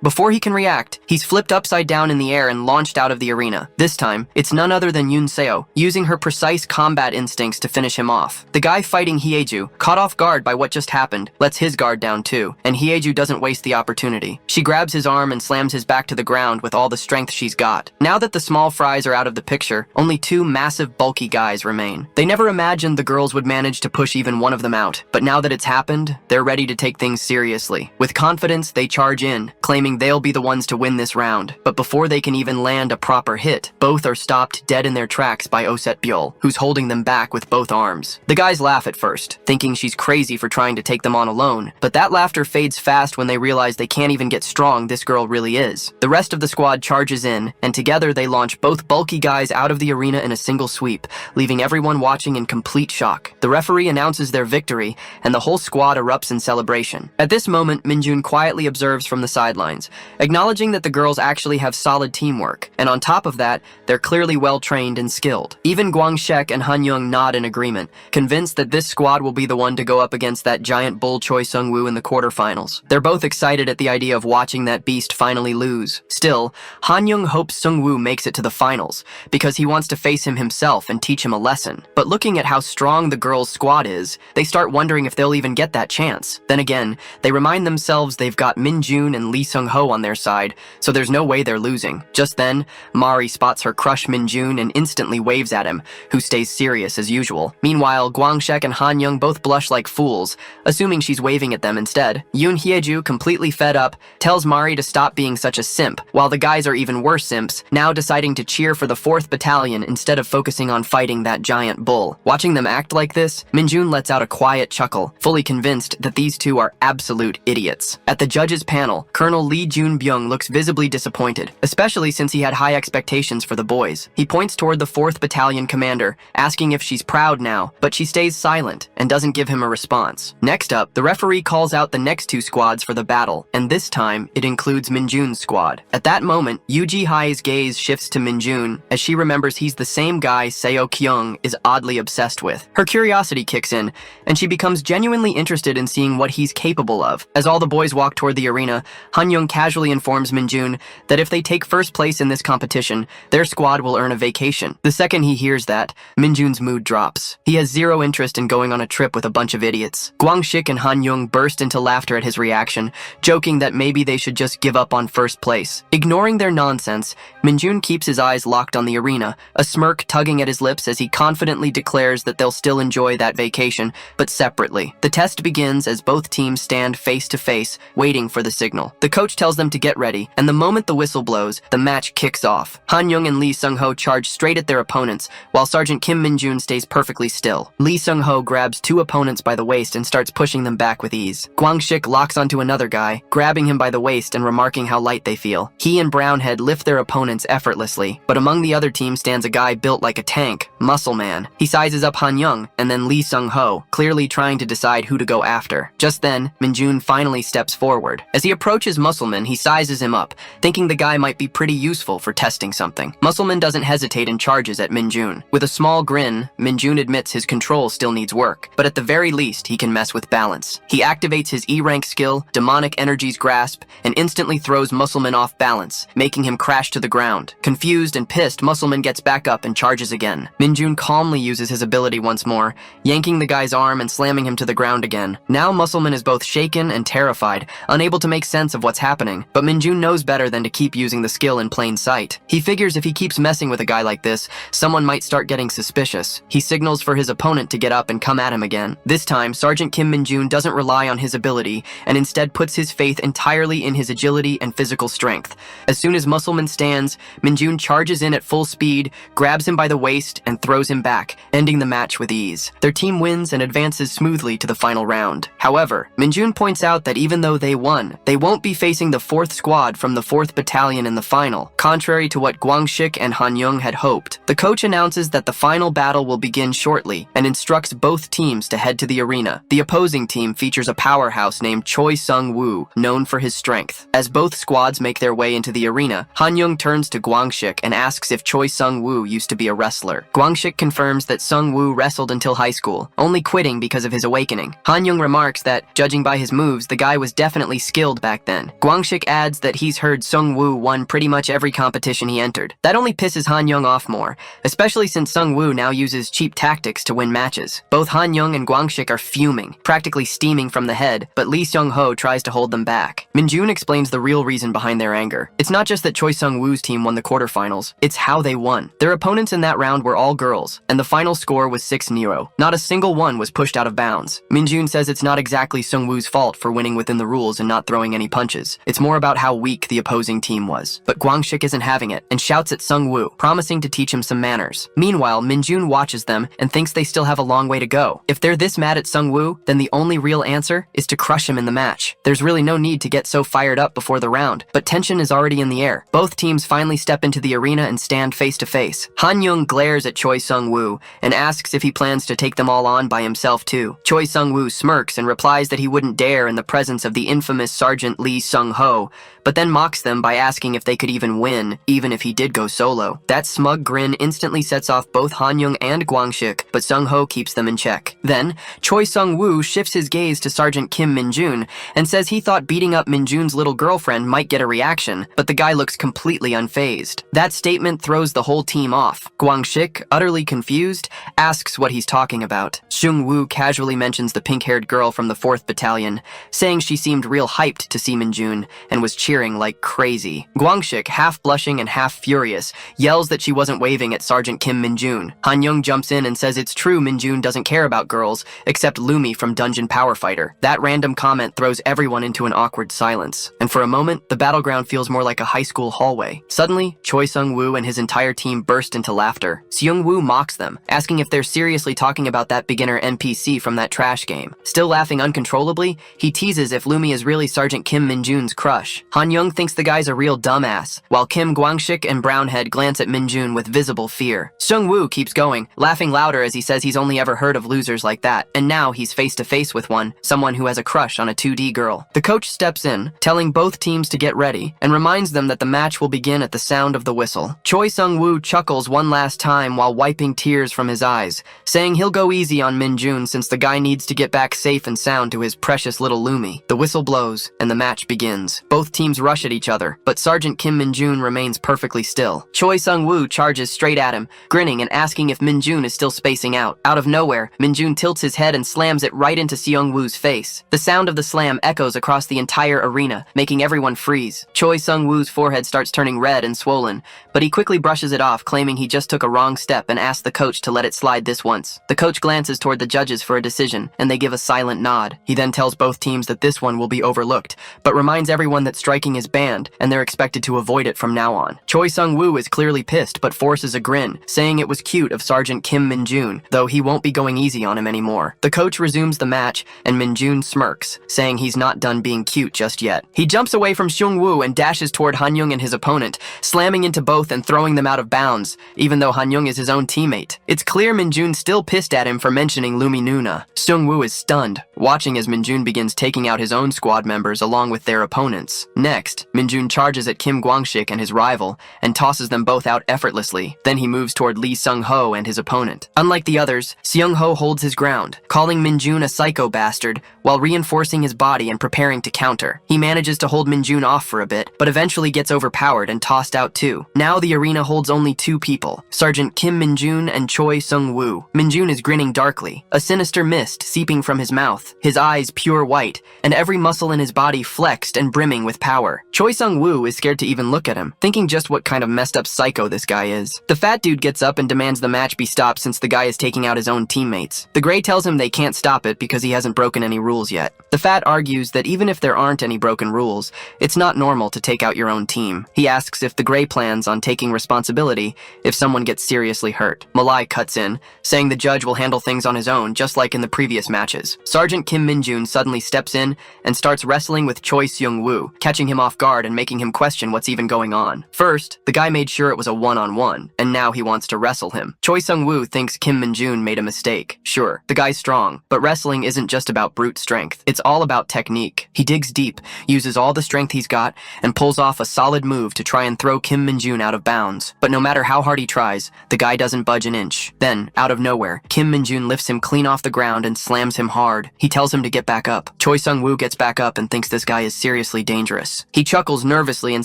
Before he can react, he's flipped upside down in the air and launched out of the arena. This time, it's none other than Yoon Seo, using her precise combat instincts to finish him off. The guy fighting Hyeju, caught off guard by what just happened, lets his guard down too, and Hyeju doesn't waste the opportunity. She grabs his arm and slams his back to the ground with all the strength she's got. Now that the small fries are out of the picture, only two massive bulky guys remain. They never imagined the girls would manage to push even one of them out, but now that it's happened, they're ready to take things seriously. With confidence, they charge in, claiming they'll be the ones to win this round. But before they can even land a proper hit, both are stopped dead in their tracks by Osetbiol, who's holding them back with both arms. The guys laugh at first, thinking she's crazy for trying to take them on alone, but that laughter fades fast when they realize they can't even get strong this girl really is. The rest of the squad charges in, and together they launch both bulky guys out of the arena in a single sweep, leaving everyone watching in complete shock. The referee announces their victory, and the whole squad erupts in celebration. At this moment, Minjun quietly observes from the sidelines, acknowledging that the girls actually have solid teamwork, and on top of that, they're clearly well-trained and skilled. Even Guangshek and Han-young nod in agreement, convinced that this squad will be the one to go up against that giant bull Choi Sung-woo in the quarterfinals. They're both excited at the idea of watching that beast finally lose. Still, Han-young hopes Sung-woo makes it to the finals, because he wants to face him himself and teach him a lesson. But looking at how strong the girls' squad is, they start wondering if they'll even get that chance. Then again, they remind themselves they've got Min-jun and Lee Sung-ho on their side, so there's no way they're losing. Just then, Mari spots her crush Min-jun and instantly waves at him, who stays serious as usual. Meanwhile, Guangshek and Han-young both blush like fools, assuming she's waving at them instead. Yoon Hyeju, completely fed up, tells Mari to stop being such a simp, while the guys are even worse simps, now deciding to cheer for the 4th Battalion instead of focusing on fighting that giant bull. Watching them act like this this, Minjun lets out a quiet chuckle, fully convinced that these two are absolute idiots. At the judges' panel, Colonel Lee Jun-byung looks visibly disappointed, especially since he had high expectations for the boys. He points toward the 4th Battalion commander, asking if she's proud now, but she stays silent and doesn't give him a response. Next up, the referee calls out the next 2 squads for the battle, and this time, it includes Minjun's squad. At that moment, Yuji Hai's gaze shifts to Minjun, as she remembers he's the same guy Seo Kyung is oddly obsessed with. Her curiosity kicks in, and she becomes genuinely interested in seeing what he's capable of. As all the boys walk toward the arena, Han-young casually informs Minjun that if they take first place in this competition, their squad will earn a vacation. The second he hears that, Minjun's mood drops. He has zero interest in going on a trip with a bunch of idiots. Gwang-shik and Han-young burst into laughter at his reaction, joking that maybe they should just give up on first place. Ignoring their nonsense, Minjun keeps his eyes locked on the arena, a smirk tugging at his lips as he confidently declares that they'll still enjoy that vacation, but separately. The test begins as both teams stand face to face, waiting for the signal. The coach tells them to get ready, and the moment the whistle blows, the match kicks off. Han-young and Lee Sung-ho charge straight at their opponents, while Sergeant Kim Min-jun stays perfectly still. Lee Sung-ho grabs 2 opponents by the waist and starts pushing them back with ease. Gwang-shik locks onto another guy, grabbing him by the waist and remarking how light they feel. He and Brownhead lift their opponents effortlessly, but among the other team stands a guy built like a tank, Muscle Man. He sizes up Han-young and then Lee Sung-ho, clearly trying to decide who to go after. Just then, Min-jun finally steps forward. As he approaches Muscleman, he sizes him up, thinking the guy might be pretty useful for testing something. Muscleman doesn't hesitate and charges at Min-jun. With a small grin, Min-jun admits his control still needs work, but at the very least, he can mess with balance. He activates his E-rank skill, Demonic Energy's Grasp, and instantly throws Muscleman off balance, making him crash to the ground. Confused and pissed, Muscleman gets back up and charges again. Min-jun calmly uses his ability once more, yanking the guy's arm and slamming him to the ground again. Now Muscleman is both shaken and terrified, unable to make sense of what's happening, but Min-jun knows better than to keep using the skill in plain sight. He figures if he keeps messing with a guy like this, someone might start getting suspicious. He signals for his opponent to get up and come at him again. This time, Sergeant Kim Min-jun doesn't rely on his ability, and instead puts his faith entirely in his agility and physical strength. As soon as Muscleman stands, Min-jun charges in at full speed, grabs him by the waist, and throws him back, ending the match with ease. Their team wins and advances smoothly to the final round. However, Min-jun points out that even though they won, they won't be facing the 4th squad from the 4th Battalion in the final, contrary to what Gwang-shik and Han-young had hoped. The coach announces that the final battle will begin shortly and instructs both teams to head to the arena. The opposing team features a powerhouse named Choi Sung-woo, known for his strength. As both squads make their way into the arena, Han-young turns to Gwang-shik and asks if Choi Sung-woo used to be a wrestler. Gwang-shik confirms that Sung-woo wrestled until high school, only quitting because of his awakening. Han-young remarks that, judging by his moves, the guy was definitely skilled back then. Gwang-shik adds that he's heard Sung-woo won pretty much every competition he entered. That only pisses Han-young off more, especially since Sung-woo now uses cheap tactics to win matches. Both Han-young and Gwang-shik are fuming, practically steaming from the head, but Lee Sung-ho tries to hold them back. Min-jun explains the real reason behind their anger. It's not just that Choi Sung-woo's team won the quarterfinals, it's how they won. Their opponents in that round were all girls, and the final score was 6-0. Not a single one was pushed out of bounds. Min-jun says it's not exactly Sung-woo's fault for winning within the rules and not throwing any punches. It's more about how weak the opposing team was. But Gwang-shik isn't having it, and shouts at Sung-woo, promising to teach him some manners. Meanwhile, Min-jun watches them and thinks they still have a long way to go. If they're this mad at Sung-woo, then the only real answer is to crush him in the match. There's really no need to get so fired up before the round, but tension is already in the air. Both teams finally step into the arena and stand face to face. Han-young glares at Choi Sung-woo and asks if he plans to take them all on by himself too. Choi Sung-woo smirks and replies that he wouldn't dare in the presence of the infamous Sergeant Lee Sung-ho, but then mocks them by asking if they could even win, even if he did go solo. That smug grin instantly sets off both Han-young and Gwang-shik, but Sung-ho keeps them in check. Then, Choi Sung-woo shifts his gaze to Sergeant Kim Min-jun and says he thought beating up Min-jun's little girlfriend might get a reaction, but the guy looks completely unfazed. That statement throws the whole team off. Gwang-shik, utterly confused, asks what he's talking about. Sung-woo casually mentions the pink-haired girl from the 4th Battalion, saying she seemed real hyped to see Min-jun and was cheering like crazy. Gwang-shik, half blushing and half furious, yells that she wasn't waving at Sergeant Kim Min-jun. Han-young jumps in and says it's true Min-jun doesn't care about girls, except Lumi from Dungeon Power Fighter. That random comment throws everyone into an awkward silence, and for a moment, the battleground feels more like a high school hallway. Suddenly, Choi Sung-woo and his entire team burst into laughter. Seung-woo mocks them, asking if they're seriously talking talking about that beginner NPC from that trash game. Still laughing uncontrollably, he teases if Lumi is really Sergeant Kim Min-jun's crush. Han-young thinks the guy's a real dumbass, while Kim Gwang-shik and Brownhead glance at Min-jun with visible fear. Seung-woo keeps going, laughing louder as he says he's only ever heard of losers like that, and now he's face to face with one, someone who has a crush on a 2D girl. The coach steps in, telling both teams to get ready, and reminds them that the match will begin at the sound of the whistle. Choi Sung-woo chuckles one last time while wiping tears from his eyes, saying he'll go easy on Min-jun since the guy needs to get back safe and sound to his precious little Lumi. The whistle blows, and the match begins. Both teams rush at each other, but Sergeant Kim Min-jun remains perfectly still. Choi Sung-woo charges straight at him, grinning and asking if Min-jun is still spacing out. Out of nowhere, Min-jun tilts his head and slams it right into Seung-woo's face. The sound of the slam echoes across the entire arena, making everyone freeze. Choi Sung-woo's forehead starts turning red and swollen, but he quickly brushes it off, claiming he just took a wrong step and asks the coach to let it slide this once. The coach glances toward the judges for a decision, and they give a silent nod. He then tells both teams that this one will be overlooked, but reminds everyone that striking is banned, and they're expected to avoid it from now on. Choi Sung-woo is clearly pissed, but forces a grin, saying it was cute of Sergeant Kim Min-jun, though he won't be going easy on him anymore. The coach resumes the match, and Min-jun smirks, saying he's not done being cute just yet. He jumps away from Seung-woo and dashes toward Han-young and his opponent, slamming into both and throwing them out of bounds, even though Han-young is his own teammate. It's clear Min-jun's still pissed at him for mentioning Lumi Nuna. Seung-woo is stunned, watching as Min-jun begins taking out his own squad members along with their opponents. Next, Min-jun charges at Kim Gwang-shik and his rival, and tosses them both out effortlessly. Then he moves toward Lee Sung-ho and his opponent. Unlike the others, Seung-ho holds his ground, calling Min-jun a psycho bastard, while reinforcing his body and preparing to counter. He manages to hold Min-jun off for a bit, but eventually gets overpowered and tossed out too. Now the arena holds only two people, Sergeant Kim Min-jun and Choi Sung-woo. Min-jun is grinning darkly, a sinister mist seeping from his mouth, his eyes pure white, and every muscle in his body flexed and brimming with power. Choi Sung-woo is scared to even look at him, thinking just what kind of messed up psycho this guy is. The fat dude gets up and demands the match be stopped since the guy is taking out his own teammates. The gray tells him they can't stop it because he hasn't broken any rules yet. The fat argues that even if there aren't any broken rules, it's not normal to take out your own team. He asks if the gray plans on taking responsibility if someone gets seriously hurt. Malai cuts in, saying the judge will handle things on his own, just like in the previous matches. Sergeant Kim Min-jun suddenly steps in and starts wrestling with Choi Seung-woo, catching him off guard and making him question what's even going on. First, the guy made sure it was a one-on-one, and now he wants to wrestle him. Choi Sung-woo thinks Kim Min-jun made a mistake. Sure, the guy's strong, but wrestling isn't just about brute strength. It's all about technique. He digs deep, uses all the strength he's got, and pulls off a solid move to try and throw Kim Min-jun out of bounds. But no matter how hard he tries, the guy doesn't budge an inch. Then, out of nowhere, Kim Min-jun lifts him clean off the ground and slams him hard. He tells him to get back up. Choi Sung-woo gets back up and thinks this guy is seriously dangerous. He chuckles nervously and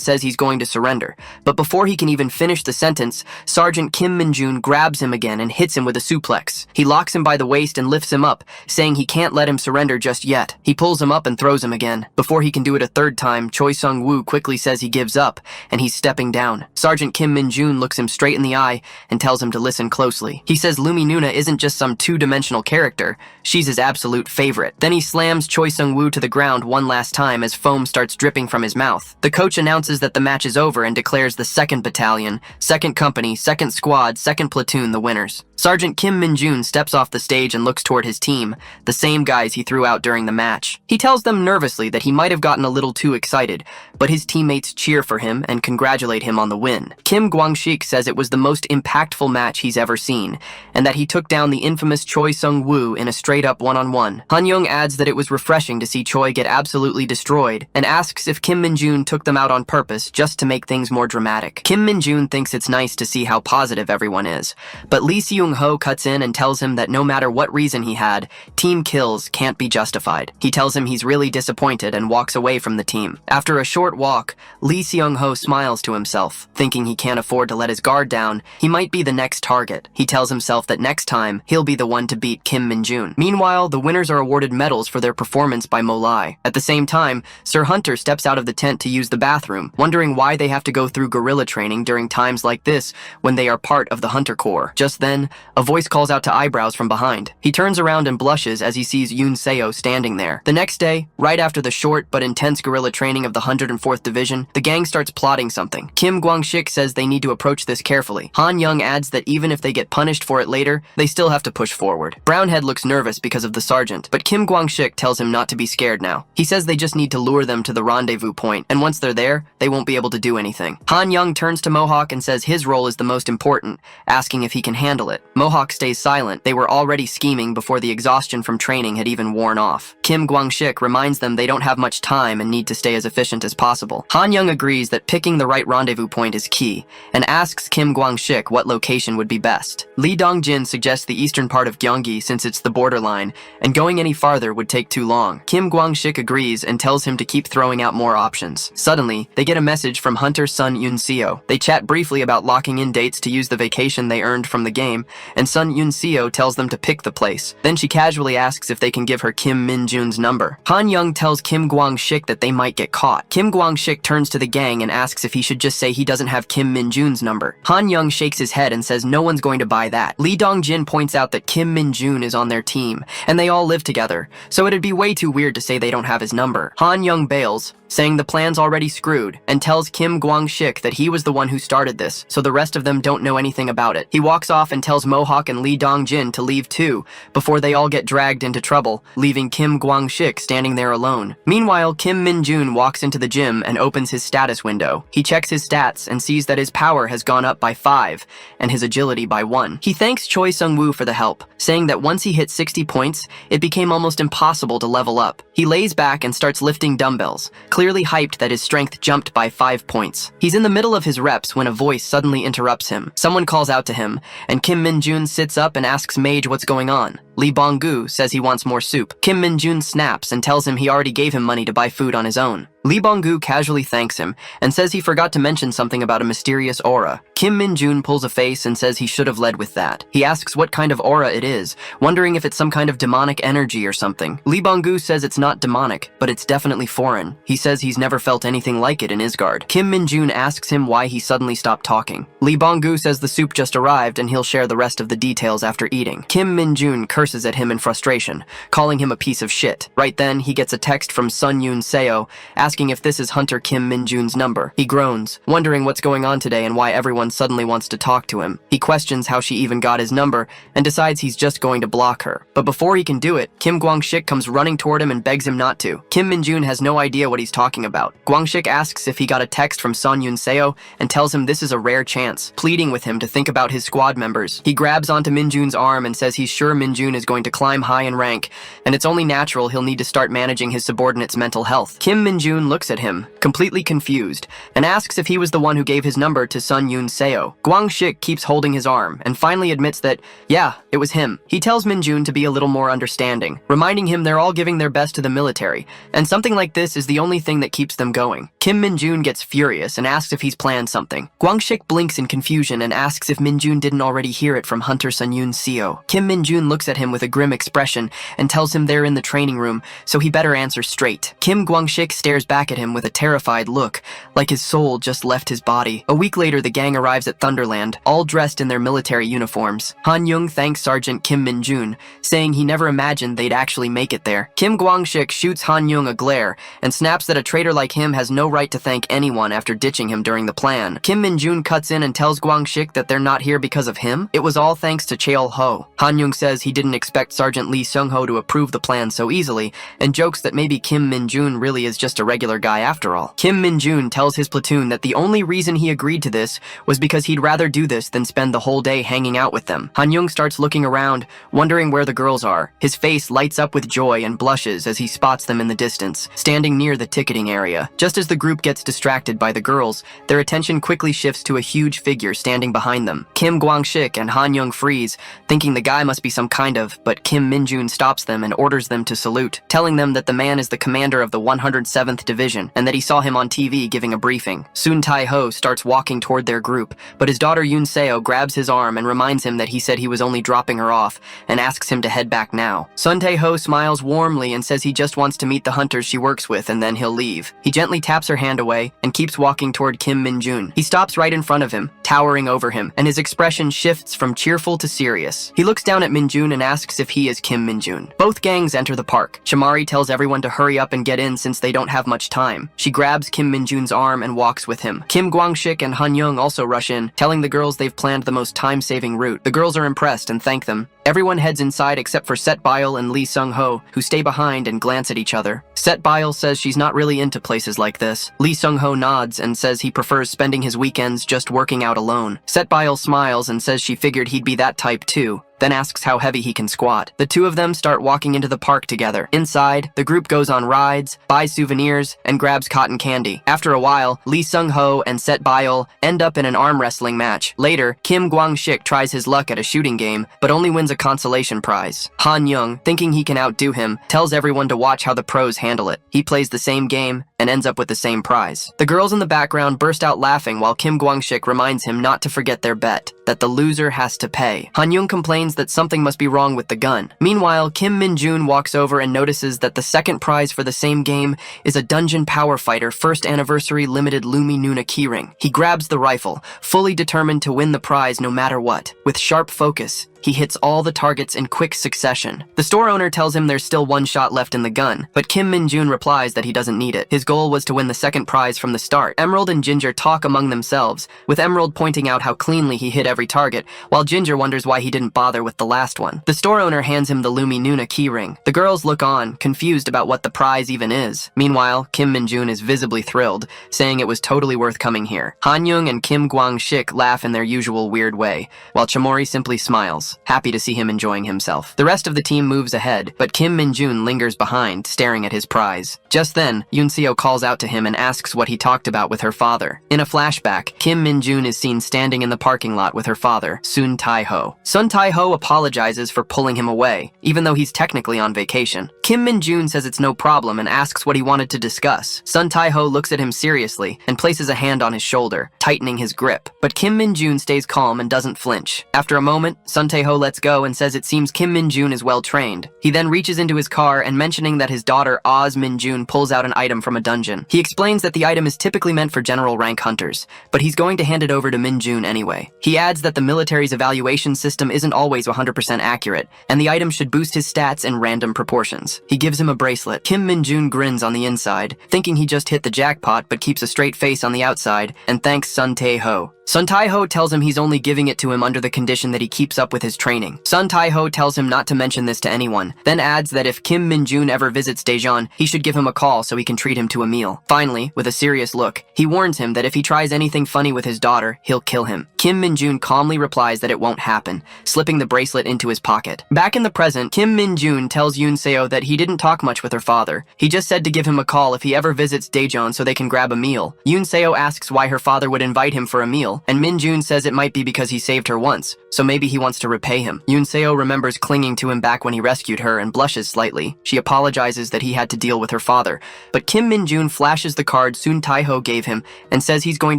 says he's going to surrender. But before he can even finish the sentence, Sergeant Kim Min-jun grabs him again and hits him with a suplex. He locks him by the waist and lifts him up, saying he can't let him surrender just yet. He pulls him up and throws him again. Before he can do it a third time, Choi Sung-woo quickly says he gives up, and he's stepping down. Sergeant Kim Min-jun looks him straight in the eye and tells him to listen closely. He says Lumi Nuna isn't just some two-dimensional character, she's his absolute favorite. Then he slams Choi Sung-woo to the ground one last time as foam starts dripping from his mouth. The coach announces that the match is over and declares the 2nd Battalion, 2nd Company, 2nd Squad, 2nd Platoon the winners. Sergeant Kim Min-jun steps off the stage and looks toward his team, the same guys he threw out during the match. He tells them nervously that he might have gotten a little too excited, but his teammates cheer for him and congratulate him on the win. Kim Gwang-shik says it was the most impactful match he's ever seen, and that he took down the infamous Choi Sung-woo in a straight-up one-on-one. Han-young adds that it was refreshing to see Choi get absolutely destroyed, and asks if Kim Min-jun took them out on purpose just to make things more dramatic. Kim Min-jun thinks it's nice to see how positive everyone is, but Lee Seung-ho cuts in and tells him that no matter what reason he had, team kills can't be justified. He tells him he's really disappointed and walks away from the team. After a short walk, Lee Seung-ho smiles to himself, thinking he can't afford to let his guard down. He might be the next target. He tells himself that next time, he'll be the one to beat Kim Min-jun. Meanwhile, the winners are awarded medals for their performance by Molai. At the same time, Sir Hunter steps out of the tent to use the bathroom, wondering why they have to go through guerrilla training during times like this when they are part of the Hunter Corps. Just then, a voice calls out to Eyebrows from behind. He turns around and blushes as he sees Yoon Seo standing there. The next day, right after the short but intense guerrilla training of the 104th Division, the gang starts plotting something. Kim Kwang-sik says they need to approach this carefully. Han Young adds that even if they get punished for it later, they still have to push forward. Brownhead looks nervous because of the sergeant, but Kim Kwang-sik tells him not to be scared now. He says they just need to lure them to the rendezvous point, and once they're there, they won't be able to do anything. Han Young turns to Mohawk and says his role is the most important, asking if he can handle it. Mohawk stays silent. They were already scheming before the exhaustion from training had even worn off. Kim Kwang-sik reminds them they don't have much time and need to stay as efficient as possible. Han Young agrees that picking the right rendezvous point is key, and asks Kim Kwang-sik what location would be best. Lee Dong-jin suggests the eastern part of Gyeonggi since it's the borderline, and going any farther would take too long. Kim Kwang-sik agrees and tells him to keep throwing out more options. Suddenly, they get a message from Hunter's son Yoon Seo. They chat briefly about locking in dates to use the vacation they earned from the game, and son Yoon Seo tells them to pick the place. Then she casually asks if they can give her Kim Min-jun's number. Han Young tells Kim Kwang-sik that they might get caught. Kim Kwang-sik turns to the gang and asks if he should just say he doesn't have Kim Min-jun's number. Han Young shakes his head and says no one's going to buy that. Lee Dong-jin points out that Kim Min-jun is on their team, and they all live together, so it'd be way too weird to say they don't have his number. Han Young bails, saying the plan's already screwed, and tells Kim Kwang-sik that he was the one who started this, so the rest of them don't know anything about it. He walks off and tells Mohawk and Lee Dong-jin to leave too, before they all get dragged into trouble, leaving Kim Kwang-sik standing there alone. Meanwhile, Kim Min-jun walks into the gym and opens his status window. He checks his stats and sees that his power has gone up by 5, and his agility by 1. He thanks Choi Sung-woo for the help, saying that once he hit 60 points, it became almost impossible to level up. He lays back and starts lifting dumbbells, clearly hyped that his strength jumped by 5 points. He's in the middle of his reps when a voice suddenly interrupts him. Someone calls out to him, and Kim Min-jun sits up and asks Mage what's going on. Lee Bong-gu says he wants more soup. Kim Min-jun snaps and tells him he already gave him money to buy food on his own. Lee Bong-gu casually thanks him and says he forgot to mention something about a mysterious aura. Kim Min-jun pulls a face and says he should have led with that. He asks what kind of aura it is, wondering if it's some kind of demonic energy or something. Lee Bong-gu says it's not demonic, but it's definitely foreign. He says he's never felt anything like it in Isgard. Kim Min-jun asks him why he suddenly stopped talking. Lee Bong-gu says the soup just arrived and he'll share the rest of the details after eating. Kim Min-jun curses at him in frustration, calling him a piece of shit. Right then, he gets a text from Sun Yoon Seo asking if this is Hunter Kim Min-jun's number. He groans, wondering what's going on today and why everyone suddenly wants to talk to him. He questions how she even got his number and decides he's just going to block her. But before he can do it, Kim Kwang-sik comes running toward him and begs him not to. Kim Min-jun has no idea what he's talking about. Kwang-sik asks if he got a text from Sun Yoon Seo and tells him this is a rare chance, pleading with him to think about his squad members. He grabs onto Min-jun's arm and says he's sure Min-jun is going to climb high in rank, and it's only natural he'll need to start managing his subordinates' mental health. Kim Min-jun looks at him, completely confused, and asks if he was the one who gave his number to Sun Yoon Seo. Kwang-sik keeps holding his arm, and finally admits that, yeah, it was him. He tells Min-jun to be a little more understanding, reminding him they're all giving their best to the military, and something like this is the only thing that keeps them going. Kim Min-jun gets furious and asks if he's planned something. Kwang-sik blinks in confusion and asks if Min-jun didn't already hear it from Hunter Sun Yoon Seo. Kim Min-jun looks at him with a grim expression and tells him they're in the training room, so he better answer straight. Kim Kwang-sik stares back at him with a terrified look, like his soul just left his body. A week later, the gang arrives at Thunderland, all dressed in their military uniforms. Han Young thanks Sergeant Kim Min-jun, saying he never imagined they'd actually make it there. Kim Kwang-sik shoots Han Young a glare and snaps that a traitor like him has no right to thank anyone after ditching him during the plan. Kim Min-jun cuts in and tells Kwang-sik that they're not here because of him. It was all thanks to Cheol-ho. Han Young says he didn't expect Sergeant Lee Seung-ho to approve the plan so easily, and jokes that maybe Kim Min-jun really is just a regular guy after all. Kim Min-jun tells his platoon that the only reason he agreed to this was because he'd rather do this than spend the whole day hanging out with them. Han Young starts looking around, wondering where the girls are. His face lights up with joy and blushes as he spots them in the distance, standing near the ticketing area. Just as the group gets distracted by the girls, their attention quickly shifts to a huge figure standing behind them. Kim Kwang-sik and Han Young freeze, thinking the guy must be some kind of, but Kim Min-jun stops them and orders them to salute, telling them that the man is the commander of the 107th Division and that he saw him on TV giving a briefing. Sun Tai-ho starts walking toward their group, but his daughter Yoon Seo grabs his arm and reminds him that he said he was only dropping her off and asks him to head back now. Sun Tai-ho smiles warmly and says he just wants to meet the hunters she works with and then he'll leave. He gently taps her hand away and keeps walking toward Kim Min-jun. He stops right in front of him, towering over him, and his expression shifts from cheerful to serious. He looks down at Min-jun and asks if he is Kim Min-jun. Both gangs enter the park. Chamari tells everyone to hurry up and get in since they don't have much time. She grabs Kim Min-jun's arm and walks with him. Kim Gwang-shik and Han Young also rush in, telling the girls they've planned the most time-saving route. The girls are impressed and thank them. Everyone heads inside except for Set Bile and Lee Sung-ho, who stay behind and glance at each other. Set Bile says she's not really into places like this. Lee Sung-ho nods and says he prefers spending his weekends just working out alone. Set Bile smiles and says she figured he'd be that type too, then asks how heavy he can squat. The two of them start walking into the park together. Inside, the group goes on rides, buys souvenirs, and grabs cotton candy. After a while, Lee Sung-ho and Set Bile end up in an arm wrestling match. Later, Kim Gwang-shik tries his luck at a shooting game, but only wins a consolation prize. Han Young, thinking he can outdo him, tells everyone to watch how the pros handle it. He plays the same game and ends up with the same prize. The girls in the background burst out laughing while Kim Gwang-shik reminds him not to forget their bet, that the loser has to pay. Han Young complains that something must be wrong with the gun. Meanwhile, Kim Min-jun walks over and notices that the second prize for the same game is a Dungeon Power Fighter first anniversary limited Lumi Nuna keyring. He grabs the rifle, fully determined to win the prize no matter what. With sharp focus, he hits all the targets in quick succession. The store owner tells him there's still one shot left in the gun, but Kim Min-jun replies that he doesn't need it. His goal was to win the second prize from the start. Emerald and Ginger talk among themselves, with Emerald pointing out how cleanly he hit every target, while Ginger wonders why he didn't bother with the last one. The store owner hands him the Lumi Nuna keyring. The girls look on, confused about what the prize even is. Meanwhile, Kim Min-jun is visibly thrilled, saying it was totally worth coming here. Han Young and Kim Gwang-shik laugh in their usual weird way, while Chamori simply smiles, happy to see him enjoying himself. The rest of the team moves ahead, but Kim Min-jun lingers behind, staring at his prize. Just then, Yoon Seo calls out to him and asks what he talked about with her father. In a flashback, Kim Min-jun is seen standing in the parking lot with her father, Sun Tai-ho. Sun Tai-ho apologizes for pulling him away, even though he's technically on vacation. Kim Min-jun says it's no problem and asks what he wanted to discuss. Sun Tai-ho looks at him seriously and places a hand on his shoulder, tightening his grip. But Kim Min-jun stays calm and doesn't flinch. After a moment, Sun Tai-ho lets go and says it seems Kim Min-jun is well trained. He then reaches into his car and mentioning that his daughter Oz Min-jun pulls out an item from a dungeon. He explains that the item is typically meant for general rank hunters, but he's going to hand it over to Min-jun anyway. He adds that the military's evaluation system isn't always 100% accurate, and the item should boost his stats in random proportions. He gives him a bracelet. Kim Min-jun grins on the inside, thinking he just hit the jackpot but keeps a straight face on the outside, and thanks Sun Tai-ho. Sun Tai-ho tells him he's only giving it to him under the condition that he keeps up with his training. Sun Tai-ho tells him not to mention this to anyone, then adds that if Kim Min-jun ever visits Daejeon, he should give him a call so he can treat him to a meal. Finally, with a serious look, he warns him that if he tries anything funny with his daughter, he'll kill him. Kim Min-jun calmly replies that it won't happen, slipping the bracelet into his pocket. Back in the present, Kim Min-jun tells Yoon Seo that he didn't talk much with her father. He just said to give him a call if he ever visits Daejeon so they can grab a meal. Yoon Seo asks why her father would invite him for a meal, and Min-jun says it might be because he saved her once, so maybe he wants to repay him. Yoon Seo remembers clinging to him back when he rescued her and blushes slightly. She apologizes that he had to deal with her father, but Kim Min-jun flashes the card Sun Tai-ho gave him and says he's going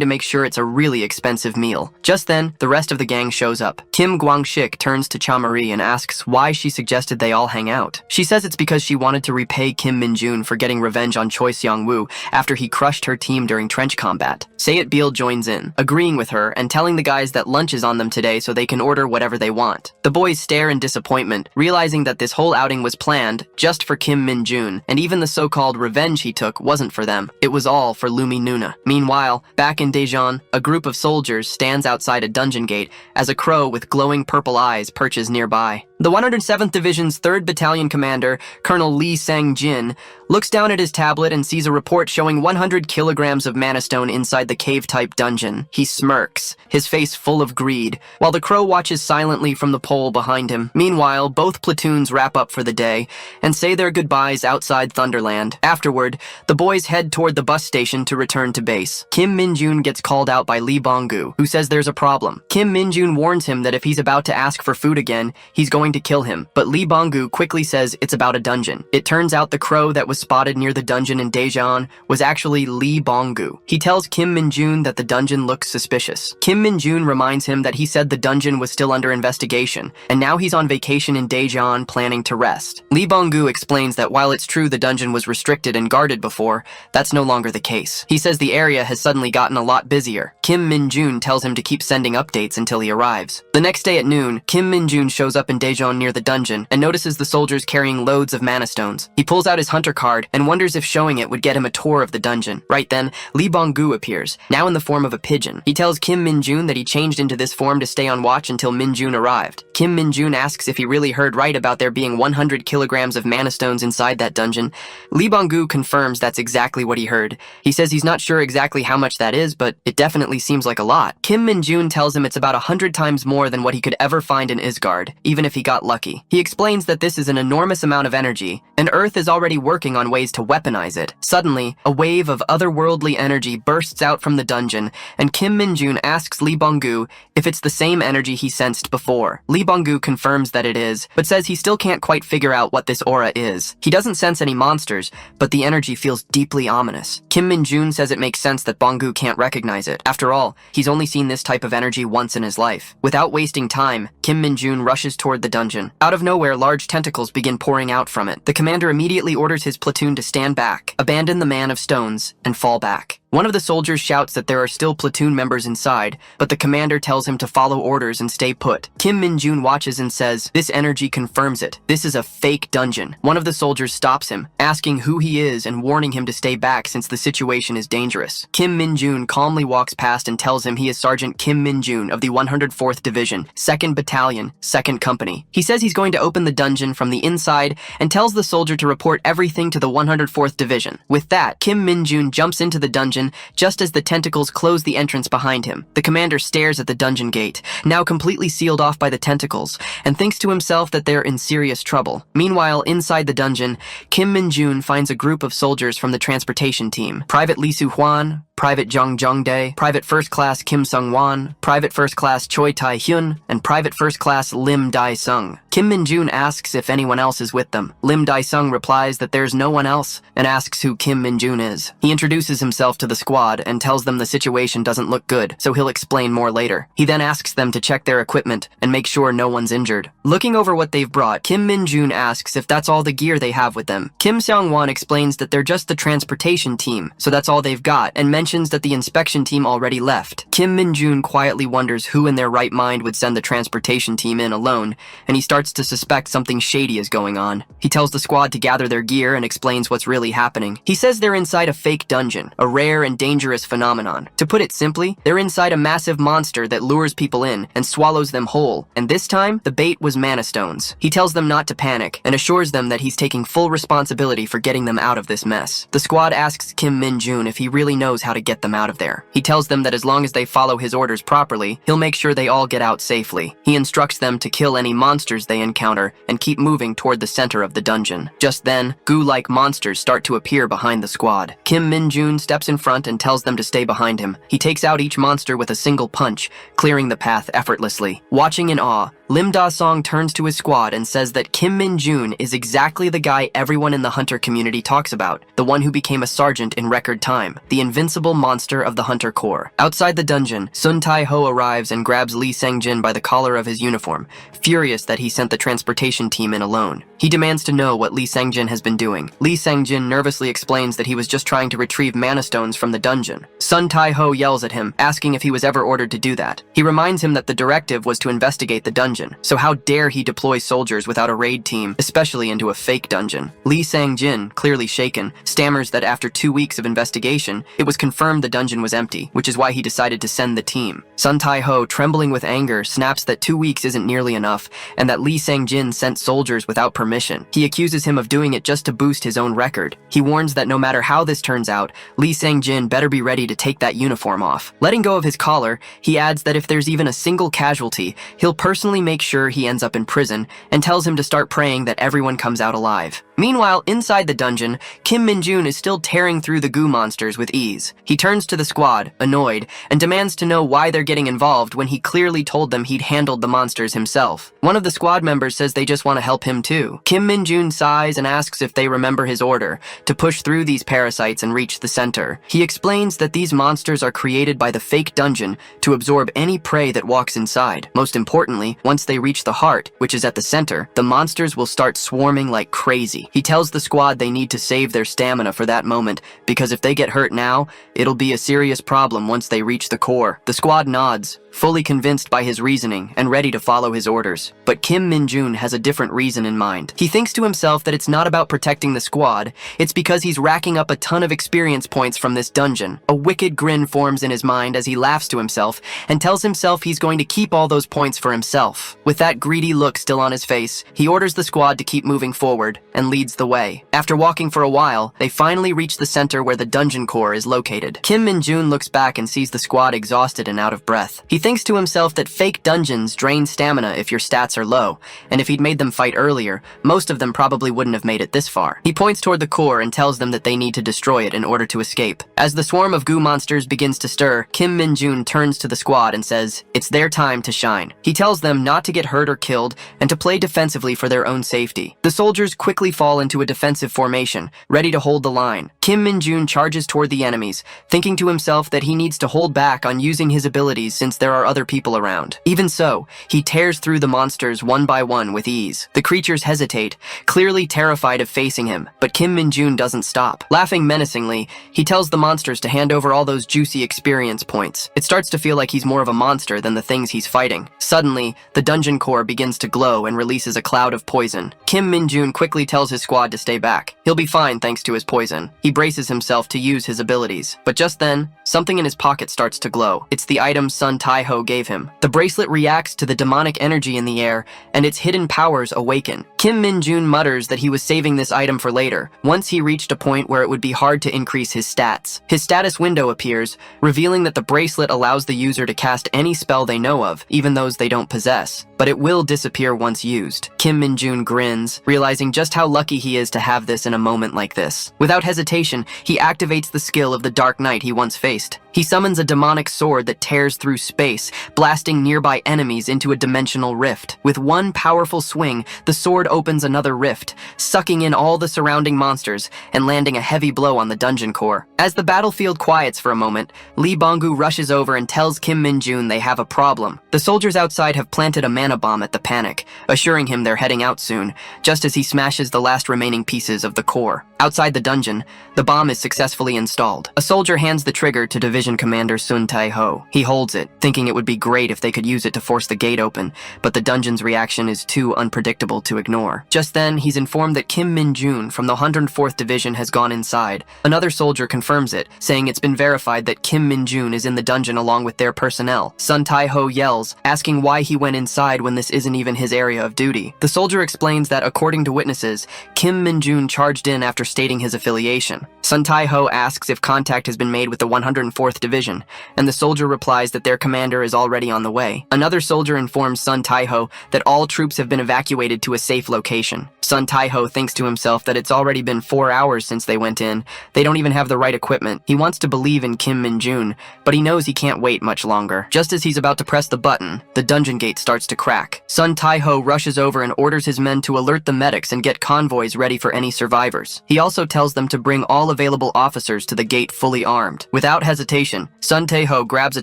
to make sure it's a really expensive meal. Just then, the rest of the gang shows up. Kim Gwang-shik turns to Cha-Marie and asks why she suggested they all hang out. She says it's because she wanted to repay Kim Min-jun for getting revenge on Choi Seong-woo after he crushed her team during trench combat. Sayet-beal joins in, agreeing with her and telling the guys that lunch is on them today so they can order whatever they want. The boys stare in disappointment, realizing that this whole outing was planned just for Kim Min-jun, and even the so-called revenge he took wasn't for them. It was all for Lumi Nuna. Meanwhile, back in Daejeon, a group of soldiers stands outside a dungeon gate as a crow with glowing purple eyes perches nearby. The 107th Division's 3rd Battalion commander, Colonel Lee Sang-jin, looks down at his tablet and sees a report showing 100 kilograms of mana stone inside the cave-type dungeon. He smirks, his face full of greed, while the crow watches silently from the pole behind him. Meanwhile, both platoons wrap up for the day and say their goodbyes outside Thunderland. Afterward, the boys head toward the bus station to return to base. Kim Min-jun gets called out by Lee Bong-gu, who says there's a problem. Kim Min-jun warns him that if he's about to ask for food again, he's going going to kill him, but Lee Bong-gu quickly says it's about a dungeon. It turns out the crow that was spotted near the dungeon in Daejeon was actually Lee Bong-gu. He tells Kim Min-jun that the dungeon looks suspicious. Kim Min-jun reminds him that he said the dungeon was still under investigation, and now he's on vacation in Daejeon planning to rest. Lee Bong-gu explains that while it's true the dungeon was restricted and guarded before, that's no longer the case. He says the area has suddenly gotten a lot busier. Kim Min-jun tells him to keep sending updates until he arrives. The next day at noon, Kim Min-jun shows up in Daejeon near the dungeon and notices the soldiers carrying loads of mana stones. He pulls out his hunter card and wonders if showing it would get him a tour of the dungeon. Right then, Lee Bong-gu appears, now in the form of a pigeon. He tells Kim Min-jun that he changed into this form to stay on watch until Min-jun arrived. Kim Min-jun asks if he really heard right about there being 100 kilograms of mana stones inside that dungeon. Lee Bong-gu confirms that's exactly what he heard. He says he's not sure exactly how much that is, but it definitely seems like a lot. Kim Min-jun tells him it's about 100 times more than what he could ever find in Isgard, even if he got lucky. He explains that this is an enormous amount of energy, and Earth is already working on ways to weaponize it. Suddenly, a wave of otherworldly energy bursts out from the dungeon, and Kim Min-jun asks Lee Bong-gu if it's the same energy he sensed before. Lee Bong-gu confirms that it is, but says he still can't quite figure out what this aura is. He doesn't sense any monsters, but the energy feels deeply ominous. Kim Min-jun says it makes sense that Bong-gu can't recognize it. After all, he's only seen this type of energy once in his life. Without wasting time, Kim Min-jun rushes toward the dungeon. Out of nowhere, large tentacles begin pouring out from it. The commander immediately orders his platoon to stand back, abandon the man of stones, and fall back. One of the soldiers shouts that there are still platoon members inside, but the commander tells him to follow orders and stay put. Kim Min-jun watches and says, "This energy confirms it. This is a fake dungeon." One of the soldiers stops him, asking who he is and warning him to stay back since the situation is dangerous. Kim Min-jun calmly walks past and tells him he is Sergeant Kim Min-jun of the 104th Division, 2nd Battalion, 2nd Company. He says he's going to open the dungeon from the inside and tells the soldier to report everything to the 104th Division. With that, Kim Min-jun jumps into the dungeon just as the tentacles close the entrance behind him. The commander stares at the dungeon gate, now completely sealed off by the tentacles, and thinks to himself that they're in serious trouble. Meanwhile, inside the dungeon, Kim Min-jun finds a group of soldiers from the transportation team. Private Lee Soo-hwan, Private Jung Jung-dae, Private First Class Kim Sung-wan, Private First Class Choi Tai-hyun, and Private First Class Lim Dae-sung. Kim Min-jun asks if anyone else is with them. Lim Dae-sung replies that there's no one else, and asks who Kim Min-jun is. He introduces himself to the squad and tells them the situation doesn't look good, so he'll explain more later. He then asks them to check their equipment and make sure no one's injured. Looking over what they've brought, Kim Min-jun asks if that's all the gear they have with them. Kim Seong-wan explains that they're just the transportation team, so that's all they've got, and mentions that the inspection team already left. Kim Min-jun quietly wonders who in their right mind would send the transportation team in alone, and he starts to suspect something shady is going on. He tells the squad to gather their gear and explains what's really happening. He says they're inside a fake dungeon, a rare and dangerous phenomenon. To put it simply, they're inside a massive monster that lures people in and swallows them whole, and this time, the bait was mana stones. He tells them not to panic and assures them that he's taking full responsibility for getting them out of this mess. The squad asks Kim Min-jun if he really knows how to get them out of there. He tells them that as long as they follow his orders properly, he'll make sure they all get out safely. He instructs them to kill any monsters they encounter and keep moving toward the center of the dungeon. Just then, goo-like monsters start to appear behind the squad. Kim Min-jun steps in front and tells them to stay behind him. He takes out each monster with a single punch, clearing the path effortlessly. Watching in awe, Lim Da-song turns to his squad and says that Kim Min-jun is exactly the guy everyone in the hunter community talks about, the one who became a sergeant in record time, the invincible monster of the Hunter Corps. Outside the dungeon, Sun Tai-ho arrives and grabs Lee Sang-jin by the collar of his uniform, furious that he sent the transportation team in alone. He demands to know what Lee Sang-jin has been doing. Lee Sang-jin nervously explains that he was just trying to retrieve mana stones from the dungeon. Sun Tai-ho yells at him, asking if he was ever ordered to do that. He reminds him that the directive was to investigate the dungeon, so how dare he deploy soldiers without a raid team, especially into a fake dungeon. Lee Sang-jin, clearly shaken, stammers that after 2 weeks of investigation, it was confirmed the dungeon was empty, which is why he decided to send the team. Sun Tai-ho, trembling with anger, snaps that 2 weeks isn't nearly enough, and that Lee Sang-jin sent soldiers without permission. He accuses him of doing it just to boost his own record. He warns that no matter how this turns out, Lee Sang-jin better be ready to take that uniform off. Letting go of his collar, he adds that if there's even a single casualty, he'll personally make sure he ends up in prison, and tells him to start praying that everyone comes out alive. Meanwhile, inside the dungeon, Kim Min-jun is still tearing through the goo monsters with ease. He turns to the squad, annoyed, and demands to know why they're getting involved when he clearly told them he'd handled the monsters himself. One of the squad members says they just want to help him too. Kim Min-jun sighs and asks if they remember his order to push through these parasites and reach the center. He explains that these monsters are created by the fake dungeon to absorb any prey that walks inside. Most importantly, once they reach the heart, which is at the center, the monsters will start swarming like crazy. He tells the squad they need to save their stamina for that moment, because if they get hurt now, it'll be a serious problem once they reach the core. The squad nods, fully convinced by his reasoning and ready to follow his orders. But Kim Min-jun has a different reason in mind. He thinks to himself that it's not about protecting the squad, it's because he's racking up a ton of experience points from this dungeon. A wicked grin forms in his mind as he laughs to himself and tells himself he's going to keep all those points for himself. With that greedy look still on his face, he orders the squad to keep moving forward and leads the way. After walking for a while, they finally reach the center where the dungeon core is located. Kim Min-jun looks back and sees the squad exhausted and out of breath. He thinks to himself that fake dungeons drain stamina if your stats are low, and if he'd made them fight earlier, most of them probably wouldn't have made it this far. He points toward the core and tells them that they need to destroy it in order to escape. As the swarm of goo monsters begins to stir, Kim Min-jun turns to the squad and says, it's their time to shine. He tells them not to get hurt or killed, and to play defensively for their own safety. The soldiers quickly fall into a defensive formation, ready to hold the line. Kim Min-jun charges toward the enemies, thinking to himself that he needs to hold back on using his abilities since there are other people around. Even so, he tears through the monsters one by one with ease. The creatures hesitate, clearly terrified of facing him, but Kim Min-jun doesn't stop. Laughing menacingly, he tells the monsters to hand over all those juicy experience points. It starts to feel like he's more of a monster than the things he's fighting. Suddenly, the dungeon core begins to glow and releases a cloud of poison. Kim Min-jun quickly tells his squad to stay back. He'll be fine thanks to his poison. He braces himself to use his abilities. But just then, something in his pocket starts to glow. It's the item Sun Tai-ho gave him. The bracelet reacts to the demonic energy in the air, and its hidden powers awaken. Kim Min-jun mutters that he was saving this item for later, once he reached a point where it would be hard to increase his stats. His status window appears, revealing that the bracelet allows the user to cast any spell they know of, even those they don't possess. But it will disappear once used. Kim Min-jun grins, realizing just how lucky he is to have this in a moment like this. Without hesitation, he activates the skill of the Dark Knight he once faced. He summons a demonic sword that tears through space, blasting nearby enemies into a dimensional rift. With one powerful swing, the sword opens another rift, sucking in all the surrounding monsters and landing a heavy blow on the dungeon core. As the battlefield quiets for a moment, Lee Bong-gu rushes over and tells Kim Min-jun they have a problem. The soldiers outside have planted a mana bomb at the panic, assuring him they're heading out soon, just as he smashes the last remaining pieces of the core. Outside the dungeon, the bomb is successfully installed. A soldier hands the trigger to Division Commander Sun Tai-ho. He holds it, thinking it would be great if they could use it to force the gate open, but the dungeon's reaction is too unpredictable to ignore. Just then, he's informed that Kim Min-jun from the 104th Division has gone inside. Another soldier confirms it, saying it's been verified that Kim Min-jun is in the dungeon along with their personnel. Sun Tai-ho yells, asking why he went inside when this isn't even his area of duty. The soldier explains that, according to witnesses, Kim Min-jun charged in after stating his affiliation. Sun Tai-ho asks if contact has been made with the 104th Division, and the soldier replies that their commander is already on the way. Another soldier informs Sun Tai-ho that all troops have been evacuated to a safe location. Sun Tai-ho thinks to himself that it's already been 4 hours since they went in. They don't even have the right equipment. He wants to believe in Kim Min-jun, but he knows he can't wait much longer. Just as he's about to press the button, the dungeon gate starts to crack. Sun Tai-ho rushes over and orders his men to alert the medics and get convoys ready for any survivors. He also tells them to bring all available officers to the gate fully armed. Without hesitation, Sun Tai-ho grabs a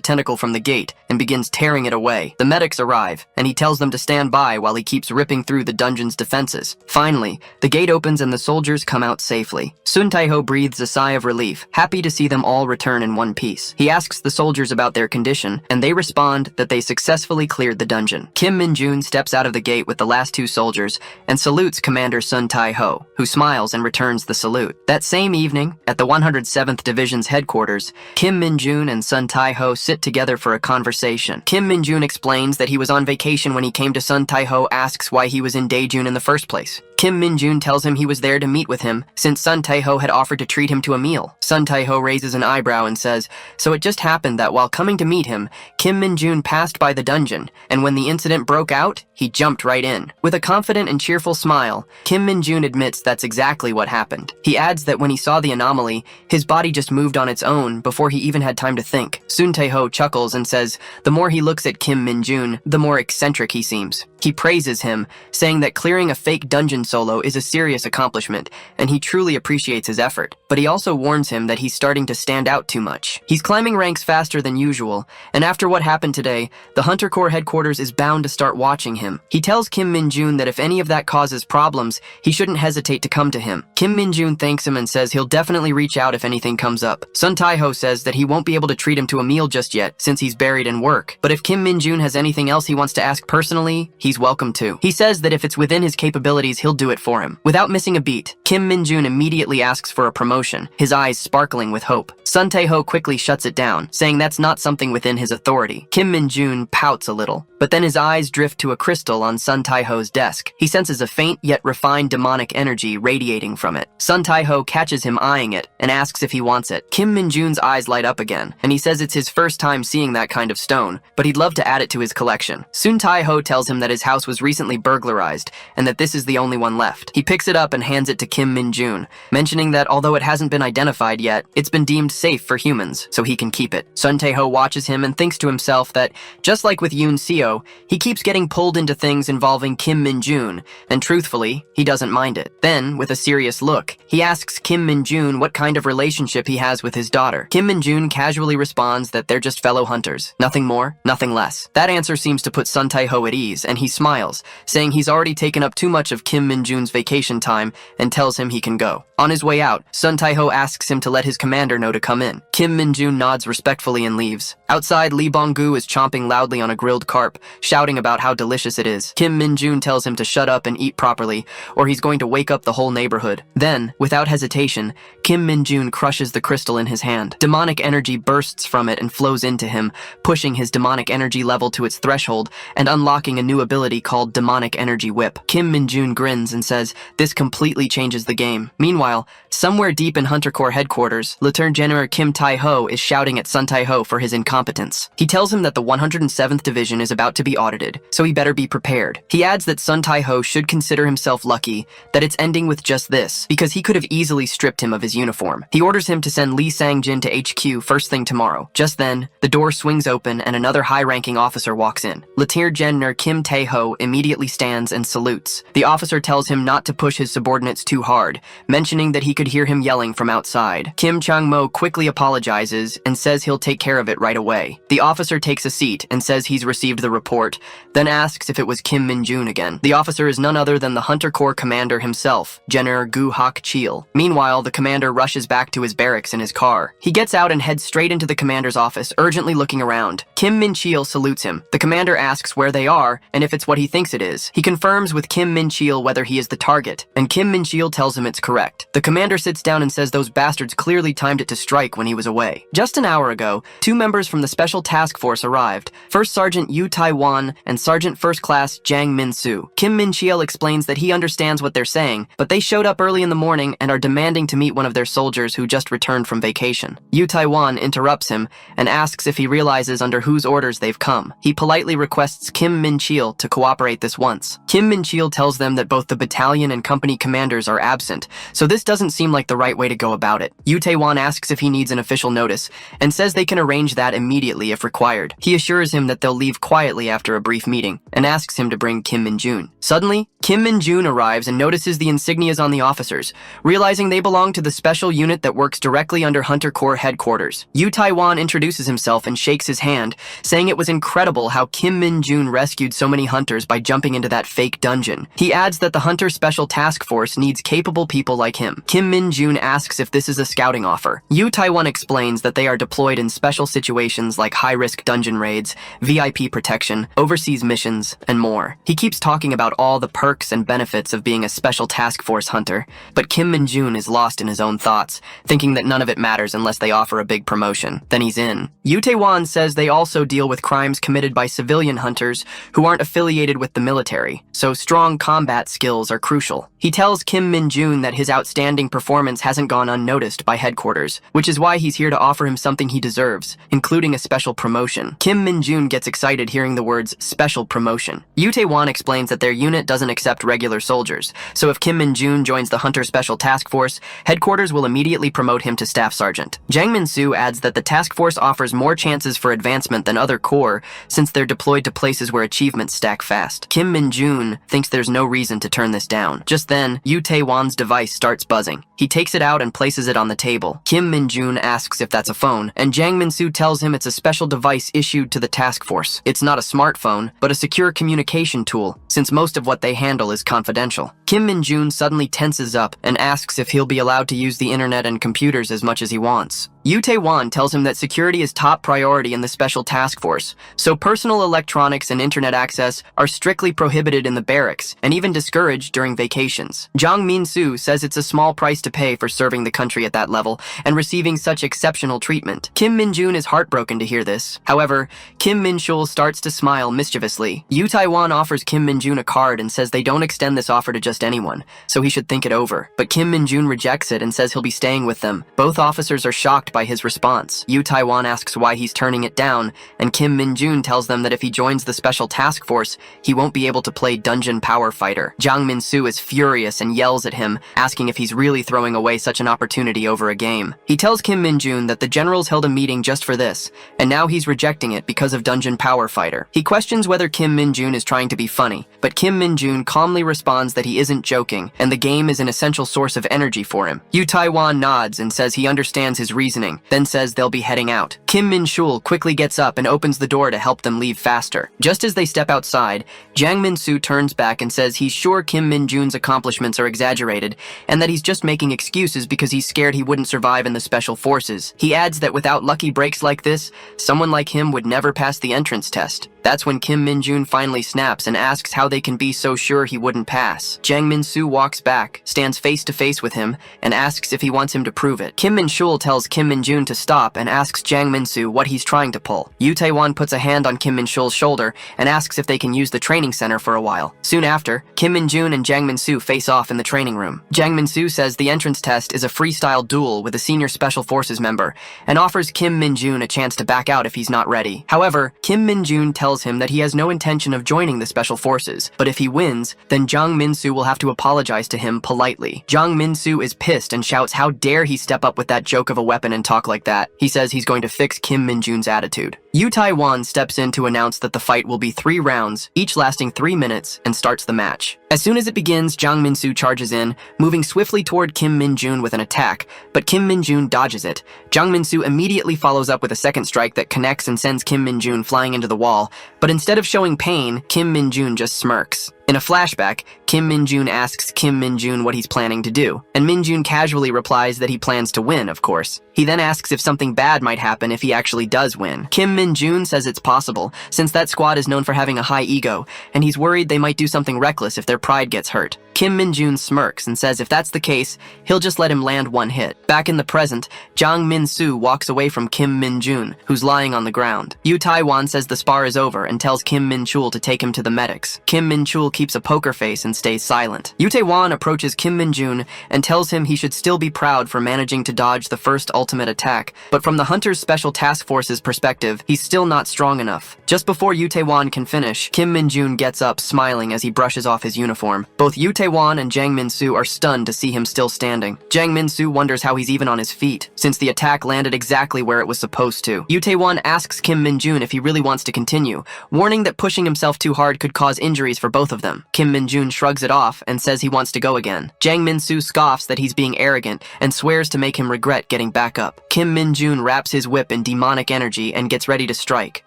tentacle from the gate and begins tearing it away. The medics arrive, and he tells them to stand by while he keeps ripping through the dungeon's defenses. Finally, the gate opens and the soldiers come out safely. Sun Tai-ho breathes a sigh of relief, happy to see them all return in one piece. He asks the soldiers about their condition, and they respond that they successfully cleared the dungeon. Kim Min-jun steps out of the gate with the last 2 soldiers and salutes Commander Sun Tai-ho, who smiles and returns the salute. That same evening, at the 107th Division's headquarters, Kim Min-jun and Sun Tai-ho sit together for a conversation. Kim Min-jun explains that he was on vacation when he came to Sun Tai-ho asks why he was in Daejun in the first place. Kim Min-jun tells him he was there to meet with him since Sun Tae-ho had offered to treat him to a meal. Sun Tae-ho raises an eyebrow and says, so it just happened that while coming to meet him, Kim Min-jun passed by the dungeon, and when the incident broke out, he jumped right in. With a confident and cheerful smile, Kim Min-jun admits that's exactly what happened. He adds that when he saw the anomaly, his body just moved on its own before he even had time to think. Sun Tae-ho chuckles and says, the more he looks at Kim Min-jun, the more eccentric he seems. He praises him, saying that clearing a fake dungeon solo is a serious accomplishment, and he truly appreciates his effort. But he also warns him that he's starting to stand out too much. He's climbing ranks faster than usual, and after what happened today, the Hunter Corps headquarters is bound to start watching him. He tells Kim Min-jun that if any of that causes problems, he shouldn't hesitate to come to him. Kim Min-jun thanks him and says he'll definitely reach out if anything comes up. Sun Tae-ho says that he won't be able to treat him to a meal just yet, since he's buried in work. But if Kim Min-jun has anything else he wants to ask personally, he's welcome to. He says that if it's within his capabilities, he'll do it for him. Without missing a beat, Kim Min-jun immediately asks for a promotion, his eyes sparkling with hope. Sun Tae-ho quickly shuts it down, saying that's not something within his authority. Kim Min-jun pouts a little, but then his eyes drift to a crystal on Sun Tae-ho's desk. He senses a faint yet refined demonic energy radiating from it. Sun Tae-ho catches him eyeing it and asks if he wants it. Kim Min-jun's eyes light up again, and he says it's his first time seeing that kind of stone, but he'd love to add it to his collection. Sun Tae-ho tells him that his house was recently burglarized, and that this is the only one left. He picks it up and hands it to Kim Min-jun, mentioning that although it hasn't been identified yet, it's been deemed safe for humans, so he can keep it. Sun Tae-ho watches him and thinks to himself that, just like with Yoon Seo, he keeps getting pulled into things involving Kim Min-jun, and truthfully, he doesn't mind it. Then, with a serious look, he asks Kim Min-jun what kind of relationship he has with his daughter. Kim Min-jun casually responds that they're just fellow hunters. Nothing more, nothing less. That answer seems to put Sun Tae-ho at ease, and he smiles, saying he's already taken up too much of Kim Min-jun's vacation time and tells him he can go. On his way out, Sun Tae-ho asks him to let his commander know to come in. Kim Min-jun nods respectfully and leaves. Outside, Lee Bong-gu is chomping loudly on a grilled carp, shouting about how delicious it is. Kim Min-jun tells him to shut up and eat properly, or he's going to wake up the whole neighborhood. Then, without hesitation, Kim Min-jun crushes the crystal in his hand. Demonic energy bursts from it and flows into him, pushing his demonic energy level to its threshold and unlocking a new ability called Demonic Energy Whip. Kim Min-jun grins and says this completely changes the game. Meanwhile, somewhere deep in Hunter Corps headquarters, Lieutenant General Kim Tae-ho is shouting at Sun Tae-ho for his incompetence. He tells him that the 107th Division is about to be audited, so he better be prepared. He adds that Sun Tae-ho should consider himself lucky that it's ending with just this, because he could have easily stripped him of his uniform. He orders him to send Lee Sang-jin to HQ first thing tomorrow. Just then, the door swings open and another high-ranking officer walks in. Lieutenant General Kim Tae-ho immediately stands and salutes. The officer tells him not to push his subordinates too hard, mentioning that he could hear him yelling from outside. Kim Chang-mo quickly apologizes and says he'll take care of it right away. The officer takes a seat and says he's received the report, then asks if it was Kim Min-jun again. The officer is none other than the Hunter Corps commander himself, General Gu Hak-chil. Meanwhile, the commander rushes back to his barracks in his car. He gets out and heads straight into the commander's office, urgently looking around. Kim Min-chil salutes him. The commander asks where they are and if it's what he thinks it is. He confirms with Kim Min-chil whether he is the target, and Kim Min-chil tells him it's correct. The commander sits down and says those bastards clearly timed it to strike when he was away. Just an hour ago, two members from the Special Task Force arrived, First Sergeant Yu Tai-wan and Sergeant First Class Jang Min-soo. Kim Min-chil explains that he understands what they're saying, but they showed up early in the morning and are demanding to meet one of their soldiers who just returned from vacation. Yu Tai-wan interrupts him and asks if he realizes under whose orders they've come. He politely requests Kim Min-chil to cooperate this once. Kim Min-chil tells them that both the battalion and company commanders are absent, so this doesn't seem like the right way to go about it. Yu Tai-wan asks if he needs an official notice and says they can arrange that immediately if required. He assures him that they'll leave quietly after a brief meeting and asks him to bring Kim Min-jun. Suddenly, Kim Min-jun arrives and notices the insignias on the officers, realizing they belong to the special unit that works directly under Hunter Corps headquarters. Yu Tai-wan introduces himself and shakes his hand, saying it was incredible how Kim Min-jun rescued so many hunters by jumping into that fake dungeon. He adds that the Hunter Special Task Force needs capable people like him. Kim Min-jun asks if this is a scouting offer. Yu Tai-wan explains that they are deployed in special situations like high-risk dungeon raids, VIP protection, overseas missions, and more. He keeps talking about all the perks and benefits of being a Special Task Force hunter, but Kim Min-jun is lost in his own thoughts, thinking that none of it matters unless they offer a big promotion. Then he's in. Yu Tai-wan says they also deal with crimes committed by civilian hunters who aren't affiliated with the military, so strong combat skills are crucial. He tells Kim Min-jun that his outstanding performance hasn't gone unnoticed by headquarters, which is why he's here to offer him something he deserves, including a special promotion. Kim Min-jun gets excited hearing the words special promotion. Yoo Tae-won explains that their unit doesn't accept regular soldiers, so if Kim Min-jun joins the Hunter Special Task Force, headquarters will immediately promote him to Staff Sergeant. Jang Min-soo adds that the task force offers more chances for advancement than other corps since they're deployed to places where achievements stack fast. Kim Min-jun thinks there's no reason to turn this down. Just then, Yoo Tae-won's device starts buzzing. He takes it out and places it on the table. Kim Min-jun asks if that's a phone, and Jang Min-soo tells him it's a special device issued to the task force. It's not a smartphone, but a secure communication tool, since most of what they handle is confidential. Kim Min-jun suddenly tenses up and asks if he'll be allowed to use the internet and computers as much as he wants. Yoo Tae-won tells him that security is top priority in the special task force, so personal electronics and internet access are strictly prohibited in the barracks and even discouraged during vacations. Jang Min-soo says it's a small price to pay for serving the country at that level and receiving such exceptional treatment. Kim Min-jun is heartbroken to hear this. However, Kim Min-shul starts to smile mischievously. Yoo Tae-won offers Kim Min-jun a card and says they don't extend this offer to just anyone, so he should think it over. But Kim Min-jun rejects it and says he'll be staying with them. Both officers are shocked by his response. Yoo Tae-won asks why he's turning it down, and Kim Min-jun tells them that if he joins the special task force, he won't be able to play dungeon power fighter. Jang Min-soo is furious and yells at him, asking if he's really throwing away such an opportunity over a game. He tells Kim Min-jun that the generals held a meeting just for this, and now he's rejecting it because of dungeon power fighter. He questions whether Kim Min-jun is trying to be funny, but Kim Min-jun calmly responds that he isn't joking, and the game is an essential source of energy for him. Yoo Tae-won nods and says he understands his reasoning, then says they'll be heading out. Kim Min-shul quickly gets up and opens the door to help them leave faster. Just as they step outside, Jang Min-soo turns back and says he's sure Kim Min-jun's accomplishments are exaggerated, and that he's just making excuses because he's scared he wouldn't survive in the special forces. He adds that without lucky breaks like this, someone like him would never pass the entrance test. That's when Kim Min-jun finally snaps and asks how they can be so sure he wouldn't pass. Jang Min-soo walks back, stands face to face with him, and asks if he wants him to prove it. Kim Min-shul tells Kim Min-jun to stop and asks Jang Min-soo what he's trying to pull. Yoo Tae-won puts a hand on Kim Min-shul's shoulder and asks if they can use the training center for a while. Soon after, Kim Min-jun and Jang Min-soo face off in the training room. Jang Min-soo says the entrance test is a freestyle duel with a senior special forces member and offers Kim Min-jun a chance to back out if he's not ready. However, Kim Min-jun tells him that he has no intention of joining the special forces, but if he wins, then Jang Min-soo will have to apologize to him politely. Jang Min-soo is pissed and shouts how dare he step up with that joke of a weapon and talk like that. He says he's going to fix Kim Min-jun's attitude. Yoo Tae-won steps in to announce that the fight will be 3 rounds, each lasting 3 minutes, and starts the match. As soon as it begins, Jang Min-soo charges in, moving swiftly toward Kim Min-jun with an attack, but Kim Min-jun dodges it. Jang Min-soo immediately follows up with a second strike that connects and sends Kim Min-jun flying into the wall, but instead of showing pain, Kim Min-jun just smirks. In a flashback, Kim Min-jun asks Kim Min-jun what he's planning to do, and Min-jun casually replies that he plans to win, of course. He then asks if something bad might happen if he actually does win. Kim Min-jun says it's possible, since that squad is known for having a high ego, and he's worried they might do something reckless if their pride gets hurt. Kim Min-jun smirks and says if that's the case, he'll just let him land one hit. Back in the present, Jang Min-soo walks away from Kim Min-jun, who's lying on the ground. Yoo Tae-won says the spar is over and tells Kim Min-chul to take him to the medics. Kim Min-chul keeps a poker face and stays silent. Yoo Tae-won approaches Kim Min-jun and tells him he should still be proud for managing to dodge the first ultimate attack, but from the Hunter's Special Task Force's perspective, he's still not strong enough. Just before Yoo Tae-won can finish, Kim Min-jun gets up smiling as he brushes off his uniform. Both Yoo Tae-won and Jang Min-soo are stunned to see him still standing. Jang Min-soo wonders how he's even on his feet, since the attack landed exactly where it was supposed to. Yoo Tae-won asks Kim Min-jun if he really wants to continue, warning that pushing himself too hard could cause injuries for both of them. Kim Min-jun shrugs it off and says he wants to go again. Jang Min-soo scoffs that he's being arrogant and swears to make him regret getting back up. Kim Min-jun wraps his whip in demonic energy and gets ready to strike.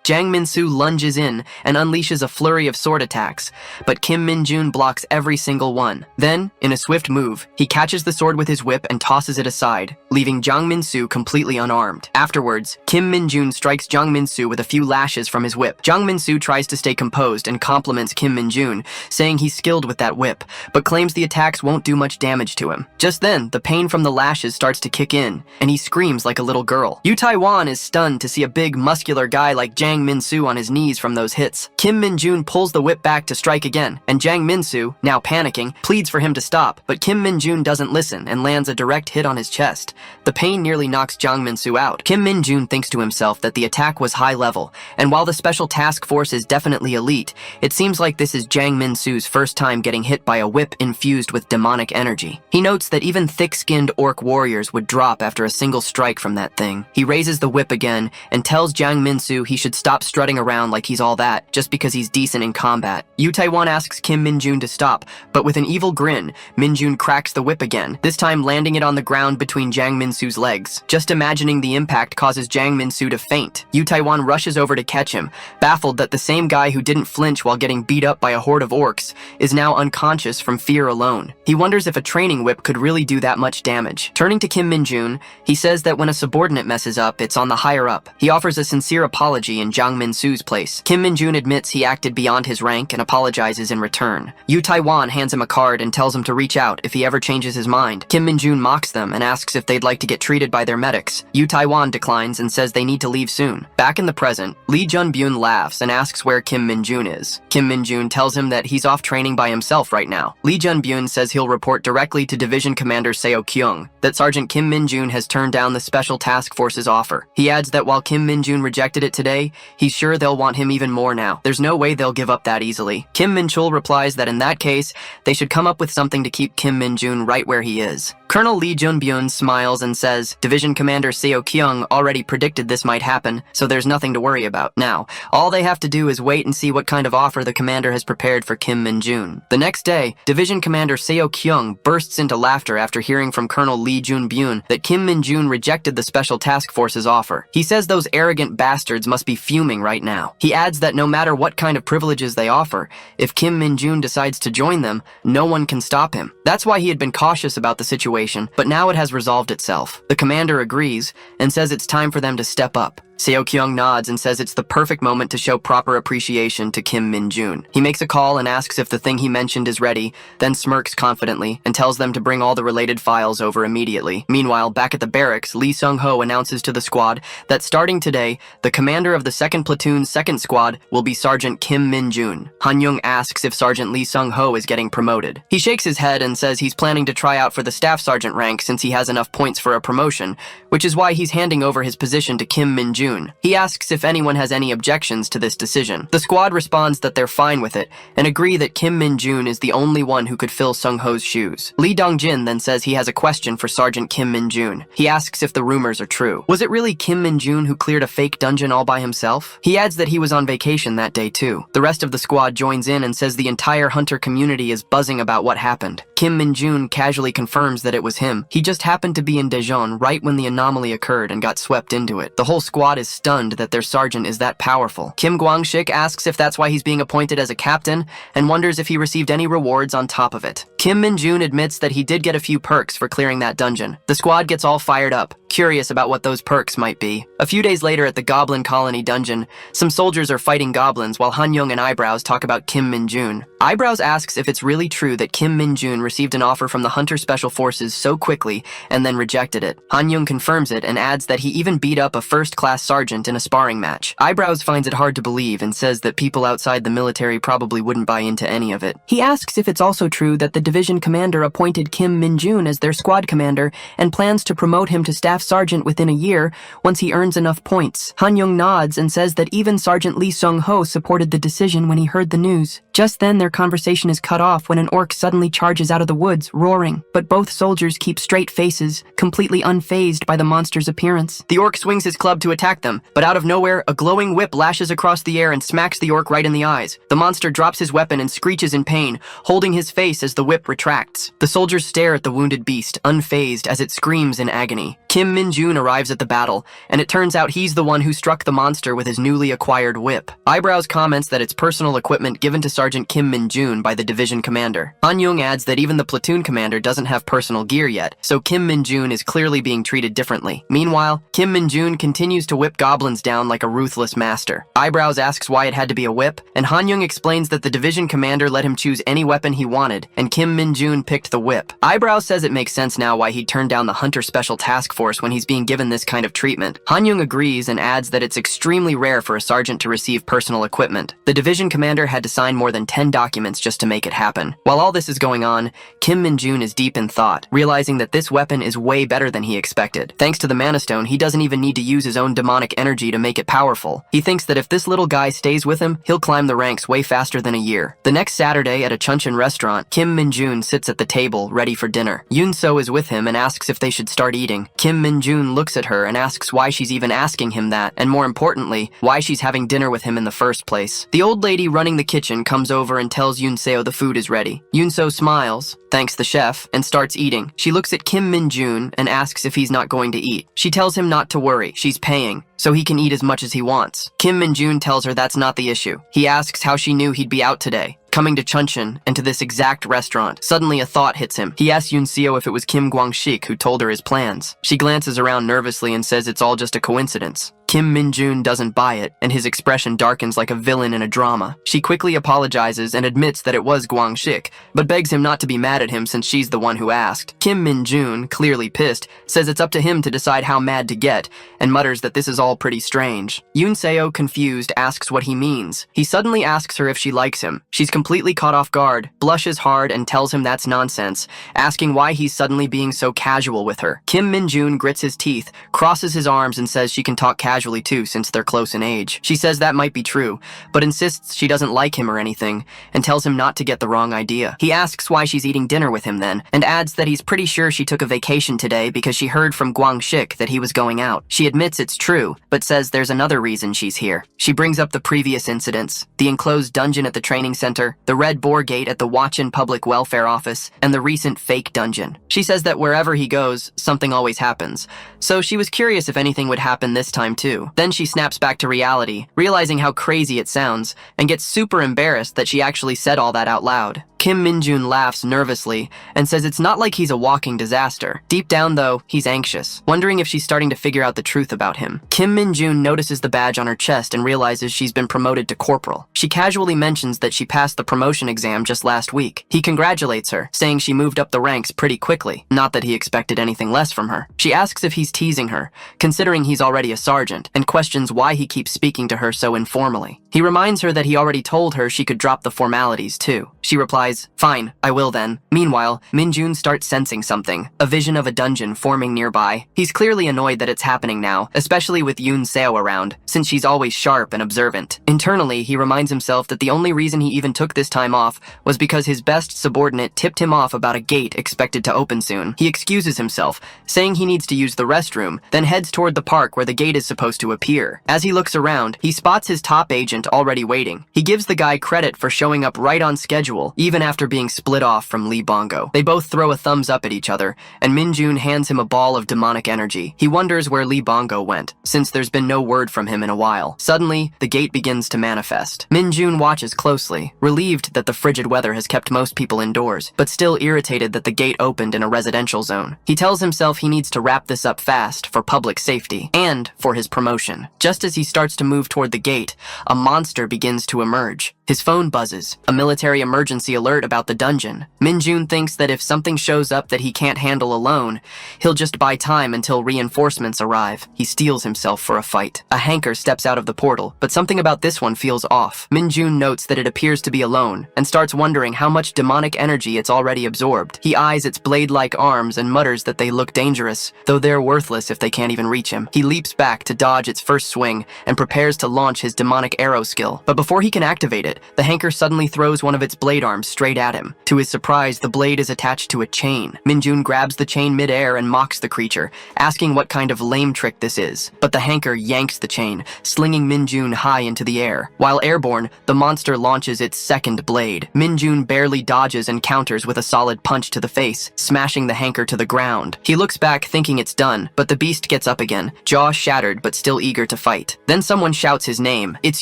Jang Min-soo lunges in and unleashes a flurry of sword attacks, but Kim Min-jun blocks every single one. Then, in a swift move, he catches the sword with his whip and tosses it aside, leaving Jang Min-soo completely unarmed. Afterwards, Kim Min-jun strikes Jang Min-soo with a few lashes from his whip. Jang Min-soo tries to stay composed and compliments Kim Min-jun, saying he's skilled with that whip, but claims the attacks won't do much damage to him. Just then, the pain from the lashes starts to kick in, and he screams like a little girl. Yu Taiwan is stunned to see a big, muscular guy like Jang Min-soo on his knees from those hits. Kim Min-jun pulls the whip back to strike again, and Jang Min-soo, now panicking, pleads for him to stop, but Kim Min-jun doesn't listen and lands a direct hit on his chest. The pain nearly knocks Jang Min-soo out. Kim Min-jun thinks to himself that the attack was high level, and while the special task force is definitely elite, it seems like this is Jang Min-soo's first time getting hit by a whip infused with demonic energy. He notes that even thick-skinned orc warriors would drop after a single strike from that thing. He raises the whip again and tells Jang Min-soo he should stop strutting around like he's all that just because he's decent in combat. Yu Taiwan asks Kim Min-jun to stop, but with an evil grin, Min-jun cracks the whip again, this time landing it on the ground between Jang Min-soo's legs. Just imagining the impact causes Jang Min-soo to faint. Yu Taiwan rushes over to catch him, baffled that the same guy who didn't flinch while getting beat up by a horde of orcs is now unconscious from fear alone. He wonders if a training whip could really do that much damage. Turning to Kim Min-jun, he says that when a subordinate messes up, it's on the higher up. He offers a sincere apology in Jang Min-soo's place. Kim Min-jun admits he acted beyond his rank and apologizes in return. Yu Taiwan hands him a card and tells him to reach out if he ever changes his mind. Kim Min-jun mocks them and asks if they'd like to get treated by their medics. Yu Taiwan declines and says they need to leave soon. Back in the present, Lee Jun-byun laughs and asks where Kim Min-jun is. Kim Min-jun tells him that he's off training by himself right now. Lee Jun-byun says he'll report directly to Division Commander Seo Kyung that Sergeant Kim Min-jun has turned down the Special Task Force's offer. He adds that while Kim Min-jun rejected it today, he's sure they'll want him even more now. There's no way they'll give up that easily. Kim Min-chul replies that in that case, they should come up with something to keep Kim Min-jun right where he is. Colonel Lee Jun-byun smiles and says, Division Commander Seo Kyung already predicted this might happen, so there's nothing to worry about. Now, all they have to do is wait and see what kind of offer the commander has prepared for Kim Min-jun. The next day, Division Commander Seo Kyung bursts into laughter after hearing from Colonel Lee Jun-byun that Kim Min-jun rejected the Special Task Force's offer. He says those arrogant bastards must be fuming right now. He adds that no matter what kind of privileges they offer, if Kim Min-jun decides to join them, no one can stop him. That's why he had been cautious about the situation, but now it has resolved itself. The commander agrees and says it's time for them to step up. Seo Kyung nods and says it's the perfect moment to show proper appreciation to Kim Min-jun. He makes a call and asks if the thing he mentioned is ready, then smirks confidently and tells them to bring all the related files over immediately. Meanwhile, back at the barracks, Lee Sung-ho announces to the squad that starting today, the commander of the 2nd Platoon's 2nd Squad will be Sergeant Kim Min-jun. Han-young asks if Sergeant Lee Sung-ho is getting promoted. He shakes his head and says he's planning to try out for the staff sergeant rank since he has enough points for a promotion, which is why he's handing over his position to Kim Min-jun. He asks if anyone has any objections to this decision. The squad responds that they're fine with it and agree that Kim Min-jun is the only one who could fill Sung-ho's shoes. Lee Dong-jin then says he has a question for Sergeant Kim Min-jun. He asks if the rumors are true. Was it really Kim Min-jun who cleared a fake dungeon all by himself? He adds that he was on vacation that day too. The rest of the squad joins in and says the entire hunter community is buzzing about what happened. Kim Min-jun casually confirms that it was him. He just happened to be in Daejeon right when the anomaly occurred and got swept into it. The whole squad is stunned that their sergeant is that powerful. Kim Kwang-shik asks if that's why he's being appointed as a captain and wonders if he received any rewards on top of it. Kim Min-jun admits that he did get a few perks for clearing that dungeon. The squad gets all fired up, curious about what those perks might be. A few days later at the Goblin Colony dungeon, some soldiers are fighting goblins while Han-young and Eyebrows talk about Kim Min-jun. Eyebrows asks if it's really true that Kim Min-jun received an offer from the Hunter Special Forces so quickly and then rejected it. Han-young confirms it and adds that he even beat up a first-class sergeant in a sparring match. Eyebrows finds it hard to believe and says that people outside the military probably wouldn't buy into any of it. He asks if it's also true that the division commander appointed Kim Min-jun as their squad commander and plans to promote him to staff sergeant within a year once he earns enough points. Han-young nods and says that even Sergeant Lee Sung-ho supported the decision when he heard the news. Just then, their conversation is cut off when an orc suddenly charges out of the woods, roaring, but both soldiers keep straight faces, completely unfazed by the monster's appearance. The orc swings his club to attack them, but out of nowhere, a glowing whip lashes across the air and smacks the orc right in the eyes. The monster drops his weapon and screeches in pain, holding his face as the whip retracts. The soldiers stare at the wounded beast, unfazed as it screams in agony. Kim Min-jun arrives at the battle, and it turns out he's the one who struck the monster with his newly acquired whip. Eyebrows comments that it's personal equipment given to Sergeant Kim Min-jun by the division commander. Han-young adds that even the platoon commander doesn't have personal gear yet, so Kim Min-jun is clearly being treated differently. Meanwhile, Kim Min-jun continues to whip goblins down like a ruthless master. Eyebrows asks why it had to be a whip, and Han-young explains that the division commander let him choose any weapon he wanted, and Kim Min-jun picked the whip. Eyebrows says it makes sense now why he'd turned down the Hunter Special Task Force when he's being given this kind of treatment. Han-young agrees and adds that it's extremely rare for a sergeant to receive personal equipment. The division commander had to sign more than 10 documents just to make it happen. While all this is going on, Kim Min-jun is deep in thought, realizing that this weapon is way better than he expected. Thanks to the Mana Stone, he doesn't even need to use his own demonic energy to make it powerful. He thinks that if this little guy stays with him, he'll climb the ranks way faster than a year. The next Saturday at a Chunchin restaurant, Kim Min-jun sits at the table, ready for dinner. Yoon-so is with him and asks if they should start eating. Kim Min-jun looks at her and asks why she's even asking him that, and more importantly, why she's having dinner with him in the first place. The old lady running the kitchen comes over and tells Yoon-seo the food is ready. Yoon-so smiles, thanks the chef, and starts eating. She looks at Kim Min-jun and asks if he's not going to eat. She tells him not to worry, she's paying, so he can eat as much as he wants. Kim Min-jun tells her that's not the issue. He asks how she knew he'd be out today, coming to Chunchin and to this exact restaurant. Suddenly a thought hits him. He asks Yoon-seo if it was Kim Kwang-sik who told her his plans. She glances around nervously and says it's all just a coincidence. Kim Min-jun doesn't buy it, and his expression darkens like a villain in a drama. She quickly apologizes and admits that it was Kwang-sik, but begs him not to be mad at him since she's the one who asked. Kim Min-jun, clearly pissed, says it's up to him to decide how mad to get, and mutters that this is all pretty strange. Yoon-seo, confused, asks what he means. He suddenly asks her if she likes him. She's completely caught off guard, blushes hard, and tells him that's nonsense, asking why he's suddenly being so casual with her. Kim Min-jun grits his teeth, crosses his arms, and says she can talk casually too since they're close in age. She says that might be true, but insists she doesn't like him or anything, and tells him not to get the wrong idea. He asks why she's eating dinner with him then, and adds that he's pretty sure she took a vacation today because she heard from Kwang-sik that he was going out. She admits it's true, but says there's another reason she's here. She brings up the previous incidents, the enclosed dungeon at the training center, the red boar gate at the Watchin Public Welfare Office, and the recent fake dungeon. She says that wherever he goes, something always happens, so she was curious if anything would happen this time too. Then she snaps back to reality, realizing how crazy it sounds, and gets super embarrassed that she actually said all that out loud. Kim Min-jun laughs nervously and says it's not like he's a walking disaster. Deep down, though, he's anxious, wondering if she's starting to figure out the truth about him. Kim Min-jun notices the badge on her chest and realizes she's been promoted to corporal. She casually mentions that she passed the promotion exam just last week. He congratulates her, saying she moved up the ranks pretty quickly, not that he expected anything less from her. She asks if he's teasing her, considering he's already a sergeant, and questions why he keeps speaking to her so informally. He reminds her that he already told her she could drop the formalities too. She replies, "Fine, I will then." Meanwhile, Min-jun starts sensing something, a vision of a dungeon forming nearby. He's clearly annoyed that it's happening now, especially with Yoon-seo around, since she's always sharp and observant. Internally, he reminds himself that the only reason he even took this time off was because his best subordinate tipped him off about a gate expected to open soon. He excuses himself, saying he needs to use the restroom, then heads toward the park where the gate is supposed to appear. As he looks around, he spots his top agent already waiting. He gives the guy credit for showing up right on schedule, even after being split off from Lee Bongo. They both throw a thumbs up at each other, and Min-jun hands him a ball of demonic energy. He wonders where Lee Bongo went, since there's been no word from him in a while. Suddenly, the gate begins to manifest. Min-jun watches closely, relieved that the frigid weather has kept most people indoors, but still irritated that the gate opened in a residential zone. He tells himself he needs to wrap this up fast for public safety, and for his promotion. Just as he starts to move toward the gate, a monster begins to emerge. His phone buzzes, a military emergency alert about the dungeon. Min-jun thinks that if something shows up that he can't handle alone, he'll just buy time until reinforcements arrive. He steels himself for a fight. A hanker steps out of the portal, but something about this one feels off. Min-jun notes that it appears to be alone, and starts wondering how much demonic energy it's already absorbed. He eyes its blade-like arms and mutters that they look dangerous, though they're worthless if they can't even reach him. He leaps back to dodge its first swing, and prepares to launch his demonic arrow skill. But before he can activate it, the hanker suddenly throws one of its blade arms straight at him. To his surprise, the blade is attached to a chain. Min-jun grabs the chain mid-air and mocks the creature, asking what kind of lame trick this is. But the hanker yanks the chain, slinging Min-jun high into the air. While airborne, the monster launches its second blade. Min-jun barely dodges and counters with a solid punch to the face, smashing the hanker to the ground. He looks back thinking it's done, but the beast gets up again, jaw shattered but still eager to fight. Then someone shouts his name. It's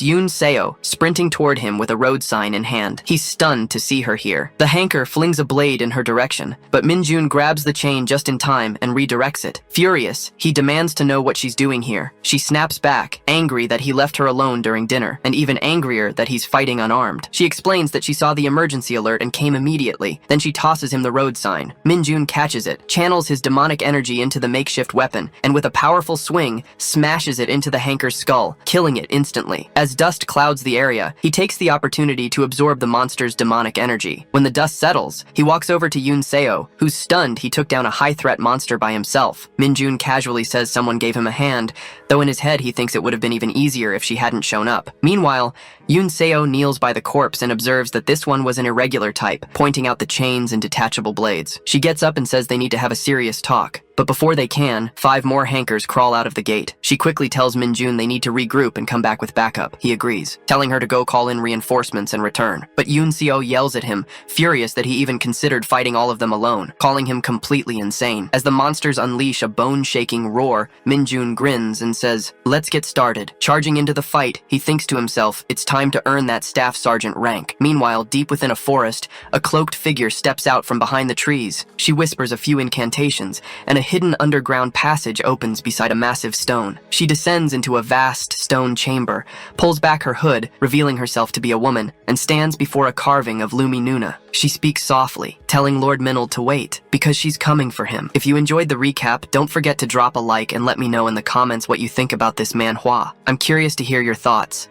Yoon-seo, sprinting toward him with with a road sign in hand. He's stunned to see her here. The hanker flings a blade in her direction, but Minjun grabs the chain just in time and redirects it. Furious, he demands to know what she's doing here. She snaps back, angry that he left her alone during dinner, and even angrier that he's fighting unarmed. She explains that she saw the emergency alert and came immediately. Then she tosses him the road sign. Minjun catches it, channels his demonic energy into the makeshift weapon, and with a powerful swing, smashes it into the hanker's skull, killing it instantly. As dust clouds the area, he takes the opportunity to absorb the monster's demonic energy. When the dust settles, he walks over to Yoon Seo, who's stunned he took down a high-threat monster by himself. Minjun casually says someone gave him a hand, though in his head he thinks it would have been even easier if she hadn't shown up. Meanwhile, Yoon Seo kneels by the corpse and observes that this one was an irregular type, pointing out the chains and detachable blades. She gets up and says they need to have a serious talk. But before they can, 5 more hankers crawl out of the gate. She quickly tells Minjun they need to regroup and come back with backup. He agrees, telling her to go call in reinforcements and return. But Yoon Seo yells at him, furious that he even considered fighting all of them alone, calling him completely insane. As the monsters unleash a bone-shaking roar, Minjun grins and says, "Let's get started." Charging into the fight, he thinks to himself, it's time to earn that staff sergeant rank. Meanwhile, deep within a forest, a cloaked figure steps out from behind the trees. She whispers a few incantations, and a hidden underground passage opens beside a massive stone. She descends into a vast stone chamber, pulls back her hood, revealing herself to be a woman, and stands before a carving of Lumi Nuna. She speaks softly, telling Lord Minold to wait, because she's coming for him. If you enjoyed the recap, don't forget to drop a like and let me know in the comments what you think about this manhwa. I'm curious to hear your thoughts.